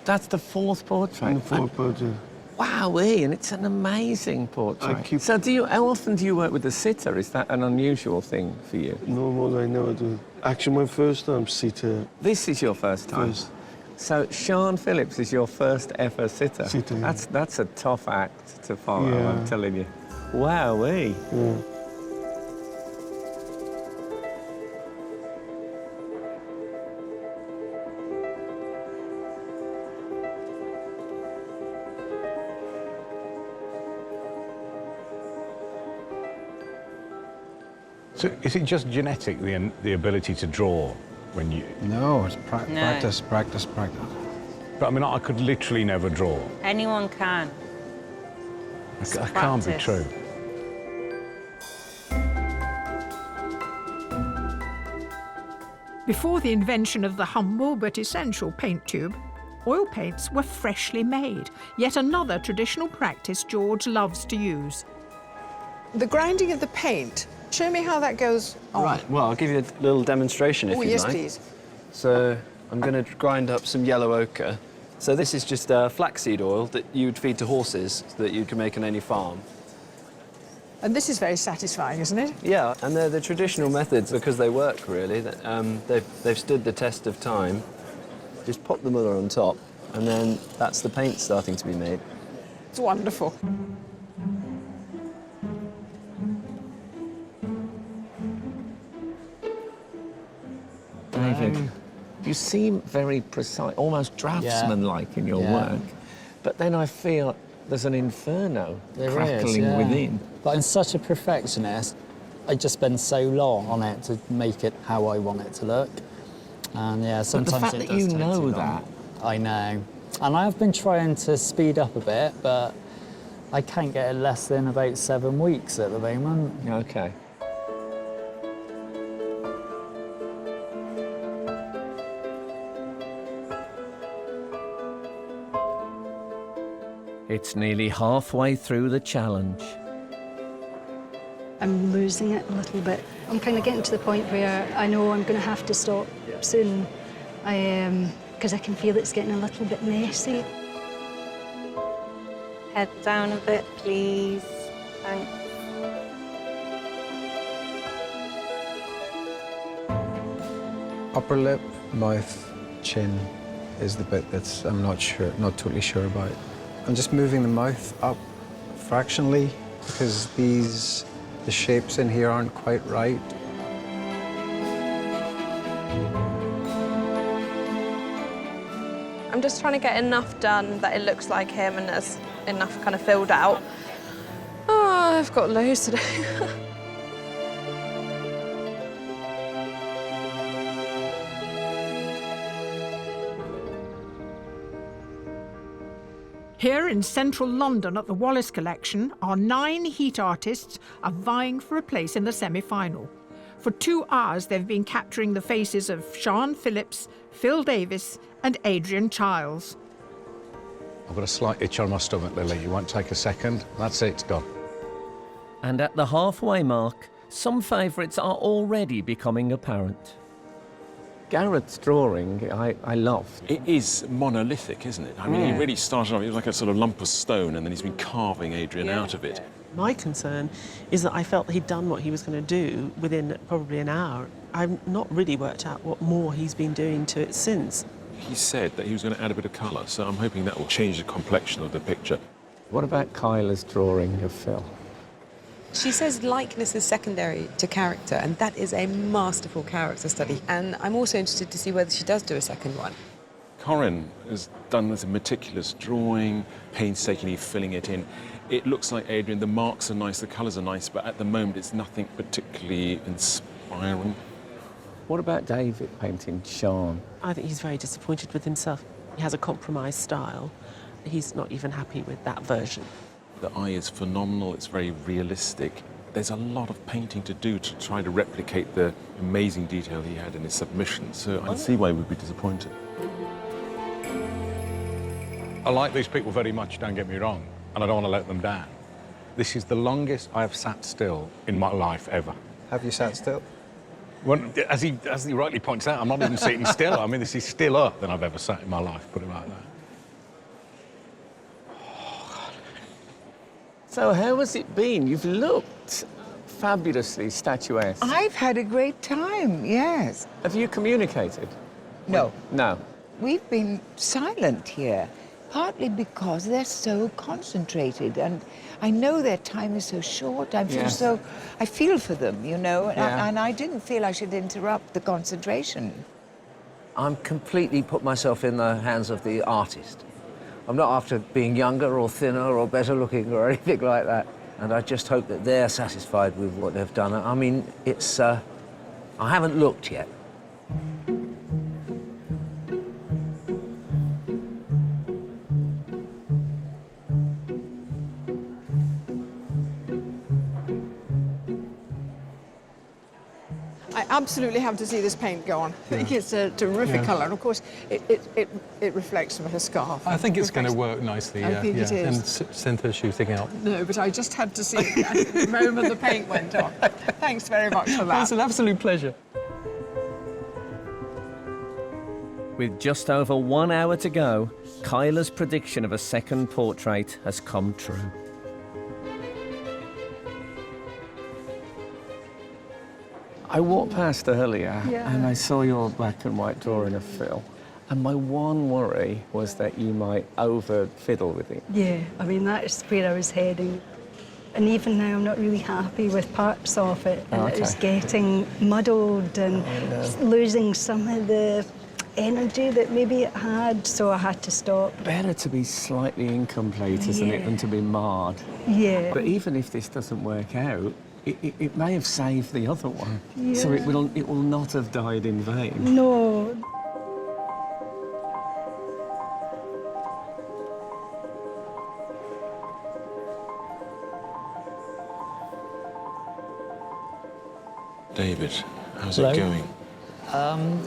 Speaker 1: That's the 4th portrait?
Speaker 10: The 4th portrait.
Speaker 1: Wowee, and it's an amazing portrait. So how often do you work with a sitter? Is that an unusual thing for you?
Speaker 10: No, I never do. Actually, my first time sitter.
Speaker 1: This is your first time?
Speaker 10: First.
Speaker 1: So Sean Phillips is your first ever sitter?
Speaker 10: Sitter, yeah.
Speaker 1: That's a tough act to follow,
Speaker 10: Yeah.
Speaker 1: I'm telling you. Wowee.
Speaker 10: Yeah.
Speaker 22: So is it just genetic, the ability to draw when you...
Speaker 16: No, it's practice, practice, practice.
Speaker 22: But I mean, I could literally never draw.
Speaker 21: Anyone can.
Speaker 22: That can't be true.
Speaker 19: Before the invention of the humble but essential paint tube, oil paints were freshly made, yet another traditional practice George loves to use.
Speaker 2: The grinding of the paint, show me how that goes on.
Speaker 12: Right, well, I'll give you a little demonstration if
Speaker 2: Oh,
Speaker 12: you'd
Speaker 2: yes,
Speaker 12: like.
Speaker 2: please.
Speaker 12: So I'm going to grind up some yellow ochre. So this is just flaxseed oil that you'd feed to horses so that you can make on any farm.
Speaker 2: And this is very satisfying, isn't it?
Speaker 12: Yeah, and they're the traditional methods because they work, really. They've stood the test of time. Just pop the muller on top, and then that's the paint starting to be made.
Speaker 2: It's wonderful.
Speaker 1: David, you seem very precise, almost draftsman-like in your work, but then I feel there's an inferno crackling within.
Speaker 11: But I'm such a perfectionist. I just spend so long on it to make it how I want it to look. And yeah, sometimes
Speaker 1: but the fact that you know that.
Speaker 11: I know. And I have been trying to speed up a bit, but I can't get it less than about 7 weeks at the moment.
Speaker 1: Okay. It's nearly halfway through the challenge.
Speaker 7: I'm losing it a little bit. I'm kind of getting to the point where I know I'm going to have to stop soon. Because I can feel it's getting a little bit messy.
Speaker 21: Head down a bit, please. Thanks.
Speaker 16: Upper lip, mouth, chin is the bit that's I'm not totally sure about. I'm just moving the mouth up fractionally because the shapes in here aren't quite right.
Speaker 13: I'm just trying to get enough done that it looks like him and there's enough kind of filled out. Oh, I've got loads to do.
Speaker 19: Here in central London at the Wallace Collection, our 9 heat artists are vying for a place in the semi-final. For 2 hours, they've been capturing the faces of Sian Phillips, Phil Davis and Adrian Childs.
Speaker 22: I've got a slight itch on my stomach, Lily. You won't take a second. That's it, it's done.
Speaker 1: And at the halfway mark, some favourites are already becoming apparent. Garrett's drawing, I loved.
Speaker 6: It is monolithic, isn't it? I mean, he really started off, it was like a sort of lump of stone, and then he's been carving Adrian out of it.
Speaker 4: My concern is that I felt that he'd done what he was going to do within probably an hour. I've not really worked out what more he's been doing to it since.
Speaker 6: He said that he was going to add a bit of colour, so I'm hoping that will change the complexion of the picture.
Speaker 1: What about Kyla's drawing of Phil?
Speaker 5: She says likeness is secondary to character, and that is a masterful character study. And I'm also interested to see whether she does do a second one.
Speaker 6: Corinne has done this meticulous drawing, painstakingly filling it in. It looks like Adrian, the marks are nice, the colours are nice, but at the moment it's nothing particularly inspiring.
Speaker 1: What about David painting Sian?
Speaker 4: I think he's very disappointed with himself. He has a compromised style. He's not even happy with that version.
Speaker 6: The eye is phenomenal, it's very realistic. There's a lot of painting to do to try to replicate the amazing detail he had in his submission, so I can see why he would be disappointed.
Speaker 22: I like these people very much, don't get me wrong, and I don't want to let them down. This is the longest I have sat still in my life ever.
Speaker 16: Have you sat still?
Speaker 22: Well, as he rightly points out, I'm not even sitting still. I mean, this is stiller than I've ever sat in my life, put it like that.
Speaker 1: So how has it been? You've looked fabulously statuesque.
Speaker 17: I've had a great time, yes.
Speaker 1: Have you communicated?
Speaker 17: No.
Speaker 1: No.
Speaker 17: We've been silent here, partly because they're so concentrated, and I know their time is so short. I feel for them, you know, and I didn't feel I should interrupt the concentration.
Speaker 20: I'm completely put myself in the hands of the artist. I'm not after being younger or thinner or better looking or anything like that. And I just hope that they're satisfied with what they've done. I mean, it's, I haven't looked yet.
Speaker 2: I absolutely have to see this paint go on. I think it's a terrific colour, and of course it reflects from her scarf.
Speaker 8: I think it's going to work nicely.
Speaker 2: I think it is.
Speaker 8: And Cynthia's shooting out.
Speaker 2: No, but I just had to see it the moment the paint went on. Thanks very much for that.
Speaker 8: It's an absolute pleasure.
Speaker 1: With just over 1 hour to go, Kyla's prediction of a second portrait has come true. I walked past earlier and I saw your black and white drawing of Phil.
Speaker 15: And my one worry was that you might over-fiddle with it.
Speaker 7: Yeah, I mean, that's where I was heading. And even now, I'm not really happy with parts of it. And it was getting muddled and losing some of the energy that maybe it had, so I had to stop.
Speaker 15: Better to be slightly incomplete, isn't it, than to be marred.
Speaker 7: Yeah.
Speaker 15: But even if this doesn't work out, it may have saved the other one. So it will not have died in vain.
Speaker 7: No.
Speaker 6: David, how's
Speaker 11: Hello?
Speaker 6: it going?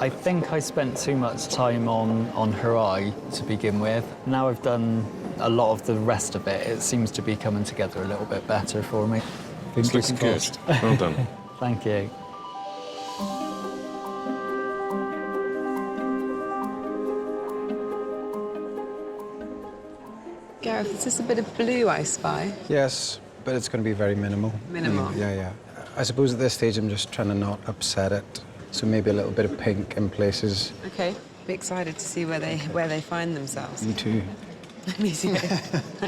Speaker 11: I think I spent too much time on her eye to begin with. Now I've done a lot of the rest of it, it seems to be coming together a little bit better for me.
Speaker 6: It's looking good. Well done.
Speaker 11: Thank you.
Speaker 5: Gareth, is this a bit of blue I spy?
Speaker 16: Yes, but it's going to be very minimal.
Speaker 5: Minimal?
Speaker 16: Yeah. I suppose at this stage I'm just trying to not upset it. So maybe a little bit of pink in places.
Speaker 5: Okay. Be excited to see where they find themselves.
Speaker 16: Me too.
Speaker 5: Me too.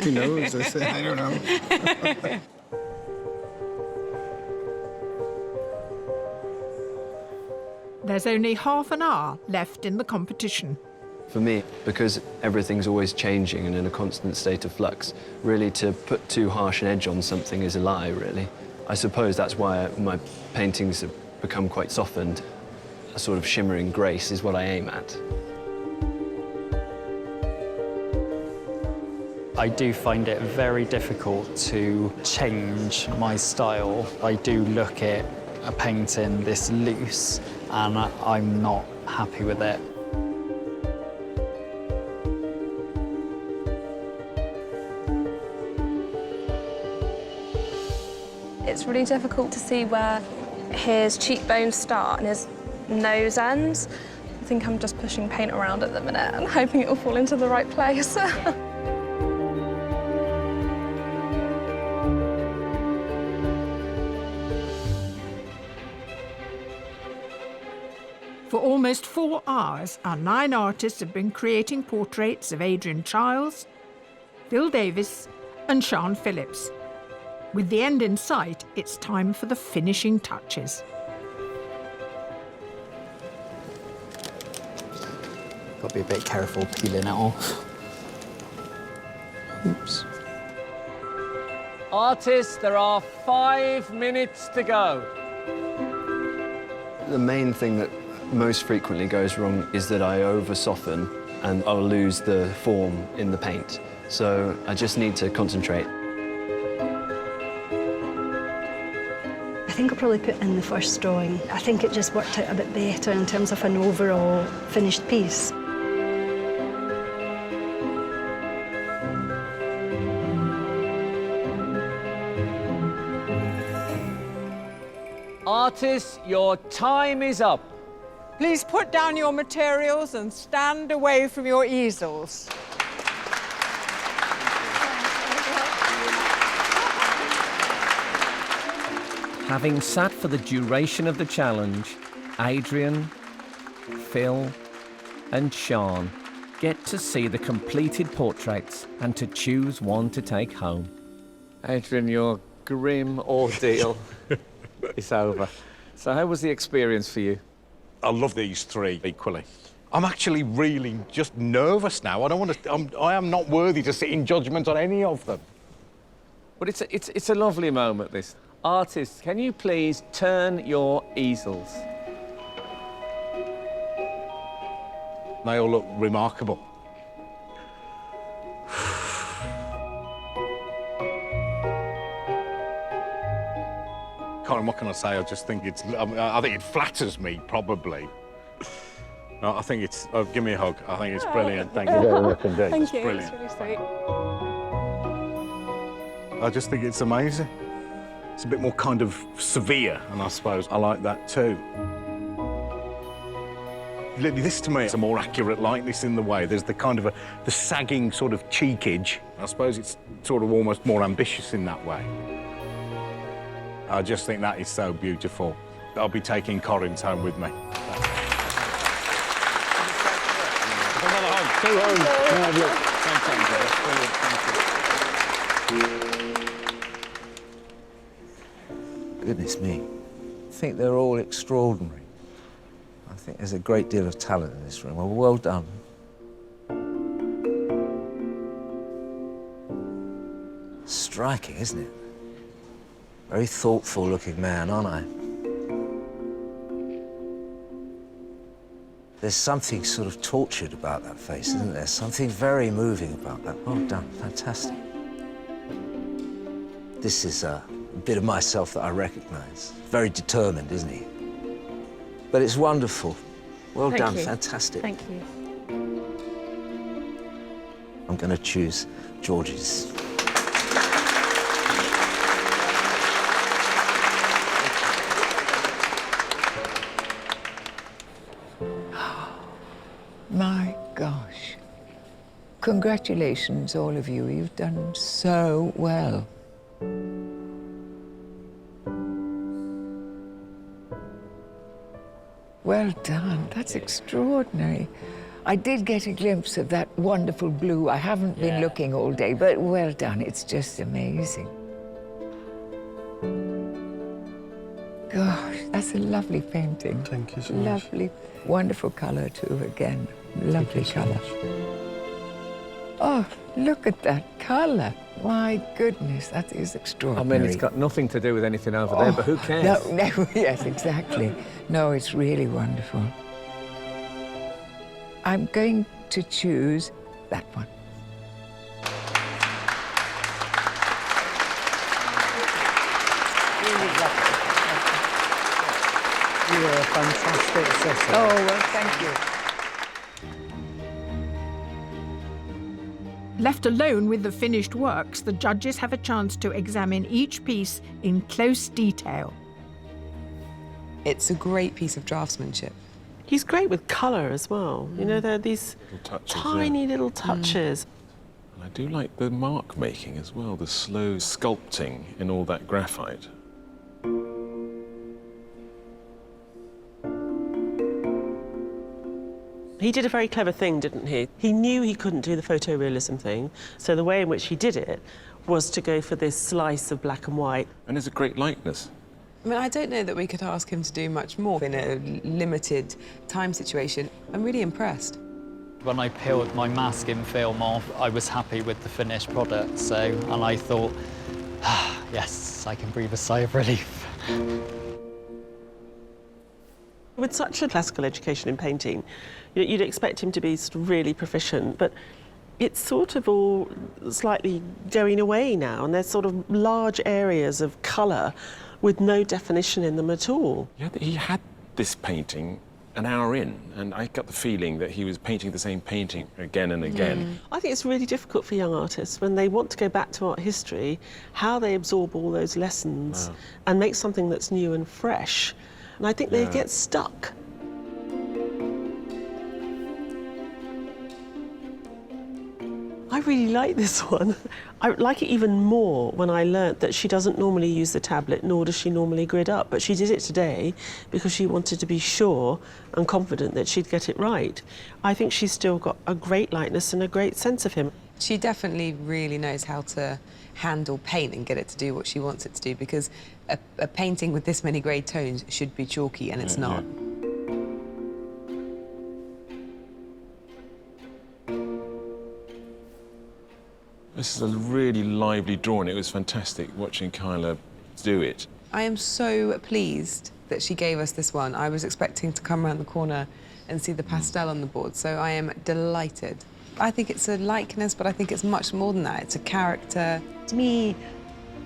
Speaker 16: Who knows? I don't know.
Speaker 19: There's only half an hour left in the competition.
Speaker 12: For me, because everything's always changing and in a constant state of flux, really to put too harsh an edge on something is a lie, really. I suppose that's why my paintings have become quite softened. A sort of shimmering grace is what I aim at.
Speaker 11: I do find it very difficult to change my style. I do look at a painting this loose and I'm not happy with it.
Speaker 13: It's really difficult to see where his cheekbones start and his nose ends. I think I'm just pushing paint around at the minute and hoping it will fall into the right place.
Speaker 19: For almost 4 hours, our 9 artists have been creating portraits of Adrian Chiles, Phil Davis and Sian Phillips. With the end in sight, it's time for the finishing touches.
Speaker 11: Got to be a bit careful peeling it off. Oops.
Speaker 15: Artists, there are 5 minutes to go.
Speaker 12: The main thing that most frequently goes wrong is that I over-soften and I'll lose the form in the paint. So I just need to concentrate.
Speaker 7: I think I'll probably put in the first drawing. I think it just worked out a bit better in terms of an overall finished piece.
Speaker 15: Artists, your time is up.
Speaker 2: Please put down your materials and stand away from your easels.
Speaker 1: Having sat for the duration of the challenge, Adrian, Phil and Sian get to see the completed portraits and to choose one to take home.
Speaker 15: Adrian, your grim ordeal is over. So how was the experience for you?
Speaker 22: I love these 3 equally. I'm actually really just nervous now. I am not worthy to sit in judgment on any of them.
Speaker 15: But it's a lovely moment, this. Artists, can you please turn your easels?
Speaker 22: They all look remarkable. What can I say? I just think I think it flatters me, probably. No, I think it's... Oh, give me a hug. I think it's brilliant. Thank you very much indeed.
Speaker 13: Thank
Speaker 22: It's
Speaker 13: you,
Speaker 22: brilliant.
Speaker 13: it's really sweet.
Speaker 22: I just think it's amazing. It's a bit more kind of severe, and I suppose I like that too. This, to me, is a more accurate likeness in the way. There's the kind of the sagging sort of cheekage. I suppose it's sort of almost more ambitious in that way. I just think that is so beautiful. I'll be taking Corin's home with me.
Speaker 20: Goodness me. I think they're all extraordinary. I think there's a great deal of talent in this room. Well done. Striking, isn't it? Very thoughtful-looking man, aren't I? There's something sort of tortured about that face, isn't there? Something very moving about that. Well done, fantastic. This is a bit of myself that I recognise. Very determined, isn't he? But it's wonderful. Well done, fantastic.
Speaker 7: Thank you.
Speaker 20: I'm going to choose George's.
Speaker 17: My gosh. Congratulations, all of you. You've done so well. Well done. That's extraordinary. I did get a glimpse of that wonderful blue. I haven't been looking all day, but well done. It's just amazing. Gosh, that's a lovely painting.
Speaker 10: Thank you so much.
Speaker 17: Lovely. Wonderful colour, too, again. Lovely colour. Oh, look at that colour. My goodness, that is
Speaker 15: I
Speaker 17: extraordinary.
Speaker 15: mean, it's got nothing to do with anything over there, but who cares?
Speaker 17: No, yes, exactly. No, it's really wonderful. I'm going to choose that one.
Speaker 4: Really lovely.
Speaker 11: You were a fantastic sister.
Speaker 17: Oh, well, thank you.
Speaker 19: Left alone with the finished works, the judges have a chance to examine each piece in close detail.
Speaker 5: It's a great piece of draftsmanship.
Speaker 4: He's great with colour as well. You know, there are these
Speaker 6: touches,
Speaker 4: tiny little touches.
Speaker 6: And I do like the mark making as well, the slow sculpting in all that graphite.
Speaker 4: He did a very clever thing, didn't he? He knew he couldn't do the photorealism thing, so the way in which he did it was to go for this slice of black and white.
Speaker 6: And it's a great likeness.
Speaker 5: I mean, I don't know that we could ask him to do much more in a limited time situation. I'm really impressed.
Speaker 11: When I peeled my masking film off, I was happy with the finished product, and I thought, yes, I can breathe a sigh of relief.
Speaker 4: With such a classical education in painting, you'd expect him to be sort of really proficient, but it's sort of all slightly going away now, and there's sort of large areas of colour with no definition in them at all.
Speaker 6: Yeah, he had this painting an hour in, and I got the feeling that he was painting the same painting again and again.
Speaker 4: I think it's really difficult for young artists when they want to go back to art history, how they absorb all those lessons and make something that's new and fresh. And I think they get stuck. I really like this one. I like it even more when I learnt that she doesn't normally use the tablet, nor does she normally grid up, but she did it today because she wanted to be sure and confident that she'd get it right. I think she's still got a great likeness and a great sense of him.
Speaker 5: She definitely really knows how to handle paint and get it to do what she wants it to do, because a painting with this many grey tones should be chalky, and it's not.
Speaker 6: This is a really lively drawing. It was fantastic watching Kyla do it.
Speaker 5: I am so pleased that she gave us this one. I was expecting to come around the corner and see the pastel on the board, so I am delighted. I think it's a likeness, but I think it's much more than that. It's a character.
Speaker 7: To me,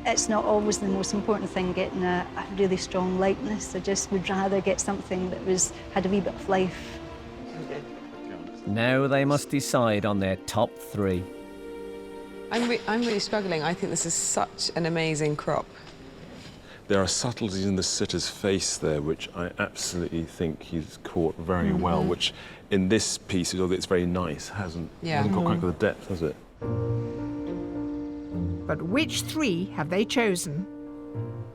Speaker 7: it's not always the most important thing, getting a really strong likeness. I just would rather get something that had a wee bit of life.
Speaker 1: Now they must decide on their top three.
Speaker 5: I'm really struggling. I think this is such an amazing crop.
Speaker 6: There are subtleties in the sitter's face there, which I absolutely think he's caught very well, which in this piece, although it's very nice, hasn't got quite the depth, has it?
Speaker 19: But which three have they chosen?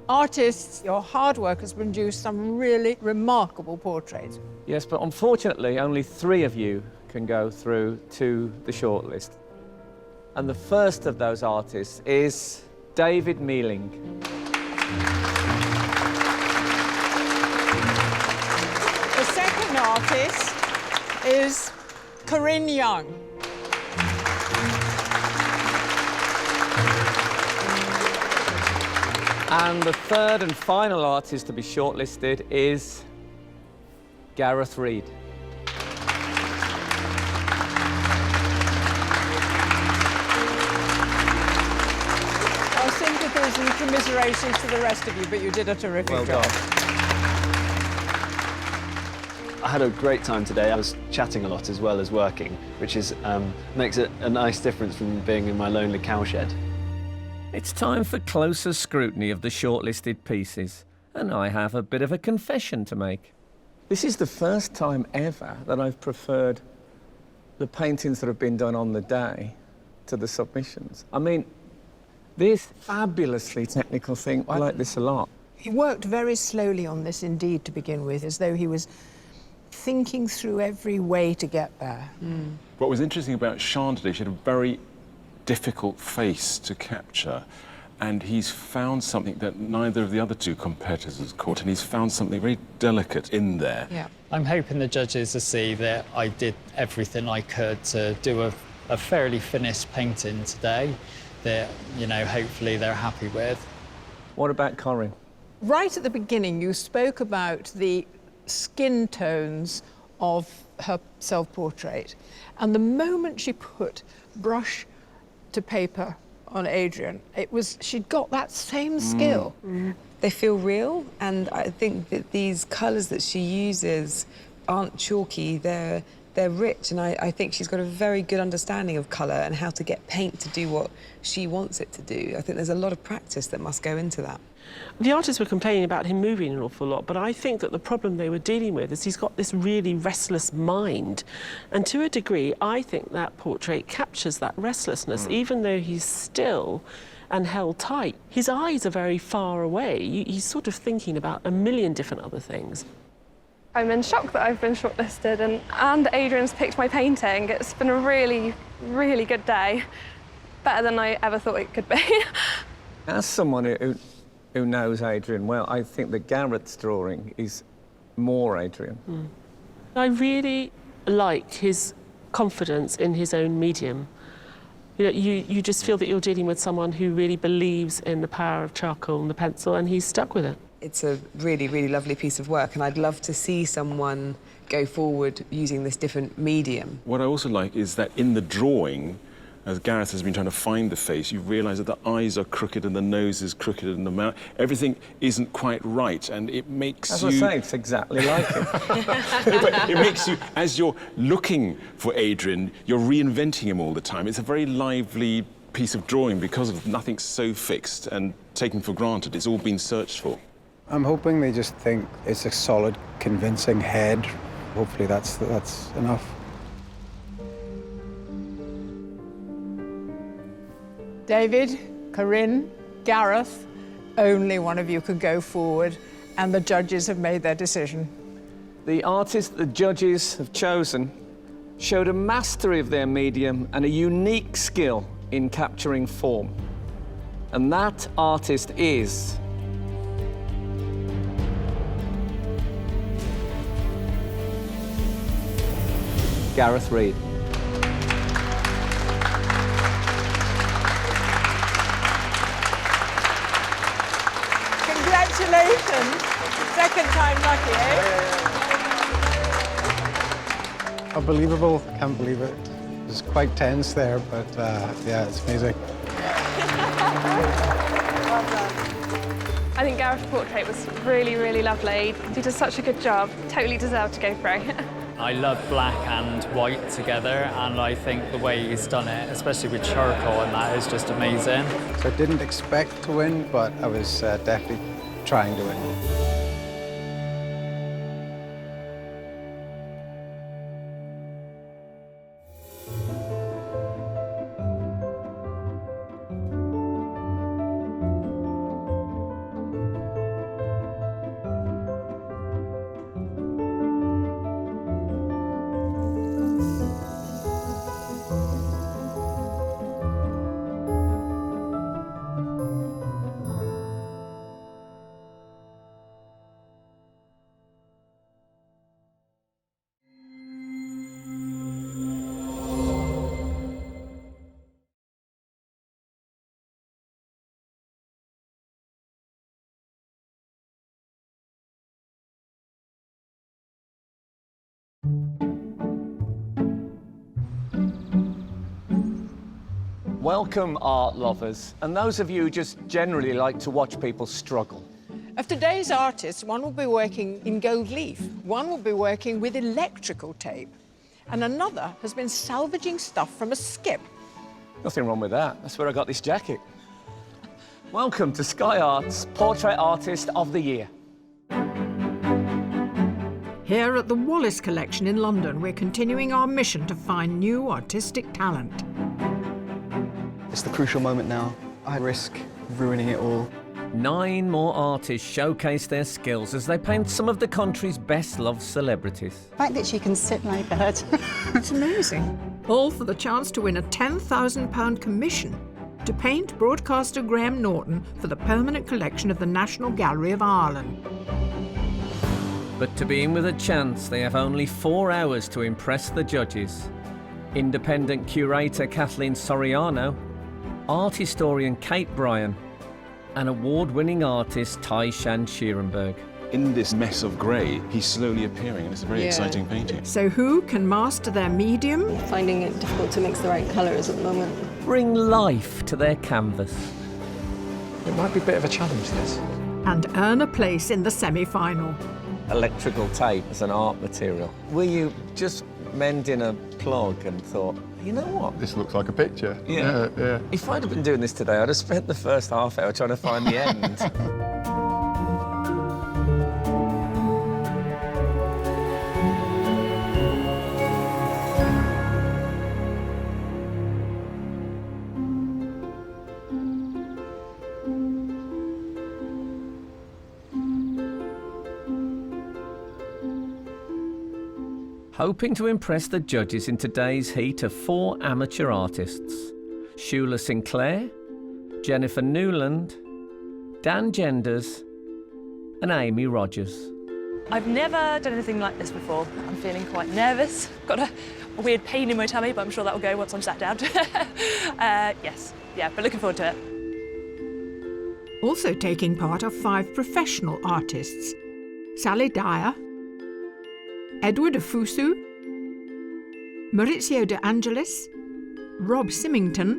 Speaker 19: Artists, your hard work has produced some really remarkable portraits.
Speaker 15: Yes, but unfortunately, only 3 of you can go through to the shortlist. And the first of those artists is David Mealing.
Speaker 2: The second artist is Corinne Young.
Speaker 15: And the third and final artist to be shortlisted is Gareth Reid.
Speaker 2: Our sympathies and commiserations to the rest of you, but you did a terrific job.
Speaker 12: I had a great time today. I was chatting a lot as well as working, which is makes it a nice difference from being in my lonely cowshed.
Speaker 1: It's time for closer scrutiny of the shortlisted pieces, and I have a bit of a confession to make.
Speaker 15: This is the first time ever that I've preferred the paintings that have been done on the day to the submissions. I mean, this fabulously technical thing, I like this a lot.
Speaker 2: He worked very slowly on this indeed to begin with, as though he was thinking through every way to get there.
Speaker 6: What was interesting about Sian today, she had a very difficult face to capture, and he's found something that neither of the other two competitors has caught, and he's found something very delicate in there.
Speaker 11: Yeah. I'm hoping the judges will see that I did everything I could to do a fairly finished painting today that, you know, hopefully they're happy with.
Speaker 15: What about Corinne?
Speaker 2: Right at the beginning, you spoke about the skin tones of her self-portrait, and the moment she put brush to paper on Adrian, she'd got that same skill.
Speaker 5: They feel real, and I think that these colours that she uses aren't chalky, they're rich, and I think she's got a very good understanding of colour and how to get paint to do what she wants it to do. I think there's a lot of practice that must go into that.
Speaker 4: The artists were complaining about him moving an awful lot, but I think that the problem they were dealing with is he's got this really restless mind. And to a degree, I think that portrait captures that restlessness, even though he's still and held tight. His eyes are very far away. He's sort of thinking about a million different other things.
Speaker 13: I'm in shock that I've been shortlisted and Adrian's picked my painting. It's been a really, really good day. Better than I ever thought it could be.
Speaker 15: As someone who knows Adrian well, I think that Gareth's drawing is more Adrian.
Speaker 4: I really like his confidence in his own medium. You know, you just feel that you're dealing with someone who really believes in the power of charcoal and the pencil, and he's stuck with it.
Speaker 5: It's a really, really lovely piece of work, and I'd love to see someone go forward using this different medium.
Speaker 6: What I also like is that in the drawing, as Gareth has been trying to find the face, you realise that the eyes are crooked and the nose is crooked and the mouth. Everything isn't quite right, and it makes
Speaker 15: As
Speaker 6: you...
Speaker 15: I say, it's exactly like him.
Speaker 6: But it makes you, as you're looking for Adrian, you're reinventing him all the time. It's a very lively piece of drawing because of nothing's so fixed and taken for granted. It's all been searched for.
Speaker 16: I'm hoping they just think it's a solid, convincing head. Hopefully that's enough.
Speaker 2: David, Corinne, Gareth, only one of you could go forward, and the judges have made their decision.
Speaker 15: The artist the judges have chosen showed a mastery of their medium and a unique skill in capturing form. And that artist is... Gareth Reid.
Speaker 2: Congratulations. Second time lucky, eh?
Speaker 16: Unbelievable, can't believe it. It was quite tense there, but yeah, it's amazing.
Speaker 13: I think Gareth's portrait was really, really lovely. He did such a good job. Totally deserved to go through.
Speaker 11: I love black and white together, and I think the way he's done it, especially with charcoal and that, is just amazing.
Speaker 16: So I didn't expect to win, but I was definitely trying to win.
Speaker 15: Welcome, art lovers, and those of you who just generally like to watch people struggle.
Speaker 2: Of today's artists, one will be working in gold leaf, one will be working with electrical tape, and another has been salvaging stuff from a skip.
Speaker 15: Nothing wrong with that. That's where I got this jacket. Welcome to Sky Art's Portrait Artist of the Year.
Speaker 19: Here at the Wallace Collection in London, we're continuing our mission to find new artistic talent.
Speaker 3: It's the crucial moment now. I risk ruining it all.
Speaker 1: 9 more artists showcase their skills as they paint some of the country's best-loved celebrities.
Speaker 9: The fact that she can sit like that.
Speaker 19: It's amazing. All for the chance to win a £10,000 commission to paint broadcaster Graham Norton for the permanent collection of the National Gallery of Ireland.
Speaker 1: But to be in with a chance, they have only 4 hours to impress the judges. Independent curator Kathleen Soriano, art historian Kate Bryan, and award-winning artist Tyshan Schierenberg.
Speaker 6: In this mess of grey, he's slowly appearing, and it's a very exciting painting.
Speaker 19: So who can master their medium?
Speaker 18: Finding it difficult to mix the right colours at the moment.
Speaker 1: Bring life to their canvas.
Speaker 11: It might be a bit of a challenge, this.
Speaker 19: And earn a place in the semi-final.
Speaker 15: Electrical tape as an art material. Were you just mending a plug and thought, you know what?
Speaker 24: This looks like a picture.
Speaker 15: Yeah. If I'd have been doing this today, I'd have spent the first half hour trying to find the end.
Speaker 1: Hoping to impress the judges in today's heat of 4 amateur artists: Shula Sinclair, Jennifer Newland, Dan Genders, and Amy Rogers.
Speaker 25: I've never done anything like this before. I'm feeling quite nervous. Got a weird pain in my tummy, but I'm sure that will go once I'm sat down. But looking forward to it.
Speaker 19: Also taking part are 5 professional artists: Sally Dyer, Edward Afusu, Maurizio De Angelis, Rob Symington,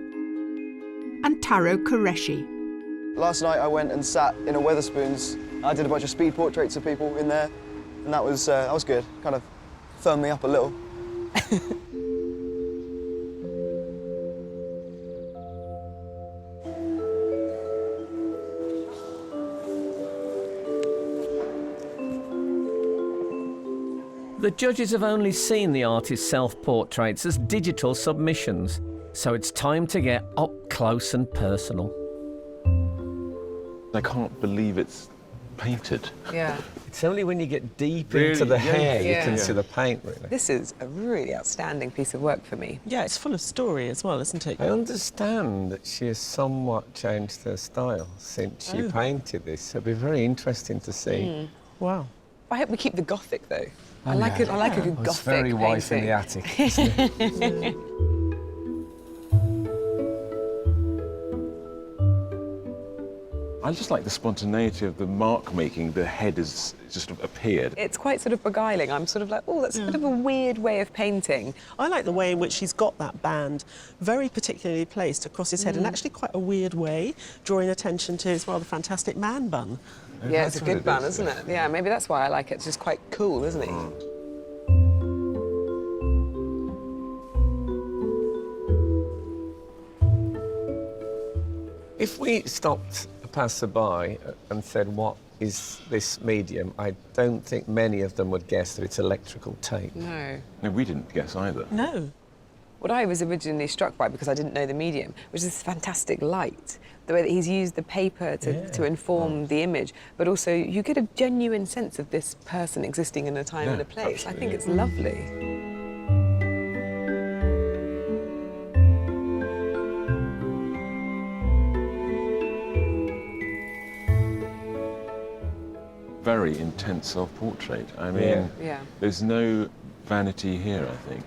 Speaker 19: and Taro Qureshi.
Speaker 3: Last night I went and sat in a Wetherspoons. I did a bunch of speed portraits of people in there, and that was good. Kind of firmed me up a little.
Speaker 1: The judges have only seen the artist's self-portraits as digital submissions, so it's time to get up close and personal.
Speaker 6: I can't believe it's painted.
Speaker 5: Yeah.
Speaker 15: It's only when you get deep
Speaker 6: Really?
Speaker 15: into the
Speaker 6: Yeah.
Speaker 15: hair you
Speaker 5: Yeah.
Speaker 15: can see the paint, really.
Speaker 5: This is a really outstanding piece of work for me.
Speaker 4: Yeah, it's full of story as well, isn't it?
Speaker 15: I understand that she has somewhat changed her style since she painted this, so it'll be very interesting to see.
Speaker 4: Wow.
Speaker 5: I hope we keep the Gothic, though. I like a good Gothic
Speaker 15: It's very wife in the
Speaker 5: painting.
Speaker 15: attic, isn't it?
Speaker 6: I just like the spontaneity of the mark making. The head has just appeared.
Speaker 5: It's quite sort of beguiling. I'm sort of like, oh, that's a bit of a weird way of painting.
Speaker 4: I like the way in which he's got that band very particularly placed across his head, in actually quite a weird way, drawing attention to his rather fantastic man bun.
Speaker 5: Yeah, it's a good bun, isn't it? Yeah, maybe that's why I like it. It's just quite cool, isn't it?
Speaker 15: If we stopped a passerby and said, what is this medium, I don't think many of them would guess that it's electrical tape.
Speaker 5: No.
Speaker 6: No, we didn't guess either.
Speaker 4: No.
Speaker 5: What I was originally struck by, because I didn't know the medium, was this fantastic light. The way that he's used the paper to inform the image, but also you get a genuine sense of this person existing in a time and a place. I think it's lovely.
Speaker 6: Very intense self-portrait. I mean, there's no vanity here, I think.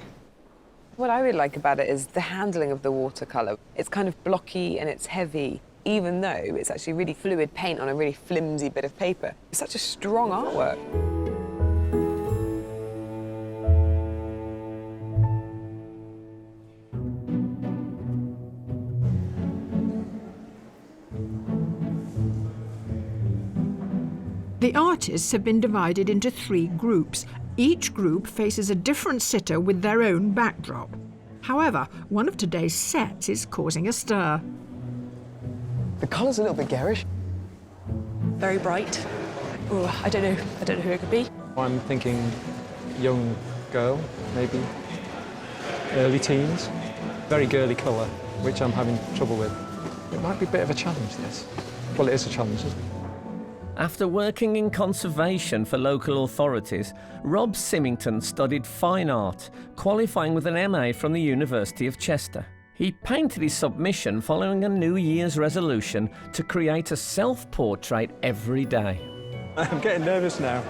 Speaker 5: What I really like about it is the handling of the watercolour. It's kind of blocky and it's heavy, even though it's actually really fluid paint on a really flimsy bit of paper. It's such a strong artwork.
Speaker 19: The artists have been divided into 3 groups. Each group faces a different sitter with their own backdrop. However, one of today's sets is causing a stir.
Speaker 3: The colour's a little bit garish.
Speaker 25: Very bright. Oh, I don't know who it could be.
Speaker 8: I'm thinking young girl, maybe early teens. Very girly colour, which I'm having trouble with. It might be a bit of a challenge, this. Well, it is a challenge, isn't it?
Speaker 1: After working in conservation for local authorities, Rob Symington studied fine art, qualifying with an MA from the University of Chester. He painted his submission following a New Year's resolution to create a self-portrait every day.
Speaker 8: I'm getting nervous now.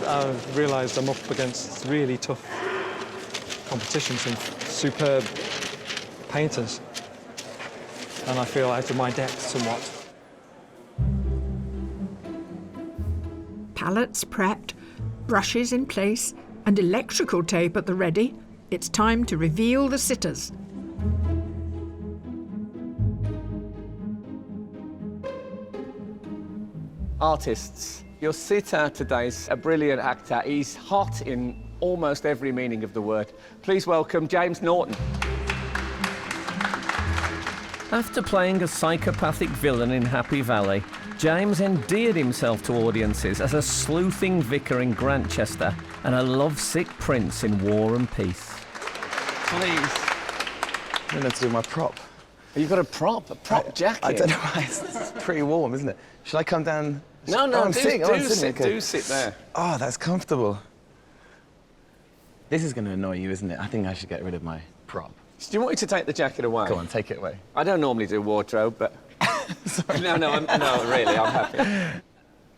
Speaker 8: I've realised I'm up against really tough competition, some superb painters, and I feel out of my depth somewhat.
Speaker 19: Palettes prepped, brushes in place, and electrical tape at the ready, it's time to reveal the sitters.
Speaker 15: Artists, your sitter today's a brilliant actor. He's hot in almost every meaning of the word. Please welcome Graham Norton.
Speaker 1: After playing a psychopathic villain in Happy Valley, James endeared himself to audiences as a sleuthing vicar in Grantchester and a lovesick prince in War and Peace.
Speaker 15: Please.
Speaker 3: I'm going to do my prop.
Speaker 15: You've got a prop jacket?
Speaker 3: I don't know why. It's pretty warm, isn't it? Should I come down?
Speaker 15: No,
Speaker 3: I'm sitting.
Speaker 15: do sit there.
Speaker 3: Oh, that's comfortable. This is going to annoy you, isn't it? I think I should get rid of my prop.
Speaker 15: Do you want me to take the jacket away?
Speaker 3: Come on, take it away.
Speaker 15: I don't normally do wardrobe, but... Sorry. No, really, I'm happy.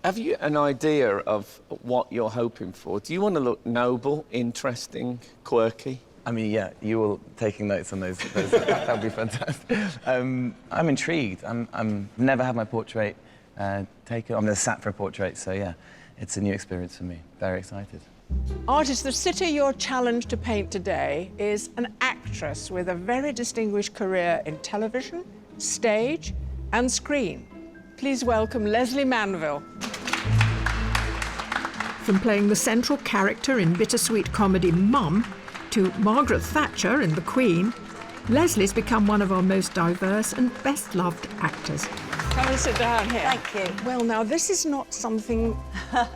Speaker 15: Have you an idea of what you're hoping for? Do you want to look noble, interesting, quirky?
Speaker 3: I mean, yeah, you all taking notes on those that would be fantastic. I'm intrigued. I'm never had my portrait taken. I'm sat for a portrait, so yeah, it's a new experience for me. Very excited.
Speaker 2: Artist, the sitter you're challenged to paint today is an actress with a very distinguished career in television, stage, and screen. Please welcome Leslie Manville.
Speaker 19: From playing the central character in bittersweet comedy Mum to Margaret Thatcher in The Queen, Leslie's become one of our most diverse and best-loved actors.
Speaker 2: Come and sit down here.
Speaker 14: Thank you.
Speaker 2: Well, now, this is not something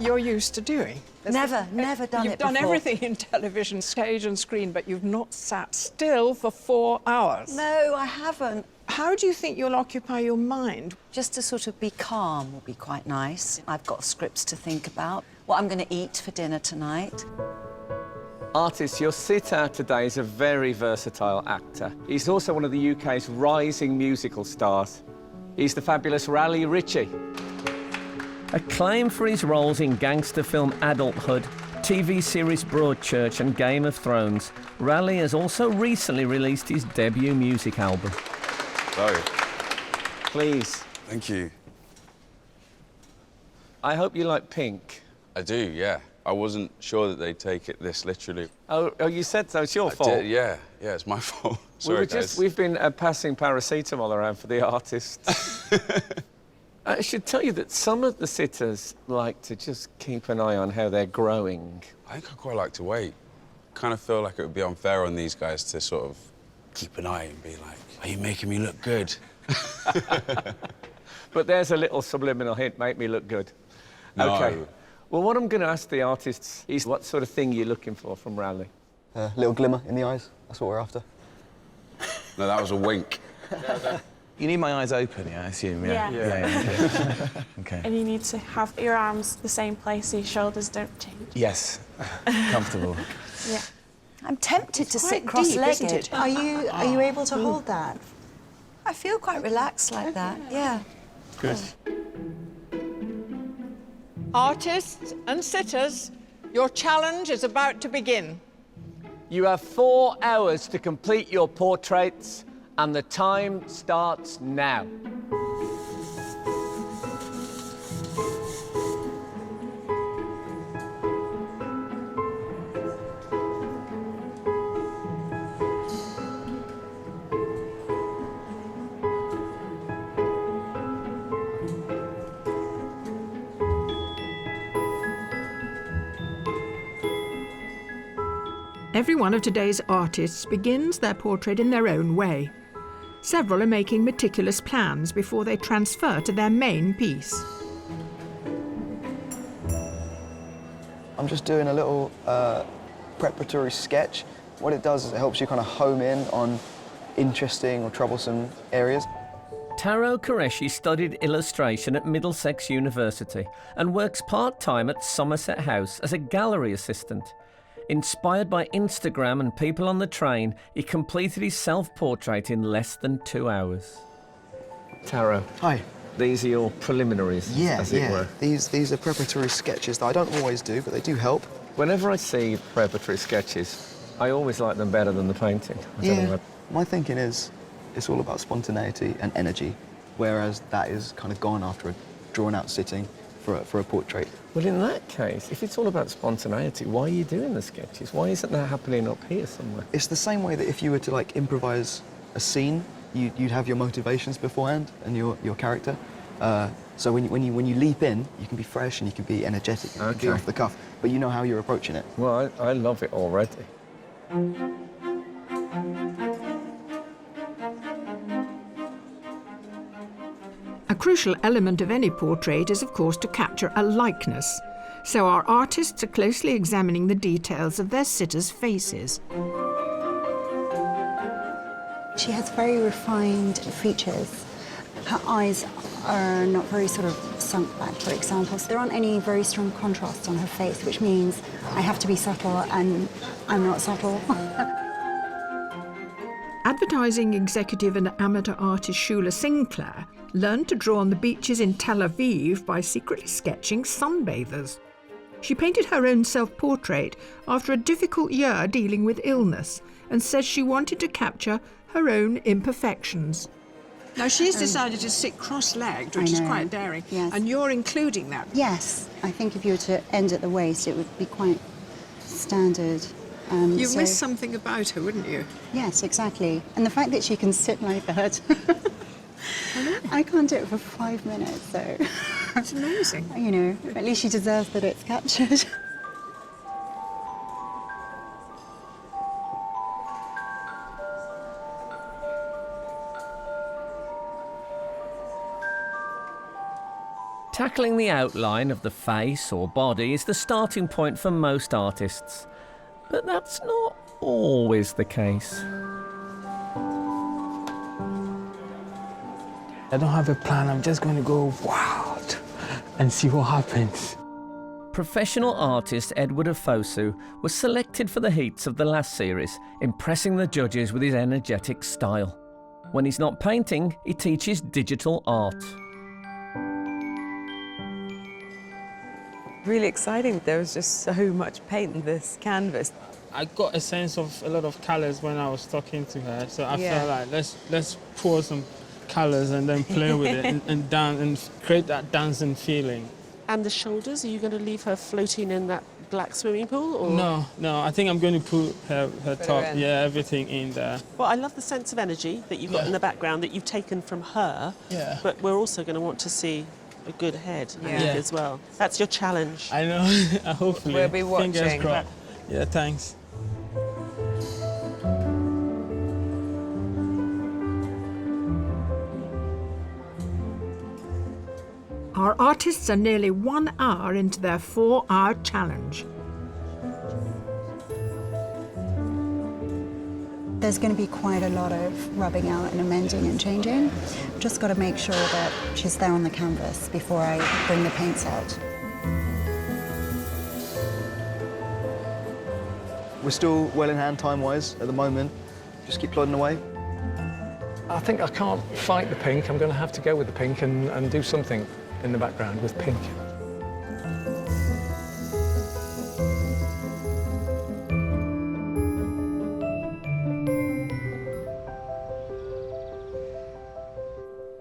Speaker 2: you're used to doing.
Speaker 14: Never done it before.
Speaker 2: You've done everything in television, stage and screen, but you've not sat still for 4 hours.
Speaker 14: No, I haven't.
Speaker 2: How do you think you'll occupy your mind?
Speaker 14: Just to sort of be calm will be quite nice. I've got scripts to think about, what I'm going to eat for dinner tonight.
Speaker 15: Artist, your sitter today is a very versatile actor. He's also one of the UK's rising musical stars. He's the fabulous Raleigh Ritchie.
Speaker 1: Acclaimed for his roles in gangster film Adulthood, TV series Broadchurch and Game of Thrones, Raleigh has also recently released his debut music album.
Speaker 21: Sorry.
Speaker 15: Please.
Speaker 21: Thank you.
Speaker 15: I hope you like pink.
Speaker 21: I do, yeah. I wasn't sure that they'd take it this literally.
Speaker 15: Oh, you said so. It's your fault.
Speaker 21: Did, yeah, it's my fault. Sorry, guys.
Speaker 15: We've been passing paracetamol around for the artists. I should tell you that some of the sitters like to just keep an eye on how they're growing.
Speaker 21: I think I quite like to wait. Kind of feel like it would be unfair on these guys to sort of keep an eye and be like, are you making me look good?
Speaker 15: But there's a little subliminal hint, make me look good.
Speaker 21: No.
Speaker 15: OK. Well, what I'm going to ask the artists is what sort of thing you're looking for from Raleigh?
Speaker 3: A little glimmer in the eyes. That's what we're after.
Speaker 21: No, that was a wink.
Speaker 3: You need my eyes open, yeah, I assume, yeah?
Speaker 13: Yeah.
Speaker 3: OK.
Speaker 13: And you need to have your arms the same place so your shoulders don't change.
Speaker 3: Yes. Comfortable.
Speaker 13: Yeah.
Speaker 14: I'm tempted to sit
Speaker 2: deep,
Speaker 14: cross-legged.
Speaker 2: isn't it?
Speaker 14: Are you able to hold that? I feel quite relaxed like that, yeah.
Speaker 15: Good.
Speaker 2: Artists and sitters, your challenge is about to begin.
Speaker 15: You have 4 hours to complete your portraits, and the time starts now.
Speaker 19: Every one of today's artists begins their portrait in their own way. Several are making meticulous plans before they transfer to their main piece.
Speaker 10: I'm just doing a little preparatory sketch. What it does is it helps you kind of home in on interesting or troublesome areas.
Speaker 1: Taro Qureshi studied illustration at Middlesex University and works part-time at Somerset House as a gallery assistant. Inspired by Instagram and people on the train, he completed his self-portrait in less than 2 hours. Taro.
Speaker 10: Hi.
Speaker 1: These are your preliminaries, as it were.
Speaker 10: These are preparatory sketches that I don't always do, but they do help.
Speaker 1: Whenever I see preparatory sketches, I always like them better than the painting. I don't know.
Speaker 10: My thinking is it's all about spontaneity and energy, whereas that is kind of gone after a drawn-out sitting for a portrait.
Speaker 1: Well, in that case, if it's all about spontaneity, why are you doing the sketches? Why isn't that happening up here somewhere?
Speaker 10: It's the same way that if you were to like improvise a scene, you'd have your motivations beforehand and your character. So when you leap in, you can be fresh and you can be energetic, and you can be off the cuff, but you know how you're approaching it.
Speaker 1: Well, I love it already.
Speaker 19: A crucial element of any portrait is, of course, to capture a likeness. So our artists are closely examining the details of their sitters' faces.
Speaker 9: She has very refined features. Her eyes are not very sort of sunk back, for example. So there aren't any very strong contrasts on her face, which means I have to be subtle, and I'm not subtle.
Speaker 19: Advertising executive and amateur artist Shula Sinclair learned to draw on the beaches in Tel Aviv by secretly sketching sunbathers. She painted her own self-portrait after a difficult year dealing with illness and says she wanted to capture her own imperfections.
Speaker 2: Now, she's decided to sit cross-legged, which is quite daring, and you're including that.
Speaker 9: Yes, I think if you were to end at the waist, it would be quite standard.
Speaker 2: You'd miss something about her, wouldn't you?
Speaker 9: Yes, exactly. And the fact that she can sit like that, I can't do it for 5 minutes, so...
Speaker 2: It's amazing.
Speaker 9: You know, at least she deserves that it's captured.
Speaker 1: Tackling the outline of the face or body is the starting point for most artists. But that's not always the case.
Speaker 20: I don't have a plan, I'm just going to go wild and see what happens.
Speaker 1: Professional artist Edward Afosu was selected for the heats of the last series, impressing the judges with his energetic style. When he's not painting, he teaches digital art.
Speaker 5: Really exciting. There was just so much paint in this canvas.
Speaker 20: I got a sense of a lot of colours when I was talking to her, so I felt like let's pour some colours and then play with it and dance and create that dancing feeling.
Speaker 4: And the shoulders, are you going to leave her floating in that black swimming pool? Or?
Speaker 20: No, I think I'm going to put her top, everything in there.
Speaker 4: Well, I love the sense of energy that you've got in the background that you've taken from her, but we're also going to want to see a good head as well. That's your challenge.
Speaker 20: I know, hopefully.
Speaker 5: We'll be watching.
Speaker 20: Fingers crossed. Yeah, thanks.
Speaker 19: Our artists are nearly 1 hour into their 4-hour challenge.
Speaker 9: There's going to be quite a lot of rubbing out and amending and changing. Just got to make sure that she's there on the canvas before I bring the paints out.
Speaker 10: We're still well in hand time-wise at the moment. Just keep plodding away.
Speaker 8: I think I can't fight the pink. I'm going to have to go with the pink and do something in the background with pink.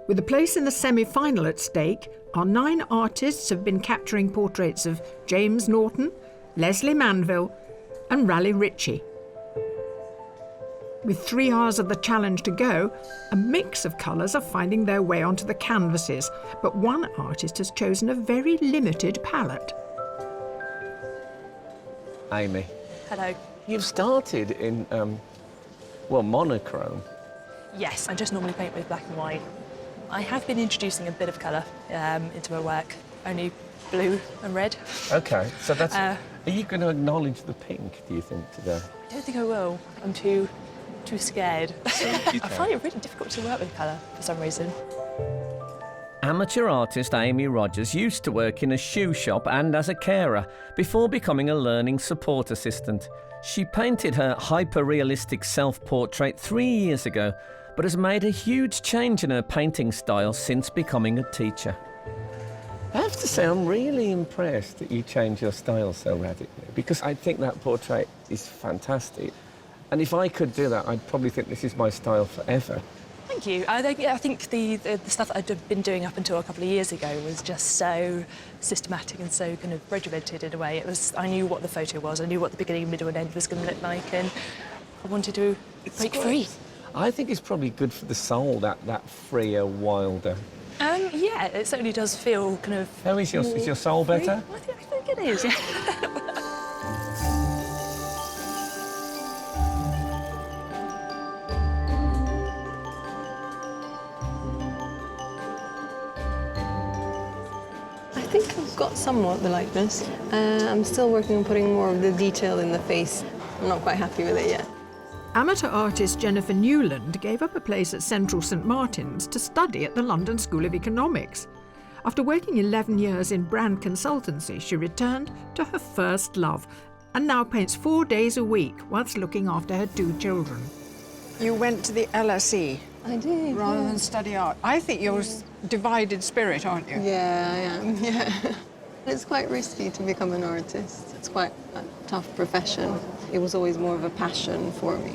Speaker 19: With a place in the semi-final at stake, our 9 artists have been capturing portraits of James Norton, Leslie Manville and Raleigh Ritchie. With 3 hours of the challenge to go, a mix of colours are finding their way onto the canvases, but one artist has chosen a very limited palette.
Speaker 1: Amy.
Speaker 4: Hello.
Speaker 1: You've started in, well, monochrome.
Speaker 25: Yes, I just normally paint with black and white. I have been introducing a bit of colour into my work, only blue and red.
Speaker 1: Okay, so that's... are you going to acknowledge the pink, do you think, today?
Speaker 25: I don't think I will. I'm too scared. I find it really difficult to work with colour for some reason.
Speaker 1: Amateur artist Amy Rogers used to work in a shoe shop and as a carer before becoming a learning support assistant. She painted her hyper-realistic self-portrait 3 years ago, but has made a huge change in her painting style since becoming a teacher. I have to say, I'm really impressed that you changed your style so radically, because I think that portrait is fantastic. And if I could do that, I'd probably think this is my style forever.
Speaker 25: Thank you. I think the stuff that I'd been doing up until a couple of years ago was just so systematic and so kind of regimented in a way. I knew what the photo was, I knew what the beginning, middle and end was going to look like, and I wanted to break free.
Speaker 1: I think it's probably good for the soul, that freer, wilder.
Speaker 25: Yeah, it certainly does feel kind of...
Speaker 1: How is your soul better?
Speaker 25: I think it is, yeah.
Speaker 18: I think I've got somewhat the likeness. I'm still working on putting more of the detail in the face. I'm not quite happy with it yet.
Speaker 19: Amateur artist Jennifer Newland gave up a place at Central St Martin's to study at the London School of Economics. After working 11 years in brand consultancy, she returned to her first love and now paints 4 days a week whilst looking after her 2 children.
Speaker 2: You went to the LSE.
Speaker 18: I did.
Speaker 2: Rather than study art. I think you're divided spirit, aren't you?
Speaker 18: Yeah, I am, yeah. It's quite risky to become an artist. It's quite a tough profession. It was always more of a passion for me.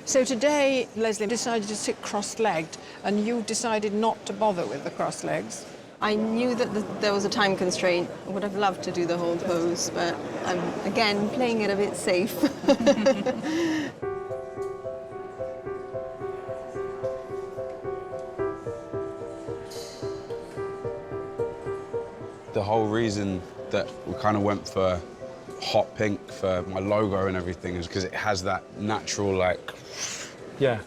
Speaker 2: So today, Leslie decided to sit cross-legged, and you decided not to bother with the cross legs.
Speaker 18: I knew that there was a time constraint. I would have loved to do the whole pose, but I'm, again, playing it a bit safe.
Speaker 21: The whole reason that we kind of went for hot pink for my logo and everything is because it has that natural, like...
Speaker 8: Yeah.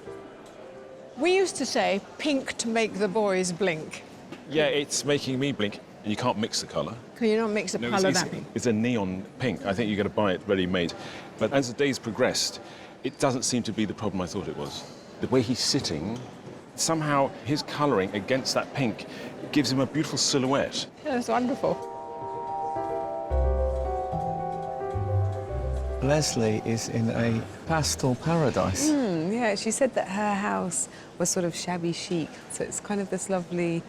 Speaker 2: We used to say pink to make the boys blink.
Speaker 6: Yeah, it's making me blink, and you can't mix the colour.
Speaker 2: Can you not mix a colour that pink?
Speaker 6: It's a neon pink. I think you've got to buy it ready-made. But as the days progressed, it doesn't seem to be the problem I thought it was. The way he's sitting, somehow his colouring against that pink gives him a beautiful silhouette.
Speaker 2: Yeah, that's wonderful.
Speaker 1: Leslie is in a pastel paradise.
Speaker 5: Yeah, she said that her house was sort of shabby chic, so it's kind of this lovely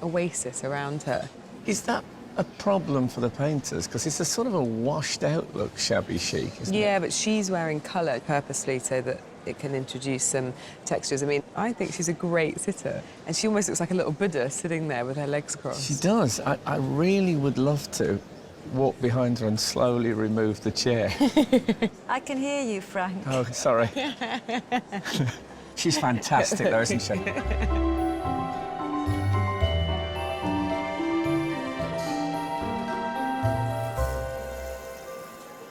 Speaker 5: oasis around her.
Speaker 1: Is that a problem for the painters? Because it's a sort of a washed-out look, shabby chic, isn't it?
Speaker 5: Yeah, but she's wearing colour purposely so that it can introduce some textures. I mean, I think she's a great sitter, and she almost looks like a little Buddha sitting there with her legs crossed.
Speaker 1: She does. I really would love to walk behind her and slowly remove the chair.
Speaker 14: I can hear you, Frank.
Speaker 1: Oh, sorry. She's fantastic, though, isn't she?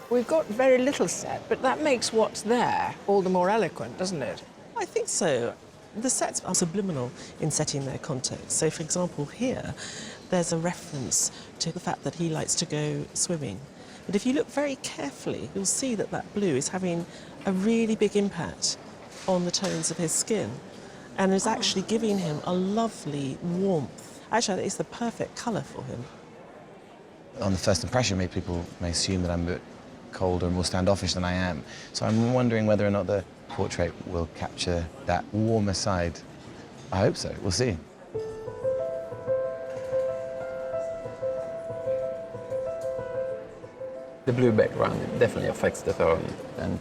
Speaker 2: We've got very little set, but that makes what's there all the more eloquent, doesn't it?
Speaker 4: I think so. The sets are subliminal in setting their context. So, for example, here, there's a reference to the fact that he likes to go swimming. But if you look very carefully, you'll see that that blue is having a really big impact on the tones of his skin and is actually giving him a lovely warmth. Actually, it's the perfect colour for him.
Speaker 3: On the first impression, maybe people may assume that I'm a bit colder and more standoffish than I am. So I'm wondering whether or not the portrait will capture that warmer side. I hope so. We'll see.
Speaker 7: The blue background definitely affects the tone, and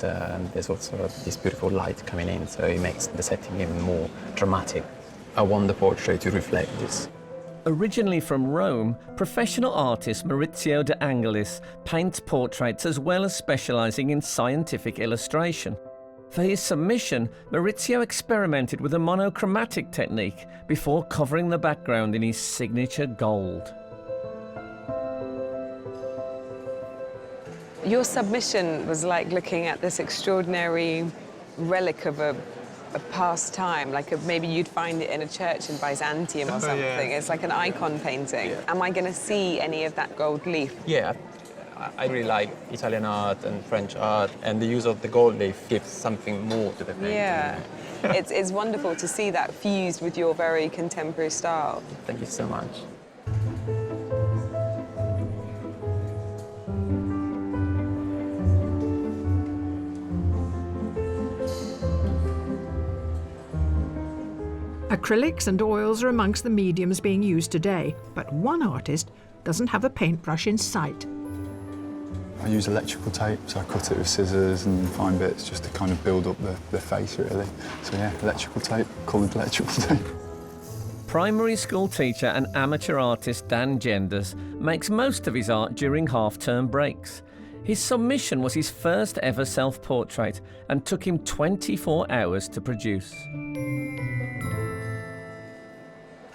Speaker 7: there's also this beautiful light coming in, so it makes the setting even more dramatic. I want the portrait to reflect this.
Speaker 1: Originally from Rome, professional artist Maurizio De Angelis paints portraits as well as specialising in scientific illustration. For his submission, Maurizio experimented with a monochromatic technique before covering the background in his signature gold.
Speaker 5: Your submission was like looking at this extraordinary relic of a past time, like maybe you'd find it in a church in Byzantium or something.
Speaker 7: Yeah.
Speaker 5: It's like an icon painting. Yeah. Am I going to see any of that gold leaf?
Speaker 7: Yeah, I really like Italian art and French art, and the use of the gold leaf gives something more to the painting.
Speaker 5: Yeah, it's wonderful to see that fused with your very contemporary style.
Speaker 7: Thank you so much.
Speaker 19: Acrylics and oils are amongst the mediums being used today, but one artist doesn't have a paintbrush in sight.
Speaker 12: I use electrical tape, so I cut it with scissors and fine bits just to kind of build up the face, really. So yeah, electrical tape, coloured electrical tape.
Speaker 1: Primary school teacher and amateur artist Dan Genders makes most of his art during half-term breaks. His submission was his first ever self-portrait and took him 24 hours to produce.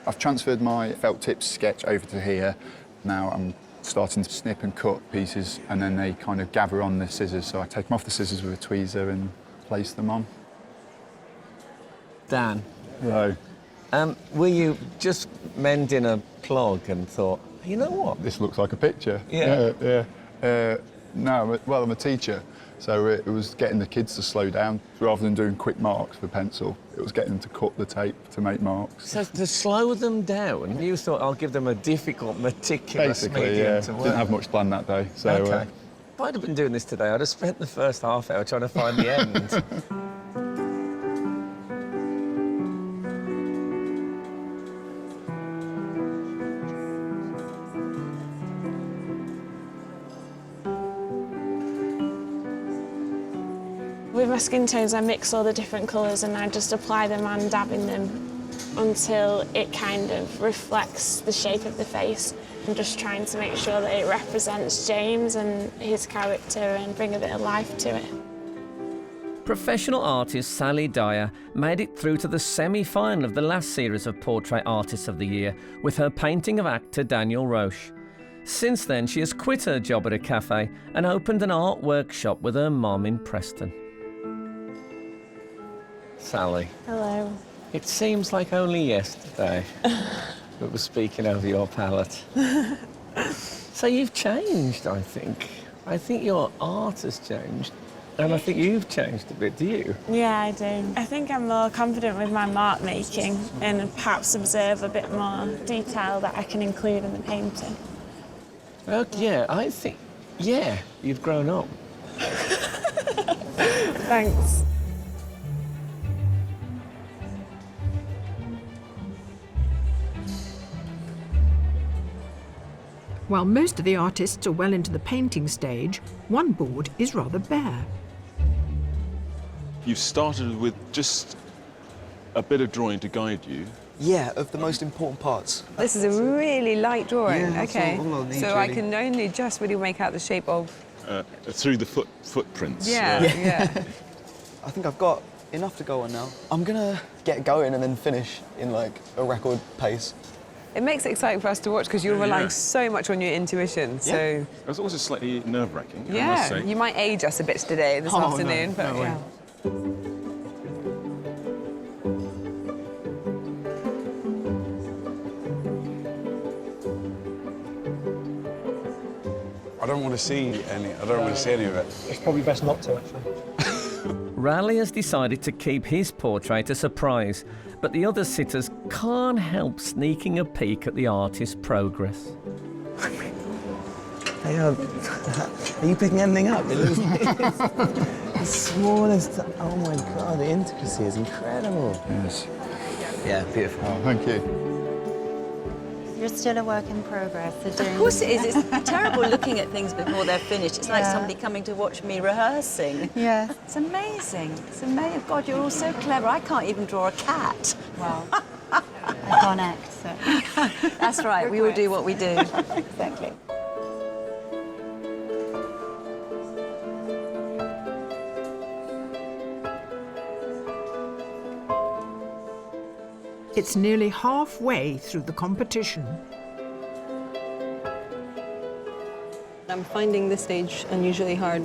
Speaker 12: I've transferred my felt tips sketch over to here. Now I'm starting to snip and cut pieces, and then they kind of gather on the scissors. So I take them off the scissors with a tweezer and place them on.
Speaker 15: Dan.
Speaker 12: Hello.
Speaker 15: Were you just mending a plug and thought, you know what?
Speaker 12: This looks like a picture.
Speaker 15: Yeah.
Speaker 12: No, well, I'm a teacher, so it was getting the kids to slow down. Rather than doing quick marks with pencil, it was getting them to cut the tape to make marks.
Speaker 15: So to slow them down, you thought, I'll give them a difficult, meticulous
Speaker 12: Basically,
Speaker 15: medium
Speaker 12: yeah.
Speaker 15: to work.
Speaker 12: Didn't have much planned that day, so...
Speaker 15: Okay. If I'd have been doing this today, I'd have spent the first half hour trying to find the end.
Speaker 17: With my skin tones, I mix all the different colours and I just apply them and dab in them until it kind of reflects the shape of the face. I'm just trying to make sure that it represents James and his character and bring a bit of life to it.
Speaker 1: Professional artist Sally Dyer made it through to the semi-final of the last series of Portrait Artists of the Year with her painting of actor Daniel Roche. Since then, she has quit her job at a cafe and opened an art workshop with her mum in Preston. Sally.
Speaker 17: Hello.
Speaker 15: It seems like only yesterday we were speaking over your palette. So you've changed, I think. I think your art has changed. And I think you've changed a bit, do you?
Speaker 17: Yeah, I do. I think I'm more confident with my mark making and perhaps observe a bit more detail that I can include in the painting.
Speaker 15: Well, yeah, I think, yeah, you've grown up.
Speaker 17: Thanks.
Speaker 19: While most of the artists are well into the painting stage, one board is rather bare.
Speaker 6: You've started with just a bit of drawing to guide you.
Speaker 10: Yeah, of the most important parts.
Speaker 5: This is a really light drawing.
Speaker 10: Yeah, that's
Speaker 5: okay.
Speaker 10: all I need,
Speaker 5: So I
Speaker 10: really.
Speaker 5: can only just really make out the shape of...
Speaker 6: Through the footprints.
Speaker 5: Yeah.
Speaker 10: I think I've got enough to go on now. I'm gonna get going and then finish in like a record pace.
Speaker 5: It makes it exciting for us to watch because you're relying so much on your intuition. So
Speaker 6: It was also slightly nerve-wracking, I must
Speaker 5: yeah,
Speaker 6: say.
Speaker 5: you might age us a bit today, this afternoon, but
Speaker 6: no
Speaker 5: yeah.
Speaker 21: I don't want to see any. I don't want to see any of it.
Speaker 8: It's probably best not to, actually.
Speaker 1: Raleigh has decided to keep his portrait a surprise, but the other sitters can't help sneaking a peek at the artist's progress.
Speaker 3: Hey, are you picking anything up? It looks like the smallest. Oh my God, the intricacy is incredible.
Speaker 12: Yes.
Speaker 3: Yeah, beautiful.
Speaker 12: Oh, thank you.
Speaker 9: You're still a work in progress.
Speaker 14: Of course it is. It's terrible looking at things before they're finished. It's like
Speaker 9: Yeah.
Speaker 14: somebody coming to watch me rehearsing.
Speaker 9: Yeah.
Speaker 14: It's amazing. It's amazing. God, you're all so clever. I can't even draw a cat.
Speaker 9: Well, I can't act, so...
Speaker 14: That's right. We all do what we do.
Speaker 9: Exactly.
Speaker 19: It's nearly halfway through the competition.
Speaker 18: I'm finding this stage unusually hard.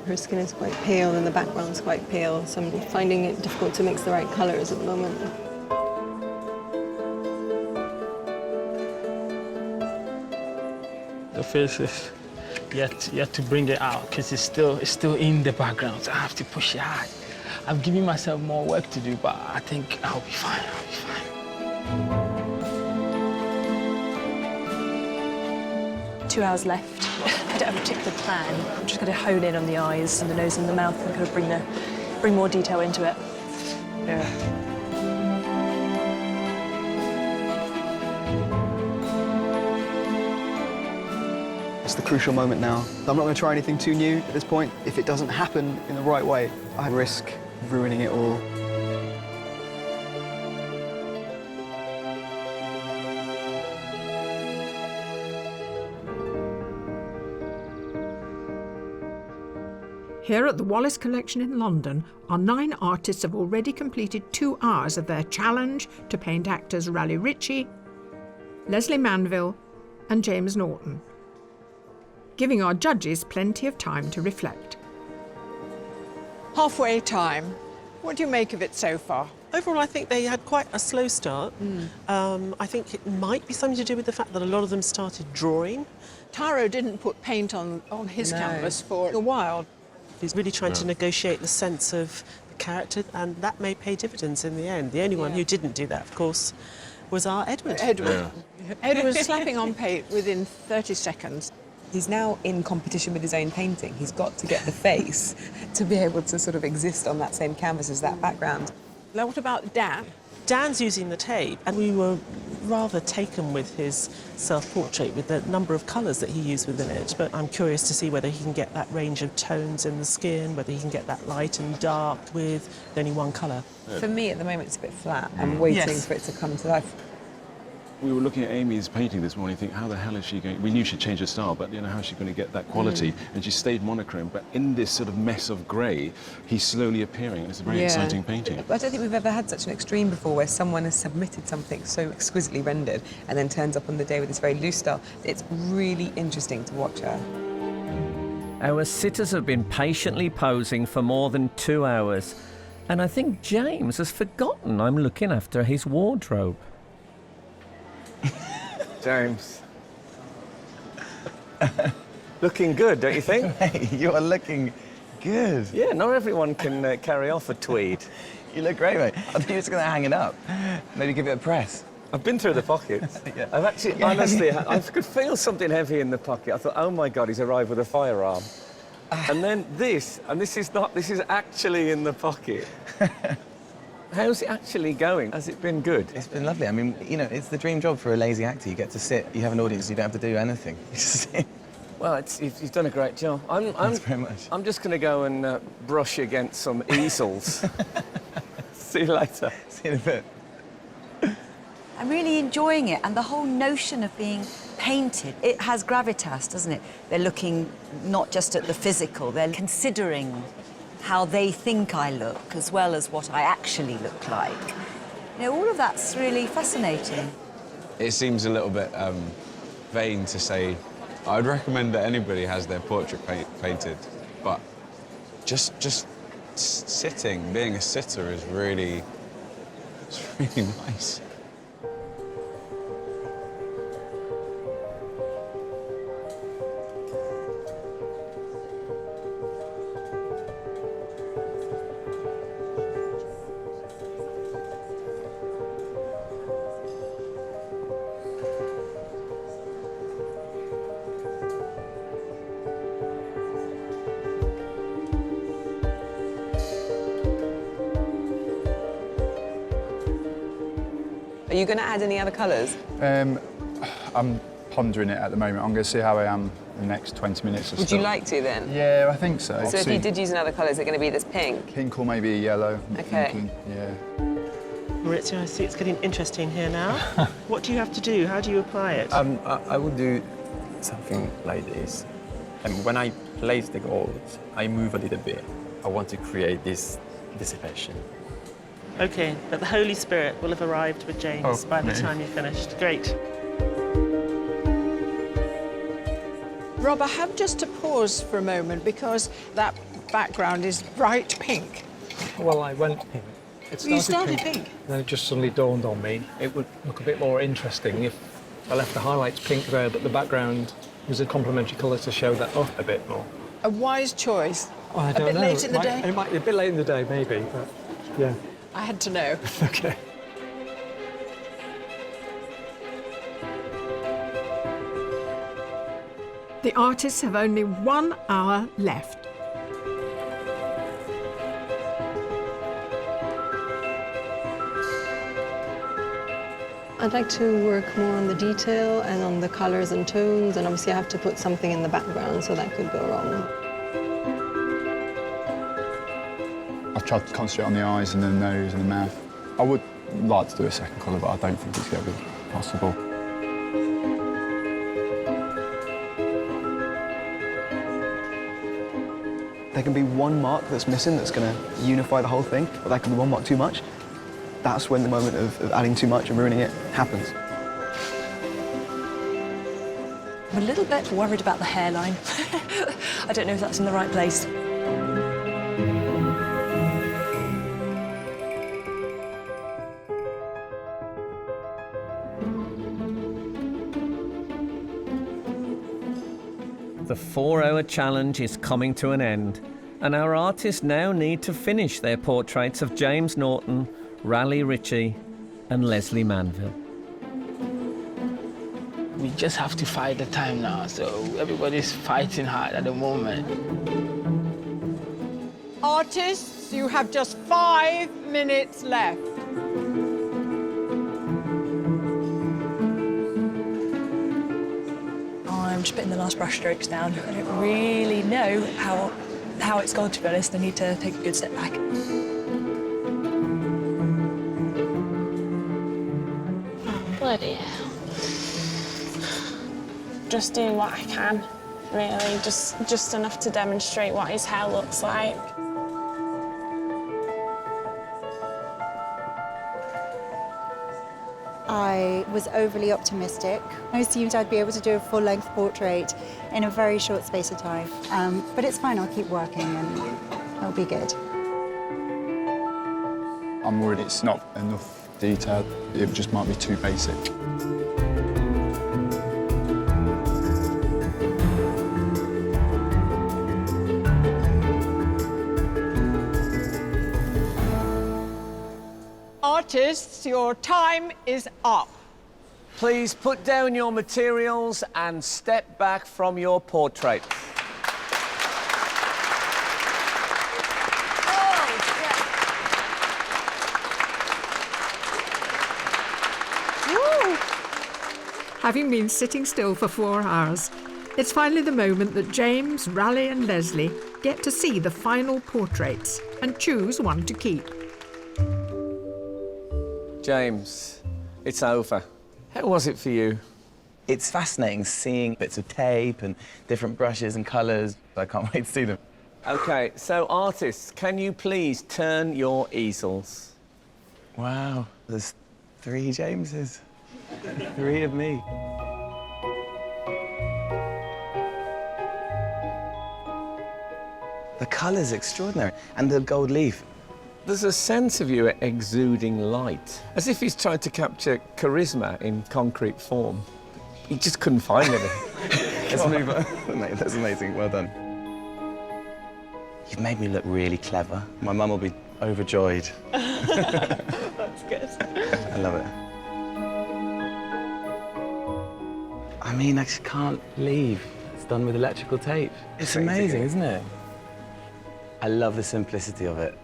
Speaker 18: Her skin is quite pale and the background's quite pale, so I'm finding it difficult to mix the right colours at the moment.
Speaker 20: The face is yet to bring it out because it's still in the background, so I have to push it hard. I'm giving myself more work to do, but I think I'll be fine. I'll be fine.
Speaker 25: 2 hours left. I don't have a particular plan. I'm just going to hone in on the eyes and the nose and the mouth and kind of bring more detail into it. Yeah.
Speaker 10: It's the crucial moment now. I'm not going to try anything too new at this point. If it doesn't happen in the right way, I risk ruining it all.
Speaker 19: Here at the Wallace Collection in London, our 9 artists have already completed 2 hours of their challenge to paint actors Raleigh Ritchie, Leslie Manville and James Norton, giving our judges plenty of time to reflect.
Speaker 2: Halfway time. What do you make of it so far?
Speaker 4: Overall, I think they had quite a slow start. I think it might be something to do with the fact that a lot of them started drawing.
Speaker 2: Taro didn't put paint on his
Speaker 4: No.
Speaker 2: canvas for a while.
Speaker 4: He's really trying to negotiate the sense of the character, and that may pay dividends in the end. The only one who didn't do that, of course, was our Edward.
Speaker 2: Edward was slapping on paint within 30 seconds.
Speaker 5: He's now in competition with his own painting. He's got to get the face to be able to sort of exist on that same canvas as that background.
Speaker 2: Now, what about Dan?
Speaker 4: Dan's using the tape, and we were rather taken with his self-portrait, with the number of colours that he used within it. But I'm curious to see whether he can get that range of tones in the skin, whether he can get that light and dark with only one colour.
Speaker 5: For me, at the moment, it's a bit flat. I'm waiting for it to come to life.
Speaker 6: We were looking at Amy's painting this morning, think, how the hell is she going? We knew she'd change her style, but you know, how's she going to get that quality? And she stayed monochrome, but in this sort of mess of grey, he's slowly appearing, and it's a very exciting painting.
Speaker 5: I don't think we've ever had such an extreme before where someone has submitted something so exquisitely rendered and then turns up on the day with this very loose style. It's really interesting to watch her.
Speaker 1: Our sitters have been patiently posing for more than 2 hours, and I think James has forgotten I'm looking after his wardrobe.
Speaker 15: James. Looking good, don't you think?
Speaker 3: Hey, you are looking good.
Speaker 15: Yeah, not everyone can carry off a tweed.
Speaker 3: You look great, mate. I thought you were just going to hang it up. Maybe give it a press.
Speaker 15: I've been through the pockets. I've actually, honestly, I could feel something heavy in the pocket. I thought, oh my God, he's arrived with a firearm. And then this is actually in the pocket. How's it actually going? Has it been good?
Speaker 3: It's been lovely. I mean, you know, it's the dream job for a lazy actor. You get to sit, you have an audience, you don't have to do anything. You just sit.
Speaker 15: Well, you've done a great job.
Speaker 3: Thanks very much.
Speaker 15: I'm just going to go and brush against some easels. See you later.
Speaker 3: See you in a bit.
Speaker 14: I'm really enjoying it, and the whole notion of being painted, it has gravitas, doesn't it? They're looking not just at the physical, they're considering how they think I look, as well as what I actually look like. You know, all of that's really fascinating.
Speaker 21: It seems a little bit vain to say, I'd recommend that anybody has their portrait painted, but just sitting, being a sitter is really, it's really nice.
Speaker 5: Are you going to add any other colours?
Speaker 12: I'm pondering it at the moment. I'm going to see how I am in the next 20 minutes or so.
Speaker 5: Would you like to then?
Speaker 12: Yeah, I think so.
Speaker 5: So if you did use another colour, is it going to be this pink?
Speaker 12: Pink or maybe a yellow.
Speaker 5: Okay.
Speaker 12: Thinking, yeah.
Speaker 4: Maurizio, I see it's getting interesting here now. What do you have to do? How do you apply it?
Speaker 7: I would do something like this. And when I place the gold, I move a little bit. I want to create this dissipation.
Speaker 4: OK, but the Holy Spirit will have arrived with James by the time you've finished. Great.
Speaker 2: Rob, I have just to pause for a moment because that background is bright pink.
Speaker 8: Well, I went pink.
Speaker 2: You started pink?
Speaker 8: Then it just suddenly dawned on me it would look a bit more interesting if I left the highlights pink there, but the background was a complementary colour to show that up a bit more.
Speaker 2: A wise choice.
Speaker 8: Oh, I don't
Speaker 2: a bit
Speaker 8: know.
Speaker 2: late in the day?
Speaker 8: It might be a bit late in the day, maybe, but yeah.
Speaker 2: I had to know.
Speaker 8: OK.
Speaker 19: The artists have only 1 hour left.
Speaker 18: I'd like to work more on the detail and on the colours and tones, and obviously I have to put something in the background, so that could go wrong.
Speaker 12: I've tried to concentrate on the eyes and the nose and the mouth. I would like to do a second colour, but I don't think it's going to be possible.
Speaker 10: There can be one mark that's missing that's going to unify the whole thing, but there can be one mark too much. That's when the moment of adding too much and ruining it happens.
Speaker 25: I'm a little bit worried about the hairline. I don't know if that's in the right place.
Speaker 1: The 4-hour challenge is coming to an end, and our artists now need to finish their portraits of James Norton, Raleigh Ritchie and Leslie Manville.
Speaker 20: We just have to fight the time now, so everybody's fighting hard at the moment.
Speaker 2: Artists, you have just 5 minutes left.
Speaker 25: I'm just putting the last brush strokes down. I don't really know how it's gone, to be honest. I need to take a good step back.
Speaker 17: Bloody hell. Just doing what I can, really. Just enough to demonstrate what his hair looks like.
Speaker 9: I was overly optimistic. I assumed I'd be able to do a full-length portrait in a very short space of time. But it's fine, I'll keep working and it'll be good.
Speaker 12: I'm worried it's not enough detail. It just might be too basic.
Speaker 2: Artists, your time is up.
Speaker 1: Please put down your materials and step back from your portraits.
Speaker 19: Having been sitting still for 4 hours, it's finally the moment that James, Raleigh and Leslie get to see the final portraits and choose one to keep.
Speaker 1: James, it's over. How was it for you?
Speaker 3: It's fascinating seeing bits of tape and different brushes and colours. I can't wait to see them.
Speaker 1: OK, so artists, can you please turn your easels?
Speaker 3: Wow, there's 3 Jameses. 3 of me. The colour's extraordinary, and the gold leaf.
Speaker 1: There's a sense of you exuding light, as if he's tried to capture charisma in concrete form. He just couldn't find anything.
Speaker 3: Let's move on. Mate, that's amazing, well done. You've made me look really clever. My mum will be overjoyed.
Speaker 17: That's good.
Speaker 3: I love it. I mean, I just can't believe it's done with electrical tape. It's amazing, isn't it? I love the simplicity of it.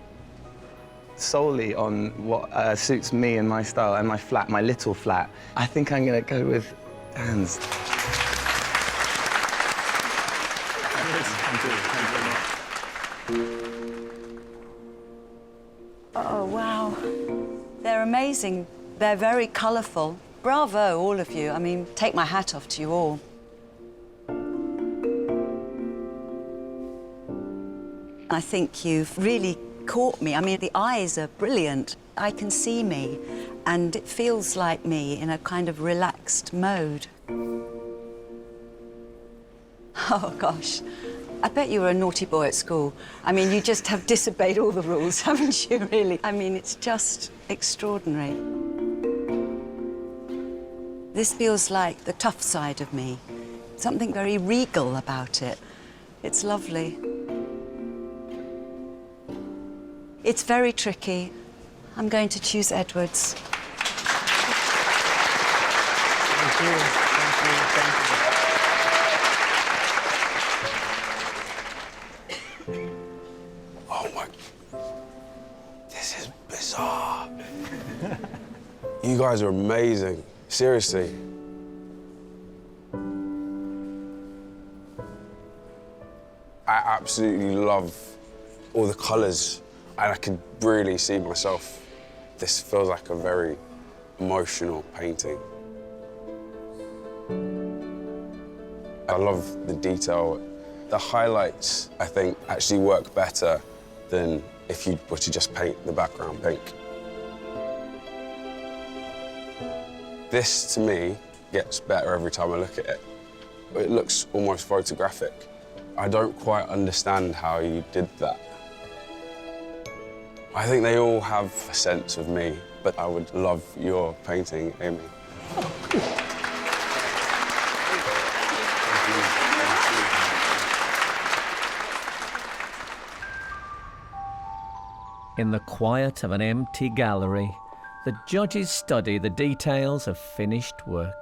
Speaker 3: Solely on what suits me and my style and my flat, my little flat, I think I'm going to go with hands.
Speaker 14: Oh, wow. They're amazing. They're very colourful. Bravo, all of you. I mean, take my hat off to you all. I think you've really caught me. I mean, the eyes are brilliant. I can see me, and it feels like me in a kind of relaxed mode. Oh, gosh. I bet you were a naughty boy at school. I mean, you just have disobeyed all the rules, haven't you, really? I mean, it's just extraordinary. This feels like the tough side of me. Something very regal about it. It's lovely. It's very tricky. I'm going to choose Edwards.
Speaker 8: Thank you. Thank you. Thank you.
Speaker 21: Oh my... This is bizarre. You guys are amazing. Seriously. I absolutely love all the colours, and I can really see myself. This feels like a very emotional painting. I love the detail. The highlights, I think, actually work better than if you were to just paint the background pink. This, to me, gets better every time I look at it. It looks almost photographic. I don't quite understand how you did that. I think they all have a sense of me, but I would love your painting, Amy.
Speaker 1: In the quiet of an empty gallery, the judges study the details of finished work.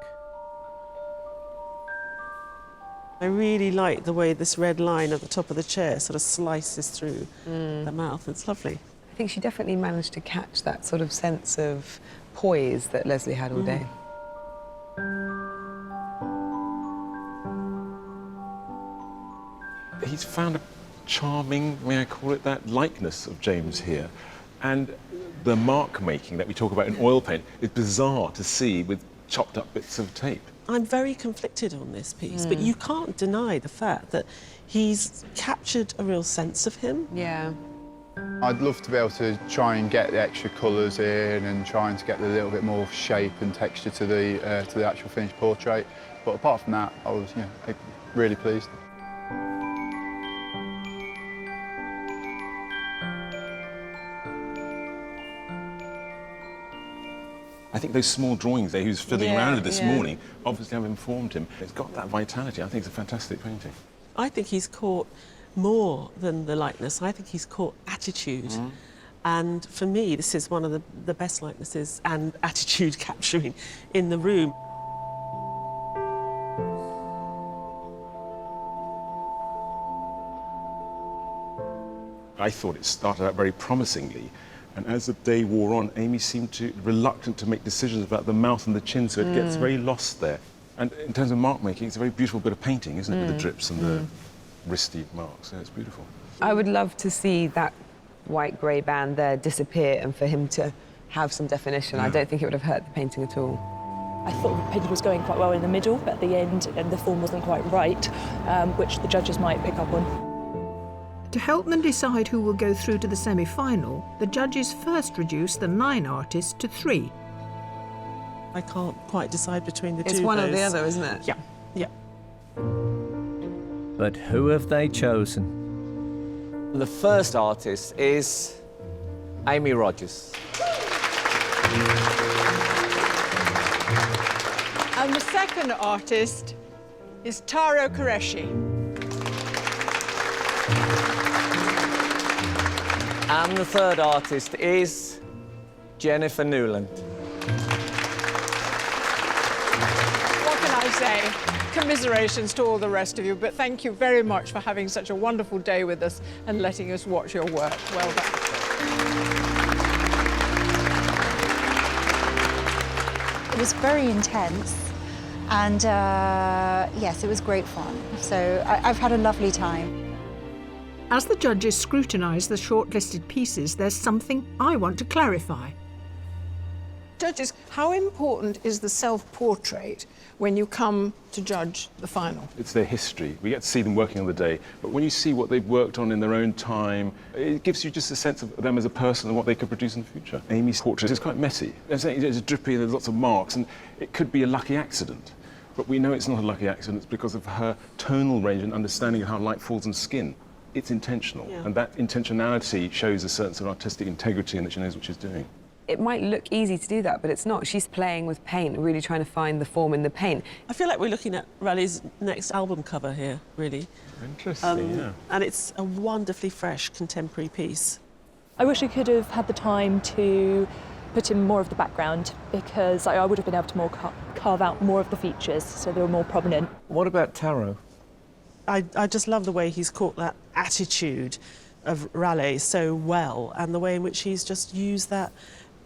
Speaker 4: I really like the way this red line at the top of the chair sort of slices through the mouth. It's lovely.
Speaker 5: I think she definitely managed to catch that sort of sense of poise that Leslie had all day.
Speaker 6: He's found a charming, may I call it that, likeness of James here. And the mark making that we talk about in oil paint is bizarre to see with chopped up bits of tape.
Speaker 4: I'm very conflicted on this piece, but you can't deny the fact that he's captured a real sense of him.
Speaker 5: Yeah.
Speaker 12: I'd love to be able to try and get the extra colours in and trying to get a little bit more shape and texture to the actual finished portrait. But apart from that, I was really pleased.
Speaker 6: I think those small drawings there he was fiddling around with this morning obviously have informed him. It's got that vitality. I think it's a fantastic painting.
Speaker 4: I think he's caught more than the likeness. I think he's caught attitude. And for me, this is one of the best likenesses and attitude capturing in the room.
Speaker 6: I thought it started out very promisingly, and as the day wore on, Amy seemed reluctant to make decisions about the mouth and the chin, so it gets very lost there. And in terms of mark making, it's a very beautiful bit of painting, isn't it, with the drips and the wristy marks. So it's beautiful.
Speaker 5: I would love to see that white-grey band there disappear and for him to have some definition. I don't think it would have hurt the painting at all.
Speaker 25: I thought the painting was going quite well in the middle, but at the end, and the form wasn't quite right, which the judges might pick up on.
Speaker 19: To help them decide who will go through to the semi-final, the judges first reduce the 9 artists to 3.
Speaker 4: I can't quite decide between the two.
Speaker 5: It's one or the other, isn't it?
Speaker 4: Yeah, yeah.
Speaker 1: But who have they chosen?
Speaker 15: The first artist is Amy Rogers.
Speaker 2: And the second artist is Taro Qureshi.
Speaker 15: And the third artist is Jennifer Newland.
Speaker 2: What can I say? Commiserations to all the rest of you, but thank you very much for having such a wonderful day with us and letting us watch your work. Well done.
Speaker 9: It was very intense, and yes, it was great fun. So I've had a lovely time.
Speaker 19: As the judges scrutinise the shortlisted pieces, there's something I want to clarify.
Speaker 2: Judges, how important is the self-portrait when you come to judge the final?
Speaker 6: It's their history. We get to see them working on the day, but when you see what they've worked on in their own time, it gives you just a sense of them as a person and what they could produce in the future. Amy's portrait is quite messy. It's drippy, there's lots of marks, and it could be a lucky accident. But we know it's not a lucky accident, it's because of her tonal range and understanding of how light falls on skin. It's intentional, and that intentionality shows a certain sort of artistic integrity and that she knows what she's doing.
Speaker 5: It might look easy to do that, but it's not. She's playing with paint, really trying to find the form in the paint.
Speaker 4: I feel like we're looking at Raleigh's next album cover here, really.
Speaker 6: Interesting, yeah.
Speaker 4: And it's a wonderfully fresh contemporary piece.
Speaker 25: I wish I could have had the time to put in more of the background, because I would have been able to carve out more of the features so they were more prominent.
Speaker 15: What about Taro?
Speaker 4: I just love the way he's caught that attitude of Raleigh so well, and the way in which he's just used that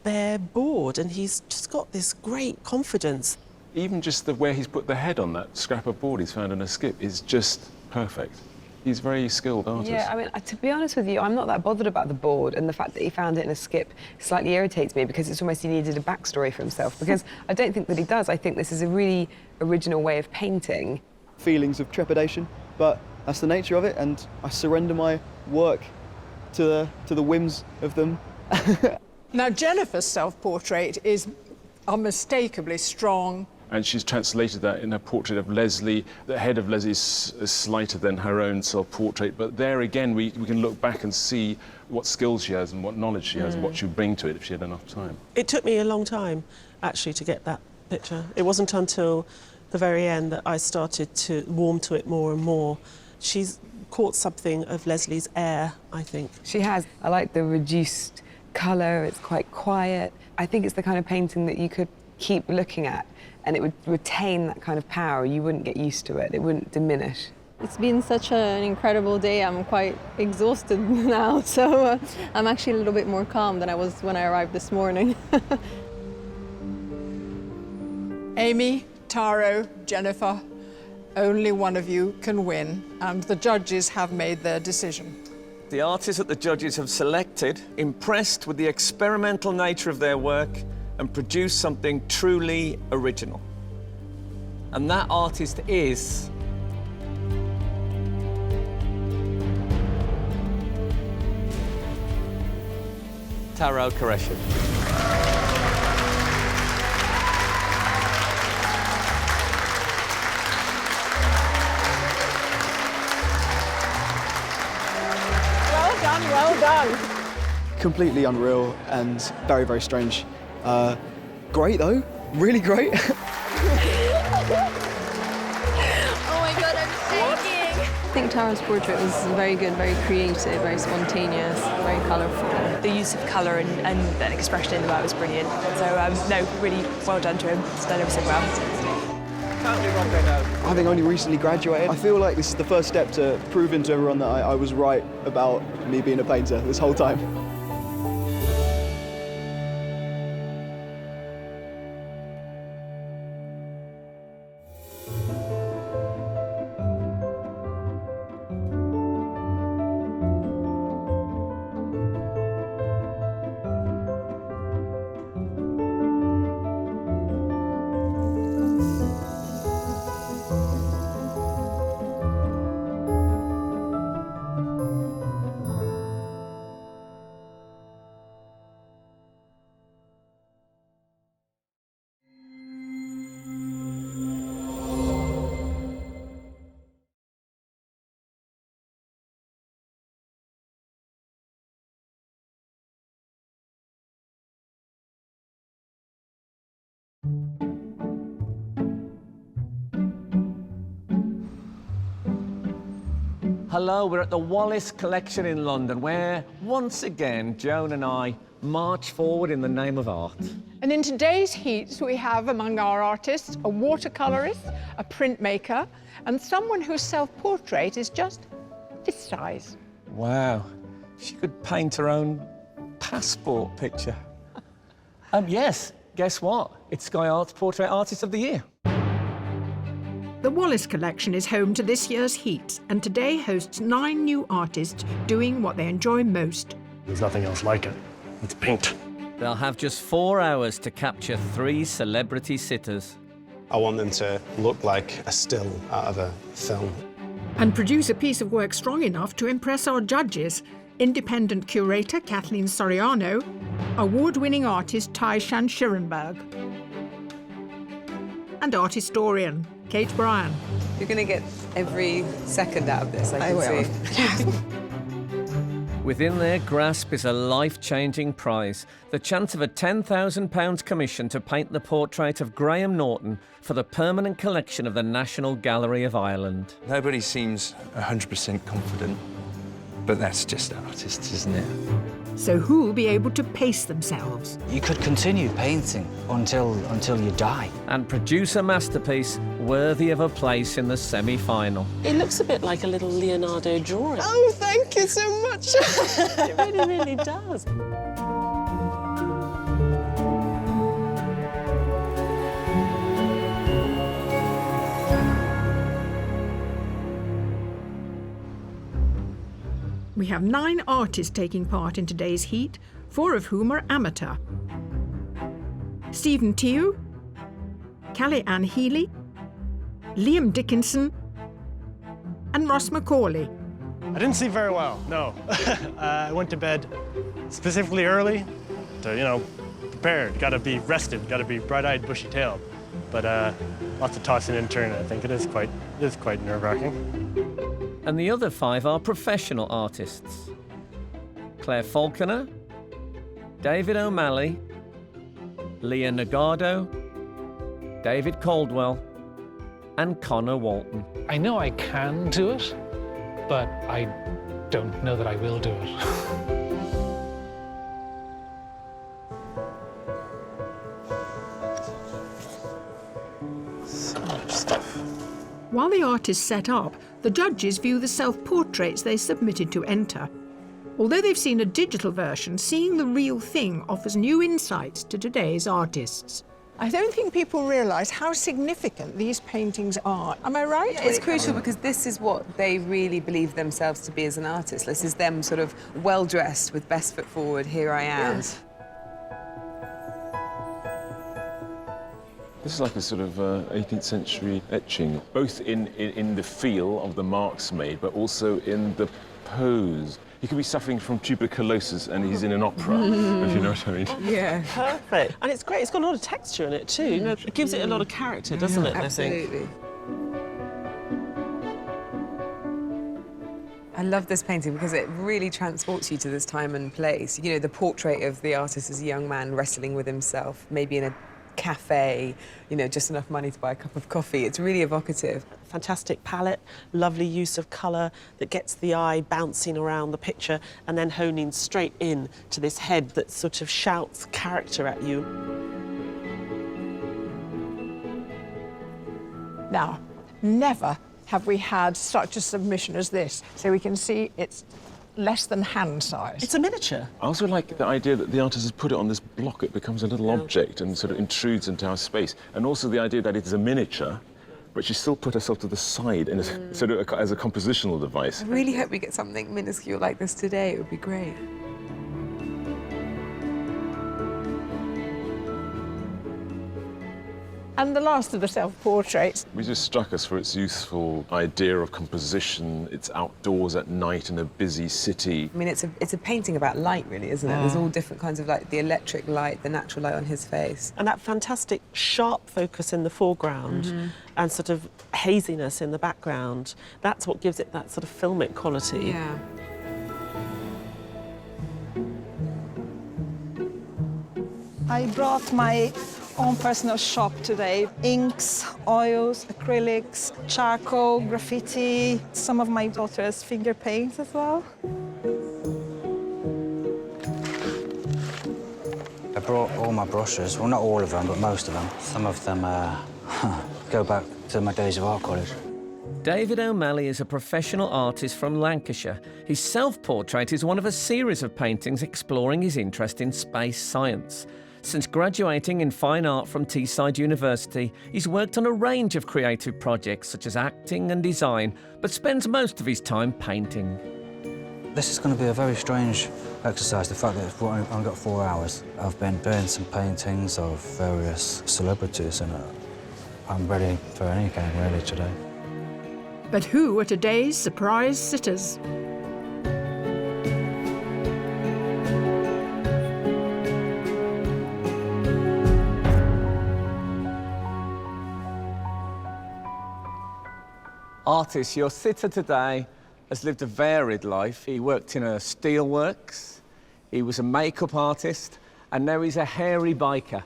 Speaker 4: bare board, and he's just got this great confidence.
Speaker 6: Even just the way he's put the head on that scrap of board he's found in a skip is just perfect. He's a very skilled artist.
Speaker 5: Yeah, I mean, to be honest with you, I'm not that bothered about the board, and the fact that he found it in a skip slightly irritates me, because it's almost he needed a backstory for himself, because I don't think that he does. I think this is a really original way of painting.
Speaker 10: Feelings of trepidation, but that's the nature of it, and I surrender my work to the whims of them.
Speaker 2: Now, Jennifer's self-portrait is unmistakably strong.
Speaker 6: And she's translated that in her portrait of Leslie. The head of Leslie is slighter than her own self-portrait, but there again we can look back and see what skills she has and what knowledge she has and what she would bring to it if she had enough time.
Speaker 4: It took me a long time, actually, to get that picture. It wasn't until the very end that I started to warm to it more and more. She's caught something of Leslie's air, I think.
Speaker 5: She has. I like the reduced colour, it's quite quiet. I think it's the kind of painting that you could keep looking at and it would retain that kind of power. You wouldn't get used to it, it wouldn't diminish.
Speaker 18: It's been such an incredible day. I'm quite exhausted now, so I'm actually a little bit more calm than I was when I arrived this morning.
Speaker 2: Amy, Taro, Jennifer, only one of you can win, and the judges have made their decision.
Speaker 15: The artists that the judges have selected, impressed with the experimental nature of their work, and produced something truly original. And that artist is Taro Qureshi.
Speaker 2: Well done.
Speaker 10: Completely unreal and very, very strange. Great though, really great.
Speaker 17: Oh my God, I'm shaking.
Speaker 18: I think Taro's portrait was very good, very creative, very spontaneous, very colourful.
Speaker 25: The use of colour and expression in the work was brilliant. So, no, really well done to him. He's done everything well.
Speaker 10: Having only recently graduated, I feel like this is the first step to proving to everyone that I was right about me being a painter this whole time.
Speaker 15: Hello, we're at the Wallace Collection in London, where, once again, Joan and I march forward in the name of art.
Speaker 2: And in today's heats, we have among our artists a watercolorist, a printmaker, and someone whose self-portrait is just this size.
Speaker 15: Wow, she could paint her own passport picture. Yes, guess what? It's Sky Art's Portrait Artist of the Year.
Speaker 19: The Wallace Collection is home to this year's heats, and today hosts 9 new artists doing what they enjoy most.
Speaker 11: There's nothing else like it. It's paint.
Speaker 1: They'll have just 4 hours to capture 3 celebrity sitters.
Speaker 11: I want them to look like a still out of a film.
Speaker 19: And produce a piece of work strong enough to impress our judges, independent curator Kathleen Soriano, award-winning artist Tai Shan Shirenberg, and art historian Kate Bryan.
Speaker 5: You're going to get every second out of this, I can see.
Speaker 1: Within their grasp is a life-changing prize, the chance of a £10,000 commission to paint the portrait of Graham Norton for the permanent collection of the National Gallery of Ireland.
Speaker 13: Nobody seems 100% confident, but that's just artists, isn't it?
Speaker 19: So who'll be able to pace themselves?
Speaker 16: You could continue painting until you die.
Speaker 1: And produce a masterpiece worthy of a place in the semi-final.
Speaker 4: It looks a bit like a little Leonardo drawing.
Speaker 18: Oh, thank you so much.
Speaker 4: It really, really does.
Speaker 19: We have 9 artists taking part in today's heat, 4 of whom are amateur. Stephen Tew, Callie Ann Healy, Liam Dickinson, and Ross Macaulay.
Speaker 22: I didn't sleep very well, no. I went to bed specifically early to, you know, prepared. Got to be rested, got to be bright-eyed, bushy-tailed. But lots of tossing and turning. I think it is quite nerve-wracking.
Speaker 1: And the other 5 are professional artists. Claire Falconer, David O'Malley, Leah Nagado, David Caldwell, and Connor Walton.
Speaker 23: I know I can do it, but I don't know that I will do it.
Speaker 13: So much stuff.
Speaker 19: While the artists set up, the judges view the self-portraits they submitted to enter. Although they've seen a digital version, seeing the real thing offers new insights to today's artists.
Speaker 2: I don't think people realise how significant these paintings are. Am I right?
Speaker 5: Yeah, it's crucial because this is what they really believe themselves to be as an artist. This is them sort of well-dressed with best foot forward, here I am.
Speaker 2: Yes.
Speaker 6: This is like a sort of 18th century etching, both in the feel of the marks made, but also in the pose. He could be suffering from tuberculosis and he's in an opera, if you know what I mean.
Speaker 5: Yeah.
Speaker 4: Perfect. And it's great. It's got a lot of texture in it too. You know, it gives it a lot of character, doesn't it?
Speaker 5: Absolutely. I love this painting because it really transports you to this time and place. You know, the portrait of the artist as a young man wrestling with himself, maybe in a cafe, you know, just enough money to buy a cup of coffee. It's really evocative.
Speaker 4: Fantastic palette, lovely use of colour that gets the eye bouncing around the picture and then honing straight in to this head that sort of shouts character at you.
Speaker 2: Now, never have we had such a submission as this. So we can see it's less than hand size.
Speaker 4: It's a miniature.
Speaker 6: I also like the idea that the artist has put it on this block. It becomes a little object and sort of intrudes into our space. And also the idea that it is a miniature, but she still put herself to the side in a, sort of as a compositional device.
Speaker 5: I really hope we get something minuscule like this today. It would be great.
Speaker 2: And the last of the self-portraits.
Speaker 6: It just struck us for its youthful idea of composition. It's outdoors at night in a busy city.
Speaker 5: I mean, it's a painting about light, really, isn't it? There's all different kinds of light, the electric light, the natural light on his face.
Speaker 4: And that fantastic sharp focus in the foreground and sort of haziness in the background. That's what gives it that sort of filmic quality.
Speaker 5: Yeah.
Speaker 24: I brought my own personal shop today. Inks, oils, acrylics, charcoal, graffiti, some of my daughter's finger paints as well.
Speaker 16: I brought all my brushes, well, not all of them, but most of them. Some of them go back to my days of art college.
Speaker 1: David O'Malley is a professional artist from Lancashire. His self-portrait is one of a series of paintings exploring his interest in space science. Since graduating in fine art from Teesside University, he's worked on a range of creative projects such as acting and design, but spends most of his time painting.
Speaker 16: This is going to be a very strange exercise, the fact that I've only got 4 hours. I've been doing some paintings of various celebrities and I'm ready for any game really today.
Speaker 19: But who are today's surprise sitters?
Speaker 15: Artist, your sitter today has lived a varied life. He worked in a steelworks, he was a makeup artist, and now he's a hairy biker.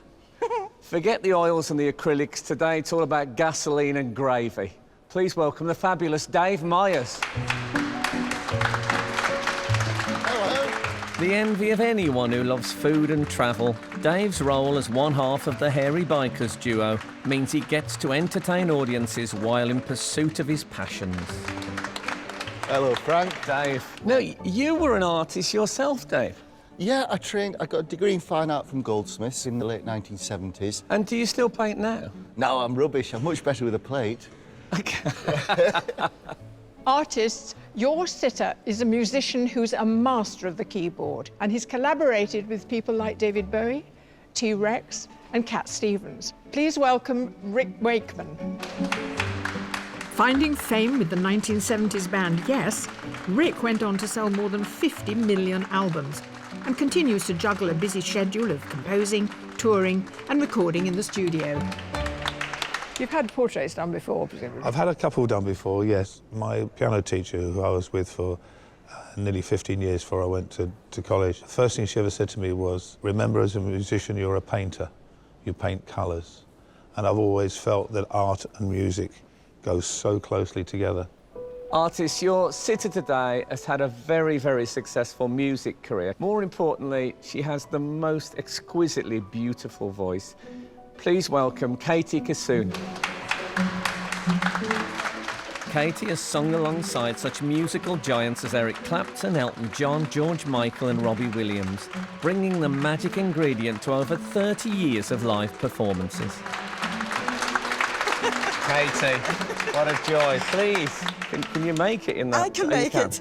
Speaker 15: Forget the oils and the acrylics. Today it's all about gasoline and gravy. Please welcome the fabulous Dave Myers.
Speaker 1: The envy of anyone who loves food and travel, Dave's role as one half of the Hairy Bikers duo means he gets to entertain audiences while in pursuit of his passions.
Speaker 3: Hello, Frank.
Speaker 15: Dave. No, you were an artist yourself, Dave.
Speaker 3: Yeah, I got a degree in fine art from Goldsmiths in the late 1970s.
Speaker 15: And do you still paint now?
Speaker 3: No, I'm rubbish. I'm much better with a plate.
Speaker 2: Artists, your sitter is a musician who's a master of the keyboard, and he's collaborated with people like David Bowie, T-Rex, and Cat Stevens. Please welcome Rick Wakeman.
Speaker 19: Finding fame with the 1970s band Yes, Rick went on to sell more than 50 million albums and continues to juggle a busy schedule of composing, touring, and recording in the studio.
Speaker 2: You've had portraits done before, presumably?
Speaker 7: I've had a couple done before, yes. My piano teacher, who I was with for nearly 15 years before I went to college, the first thing she ever said to me was, remember, as a musician, you're a painter. You paint colours. And I've always felt that art and music go so closely together.
Speaker 15: Artist, your sitter today has had a very, very successful music career. More importantly, she has the most exquisitely beautiful voice. Please welcome Katie Kassoon.
Speaker 1: Katie has sung alongside such musical giants as Eric Clapton, Elton John, George Michael and Robbie Williams, bringing the magic ingredient to over 30 years of live performances.
Speaker 15: Katie, what a joy. Please, can you make it in that?
Speaker 8: I can make it.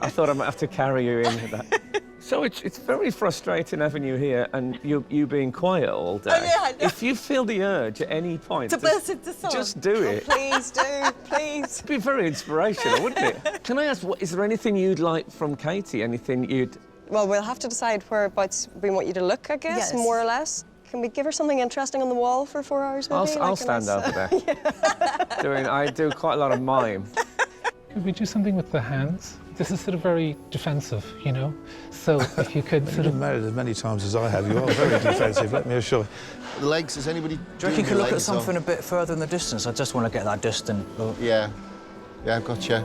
Speaker 15: I thought I might have to carry you in with that. So it's very frustrating having you here and you being quiet all day.
Speaker 8: Oh, yeah, I know.
Speaker 15: If you feel the urge at any point...
Speaker 8: To burst into song.
Speaker 15: Just do it.
Speaker 8: Please do, please.
Speaker 15: It'd be very inspirational, wouldn't it? Can I ask, is there anything you'd like from Katie? Anything you'd...
Speaker 8: Well, we'll have to decide whereabouts we want you to look, I guess,
Speaker 15: Yes.
Speaker 8: more or less. Can we give her something interesting on the wall for 4 hours, maybe?
Speaker 15: I'll stand over there. I do quite a lot of mime.
Speaker 23: Could we do something with the hands? This is sort of very defensive, you know? So if you could sort of...
Speaker 7: married as many times as I have, you are very defensive, let me assure you.
Speaker 3: The legs, is anybody...
Speaker 16: Do you reckon you could look at something a bit further in the distance? I just want to get that distant look.
Speaker 3: Yeah. Yeah, I've got you.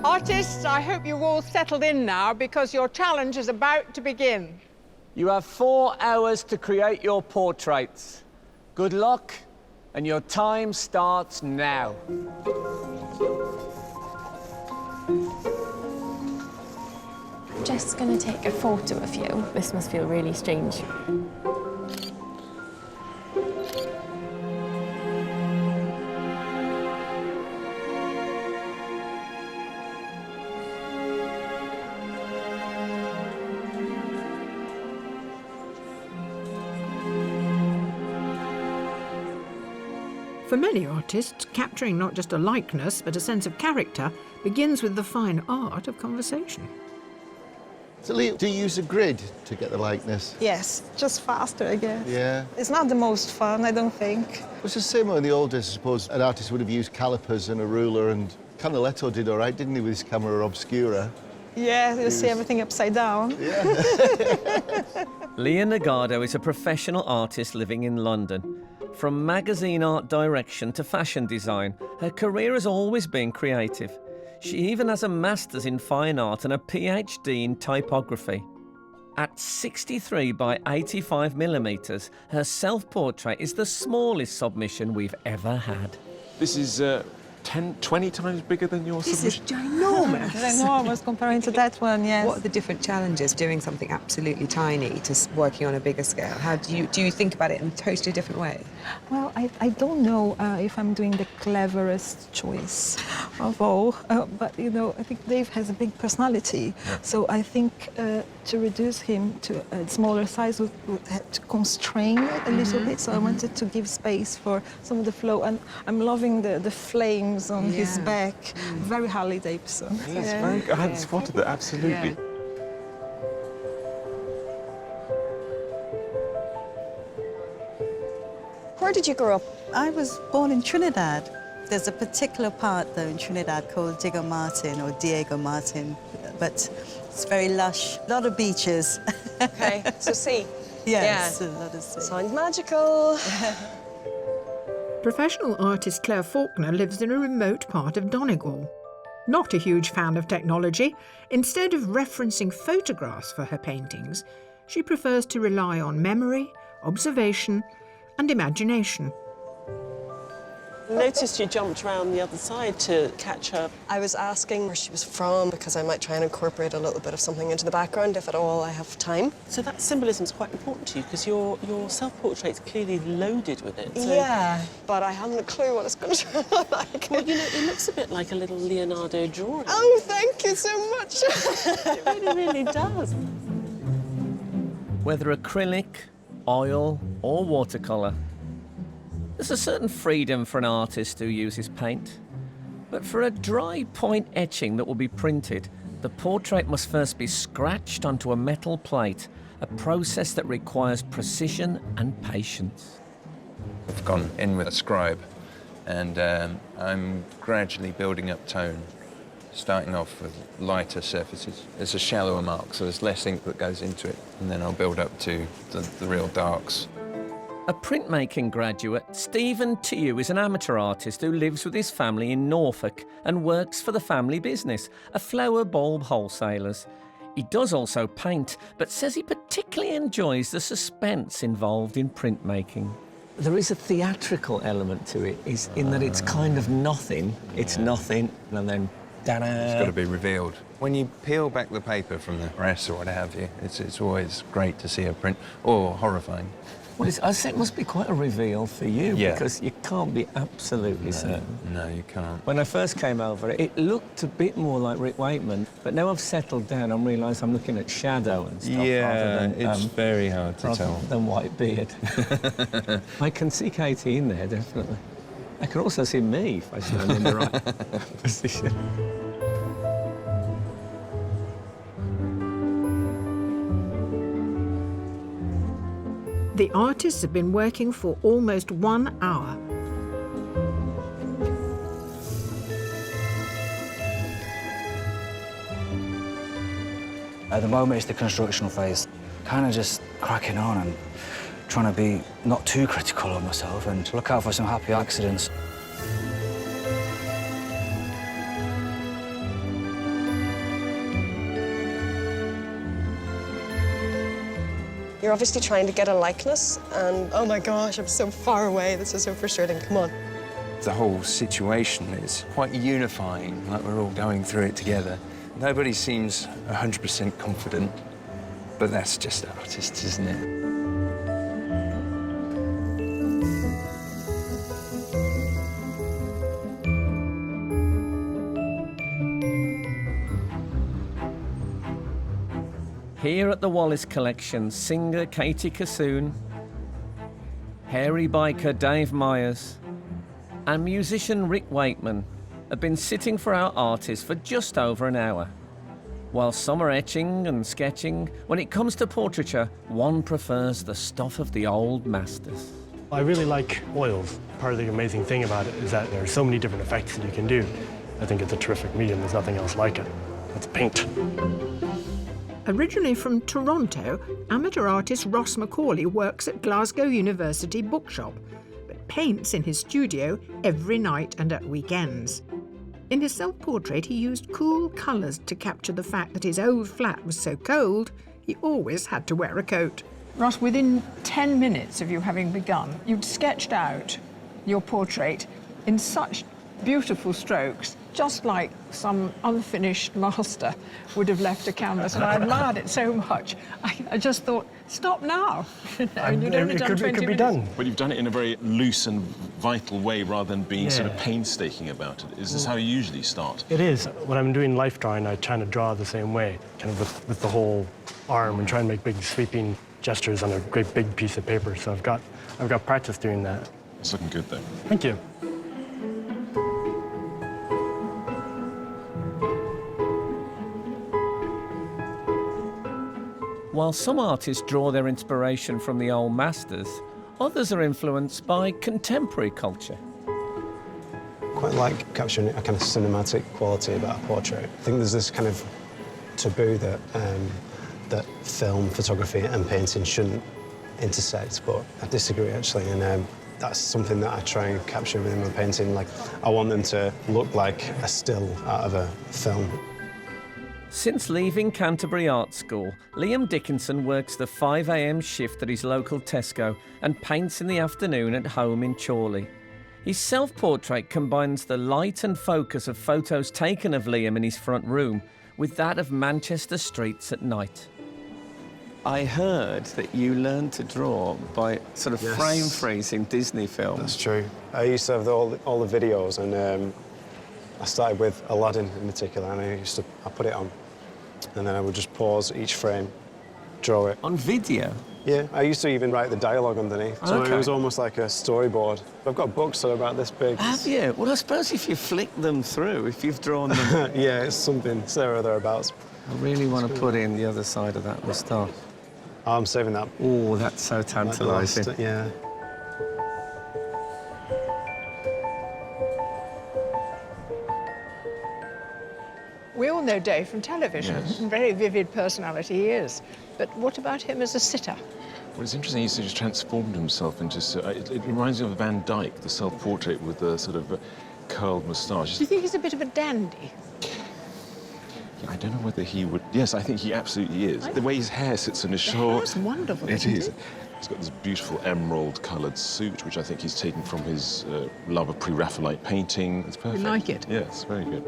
Speaker 2: Artists, I hope you've all settled in now because your challenge is about to begin.
Speaker 15: You have 4 hours to create your portraits. Good luck, and your time starts now.
Speaker 17: Just going to take a photo of you. This must feel really strange.
Speaker 19: For many artists, capturing not just a likeness, but a sense of character begins with the fine art of conversation.
Speaker 3: So, Lee, do you use a grid to get the likeness?
Speaker 24: Yes, just faster, I guess.
Speaker 3: Yeah.
Speaker 24: It's not the most fun, I don't think.
Speaker 3: It's the same in the old days, I suppose. An artist would have used calipers and a ruler, and Canaletto did all right, didn't he, with his camera obscura?
Speaker 24: Yeah, you see everything upside down.
Speaker 1: Leah Nagado is a professional artist living in London. From magazine art direction to fashion design, her career has always been creative. She even has a master's in fine art and a PhD in typography. At 63 by 85 millimetres, her self-portrait is the smallest submission we've ever had.
Speaker 6: This is 20 times bigger than your submission?
Speaker 24: This is ginormous. It's enormous comparing to that one, yes.
Speaker 5: What are the different challenges doing something absolutely tiny to working on a bigger scale? How do you think about it in a totally different way?
Speaker 24: Well, I don't know if I'm doing the cleverest choice of all, but, you know, I think Dave has a big personality.
Speaker 6: Yeah.
Speaker 24: So I think to reduce him to a smaller size would have to constrain it a little bit. So I wanted to give space for some of the flow. And I'm loving the flames on his back. Very Harley Davidson.
Speaker 6: Yes, very good. I hadn't spotted that, absolutely.
Speaker 8: Where did you grow up?
Speaker 9: I was born in Trinidad. There's a particular part, though, in Trinidad called Diego Martin, or Diego Martin, but it's very lush. A lot of beaches.
Speaker 8: Okay, so sea.
Speaker 9: Yes,
Speaker 8: Yeah.
Speaker 9: a lot of sea.
Speaker 8: Sounds magical.
Speaker 19: Professional artist Claire Faulkner lives in a remote part of Donegal. Not a huge fan of technology, instead of referencing photographs for her paintings, she prefers to rely on memory, observation and imagination.
Speaker 4: I noticed you jumped around the other side to catch her.
Speaker 8: I was asking where she was from because I might try and incorporate a little bit of something into the background if at all I have time.
Speaker 4: So that symbolism is quite important to you because your self-portrait's clearly loaded with it. So...
Speaker 8: Yeah, but I haven't a clue what it's going to turn out like.
Speaker 4: Well, you know, it looks a bit like a little Leonardo drawing.
Speaker 8: Oh, thank you so much.
Speaker 4: It really, really does.
Speaker 1: Whether acrylic, oil or watercolor, there's a certain freedom for an artist who uses paint. But for a dry point etching that will be printed, the portrait must first be scratched onto a metal plate, a process that requires precision and patience.
Speaker 13: I've gone in with a scribe and I'm gradually building up tone, starting off with lighter surfaces. It's a shallower mark, so there's less ink that goes into it, and then I'll build up to the real darks.
Speaker 1: A printmaking graduate, Stephen Tew is an amateur artist who lives with his family in Norfolk and works for the family business, a flower bulb wholesalers. He does also paint, but says he particularly enjoys the suspense involved in printmaking. There is a theatrical element to it, in that it's kind of nothing. It's nothing, and then ta-da!
Speaker 13: It's got to be revealed. When you peel back the paper from the press or what have you, it's always great to see a print, or horrifying.
Speaker 1: Well, I say it must be quite a reveal for you,
Speaker 13: Yeah.
Speaker 1: because you can't be absolutely certain.
Speaker 13: No, you can't.
Speaker 1: When I first came over, it looked a bit more like Rick Wakeman, but now I've settled down, I realise I'm looking at shadow and stuff rather than,
Speaker 13: it's very hard to tell.
Speaker 1: than white beard. I can see Katie in there, definitely. I can also see me if I stand in the right position.
Speaker 19: The artists have been working for almost 1 hour.
Speaker 16: At the moment, it's the construction phase. Kind of just cracking on and trying to be not too critical of myself and look out for some happy accidents.
Speaker 8: You're obviously trying to get a likeness, and oh my gosh, I'm so far away. This is so frustrating. Come on.
Speaker 13: The whole situation is quite unifying, like we're all going through it together. Nobody seems 100% confident, but that's just artists, isn't it?
Speaker 1: Here at the Wallace Collection, singer Katie Kassoon, hairy biker Dave Myers, and musician Rick Wakeman have been sitting for our artists for just over an hour. While some are etching and sketching, when it comes to portraiture, one prefers the stuff of the old masters.
Speaker 22: I really like oils. Part of the amazing thing about it is that there are so many different effects that you can do. I think it's a terrific medium. There's nothing else like it. It's paint.
Speaker 19: Originally from Toronto, amateur artist Ross Macaulay works at Glasgow University Bookshop, but paints in his studio every night and at weekends. In his self-portrait, he used cool colours to capture the fact that his old flat was so cold, he always had to wear a coat.
Speaker 2: Ross, within 10 minutes of you having begun, you'd sketched out your portrait in such beautiful strokes, just like some unfinished master would have left a canvas, and I admired it so much. I just thought, stop now. You'd only done 20
Speaker 22: it could be
Speaker 2: minutes.
Speaker 22: done.
Speaker 6: But you've done it in a very loose and vital way rather than being sort of
Speaker 22: Yeah.
Speaker 6: painstaking about it. Is this how you usually start?
Speaker 22: It is. When I'm doing life drawing, I try to draw the same way, kind of with the whole arm and try and make big sweeping gestures on a great big piece of paper. So I've got practice doing that.
Speaker 6: It's looking good, though.
Speaker 22: Thank you.
Speaker 1: While some artists draw their inspiration from the old masters, Others are influenced by contemporary culture.
Speaker 11: Quite like capturing a kind of cinematic quality about a portrait. I think there's this kind of taboo that that film, photography and painting shouldn't intersect, but I disagree actually, and that's something that I try and capture within my painting. Like, I want them to look like a still out of a film.
Speaker 1: Since leaving Canterbury Art School, Liam Dickinson works the 5 a.m. shift at his local Tesco and paints in the afternoon at home in Chorley. His self-portrait combines the light and focus of photos taken of Liam in his front room with that of Manchester streets at night. I heard that you learned to draw by sort of frame freezing Disney films.
Speaker 11: That's true. I used to have all the videos, and I started with Aladdin in particular, and I put it on, and then I would just pause each frame, draw it.
Speaker 1: On video?
Speaker 11: Yeah, I used to even write the dialogue underneath, so it was almost like a storyboard. I've got books that are about this big.
Speaker 1: Have you? Well, I suppose if you flick them through, if you've drawn them...
Speaker 11: Yeah, it's something, it's there or thereabouts.
Speaker 1: I really want to put in the other side of that moustache.
Speaker 11: Oh, I'm saving that.
Speaker 1: Oh, that's so tantalising.
Speaker 11: Like yeah.
Speaker 2: We all know Dave from television.
Speaker 6: Yes.
Speaker 2: Very vivid personality he is. But what about him as a sitter?
Speaker 6: Well, it's interesting, he's just transformed himself into... it reminds me of Van Dyck, the self-portrait with the sort of curled moustache.
Speaker 2: Do you think he's a bit of a dandy?
Speaker 6: Yeah, I don't know whether he would... Yes, I think he absolutely is. The way his hair sits on his shoulder...
Speaker 2: That's wonderful,
Speaker 6: It
Speaker 2: isn't
Speaker 6: is.
Speaker 2: it?
Speaker 6: He's got this beautiful emerald-coloured suit, which I think he's taken from his love of pre-Raphaelite painting. It's perfect.
Speaker 2: You like it?
Speaker 6: Yes, very good.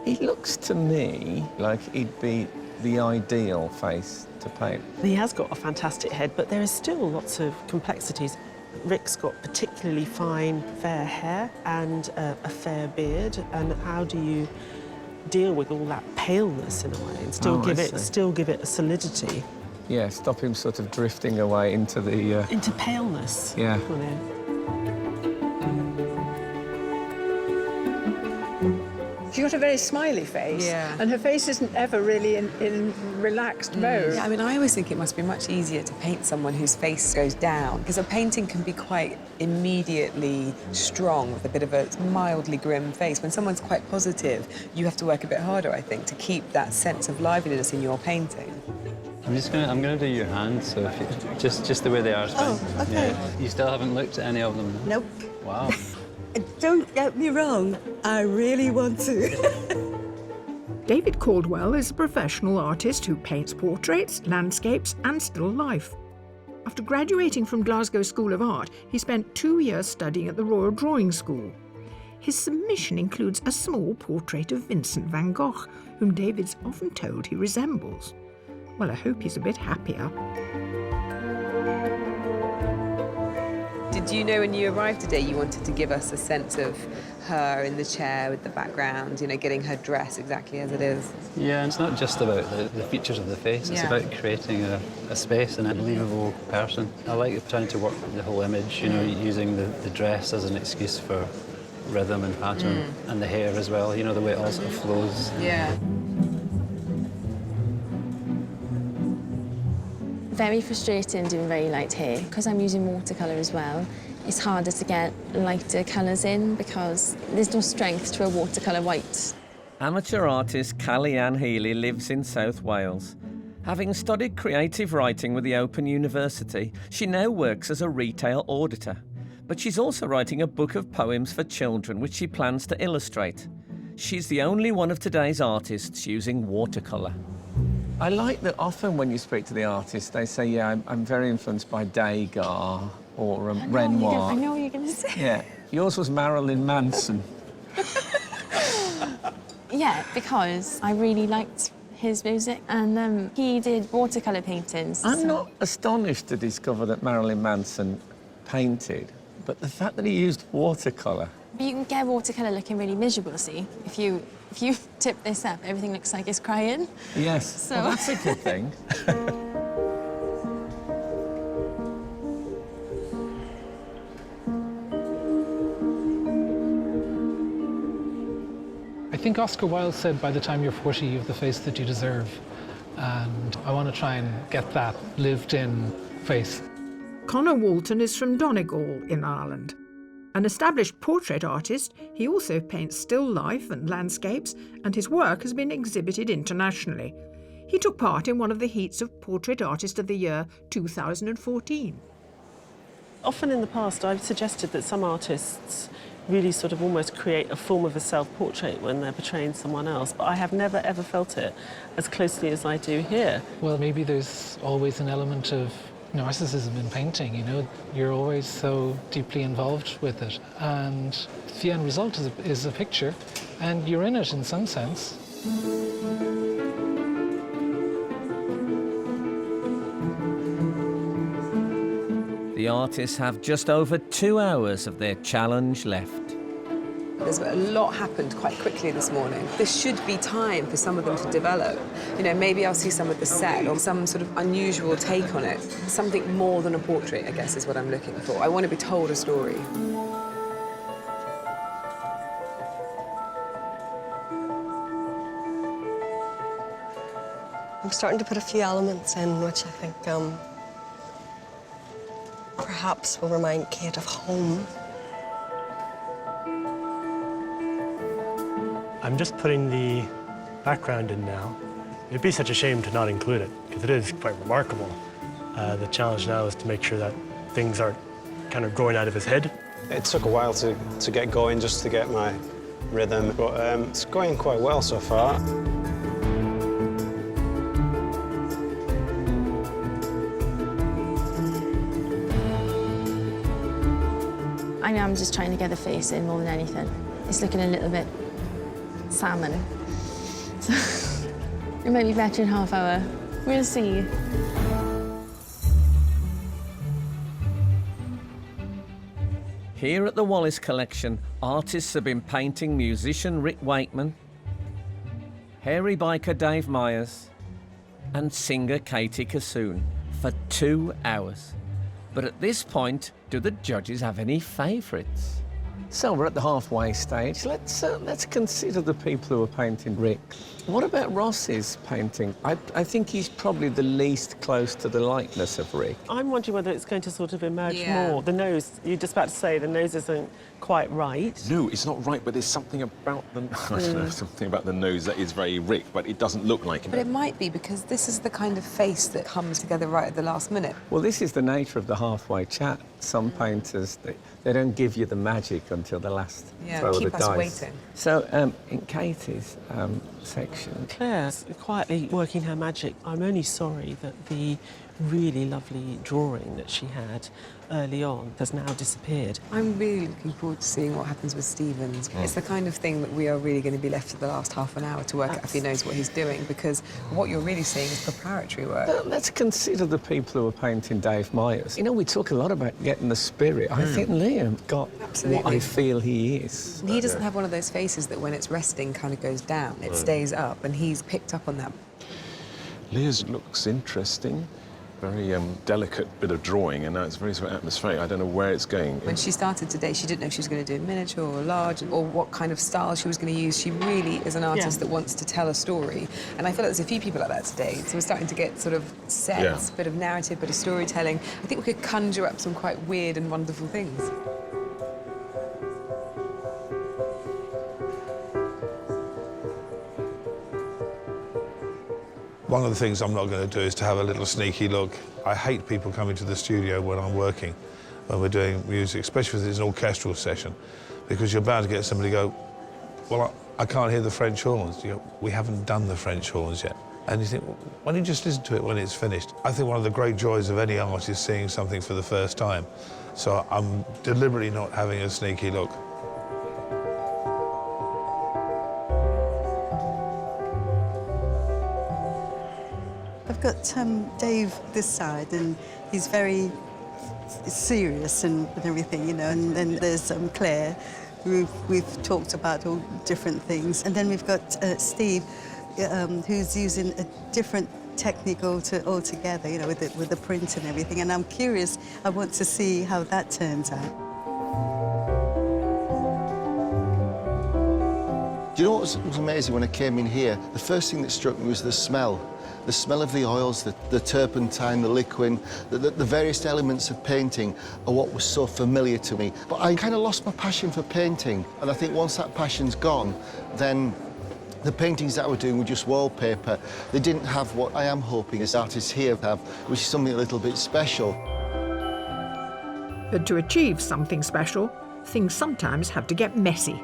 Speaker 1: He looks to me like he'd be the ideal face to paint.
Speaker 4: He has got a fantastic head, but there is still lots of complexities. Rick's got particularly fine, fair hair and a fair beard. And how do you deal with all that paleness in a way and still give it a solidity?
Speaker 1: Yeah, stop him sort of drifting away into the...
Speaker 4: Into paleness.
Speaker 1: Yeah.
Speaker 4: You know.
Speaker 2: She's got a very smiley face, and her face isn't ever really in relaxed mode.
Speaker 5: Yeah, I mean, I always think it must be much easier to paint someone whose face goes down, because a painting can be quite immediately strong with a bit of a mildly grim face. When someone's quite positive, you have to work a bit harder, I think, to keep that sense of liveliness in your painting.
Speaker 12: I'm gonna do your hands, so if you, just the way they are.
Speaker 9: Oh, okay.
Speaker 12: Yeah. You still haven't looked at any of them?
Speaker 9: Nope.
Speaker 12: Wow.
Speaker 9: Don't get me wrong, I really want to.
Speaker 19: David Caldwell is a professional artist who paints portraits, landscapes and still life. After graduating from Glasgow School of Art, he spent 2 years studying at the Royal Drawing School. His submission includes a small portrait of Vincent van Gogh, whom David's often told he resembles. Well, I hope he's a bit happier.
Speaker 5: Did you know when you arrived today you wanted to give us a sense of her in the chair with the background, you know, getting her dress exactly as it is?
Speaker 12: Yeah, it's not just about the features of the face, it's about creating a space and a believable person. I like trying to work the whole image, you know, using the dress as an excuse for rhythm and pattern, and the hair as well, you know, the way it all sort of flows.
Speaker 5: Yeah.
Speaker 17: Very frustrating doing very light hair. Because I'm using watercolour as well, it's harder to get lighter colours in because there's no strength to a watercolour white.
Speaker 1: Amateur artist Callie-Anne Healy lives in South Wales. Having studied creative writing with the Open University, she now works as a retail auditor. But she's also writing a book of poems for children which she plans to illustrate. She's the only one of today's artists using watercolour. I like that often when you speak to the artists, they say, yeah, I'm very influenced by Degas or Renoir.
Speaker 17: I know what you're going to say.
Speaker 1: Yeah. Yours was Marilyn Manson.
Speaker 17: Yeah, because I really liked his music and he did watercolour paintings.
Speaker 1: I'm not astonished to discover that Marilyn Manson painted, but the fact that he used watercolour.
Speaker 17: But you can get watercolour looking really miserable, see? If you tip this up, everything looks like it's crying.
Speaker 1: Yes,
Speaker 17: So...
Speaker 1: well, that's a good thing.
Speaker 23: I think Oscar Wilde said, by the time you're 40, you have the face that you deserve. And I want to try and get that lived-in face.
Speaker 19: Conor Walton is from Donegal in Ireland. An established portrait artist, he also paints still life and landscapes, and his work has been exhibited internationally. He took part in one of the heats of Portrait Artist of the Year 2014.
Speaker 4: Often in the past, I've suggested that some artists really sort of almost create a form of a self-portrait when they're portraying someone else, but I have never ever felt it as closely as I do here.
Speaker 23: Well, maybe there's always an element of narcissism in painting, you know. You're always so deeply involved with it, and the end result is a picture, and you're in it in some sense.
Speaker 1: The artists have just over 2 hours of their challenge left.
Speaker 5: There's a lot happened quite quickly this morning. There should be time for some of them to develop. You know, maybe I'll see some of the set or some sort of unusual take on it. Something more than a portrait, I guess, is what I'm looking for. I want to be told a story.
Speaker 8: I'm starting to put a few elements in which I think perhaps will remind Kate of home.
Speaker 22: I'm just putting the background in now. It'd be such a shame to not include it, because it is quite remarkable. The challenge now is to make sure that things aren't kind of growing out of his head.
Speaker 11: It took a while to get going, just to get my rhythm, but it's going quite well so far.
Speaker 17: I mean, I'm just trying to get the face in more than anything. It's looking a little bit salmon. So it might be better in half hour. We'll see.
Speaker 1: Here at the Wallace Collection, artists have been painting musician Rick Wakeman, hairy biker Dave Myers, and singer Katie Kassoon for 2 hours. But at this point, do the judges have any favourites?
Speaker 15: So we're at the halfway stage. Let's consider the people who are painting Rick. What about Ross's painting? I think he's probably the least close to the likeness of Rick.
Speaker 4: I'm wondering whether it's going to sort of emerge more. The nose, you're just about to say the nose isn't quite right.
Speaker 6: No, it's not right, but there's something about the I don't know, something about the nose that is very Rick, but it doesn't look like him.
Speaker 5: But it might be because this is the kind of face that comes together right at the last minute.
Speaker 15: Well, this is the nature of the halfway chat. Some painters, they don't give you the magic until the last throw of the dice.
Speaker 5: Keep us waiting.
Speaker 15: So, in Katie's section...
Speaker 4: Claire's quietly working her magic. I'm only sorry that the really lovely drawing that she had early on has now disappeared.
Speaker 5: I'm really looking forward to seeing what happens with Stevens. It's the kind of thing that we are really going to be left for the last half an hour to work out if he knows what he's doing, because what you're really seeing is preparatory work.
Speaker 15: Let's consider the people who are painting Dave Myers. You know, we talk a lot about getting the spirit. I think Liam got what I feel he is.
Speaker 5: He doesn't have one of those faces that when it's resting kind of goes down. It stays up, and he's picked up on that.
Speaker 6: Leah's looks interesting. Very delicate bit of drawing, and now it's very sort of atmospheric. I don't know where it's going.
Speaker 5: When she started today, she didn't know if she was going to do miniature or large, or what kind of style she was going to use. She really is an artist that wants to tell a story, and I feel like there's a few people like that today. So we're starting to get sort of sets, bit of narrative, bit of storytelling. I think we could conjure up some quite weird and wonderful things.
Speaker 7: One of the things I'm not going to do is to have a little sneaky look. I hate people coming to the studio when I'm working, when we're doing music, especially if it's an orchestral session, because you're bound to get somebody go, well, I can't hear the French horns. You go, we haven't done the French horns yet. And you think, well, why don't you just listen to it when it's finished? I think one of the great joys of any art is seeing something for the first time. So I'm deliberately not having a sneaky look.
Speaker 9: I've got Dave this side, and he's very serious and everything, you know, and then there's Claire, who we've talked about all different things. And then we've got Steve, who's using a different technique altogether, you know, with the print and everything. And I'm curious, I want to see how that turns out.
Speaker 3: Do you know what was amazing when I came in here? The first thing that struck me was the smell. The smell of the oils, the turpentine, the liquid, the various elements of painting are what was so familiar to me. But I kind of lost my passion for painting. And I think once that passion's gone, then the paintings that I were doing were just wallpaper. They didn't have what I am hoping as artists here have, which is something a little bit special.
Speaker 19: But to achieve something special, things sometimes have to get messy.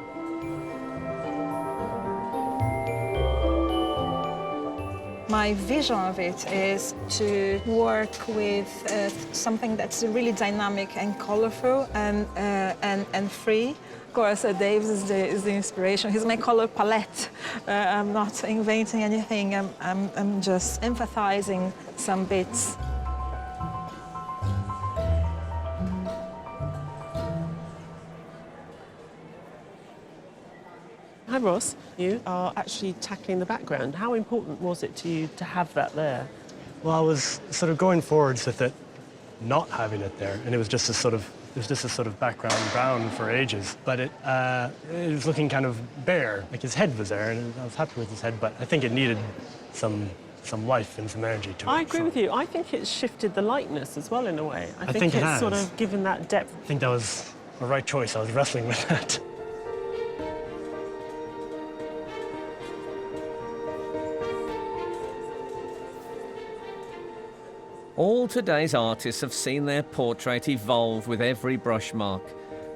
Speaker 24: My vision of it is to work with something that's really dynamic and colorful and free. Of course, Dave is the inspiration. He's my color palette. I'm not inventing anything. I'm just emphasizing some bits.
Speaker 4: Hi, Ross. You are actually tackling the background. How important was it to you to have that there?
Speaker 22: Well, I was sort of going forwards with it, not having it there, and it was just a sort of background brown for ages. But it was looking kind of bare. Like his head was there, and I was happy with his head. But I think it needed some life and some energy to it.
Speaker 4: I agree with you. I think it's shifted the likeness as well in a way. I think
Speaker 22: it
Speaker 4: it's
Speaker 22: has.
Speaker 4: sort of given that depth.
Speaker 22: I think that was the right choice. I was wrestling with that.
Speaker 1: All today's artists have seen their portrait evolve with every brush mark,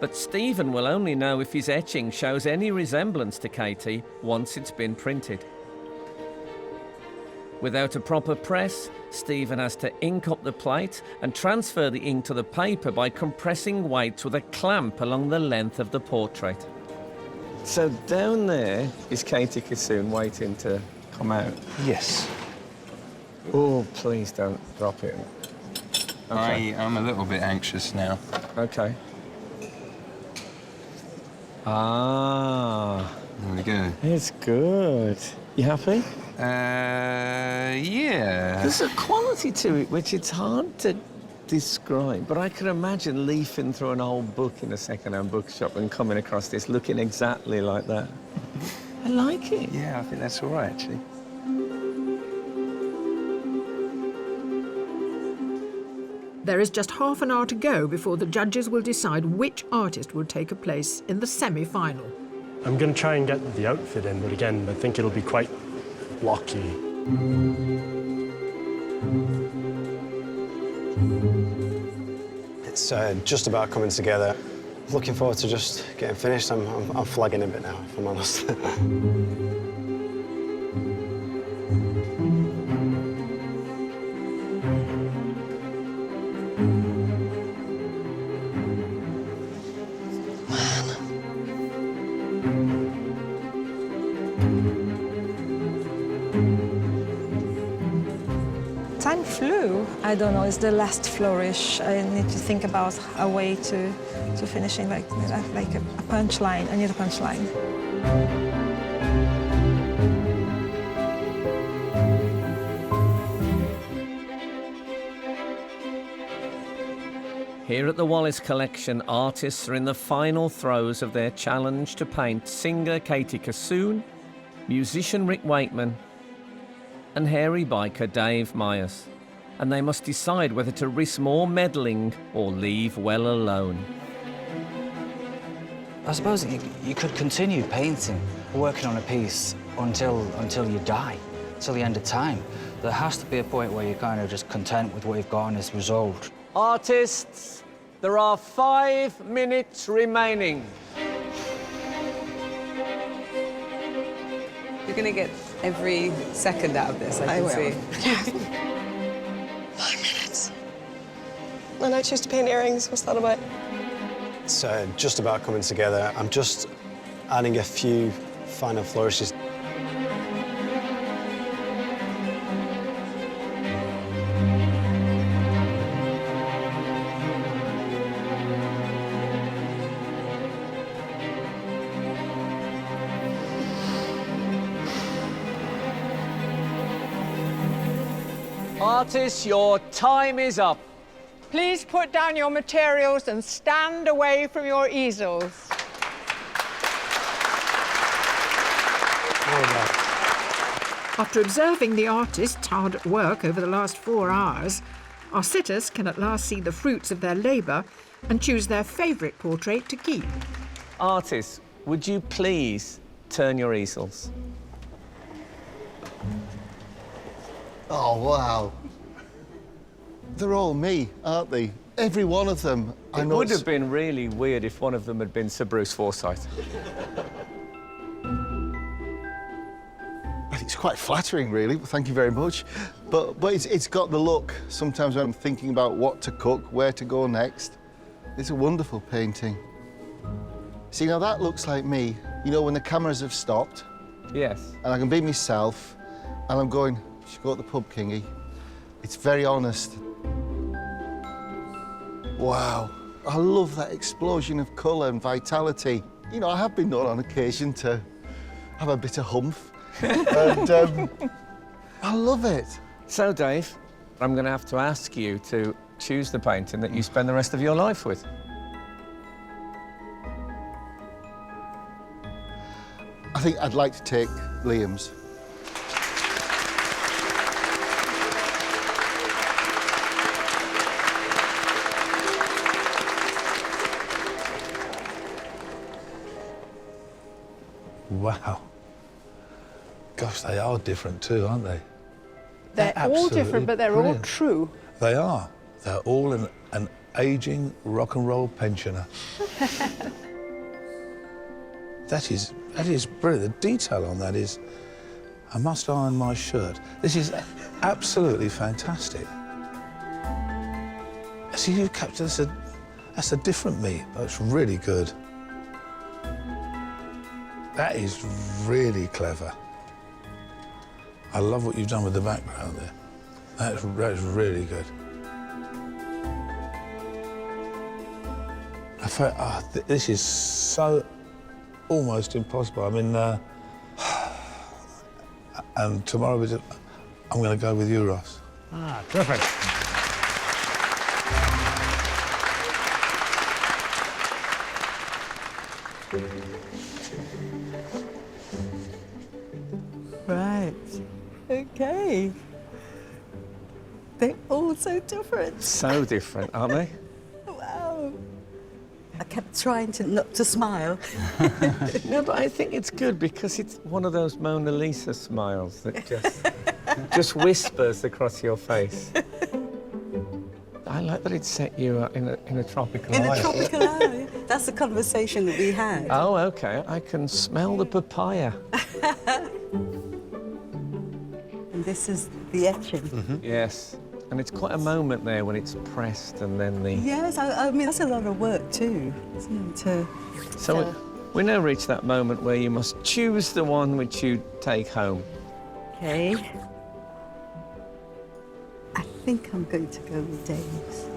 Speaker 1: but Stephen will only know if his etching shows any resemblance to Katie once it's been printed. Without a proper press, Stephen has to ink up the plate and transfer the ink to the paper by compressing weights with a clamp along the length of the portrait. So down there is Katie Kissoon waiting to come out?
Speaker 13: Yes.
Speaker 1: Oh, please don't drop it. Okay.
Speaker 13: I'm a little bit anxious now.
Speaker 1: Okay. Ah.
Speaker 13: There we go.
Speaker 1: It's good. You happy?
Speaker 13: Yeah.
Speaker 1: There's a quality to it which it's hard to describe, but I can imagine leafing through an old book in a second-hand bookshop and coming across this looking exactly like that. I like it.
Speaker 13: Yeah, I think that's all right, actually.
Speaker 19: There is just half an hour to go before the judges will decide which artist will take a place in the semi-final.
Speaker 22: I'm going to try and get the outfit in, but again, I think it'll be quite blocky.
Speaker 11: It's just about coming together. Looking forward to just getting finished. I'm flagging a bit now, if I'm honest.
Speaker 24: Time flew. I don't know, it's the last flourish. I need to think about a way to finishing like a punchline. I need a punchline.
Speaker 1: Here at the Wallace Collection, artists are in the final throes of their challenge to paint singer Katie Kissoon, musician Rick Wakeman, and hairy biker Dave Myers, and they must decide whether to risk more meddling or leave well alone.
Speaker 16: I suppose you could continue painting, working on a piece until you die, till the end of time. There has to be a point where you're kind of just content with what you've got and it's resolved.
Speaker 15: Artists, there are 5 minutes remaining.
Speaker 5: You're going to get every second out of this, I can see.
Speaker 8: 5 minutes. And I choose to paint earrings. What's that about?
Speaker 11: It's just about coming together. I'm just adding a few final flourishes.
Speaker 15: Artists, your time is up.
Speaker 2: Please put down your materials and stand away from your easels.
Speaker 19: After observing the artists hard at work over the last 4 hours, our sitters can at last see the fruits of their labour and choose their favourite portrait to keep.
Speaker 15: Artists, would you please turn your easels?
Speaker 3: Oh, wow. They're all me, aren't they? Every one of them.
Speaker 15: It would have been really weird if one of them had been Sir Bruce Forsyth.
Speaker 3: It's quite flattering, really. Thank you very much. But it's got the look. Sometimes when I'm thinking about what to cook, where to go next. It's a wonderful painting. See, now that looks like me. You know, when the cameras have stopped.
Speaker 15: Yes.
Speaker 3: And I can be myself, and I'm going, should go to the pub, Kingy. It's very honest. Wow. I love that explosion of colour and vitality. You know, I have been known on occasion to have a bit of humph. And I love it.
Speaker 15: So, Dave, I'm going to have to ask you to choose the painting that you spend the rest of your life with.
Speaker 3: I think I'd like to take Liam's.
Speaker 7: Wow. Gosh, they are different too, aren't they?
Speaker 2: They're all different, but they're
Speaker 7: brilliant.
Speaker 2: all true.
Speaker 7: They are. They're all an ageing rock and roll pensioner. That is brilliant. The detail on that is, I must iron my shirt. This is absolutely fantastic. See, you've captured that's a different me. That's really good. That is really clever. I love what you've done with the background there. That's really good. I felt, this is so almost impossible. I mean, and tomorrow I'm going to go with you, Ross.
Speaker 22: Ah, perfect.
Speaker 9: Right. Okay. They're all so different.
Speaker 15: So different, aren't they?
Speaker 9: Wow. I kept trying not to smile.
Speaker 15: No, but I think it's good because it's one of those Mona Lisa smiles that just whispers across your face. I like that it set you up in a tropical
Speaker 9: In
Speaker 15: eye.
Speaker 9: a tropical eye. That's the conversation that we had.
Speaker 15: Oh, OK. I can smell the papaya.
Speaker 9: And this is the etching.
Speaker 15: Mm-hmm. Yes. And it's quite a moment there when it's pressed and then the...
Speaker 9: Yes, I mean, that's a lot of work too, isn't it?
Speaker 15: So we now reach that moment where you must choose the one which you take home.
Speaker 9: Okay. I think I'm going to go with Dave's.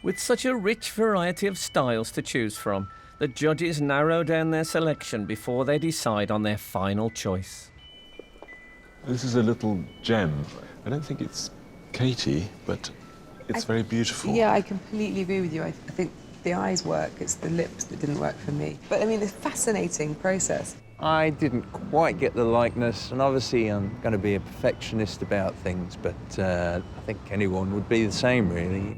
Speaker 1: With such a rich variety of styles to choose from, the judges narrow down their selection before they decide on their final choice.
Speaker 6: This is a little gem. I don't think it's Katie, but it's very beautiful.
Speaker 5: Yeah, I completely agree with you. I think the eyes work, it's the lips that didn't work for me. But I mean, it's a fascinating process.
Speaker 10: I didn't quite get the likeness, and obviously I'm going to be a perfectionist about things, but I think anyone would be the same, really.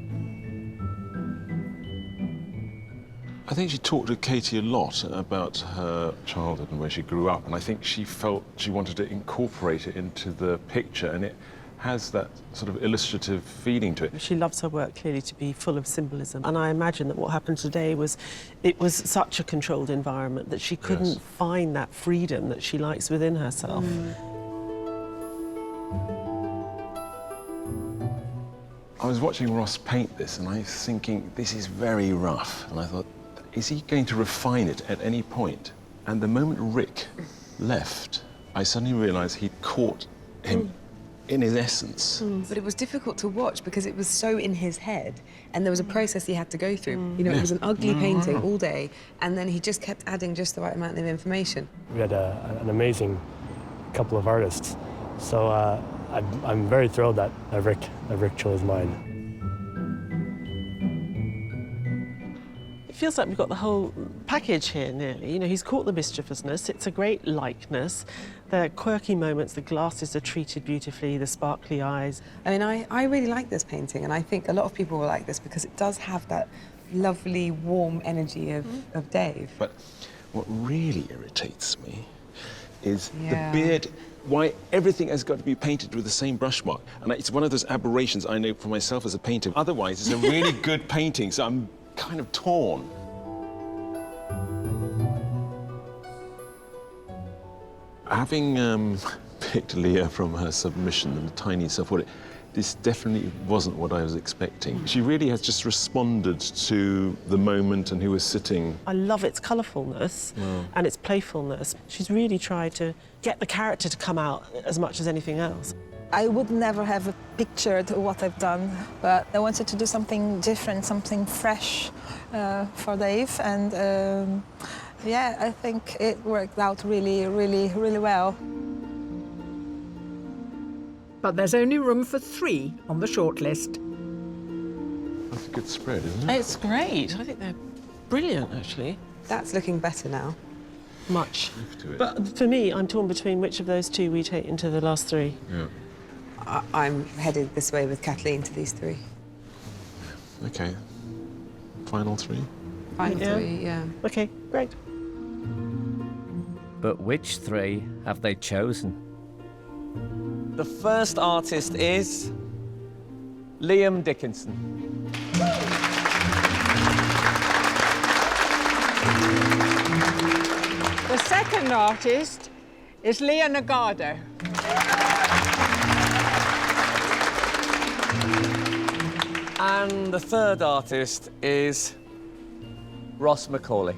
Speaker 6: I think she talked to Katie a lot about her childhood and where she grew up, and I think she felt she wanted to incorporate it into the picture, and it has that sort of illustrative feeling to it.
Speaker 4: She loves her work clearly to be full of symbolism, and I imagine that what happened today was it was such a controlled environment that she couldn't find that freedom that she likes within herself.
Speaker 6: I was watching Ross paint this, and I was thinking, this is very rough, and I thought, is he going to refine it at any point? And the moment Rick left, I suddenly realised he'd caught him in his essence.
Speaker 5: But it was difficult to watch because it was so in his head, and there was a process he had to go through. You know, it was an ugly painting all day, and then he just kept adding just the right amount of information.
Speaker 22: We had an amazing couple of artists. So I'm very thrilled that Rick chose mine.
Speaker 4: It feels like we've got the whole package here, nearly. You know, he's caught the mischievousness. It's a great likeness. The quirky moments, the glasses are treated beautifully, the sparkly eyes.
Speaker 5: I mean, I really like this painting, and I think a lot of people will like this because it does have that lovely, warm energy of Dave.
Speaker 6: But what really irritates me is the beard. Why everything has got to be painted with the same brush mark. And it's one of those aberrations I know for myself as a painter. Otherwise, it's a really good painting, so I'm kind of torn. Having picked Leah from her submission and the tiny self-portrait, this definitely wasn't what I was expecting. She really has just responded to the moment and who was sitting.
Speaker 4: I love its colourfulness and its playfulness. She's really tried to get the character to come out as much as anything else.
Speaker 24: I would never have pictured what I've done, but I wanted to do something different, something fresh for Dave, and yeah, I think it worked out really, really, really well.
Speaker 19: But there's only room for 3 on the shortlist.
Speaker 6: That's a good spread, isn't it?
Speaker 4: It's great. I think they're brilliant, actually.
Speaker 5: That's looking better now.
Speaker 4: Much. But for me, I'm torn between which of those 2 we take into the last 3.
Speaker 6: Yeah.
Speaker 5: I'm headed this way with Kathleen to these 3.
Speaker 6: Okay. Final 3?
Speaker 5: Final 3, yeah.
Speaker 4: Okay, great.
Speaker 1: But which 3 have they chosen?
Speaker 15: The first artist is Liam Dickinson.
Speaker 2: The second artist is Leah Nagado.
Speaker 15: And the third artist is Ross Macaulay.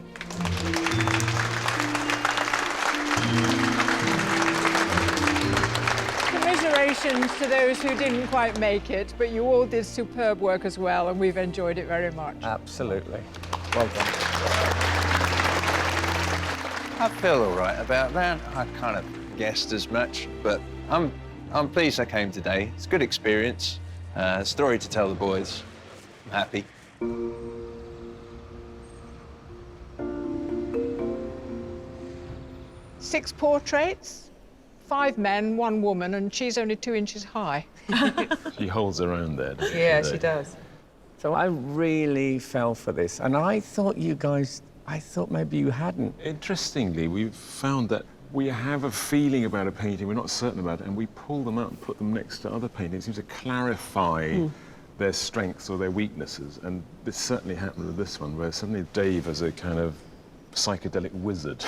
Speaker 2: Commiserations to those who didn't quite make it, but you all did superb work as well, and we've enjoyed it very much.
Speaker 15: Absolutely. Well done.
Speaker 10: I feel all right about that. I kind of guessed as much, but I'm pleased I came today. It's a good experience. Story to tell the boys. I'm happy.
Speaker 2: 6 portraits, 5 men, 1 woman, and she's only 2 inches high.
Speaker 6: She holds her own there, doesn't she?
Speaker 5: Yeah, she does.
Speaker 15: So I really fell for this, and I thought maybe you hadn't.
Speaker 6: Interestingly, we've found that we have a feeling about a painting, we're not certain about it, and we pull them out and put them next to other paintings. It seems to clarify their strengths or their weaknesses, and this certainly happened with this one, where suddenly Dave, as a kind of psychedelic wizard,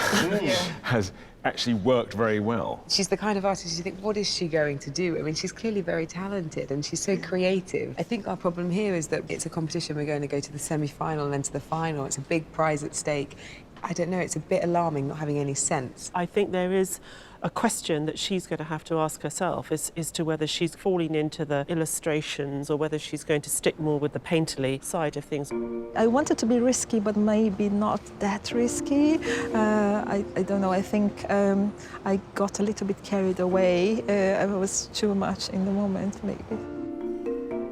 Speaker 6: has actually worked very well.
Speaker 5: She's the kind of artist you think, what is she going to do? I mean, she's clearly very talented and she's so creative. I think our problem here is that it's a competition. We're going to go to the semi-final and then to the final. It's a big prize at stake. I don't know, it's a bit alarming not having any sense.
Speaker 4: I think there is a question that she's going to have to ask herself as to whether she's falling into the illustrations or whether she's going to stick more with the painterly side of things.
Speaker 24: I wanted to be risky, but maybe not that risky. I don't know, I think I got a little bit carried away. I was too much in the moment, maybe.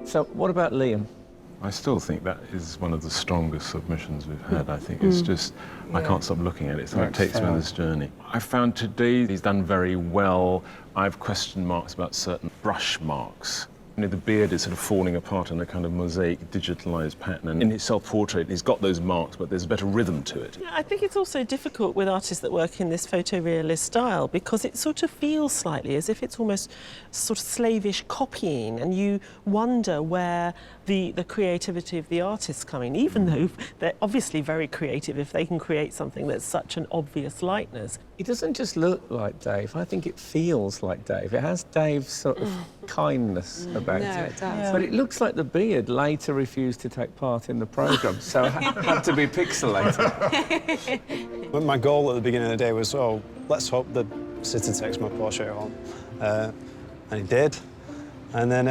Speaker 15: So what about Liam?
Speaker 6: I still think that is one of the strongest submissions we've had. I think it's just, I can't stop looking at it. So it takes me on this journey. I found today he's done very well. I have question marks about certain brush marks. You know, the beard is sort of falling apart in a kind of mosaic, digitalised pattern. And in his self-portrait, he's got those marks, but there's a better rhythm to it.
Speaker 4: Yeah, I think it's also difficult with artists that work in this photorealist style because it sort of feels slightly as if it's almost sort of slavish copying, and you wonder where the creativity of the artist's coming, even though they're obviously very creative if they can create something that's such an obvious likeness.
Speaker 15: It doesn't just look like Dave, I think it feels like Dave. It has Dave's sort of kindness about
Speaker 5: it does. Yeah.
Speaker 15: But it looks like the beard later refused to take part in the programme, so it had to be pixelated.
Speaker 11: My goal at the beginning of the day was, oh, let's hope the sitter takes my portrait home. And he did. And then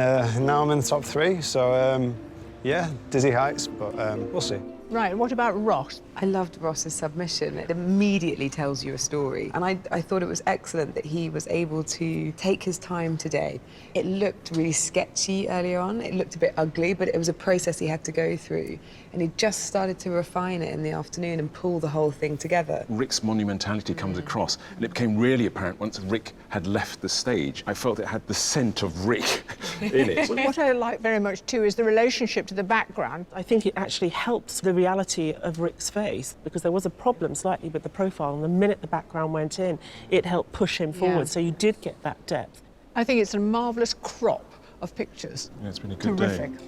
Speaker 11: now I'm in the top 3, so yeah, dizzy heights, but we'll see.
Speaker 2: Right, what about Ross?
Speaker 5: I loved Ross's submission. It immediately tells you a story. And I thought it was excellent that he was able to take his time today. It looked really sketchy earlier on. It looked a bit ugly, but it was a process he had to go through. And he just started to refine it in the afternoon and pull the whole thing together.
Speaker 6: Rick's monumentality comes across, and it became really apparent once Rick had left the stage. I felt it had the scent of Rick in it.
Speaker 2: What I like very much too is the relationship to the background.
Speaker 4: I think it actually helps the reality of Rick's face, because there was a problem slightly with the profile, and the minute the background went in, it helped push him forward, so you did get that depth.
Speaker 2: I think it's a marvellous crop of pictures.
Speaker 6: Yeah, it's been a good
Speaker 2: Terrific.
Speaker 6: day.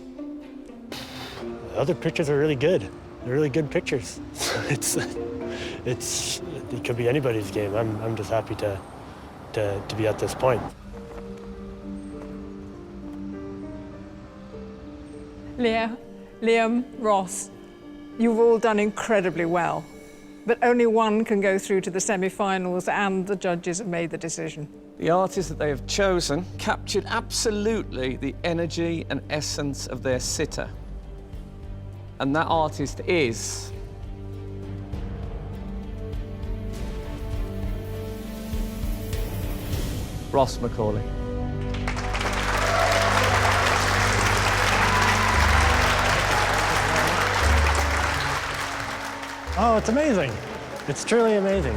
Speaker 22: The other pictures are really good. They're really good pictures. It could be anybody's game. I'm just happy to be at this point.
Speaker 2: Leah, Liam, Ross, you've all done incredibly well, but only one can go through to the semi-finals, and the judges have made the decision.
Speaker 15: The artist that they have chosen captured absolutely the energy and essence of their sitter. And that artist is Ross Macaulay.
Speaker 22: Oh, it's amazing. It's truly amazing.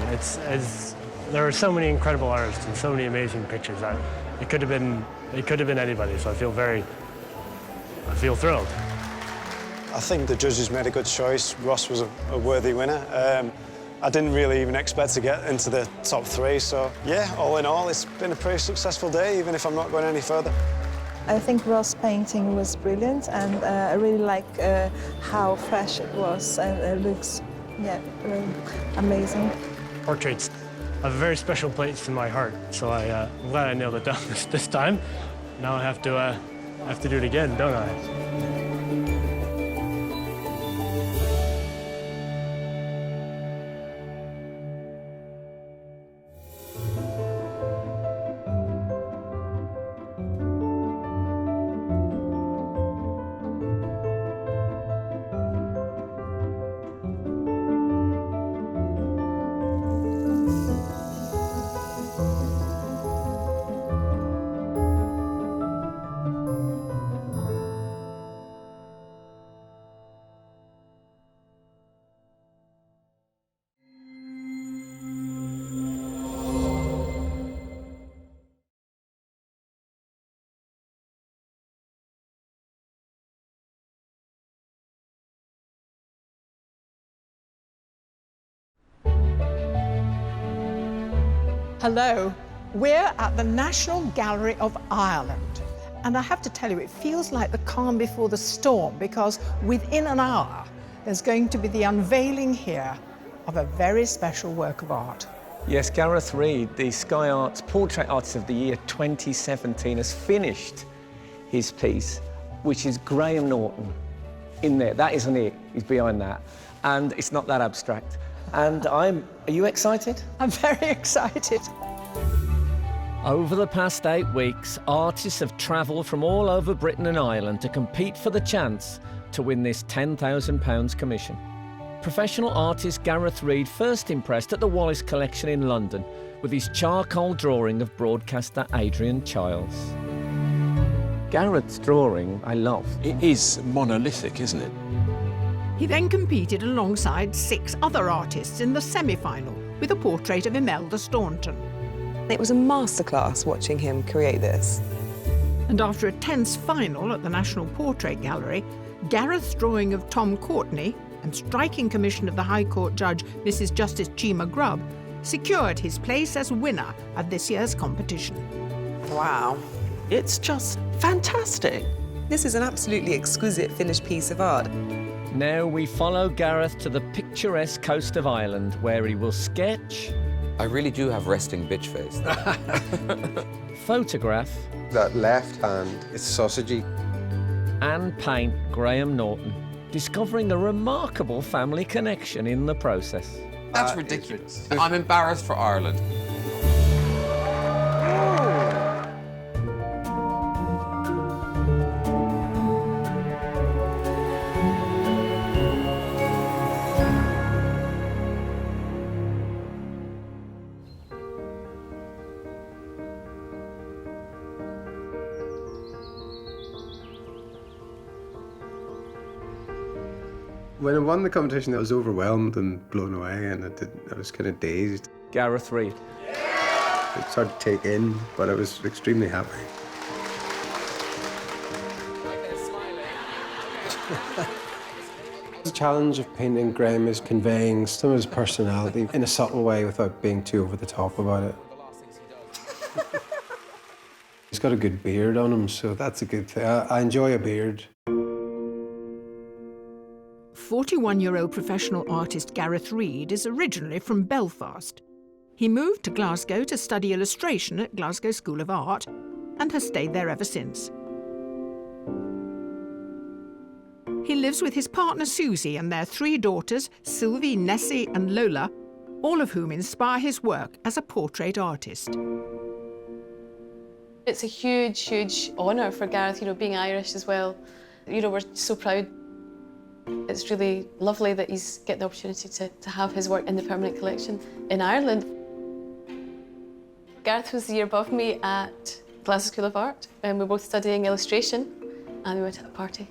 Speaker 22: There are so many incredible artists and so many amazing pictures. It could have been anybody, so I feel thrilled.
Speaker 11: I think the judges made a good choice. Ross was a worthy winner. I didn't really even expect to get into the top 3, so yeah, all in all, it's been a pretty successful day, even if I'm not going any further.
Speaker 24: I think Ross' painting was brilliant, and I really like how fresh it was, and it looks, amazing.
Speaker 22: Portraits have a very special place in my heart, so I'm glad I nailed it down this time. Now I have to do it again, don't I?
Speaker 2: Hello, we're at the National Gallery of Ireland. And I have to tell you, it feels like the calm before the storm, because within an hour, there's going to be the unveiling here of a very special work of art.
Speaker 15: Yes, Gareth Reid, the Sky Arts Portrait Artist of the Year 2017, has finished his piece, which is Graham Norton in there. That isn't it, he's behind that. And it's not that abstract. And are you excited?
Speaker 2: I'm very excited.
Speaker 1: Over the past 8 weeks, artists have travelled from all over Britain and Ireland to compete for the chance to win this £10,000 commission. Professional artist Gareth Reid first impressed at the Wallace Collection in London with his charcoal drawing of broadcaster Adrian Childs. Gareth's drawing I love.
Speaker 6: It is monolithic, isn't it?
Speaker 19: He then competed alongside 6 other artists in the semi-final with a portrait of Imelda Staunton.
Speaker 5: It was a masterclass watching him create this.
Speaker 19: And after a tense final at the National Portrait Gallery, Gareth's drawing of Tom Courtney and striking commission of the High Court judge Mrs. Justice Chima Grubb secured his place as winner of this year's competition.
Speaker 5: Wow.
Speaker 4: It's just fantastic.
Speaker 5: This is an absolutely exquisite finished piece of art.
Speaker 1: Now we follow Gareth to the picturesque coast of Ireland, where he will sketch...
Speaker 14: I really do have resting bitch face.
Speaker 1: photograph...
Speaker 18: That left hand is sausagey.
Speaker 1: And paint Graham Norton, discovering a remarkable family connection in the process.
Speaker 14: That's ridiculous. I'm embarrassed for Ireland.
Speaker 18: When I won the competition, I was overwhelmed and blown away, and I was kind of dazed.
Speaker 15: Gareth Reid.
Speaker 18: It's hard to take in, but I was extremely happy. The challenge of painting Graeme is conveying some of his personality in a subtle way without being too over the top about it. He's got a good beard on him, so that's a good thing. I enjoy a beard.
Speaker 19: 41-year-old professional artist Gareth Reid is originally from Belfast. He moved to Glasgow to study illustration at Glasgow School of Art and has stayed there ever since. He lives with his partner Susie and their 3 daughters, Sylvie, Nessie and Lola, all of whom inspire his work as a portrait artist.
Speaker 12: It's a huge, huge honour for Gareth, you know, being Irish as well. You know, we're so proud. It's really lovely that he's get the opportunity to have his work in the permanent collection in Ireland. Gareth was the year above me at Glasgow School of Art, and we were both studying illustration, and we went to a party.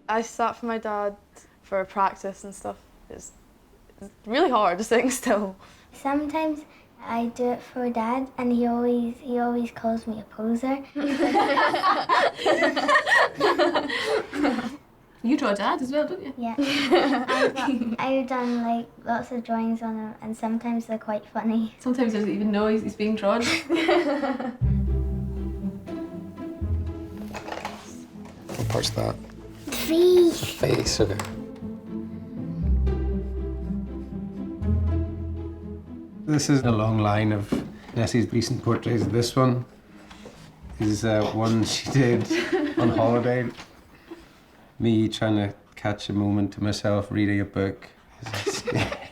Speaker 20: I sat for my dad for practice and stuff. It's really hard sitting still.
Speaker 21: Sometimes I do it for Dad, and he always calls me a poser.
Speaker 12: You draw Dad as well, don't you?
Speaker 21: Yeah. I've done like lots of drawings on him, and sometimes they're quite funny.
Speaker 12: Sometimes he doesn't even know he's being drawn.
Speaker 18: What part's that?
Speaker 21: Face.
Speaker 18: Face, okay. This is a long line of Nessie's recent portraits. This one is one she did on holiday. Me trying to catch a moment to myself reading a book.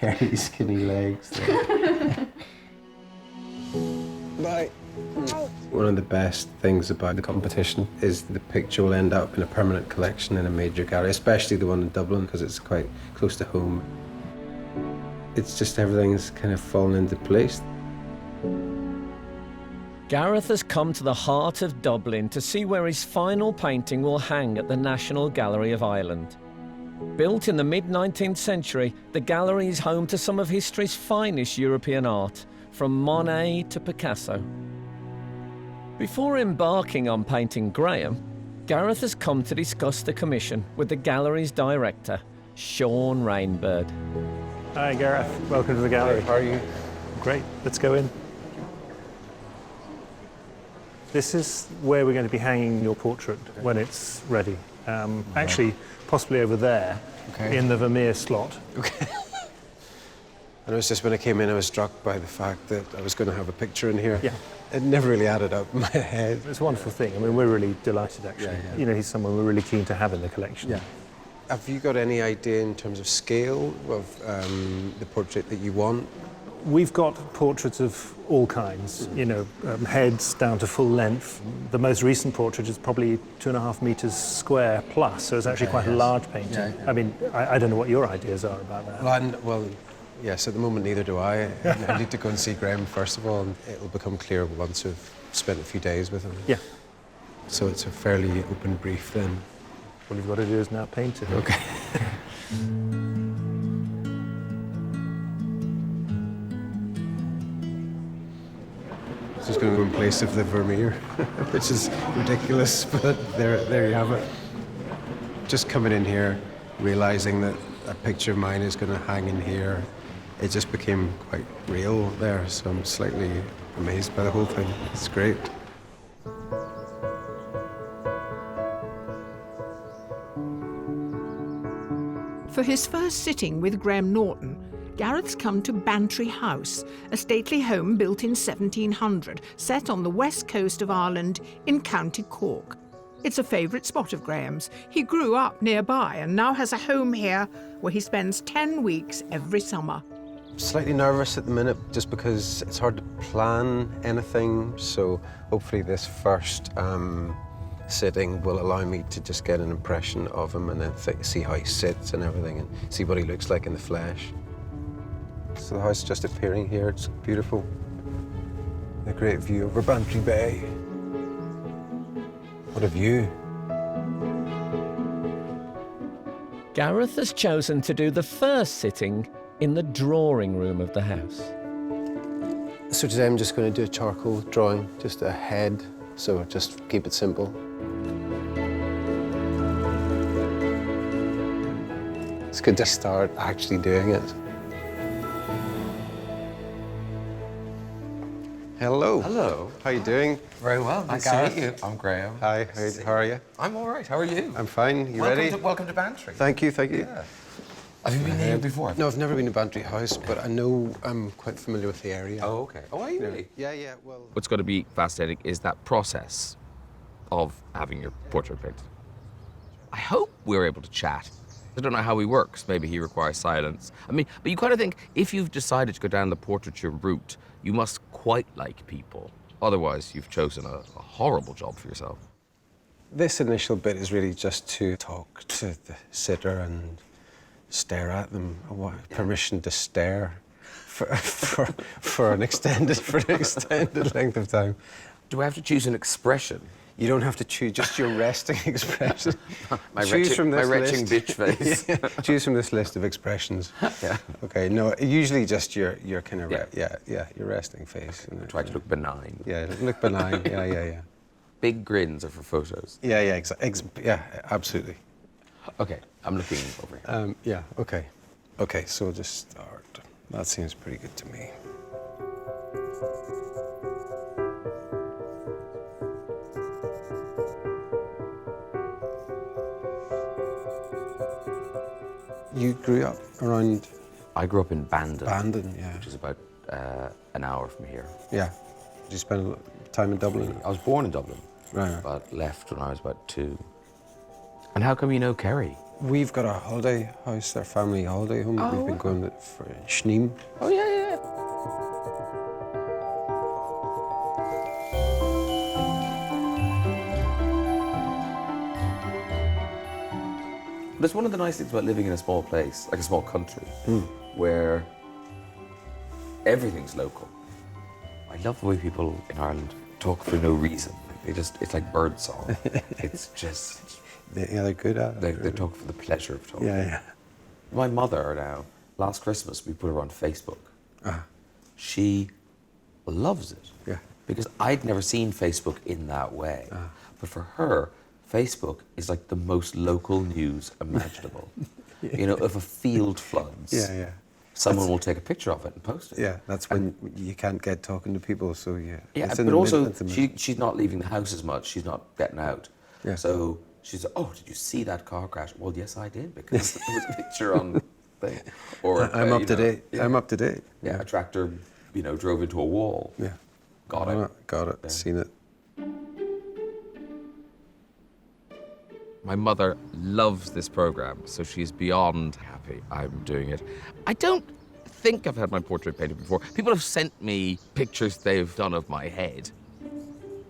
Speaker 18: Hairy, skinny legs there. Bye. One of the best things about the competition is the picture will end up in a permanent collection in a major gallery, especially the one in Dublin, because it's quite close to home. It's just everything's kind of fallen into place.
Speaker 1: Gareth has come to the heart of Dublin to see where his final painting will hang at the National Gallery of Ireland. Built in the mid-19th century, the gallery is home to some of history's finest European art, from Monet to Picasso. Before embarking on painting Graeme, Gareth has come to discuss the commission with the gallery's director, Sean Rainbird.
Speaker 22: Hi, Gareth. Welcome to the gallery.
Speaker 18: How are you?
Speaker 22: Great. Let's go in. This is where we're going to be hanging your portrait when it's ready. Actually, possibly over there, in the Vermeer slot.
Speaker 18: Okay. And it was just when I came in, I was struck by the fact that I was going to have a picture in here.
Speaker 22: Yeah.
Speaker 18: It never really added up in my head.
Speaker 22: It's a wonderful thing. I mean, we're really delighted, actually.
Speaker 18: Yeah.
Speaker 22: You know, he's someone we're really keen to have in the collection.
Speaker 18: Yeah. Have you got any idea in terms of scale of the portrait that you want?
Speaker 22: We've got portraits of all kinds, you know, heads down to full length. The most recent portrait is probably 2.5 meters square plus, so it's actually quite a large painting.
Speaker 18: Yeah.
Speaker 22: I mean, I don't know what your ideas are about that.
Speaker 18: Well, yes, at the moment neither do I. I need to go and see Graeme first of all, and it'll become clear once we've spent a few days with him.
Speaker 22: Yeah.
Speaker 18: So it's a fairly open brief then.
Speaker 22: All you've got to do is now paint it.
Speaker 18: Okay. This is going to go in place of the Vermeer, which is ridiculous, but there you have it. Just coming in here, realising that a picture of mine is going to hang in here, it just became quite real there, so I'm slightly amazed by the whole thing. It's great.
Speaker 19: For his first sitting with Graham Norton, Gareth's come to Bantry House, a stately home built in 1700, set on the west coast of Ireland in County Cork. It's a favourite spot of Graham's. He grew up nearby and now has a home here where he spends 10 weeks every summer.
Speaker 18: Slightly nervous at the minute just because it's hard to plan anything, so hopefully this first sitting will allow me to just get an impression of him and then see how he sits and everything and see what he looks like in the flesh. So the house just appearing here, it's beautiful. A great view over Bantry Bay. What a view.
Speaker 1: Gareth has chosen to do the first sitting in the drawing room of the house.
Speaker 18: So today I'm just going to do a charcoal drawing, just a head, so just keep it simple. It's good to start actually doing it. Hello.
Speaker 14: Hello.
Speaker 18: How are you doing?
Speaker 14: Very well. Nice to meet you. I'm Graham.
Speaker 18: Hi, how are you?
Speaker 14: I'm all right. How are you?
Speaker 18: I'm fine. You ready?
Speaker 14: Welcome to Bantry.
Speaker 18: Thank you, thank you.
Speaker 14: Yeah. Have you been here before?
Speaker 18: No, I've never been to Bantry House, but I know I'm quite familiar with the area.
Speaker 14: Oh, okay. Oh, are you really?
Speaker 18: Yeah, well...
Speaker 13: What's going to be fascinating is that process of having your portrait painted. I hope we're able to chat. I don't know how he works. Maybe he requires silence. I mean, but you kind of think if you've decided to go down the portraiture route, you must quite like people. Otherwise, you've chosen a horrible job for yourself.
Speaker 18: This initial bit is really just to talk to the sitter and stare at them. I want permission to stare for an extended length of time.
Speaker 13: Do I have to choose an expression?
Speaker 18: You don't have to choose, just your resting expression.
Speaker 13: my retching bitch face.
Speaker 18: Yeah. Choose from this list of expressions.
Speaker 13: Yeah.
Speaker 18: Okay, no, usually just your kind of, your resting face.
Speaker 13: Okay. Try to look benign.
Speaker 18: Yeah, look benign, yeah.
Speaker 13: Big grins are for photos.
Speaker 18: Yeah, yeah, absolutely.
Speaker 13: Okay, I'm looking over here.
Speaker 18: Yeah, okay. Okay, so we'll just start. That seems pretty good to me. You grew up around...
Speaker 13: I grew up in Bandon.
Speaker 18: Bandon, yeah.
Speaker 13: Which is about an hour from here.
Speaker 18: Yeah. Did you spend a lot of time in Dublin?
Speaker 13: I was born in Dublin.
Speaker 18: Right.
Speaker 13: But left when I was about 2. And how come you know Kerry?
Speaker 18: We've got a holiday house, our family holiday home.
Speaker 13: Oh,
Speaker 18: We've been going for Schneem.
Speaker 13: Oh, yeah. That's one of the nice things about living in a small place, like a small country, where everything's local. I love the way people in Ireland talk for no reason. It's like birdsong. It's just...
Speaker 18: they're good at it.
Speaker 13: They talk for the pleasure of talking.
Speaker 18: Yeah.
Speaker 13: My mother now, last Christmas, we put her on Facebook. She loves it.
Speaker 18: Yeah.
Speaker 13: Because I'd never seen Facebook in that way. But for her, Facebook is like the most local news imaginable. You know, if a field floods, someone will take a picture of it and post it.
Speaker 18: Yeah, that's when you can't get talking to people, so
Speaker 13: Yeah, but also she's not leaving the house as much. She's not getting out.
Speaker 18: Yeah.
Speaker 13: So she's, oh, did you see that car crash? Well, yes, I did, because there was a picture on the thing. Or
Speaker 18: I'm up to date. Yeah. I'm up to date.
Speaker 13: Yeah, a tractor, drove into a wall.
Speaker 18: Yeah.
Speaker 13: Got it.
Speaker 18: Yeah. Seen it.
Speaker 13: My mother loves this program, so she's beyond happy I'm doing it. I don't think I've had my portrait painted before. People have sent me pictures they've done of my head.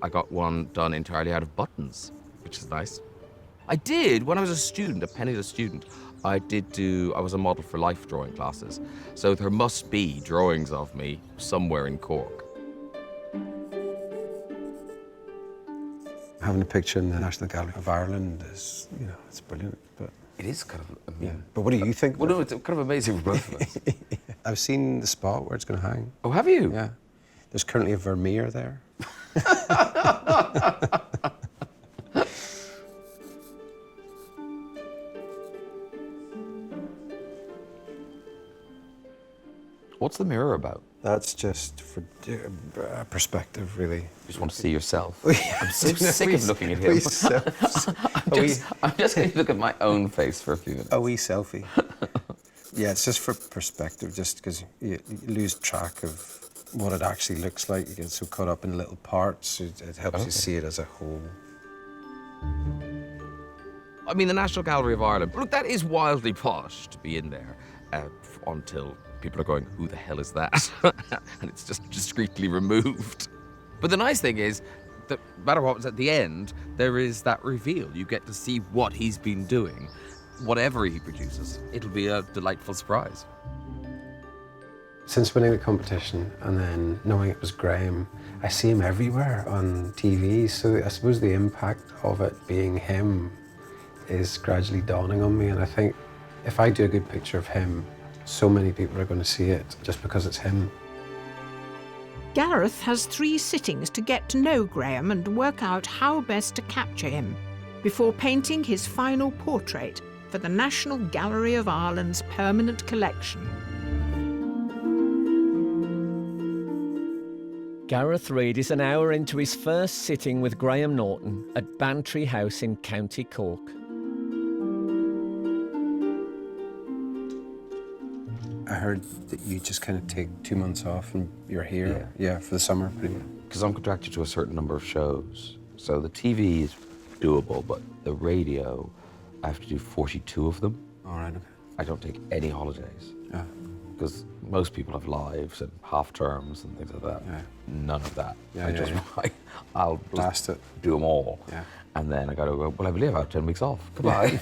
Speaker 13: I got one done entirely out of buttons, which is nice. I did, when I was a student, a penniless student, I was a model for life drawing classes. So there must be drawings of me somewhere in Cork.
Speaker 18: Having a picture in the National Gallery of Ireland is, it's brilliant. But
Speaker 13: it is kind of amazing.
Speaker 18: But what do you think?
Speaker 13: Well, no, it's kind of amazing for both of us.
Speaker 18: I've seen the spot where it's going to hang.
Speaker 13: Oh, have you?
Speaker 18: Yeah. There's currently a Vermeer there.
Speaker 13: What's the mirror about?
Speaker 18: That's just for perspective, really.
Speaker 13: You just want to see yourself. I'm so sick of looking at him. I'm just going to look at my own face for a few minutes.
Speaker 18: A wee selfie. Yeah, it's just for perspective, just because you lose track of what it actually looks like. You get so caught up in little parts, it helps you see it as a whole.
Speaker 13: I mean, the National Gallery of Ireland, look, that is wildly posh to be in there until people are going, who the hell is that? And it's just discreetly removed. But the nice thing is that no matter what was at the end, there is that reveal. You get to see what he's been doing. Whatever he produces, it'll be a delightful surprise.
Speaker 18: Since winning the competition and then knowing it was Graeme, I see him everywhere on TV, so I suppose the impact of it being him is gradually dawning on me, and I think
Speaker 11: If I do a good picture of him, so many people are going to see it just because it's him.
Speaker 19: Gareth has 3 sittings to get to know Graham and work out how best to capture him before painting his final portrait for the National Gallery of Ireland's permanent collection.
Speaker 1: Gareth Reid is an hour into his first sitting with Graham Norton at Bantry House in County Cork.
Speaker 11: I heard that you just kind of take 2 months off and you're here, yeah, for the summer, pretty much.
Speaker 13: Because I'm contracted to a certain number of shows. So the TV is doable, but the radio, I have to do 42 of them.
Speaker 11: All right, okay.
Speaker 13: I don't take any holidays.
Speaker 11: Yeah.
Speaker 13: Because most people have lives and half terms and things like that.
Speaker 11: Yeah.
Speaker 13: None of that.
Speaker 11: Yeah,
Speaker 13: I'll
Speaker 11: blast it.
Speaker 13: Do them all.
Speaker 11: Yeah.
Speaker 13: And then I got to go, well, I believe I have 10 weeks off. Goodbye.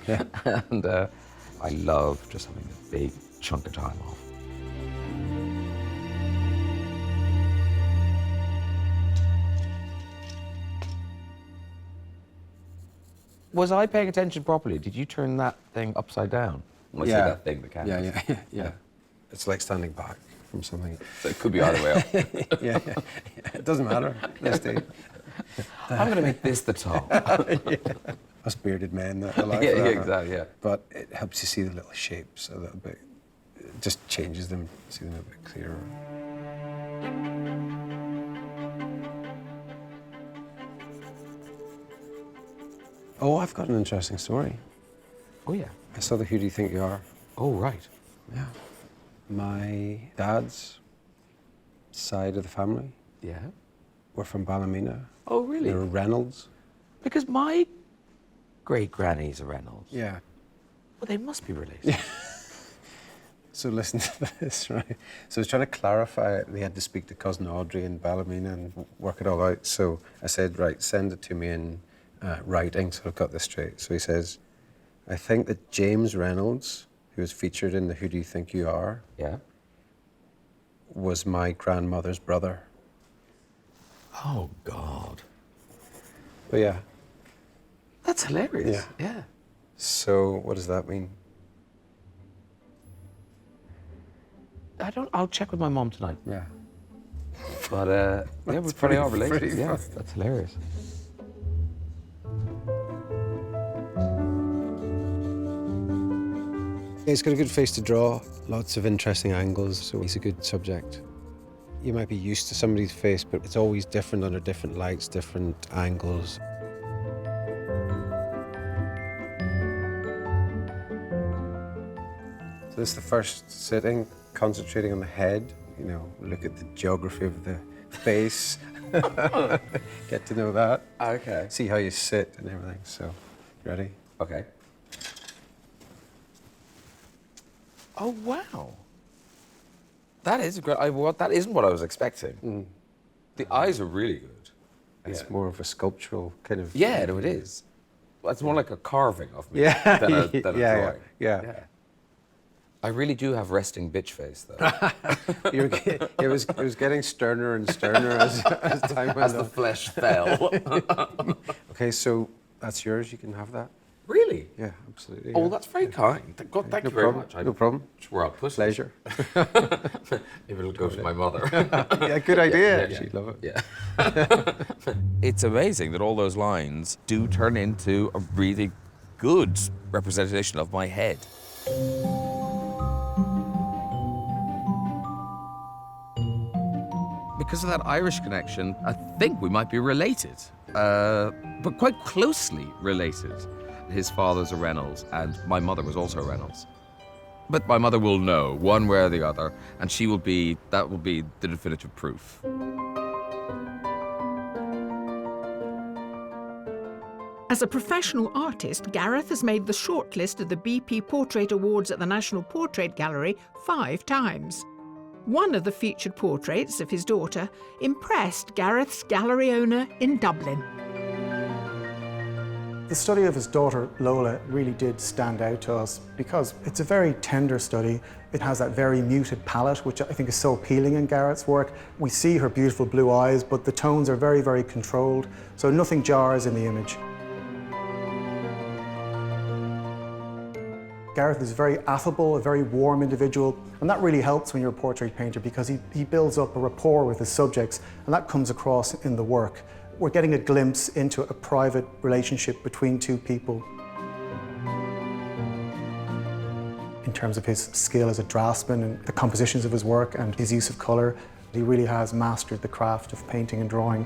Speaker 11: Yeah.
Speaker 13: And I love just having a big chunk of time off. Was I paying attention properly? Did you turn that thing upside down? When I say that thing, the canvas.
Speaker 11: Yeah. It's like standing back from something.
Speaker 13: So it could be either way up.
Speaker 11: yeah. It doesn't matter. Let's do.
Speaker 13: I'm going to make this the top.
Speaker 11: Us bearded men that are like
Speaker 13: yeah,
Speaker 11: that.
Speaker 13: exactly, yeah.
Speaker 11: But it helps you see the little shapes a little bit. It just changes them, see them a bit clearer. Oh, I've got an interesting story.
Speaker 13: Oh, yeah.
Speaker 11: I saw the Who Do You Think You Are?
Speaker 13: Oh, right.
Speaker 11: Yeah. My dad's side of the family were from Ballymena.
Speaker 13: Oh, really?
Speaker 11: They were Reynolds.
Speaker 13: Because my great-granny's a Reynolds.
Speaker 11: Yeah.
Speaker 13: Well, they must be related.
Speaker 11: Yeah. So listen to this, right? So I was trying to clarify it. They had to speak to cousin Audrey in Ballymena and work it all out. So I said, right, send it to me in writing so I've got this straight. So he says, I think that James Reynolds, who was featured in the Who Do You Think You Are?
Speaker 13: Yeah.
Speaker 11: Was my grandmother's brother.
Speaker 13: Oh, God.
Speaker 11: But yeah.
Speaker 13: That's hilarious. Yeah.
Speaker 11: So what does that mean?
Speaker 13: I'll check with my mom tonight.
Speaker 11: Yeah.
Speaker 13: But, yeah, we probably are related. Yeah,
Speaker 11: fun.
Speaker 13: that's hilarious.
Speaker 11: He's got a good face to draw, lots of interesting angles, so he's a good subject. You might be used to somebody's face, but it's always different under different lights, different angles. So this is the first sitting, concentrating on the head, you know, look at the geography of the face, get to know that.
Speaker 13: Okay.
Speaker 11: See how you sit and everything, so, ready?
Speaker 13: Okay. Oh, wow. That is great. That isn't what I was expecting. The eyes are really good.
Speaker 11: It's more of a sculptural kind of...
Speaker 13: Yeah, no, it is. Well, it's more like a carving of me
Speaker 11: Yeah.
Speaker 13: than a drawing.
Speaker 11: Yeah.
Speaker 13: I really do have resting bitch face, though.
Speaker 11: It was getting sterner and sterner as time went on.
Speaker 13: As the flesh fell.
Speaker 11: Okay, so that's yours. You can have that.
Speaker 13: Really?
Speaker 11: Yeah, absolutely.
Speaker 13: Oh,
Speaker 11: yeah.
Speaker 13: that's very kind. God, thank
Speaker 11: No
Speaker 13: you very
Speaker 11: problem.
Speaker 13: much.
Speaker 11: No problem.
Speaker 13: Sure, I'll push
Speaker 11: Pleasure.
Speaker 13: Maybe it'll go to my mother.
Speaker 11: Yeah, good idea.
Speaker 13: Yeah.
Speaker 11: She'd love it.
Speaker 13: Yeah. It's amazing that all those lines do turn into a really good representation of my head. Because of that Irish connection, I think we might be related, but quite closely related. His father's a Reynolds, and my mother was also a Reynolds. But my mother will know, one way or the other, and that will be the definitive proof.
Speaker 19: As a professional artist, Gareth has made the shortlist of the BP Portrait Awards at the National Portrait Gallery 5 times. One of the featured portraits of his daughter impressed Gareth's gallery owner in Dublin.
Speaker 8: The study of his daughter Lola really did stand out to us because it's a very tender study. It has that very muted palette, which I think is so appealing in Gareth's work. We see her beautiful blue eyes, but the tones are very, very controlled, so nothing jars in the image. Gareth is very affable, a very warm individual, and that really helps when you're a portrait painter because he builds up a rapport with his subjects, and that comes across in the work. We're getting a glimpse into a private relationship between two people. In terms of his skill as a draftsman and the compositions of his work and his use of colour, he really has mastered the craft of painting and drawing.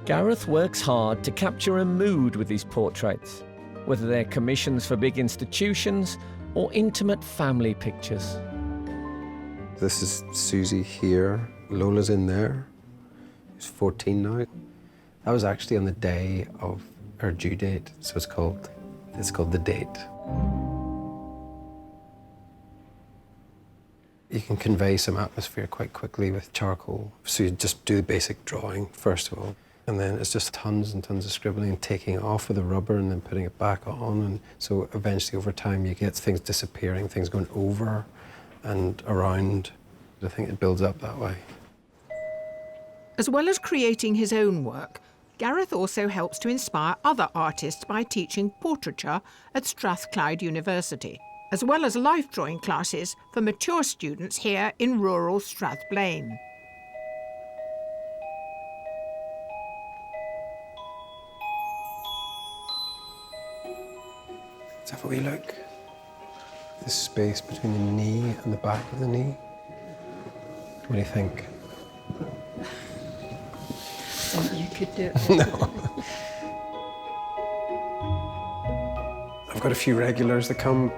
Speaker 1: Gareth works hard to capture a mood with his portraits, whether they're commissions for big institutions or intimate family pictures.
Speaker 18: This is Susie here. Lola's in there. She's 14 now. That was actually on the day of her due date, so it's called The Date. You can convey some atmosphere quite quickly with charcoal. So you just do the basic drawing, first of all. And then it's just tons and tons of scribbling and taking it off with the rubber and then putting it back on. And so eventually over time you get things disappearing, things going over and around. I think it builds up that way.
Speaker 19: As well as creating his own work, Gareth also helps to inspire other artists by teaching portraiture at Strathclyde University, as well as life drawing classes for mature students here in rural Strathblane.
Speaker 18: Let's have a wee look. The space between the knee and the back of the knee. What do you think?
Speaker 19: You could do it.
Speaker 18: No. I've got a few regulars that come.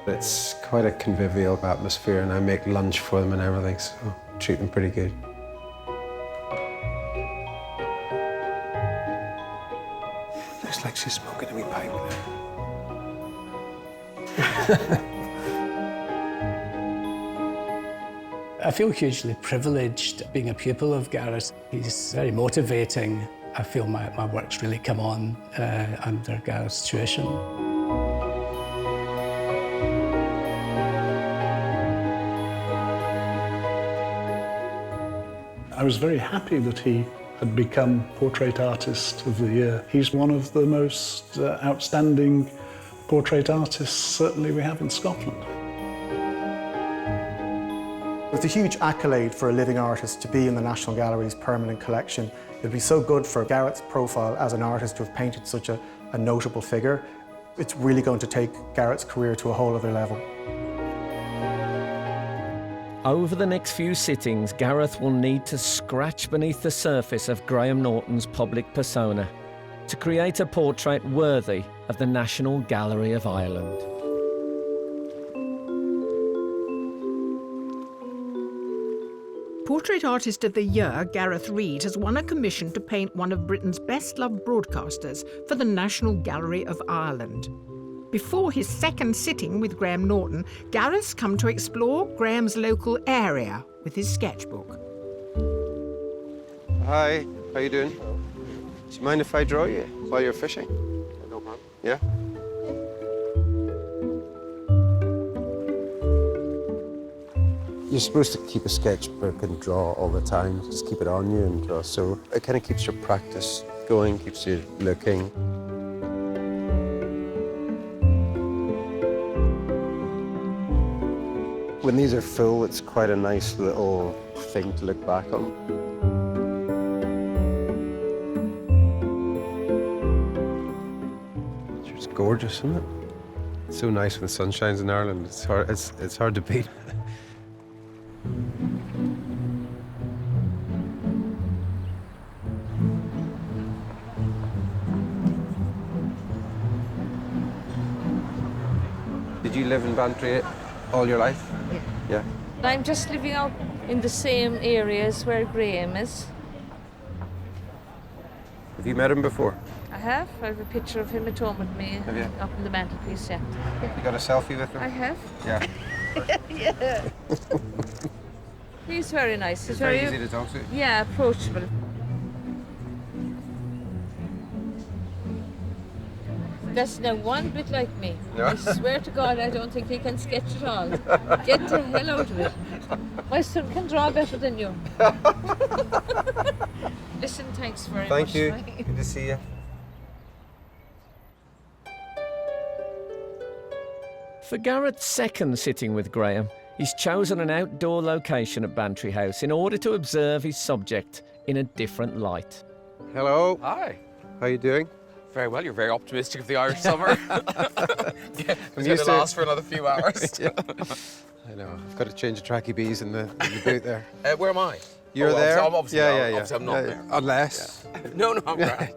Speaker 18: It's quite a convivial atmosphere and I make lunch for them and everything, so I treat them pretty good. Looks like she's smoking a wee pipe there.
Speaker 3: I feel hugely privileged being a pupil of Gareth. He's very motivating. I feel my work's really come on under Gareth's tuition.
Speaker 16: I was very happy that he had become Portrait Artist of the Year. He's one of the most outstanding portrait artists certainly we have in Scotland.
Speaker 8: It's a huge accolade for a living artist to be in the National Gallery's permanent collection. It'd be so good for Gareth's profile as an artist to have painted such a notable figure. It's really going to take Gareth's career to a whole other level.
Speaker 1: Over the next few sittings, Gareth will need to scratch beneath the surface of Graham Norton's public persona to create a portrait worthy of the National Gallery of Ireland.
Speaker 19: Portrait Artist of the Year, Gareth Reid, has won a commission to paint one of Britain's best-loved broadcasters for the National Gallery of Ireland. Before his second sitting with Graham Norton, Gareth's come to explore Graham's local area with his sketchbook.
Speaker 18: Hi, how you doing? Do you mind if I draw you while you're fishing? No problem. Yeah? You're supposed to keep a sketchbook and draw all the time. Just keep it on you and draw. So it kind of keeps your practice going, keeps you looking. When these are full, it's quite a nice little thing to look back on. It's gorgeous, isn't it? It's so nice when the sun shines in Ireland. It's hard to beat. Did you live in Bantry all your life?
Speaker 17: Yeah.
Speaker 18: Yeah.
Speaker 17: I'm just living out in the same areas where Graeme is.
Speaker 18: Have you met him before?
Speaker 17: I have. I have a picture of him at home with me
Speaker 18: Have you?
Speaker 17: up on the mantelpiece, yeah.
Speaker 18: You got a selfie with him?
Speaker 17: I have.
Speaker 18: Yeah.
Speaker 17: Yeah. He's very nice.
Speaker 18: He's very easy to talk to?
Speaker 17: Yeah, approachable. That's now one bit like me.
Speaker 18: No.
Speaker 17: I swear to God, I don't think he can sketch at all. Get the hell out of it. My son can draw better than you. Listen, thanks very much.
Speaker 18: Thank you. Good to see you.
Speaker 1: For Garrett's second sitting with Graham, he's chosen an outdoor location at Bantry House in order to observe his subject in a different light.
Speaker 18: Hello.
Speaker 13: Hi.
Speaker 18: How are you doing?
Speaker 13: Very well. You're very optimistic of the Irish summer. Yeah, it's going
Speaker 18: used
Speaker 13: to
Speaker 18: to it.
Speaker 13: last for another few hours.
Speaker 18: Yeah. I know. I've got to change the tracky bees in the boot there.
Speaker 13: Where am I?
Speaker 18: You're there?
Speaker 13: Obviously,
Speaker 18: yeah.
Speaker 13: Obviously I'm not there.
Speaker 18: Unless.
Speaker 13: Yeah. No, I'm right.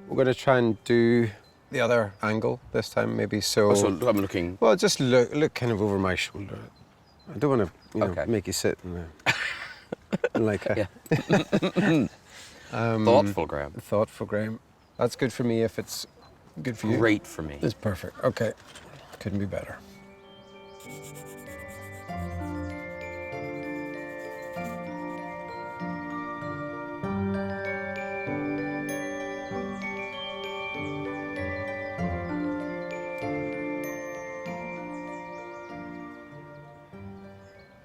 Speaker 18: We're going to try and do the other angle this time, maybe. So,
Speaker 13: Oh, so I'm looking.
Speaker 18: Well, just look kind of over my shoulder. I don't want to, make you sit in like a
Speaker 13: Thoughtful, Graham.
Speaker 18: Thoughtful, Graham. That's good for me if it's good for you.
Speaker 13: Great for me.
Speaker 18: It's perfect. Okay, couldn't be better.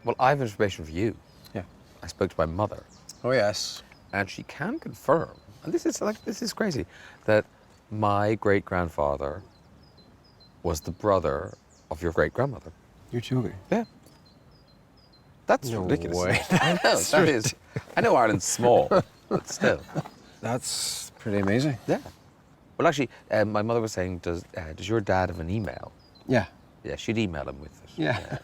Speaker 13: Well, I have information for you.
Speaker 18: Yeah.
Speaker 13: I spoke to my mother.
Speaker 18: Oh yes.
Speaker 13: And she can confirm, and this is crazy, that my great-grandfather was the brother of your great-grandmother.
Speaker 18: You're joking?
Speaker 13: Yeah. That's
Speaker 18: No
Speaker 13: ridiculous.
Speaker 18: way.
Speaker 13: I know, that is. I know Ireland's small, but still.
Speaker 18: That's pretty amazing.
Speaker 13: Yeah. Well, actually, my mother was saying, does your dad have an email?
Speaker 18: Yeah.
Speaker 13: Yeah, she'd email him with it.
Speaker 18: Yeah.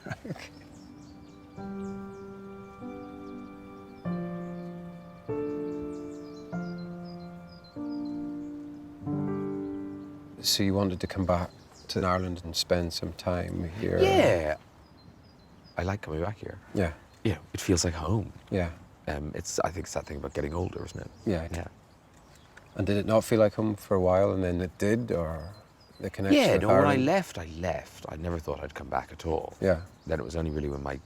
Speaker 18: So you wanted to come back to Ireland and spend some time here?
Speaker 13: Yeah. I like coming back here.
Speaker 18: Yeah.
Speaker 13: You know, it feels like home.
Speaker 18: Yeah.
Speaker 13: I think it's that thing about getting older, isn't it?
Speaker 18: Yeah.
Speaker 13: Yeah.
Speaker 18: And did it not feel like home for a while and then it did, or the connection
Speaker 13: Yeah,
Speaker 18: with
Speaker 13: no, when I
Speaker 18: Ireland?
Speaker 13: left. I never thought I'd come back at all.
Speaker 18: Yeah.
Speaker 13: Then it was only really when my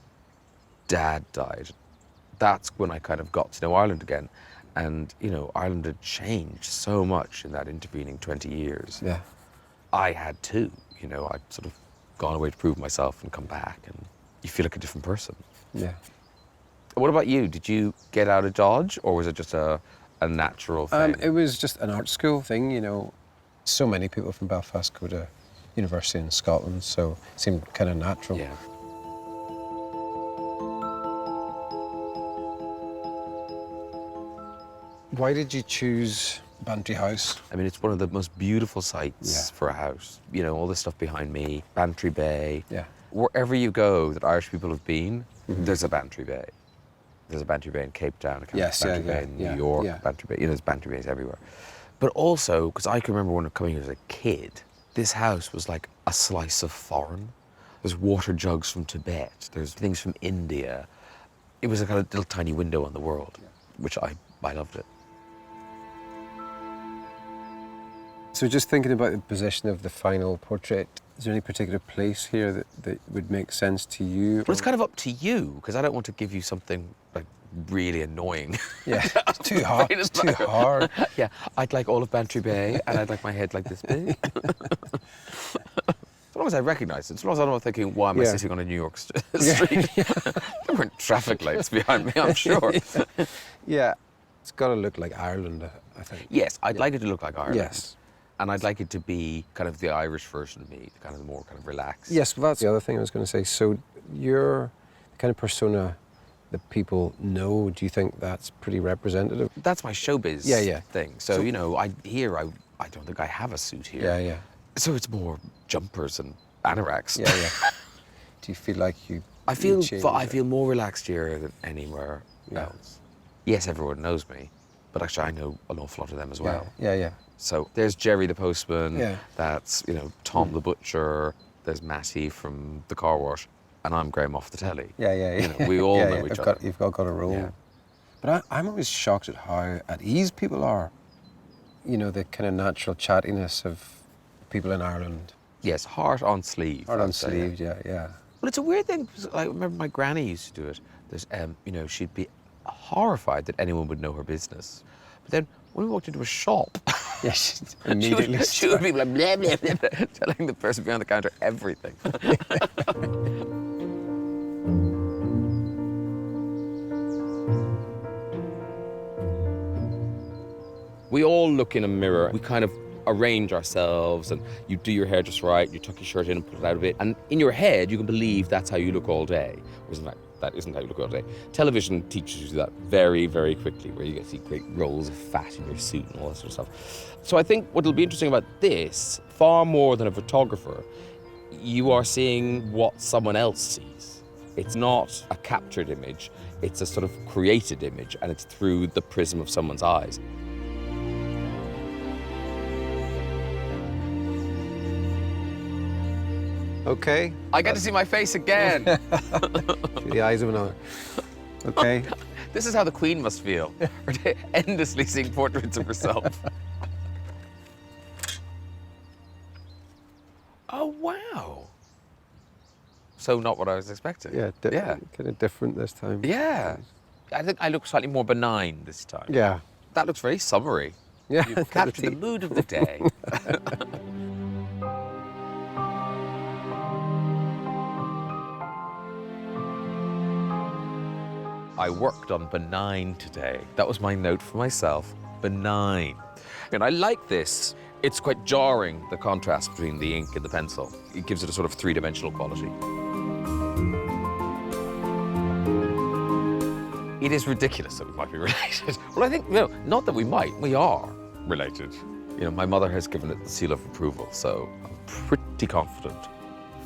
Speaker 13: dad died. That's when I kind of got to know Ireland again. And, you know, Ireland had changed so much in that intervening 20 years.
Speaker 18: Yeah.
Speaker 13: I had too. You know, I'd sort of gone away to prove myself and come back, and you feel like a different person.
Speaker 18: Yeah.
Speaker 13: What about you? Did you get out of Dodge, or was it just a natural thing?
Speaker 18: It was just an art school thing, you know. So many people from Belfast go to university in Scotland, so it seemed kind of natural.
Speaker 13: Yeah.
Speaker 18: Why did you choose Bantry House?
Speaker 13: I mean, it's one of the most beautiful sites for a house. You know, all this stuff behind me, Bantry Bay.
Speaker 18: Yeah.
Speaker 13: Wherever you go that Irish people have been, there's a Bantry Bay. There's a Bantry Bay in Cape Town, a Bantry Bay in New York, Bantry Bay. You know, there's Bantry Bays everywhere. But also, because I can remember when I was coming here as a kid, this house was like a slice of foreign. There's water jugs from Tibet. There's things from India. It was like a little tiny window on the world, which I loved it.
Speaker 18: So just thinking about the position of the final portrait, is there any particular place here that would make sense to you?
Speaker 13: Well, it's kind of up to you, because I don't want to give you something like really annoying.
Speaker 18: Yeah, it's too hard. It's too hard.
Speaker 13: Yeah, I'd like all of Bantry Bay, and I'd like my head like this big. As long as I recognise it, as long as I'm not thinking, why am I sitting on a New York street? There weren't traffic lights behind me, I'm sure.
Speaker 18: Yeah, it's got to look like Ireland, I think.
Speaker 13: Yes, I'd like it to look like Ireland.
Speaker 18: Yes.
Speaker 13: And I'd like it to be kind of the Irish version of me, kind of the more kind of relaxed.
Speaker 18: Yes, well, that's the other thing I was going to say. So you're the kind of persona that people know. Do you think that's pretty representative?
Speaker 13: That's my showbiz thing. So, you know, I don't think I have a suit here.
Speaker 18: Yeah, yeah.
Speaker 13: So it's more jumpers and anoraks.
Speaker 18: Yeah, yeah. Do you feel like
Speaker 13: I feel more relaxed here than anywhere else. Yes, everyone knows me, but actually I know an awful lot of them as well.
Speaker 18: Yeah, yeah.
Speaker 13: So there's Jerry the postman.
Speaker 18: Yeah.
Speaker 13: That's, you know, Tom the butcher. There's Matty from the car wash, and I'm Graeme off the telly.
Speaker 18: Yeah, yeah, yeah.
Speaker 13: You know, we all know each other.
Speaker 18: You've got a role.
Speaker 13: Yeah.
Speaker 18: But I'm always shocked at how at ease people are. You know, the kind of natural chattiness of people in Ireland.
Speaker 13: Yes, heart on sleeve.
Speaker 18: Heart on sleeve, yeah.
Speaker 13: Well, it's a weird thing. I remember my granny used to do it. There's, you know, she'd be horrified that anyone would know her business. But then when we walked into a shop,
Speaker 18: immediately
Speaker 13: she would be like blah, blah, blah, blah, telling the person behind the counter everything. We all look in a mirror, we kind of arrange ourselves, and you do your hair just right, you tuck your shirt in and put it out a bit, and in your head you can believe that's how you look all day. Whereas in fact, that isn't how you look all day. Television teaches you that very, very quickly, where you get to see great rolls of fat in your suit and all that sort of stuff. So I think what'll be interesting about this, far more than a photographer, you are seeing what someone else sees. It's not a captured image, it's a sort of created image, and it's through the prism of someone's eyes.
Speaker 18: Okay.
Speaker 13: I get to see my face again.
Speaker 18: Through the eyes of another. Okay.
Speaker 13: This is how the Queen must feel, endlessly seeing portraits of herself. Oh, wow. So not what I was expecting.
Speaker 18: Yeah, kind of different this time.
Speaker 13: Yeah. I think I look slightly more benign this time.
Speaker 18: Yeah.
Speaker 13: That looks very summery.
Speaker 18: Yeah.
Speaker 13: You've captured the mood of the day. I worked on benign today. That was my note for myself, benign. And I like this. It's quite jarring, the contrast between the ink and the pencil. It gives it a sort of three-dimensional quality. It is ridiculous that we might be related. Well, I think, not that we might, we are related. My mother has given it the seal of approval, so I'm pretty confident.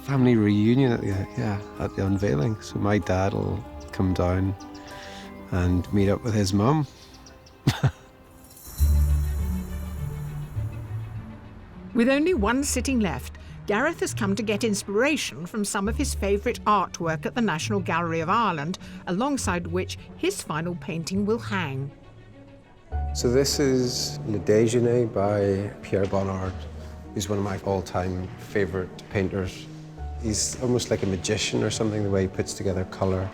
Speaker 18: Family reunion at the unveiling. So my dad will come down and meet up with his mum.
Speaker 19: With only one sitting left, Gareth has come to get inspiration from some of his favourite artwork at the National Gallery of Ireland, alongside which his final painting will hang.
Speaker 18: So this is Le Déjeuner by Pierre Bonnard, who's one of my all-time favourite painters. He's almost like a magician or something, the way he puts together colour.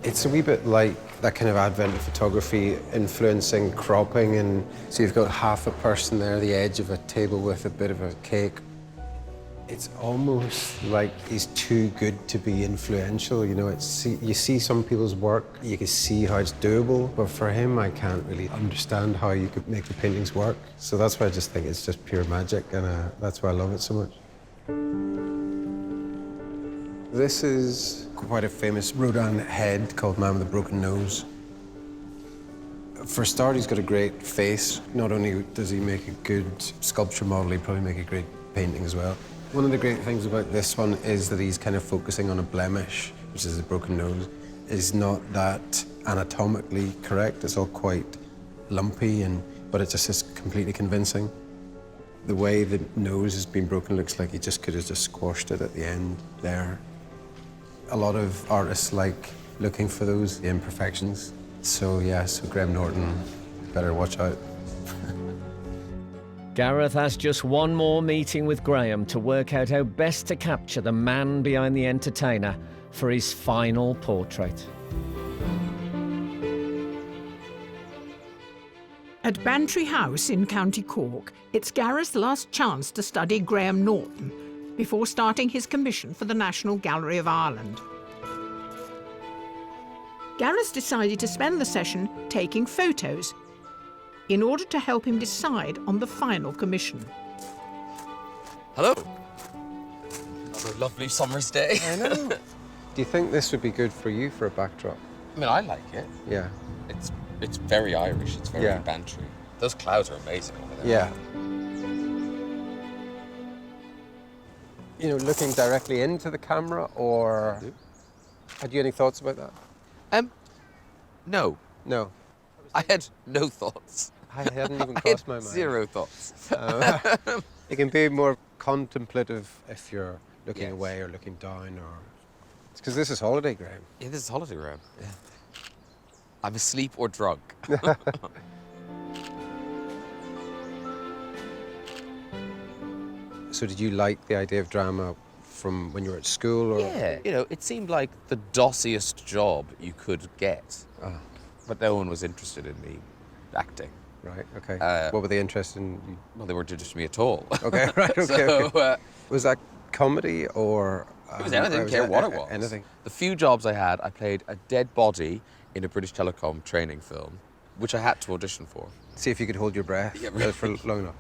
Speaker 18: It's a wee bit like that kind of advent of photography influencing cropping, and so you've got half a person there, the edge of a table with a bit of a cake. It's almost like he's too good to be influential, you see some people's work, you can see how it's doable, but for him, I can't really understand how you could make the paintings work. So that's why I just think it's just pure magic, and that's why I love it so much. This is quite a famous Rodin head called Man with a Broken Nose. For a start, he's got a great face. Not only does he make a good sculpture model, he'd probably make a great painting as well. One of the great things about this one is that he's kind of focusing on a blemish, which is a broken nose. It's not that anatomically correct. It's all quite lumpy, but it just is completely convincing. The way the nose has been broken looks like he just could have just squashed it at the end there. A lot of artists like looking for those imperfections. So Graham Norton, better watch out.
Speaker 1: Gareth has just one more meeting with Graeme to work out how best to capture the man behind the entertainer for his final portrait.
Speaker 19: At Bantry House in County Cork, it's Gareth's last chance to study Graham Norton before starting his commission for the National Gallery of Ireland. Gareth's decided to spend the session taking photos in order to help him decide on the final commission.
Speaker 13: Hello. Another lovely summer's day.
Speaker 18: I know. Do you think this would be good for you for a backdrop?
Speaker 13: I mean, I like it.
Speaker 18: Yeah.
Speaker 13: It's very Irish, it's very Bantry. Those clouds are amazing over there.
Speaker 18: Yeah. Looking directly into the camera, or had you any thoughts about that?
Speaker 13: No.
Speaker 18: No.
Speaker 13: I had no thoughts.
Speaker 18: I hadn't even crossed my mind.
Speaker 13: Zero thoughts.
Speaker 18: It can be more contemplative if you're looking away or looking down, or it's because this is holiday, Graeme.
Speaker 13: Yeah, this is holiday, Graeme. Yeah. I'm asleep or drunk.
Speaker 18: So did you like the idea of drama from when you were at school? Or?
Speaker 13: Yeah, it seemed like the dossiest job you could get. But no one was interested in me acting.
Speaker 18: Right, okay. What were they interested in?
Speaker 13: Well, they weren't interested in me at all.
Speaker 18: Okay, right, okay. Okay. Was that comedy or...
Speaker 13: It was anything, I didn't care what it was.
Speaker 18: Anything.
Speaker 13: The few jobs I had, I played a dead body in a British Telecom training film, which I had to audition for.
Speaker 18: See if you could hold your breath for long enough.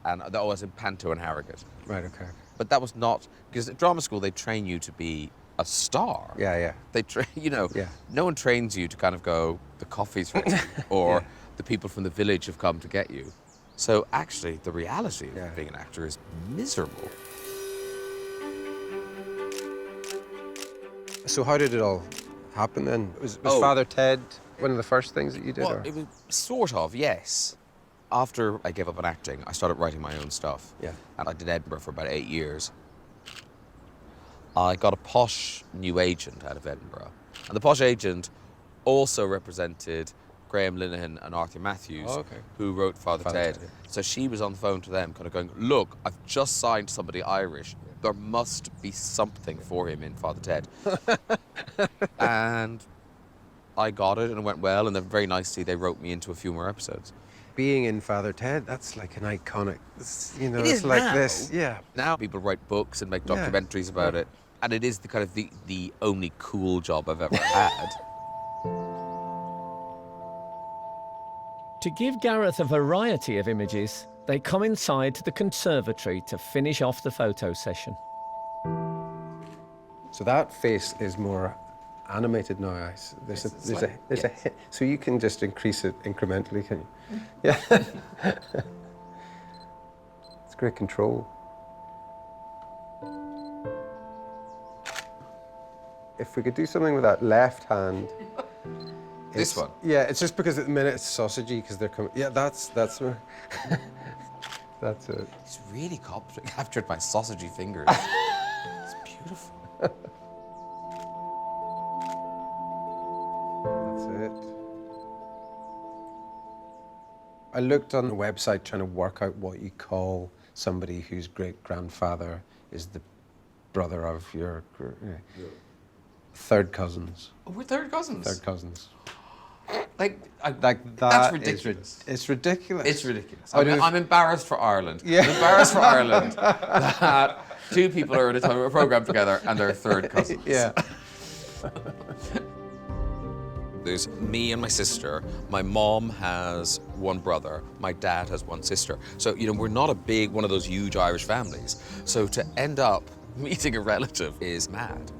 Speaker 13: And that was in Panto and Harrogate.
Speaker 18: Right, okay.
Speaker 13: But that was not, because at drama school they train you to be a star.
Speaker 18: Yeah.
Speaker 13: They train, no one trains you to kind of go, the coffee's ready, or the people from the village have come to get you. So actually, the reality of being an actor is miserable.
Speaker 18: So how did it all happen then? Was Father Ted one of the first things that you did?
Speaker 13: Well, it was sort of, yes. After I gave up on acting, I started writing my own stuff.
Speaker 18: Yeah.
Speaker 13: And I did Edinburgh for about 8 years. I got a posh new agent out of Edinburgh. And the posh agent also represented Graham Linehan and Arthur Matthews, who wrote Father Ted. So she was on the phone to them, kind of going, look, I've just signed somebody Irish. There must be something for him in Father Ted. And I got it, and it went well, and then very nicely they wrote me into a few more episodes.
Speaker 18: Being in Father Ted, that's like an iconic,
Speaker 13: It is
Speaker 18: like
Speaker 13: now.
Speaker 18: this. Yeah.
Speaker 13: Now people write books and make documentaries about it, and it is the kind of the only cool job I've ever had.
Speaker 1: To give Gareth a variety of images, they come inside to the conservatory to finish off the photo session.
Speaker 18: So that face is more animated now. There's a hit, so you can just increase it incrementally, can you? Yeah. It's great control. If we could do something with that left hand.
Speaker 13: This one?
Speaker 18: Yeah, it's just because at the minute it's sausagey because they're coming. Yeah, that's that's it.
Speaker 13: It's really captured my sausagey fingers. It's beautiful.
Speaker 18: That's it. I looked on the website trying to work out what you call somebody whose great-grandfather is the brother of your third cousins.
Speaker 13: Oh, we're third cousins?
Speaker 18: Third cousins.
Speaker 13: That's ridiculous.
Speaker 18: It's ridiculous.
Speaker 13: It's ridiculous. I'm embarrassed for Ireland.
Speaker 18: Yeah.
Speaker 13: I'm embarrassed for Ireland that two people are in a program together and they're third cousins.
Speaker 18: Yeah.
Speaker 13: There's me and my sister. My mom has one brother. My dad has one sister. So, we're not a big, one of those huge Irish families. So to end up meeting a relative is mad.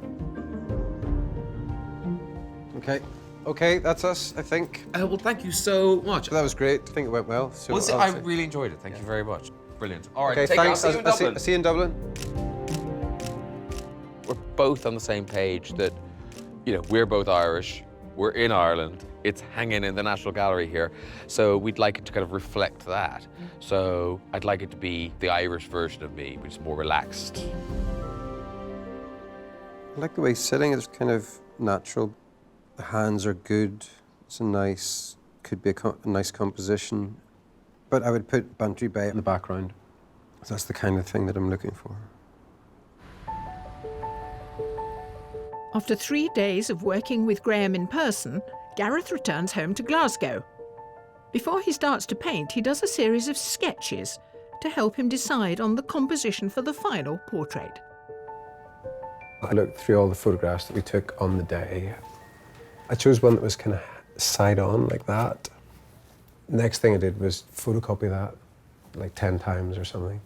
Speaker 18: Okay, that's us, I think.
Speaker 13: Well, thank you so much.
Speaker 18: That was great. I think it went well. So
Speaker 13: I really enjoyed it. Thank you very much. Brilliant. All right,
Speaker 18: okay,
Speaker 13: take care.
Speaker 18: thanks.
Speaker 13: I'll see you in Dublin.
Speaker 18: I'll see you in Dublin.
Speaker 13: We're both on the same page that, we're both Irish. We're in Ireland. It's hanging in the National Gallery here. So we'd like it to kind of reflect that. So I'd like it to be the Irish version of me, which is more relaxed.
Speaker 18: I like the way he's sitting. It's kind of natural. The hands are good. It's could be a nice composition. But I would put Bantry Bay in the background. So that's the kind of thing that I'm looking for.
Speaker 19: After 3 days of working with Graham in person, Gareth returns home to Glasgow. Before he starts to paint, he does a series of sketches to help him decide on the composition for the final portrait.
Speaker 18: I looked through all the photographs that we took on the day. I chose one that was kind of side on like that. Next thing I did was photocopy that like 10 times or something.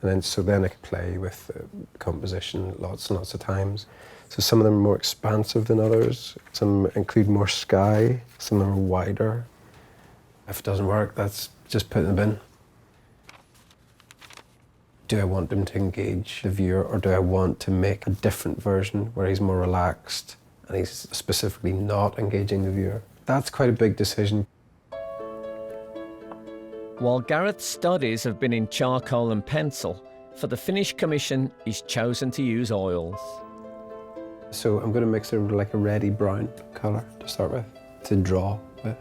Speaker 18: And then I could play with the composition lots and lots of times. So some of them are more expansive than others. Some include more sky, some of them are wider. If it doesn't work, that's just put in the bin. Do I want him to engage the viewer, or do I want to make a different version where he's more relaxed and he's specifically not engaging the viewer? That's quite a big decision.
Speaker 1: While Gareth's studies have been in charcoal and pencil, for the finished commission, he's chosen to use oils.
Speaker 18: So I'm going to mix it with like a reddy brown colour to start with, to draw with.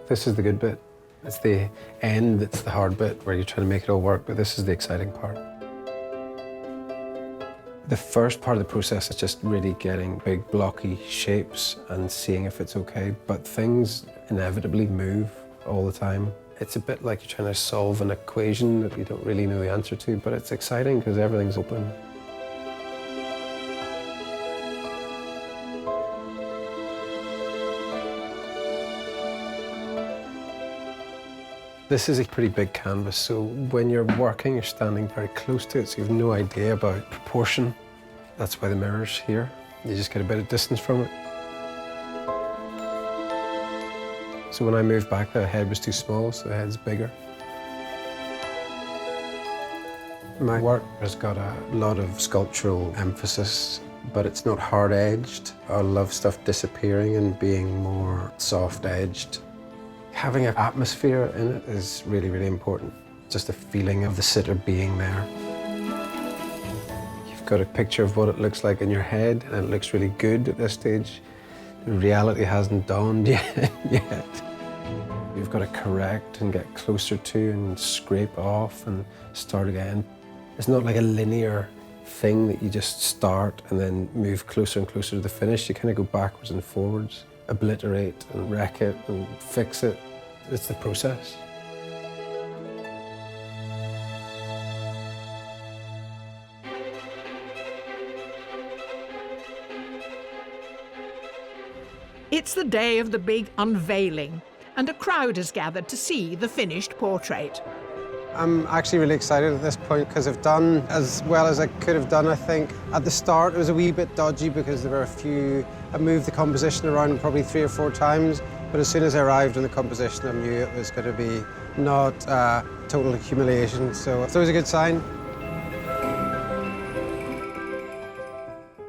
Speaker 18: This is the good bit. It's the end that's the hard bit, where you're trying to make it all work, but this is the exciting part. The first part of the process is just really getting big blocky shapes and seeing if it's okay, but things inevitably move all the time. It's a bit like you're trying to solve an equation that you don't really know the answer to, but it's exciting because everything's open.
Speaker 11: This is a pretty big canvas, so when you're working, you're standing very close to it, so you have no idea about proportion. That's why the mirror's here. You just get a bit of distance from it. So when I moved back, the head was too small, so the head's bigger. My work has got a lot of sculptural emphasis, but it's not hard-edged. I love stuff disappearing and being more soft-edged. Having an atmosphere in it is really, really important. Just a feeling of the sitter being there. You've got a picture of what it looks like in your head, and it looks really good at this stage. The reality hasn't dawned yet. You've got to correct and get closer to and scrape off and start again. It's not like a linear thing that you just start and then move closer and closer to the finish. You kind of go backwards and forwards, obliterate and wreck it and fix it. It's the process.
Speaker 19: It's the day of the big unveiling, and a crowd has gathered to see the finished portrait.
Speaker 11: I'm actually really excited at this point because I've done as well as I could have done, I think. At the start, it was a wee bit dodgy because there were I moved the composition around probably 3 or 4 times, but as soon as I arrived in the composition, I knew it was going to be not total humiliation, so it's always a good sign.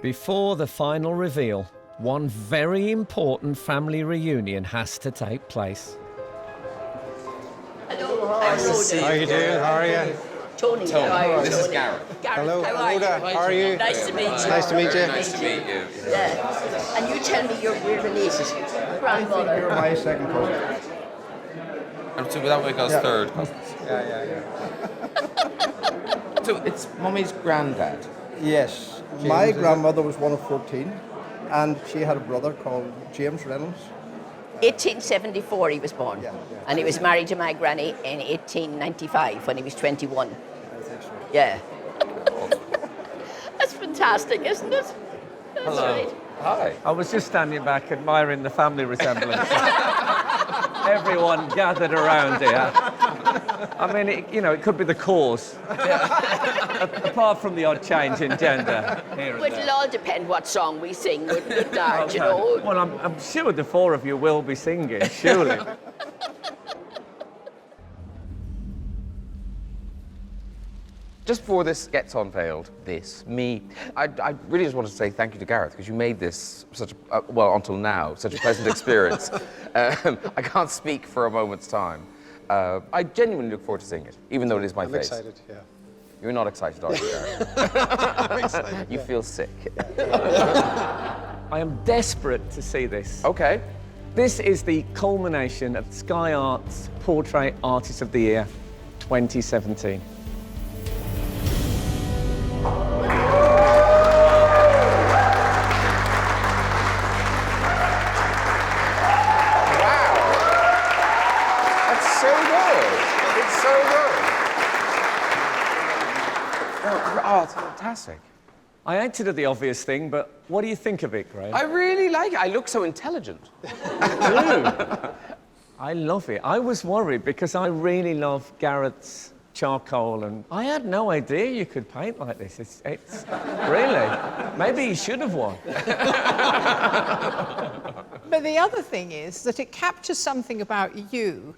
Speaker 1: Before the final reveal, one very important family reunion has to take place.
Speaker 7: Nice to see you.
Speaker 11: How are you doing? How are you?
Speaker 7: Tony.
Speaker 14: Tony.
Speaker 7: How are you?
Speaker 14: This is Gareth.
Speaker 11: Hello.
Speaker 7: How are you?
Speaker 11: How are you?
Speaker 7: Nice to meet you.
Speaker 11: Nice to meet you.
Speaker 14: Nice to meet you.
Speaker 7: Yeah. And you tell me we're related. Grandmother.
Speaker 9: You're my second cousin.
Speaker 14: And so that make us third cousins.
Speaker 9: Yeah.
Speaker 14: So it's Mummy's granddad.
Speaker 9: Yes.
Speaker 14: James,
Speaker 9: My grandmother was one of 14, and she had a brother called James Reynolds.
Speaker 7: 1874 he was born. And he was married to my granny in 1895 when he was 21.
Speaker 9: I think so.
Speaker 7: Yeah. That's fantastic, isn't it? That's
Speaker 15: Hello.
Speaker 7: Right.
Speaker 15: Hi. I was just standing back admiring the family resemblance. Everyone gathered around here. I mean, it could be the cause. Apart from the odd change in gender. Here and
Speaker 7: Well, it'll all depend what song we sing, wouldn't it, Dad, you know?
Speaker 15: Well, I'm sure the 4 of you will be singing, surely.
Speaker 13: Just before this gets unveiled, I really just wanted to say thank you to Gareth, because you made this such a, well, until now, such a pleasant experience. I can't speak for a moment's time. I genuinely look forward to seeing it, even though it is my face.
Speaker 11: I'm excited, yeah.
Speaker 13: You're not excited, are you, Gareth?
Speaker 11: I'm excited.
Speaker 13: You feel sick.
Speaker 15: I am desperate to see this.
Speaker 13: Okay.
Speaker 15: This is the culmination of Sky Arts Portrait Artist of the Year 2017.
Speaker 13: Oh, it's fantastic.
Speaker 15: I acted at the obvious thing, but what do you think of it, Graeme?
Speaker 13: I really like it. I look so intelligent.
Speaker 15: I love it. I was worried because I really love Gareth's charcoal, and I had no idea you could paint like this. It's really, maybe you should have won.
Speaker 2: But the other thing is that it captures something about you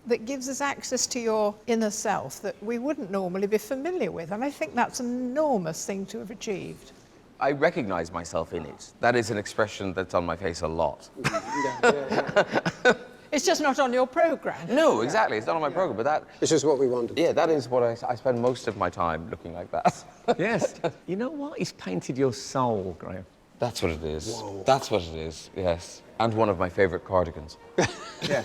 Speaker 2: that gives us access to your inner self that we wouldn't normally be familiar with. And I think that's an enormous thing to have achieved.
Speaker 13: I recognise myself in it. That is an expression that's on my face a lot.
Speaker 2: It's just not on your programme.
Speaker 13: No, exactly. It's not on my programme, but that...
Speaker 11: It's just what we wanted.
Speaker 13: Yeah, that is what I spend most of my time looking like that.
Speaker 15: Yes. You know what? He's painted your soul, Graeme.
Speaker 13: That's what it is.
Speaker 11: Whoa.
Speaker 13: That's what it is, yes. And one of my favourite cardigans.
Speaker 15: Yeah.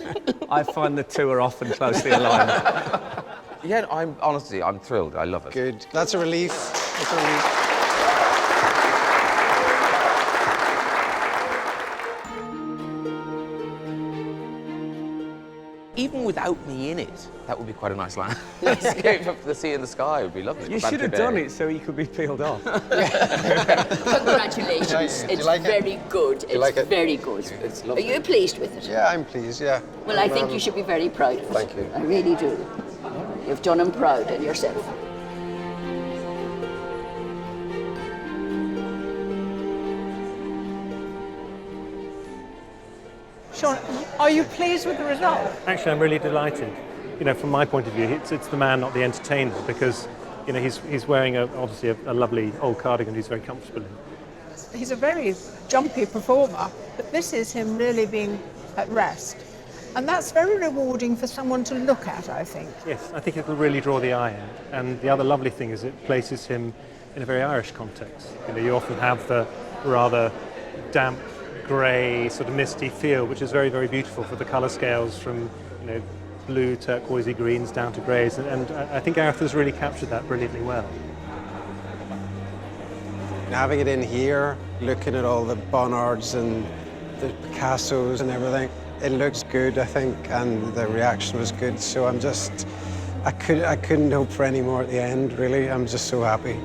Speaker 15: I find the two are often closely aligned.
Speaker 13: Yeah, honestly, I'm thrilled. I love it.
Speaker 11: Good. That's a relief. That's a relief.
Speaker 13: Even without without me in it. That would be quite a nice landscape of the sea and the sky. It would be lovely.
Speaker 15: You should have done it so he could be peeled off.
Speaker 7: Congratulations. It's very good. It's very good.
Speaker 18: It's
Speaker 7: Are you pleased with it?
Speaker 18: Yeah, I'm pleased, yeah.
Speaker 7: Well, I think you should be very proud of it.
Speaker 18: Thank you.
Speaker 7: I really do. You've done him proud and yourself.
Speaker 2: Sean, are you pleased with the result?
Speaker 22: Actually, I'm really delighted. You know, from my point of view, it's the man, not the entertainer, because, you know, he's wearing obviously a lovely old cardigan he's very comfortable in.
Speaker 2: He's a very jumpy performer, but this is him really being at rest. And that's very rewarding for someone to look at, I think.
Speaker 22: Yes, I think it'll really draw the eye in. And the other lovely thing is it places him in a very Irish context. You know, you often have the rather damp, grey, sort of misty feel, which is very, very beautiful for the colour scales from, you know, blue, turquoisey greens down to greys. And I think Arthur's really captured that brilliantly well.
Speaker 18: Having it in here, looking at all the Bonnards and the Picassos and everything, it looks good, I think, and the reaction was good. So I couldn't hope for any more at the end, really. I'm just so happy.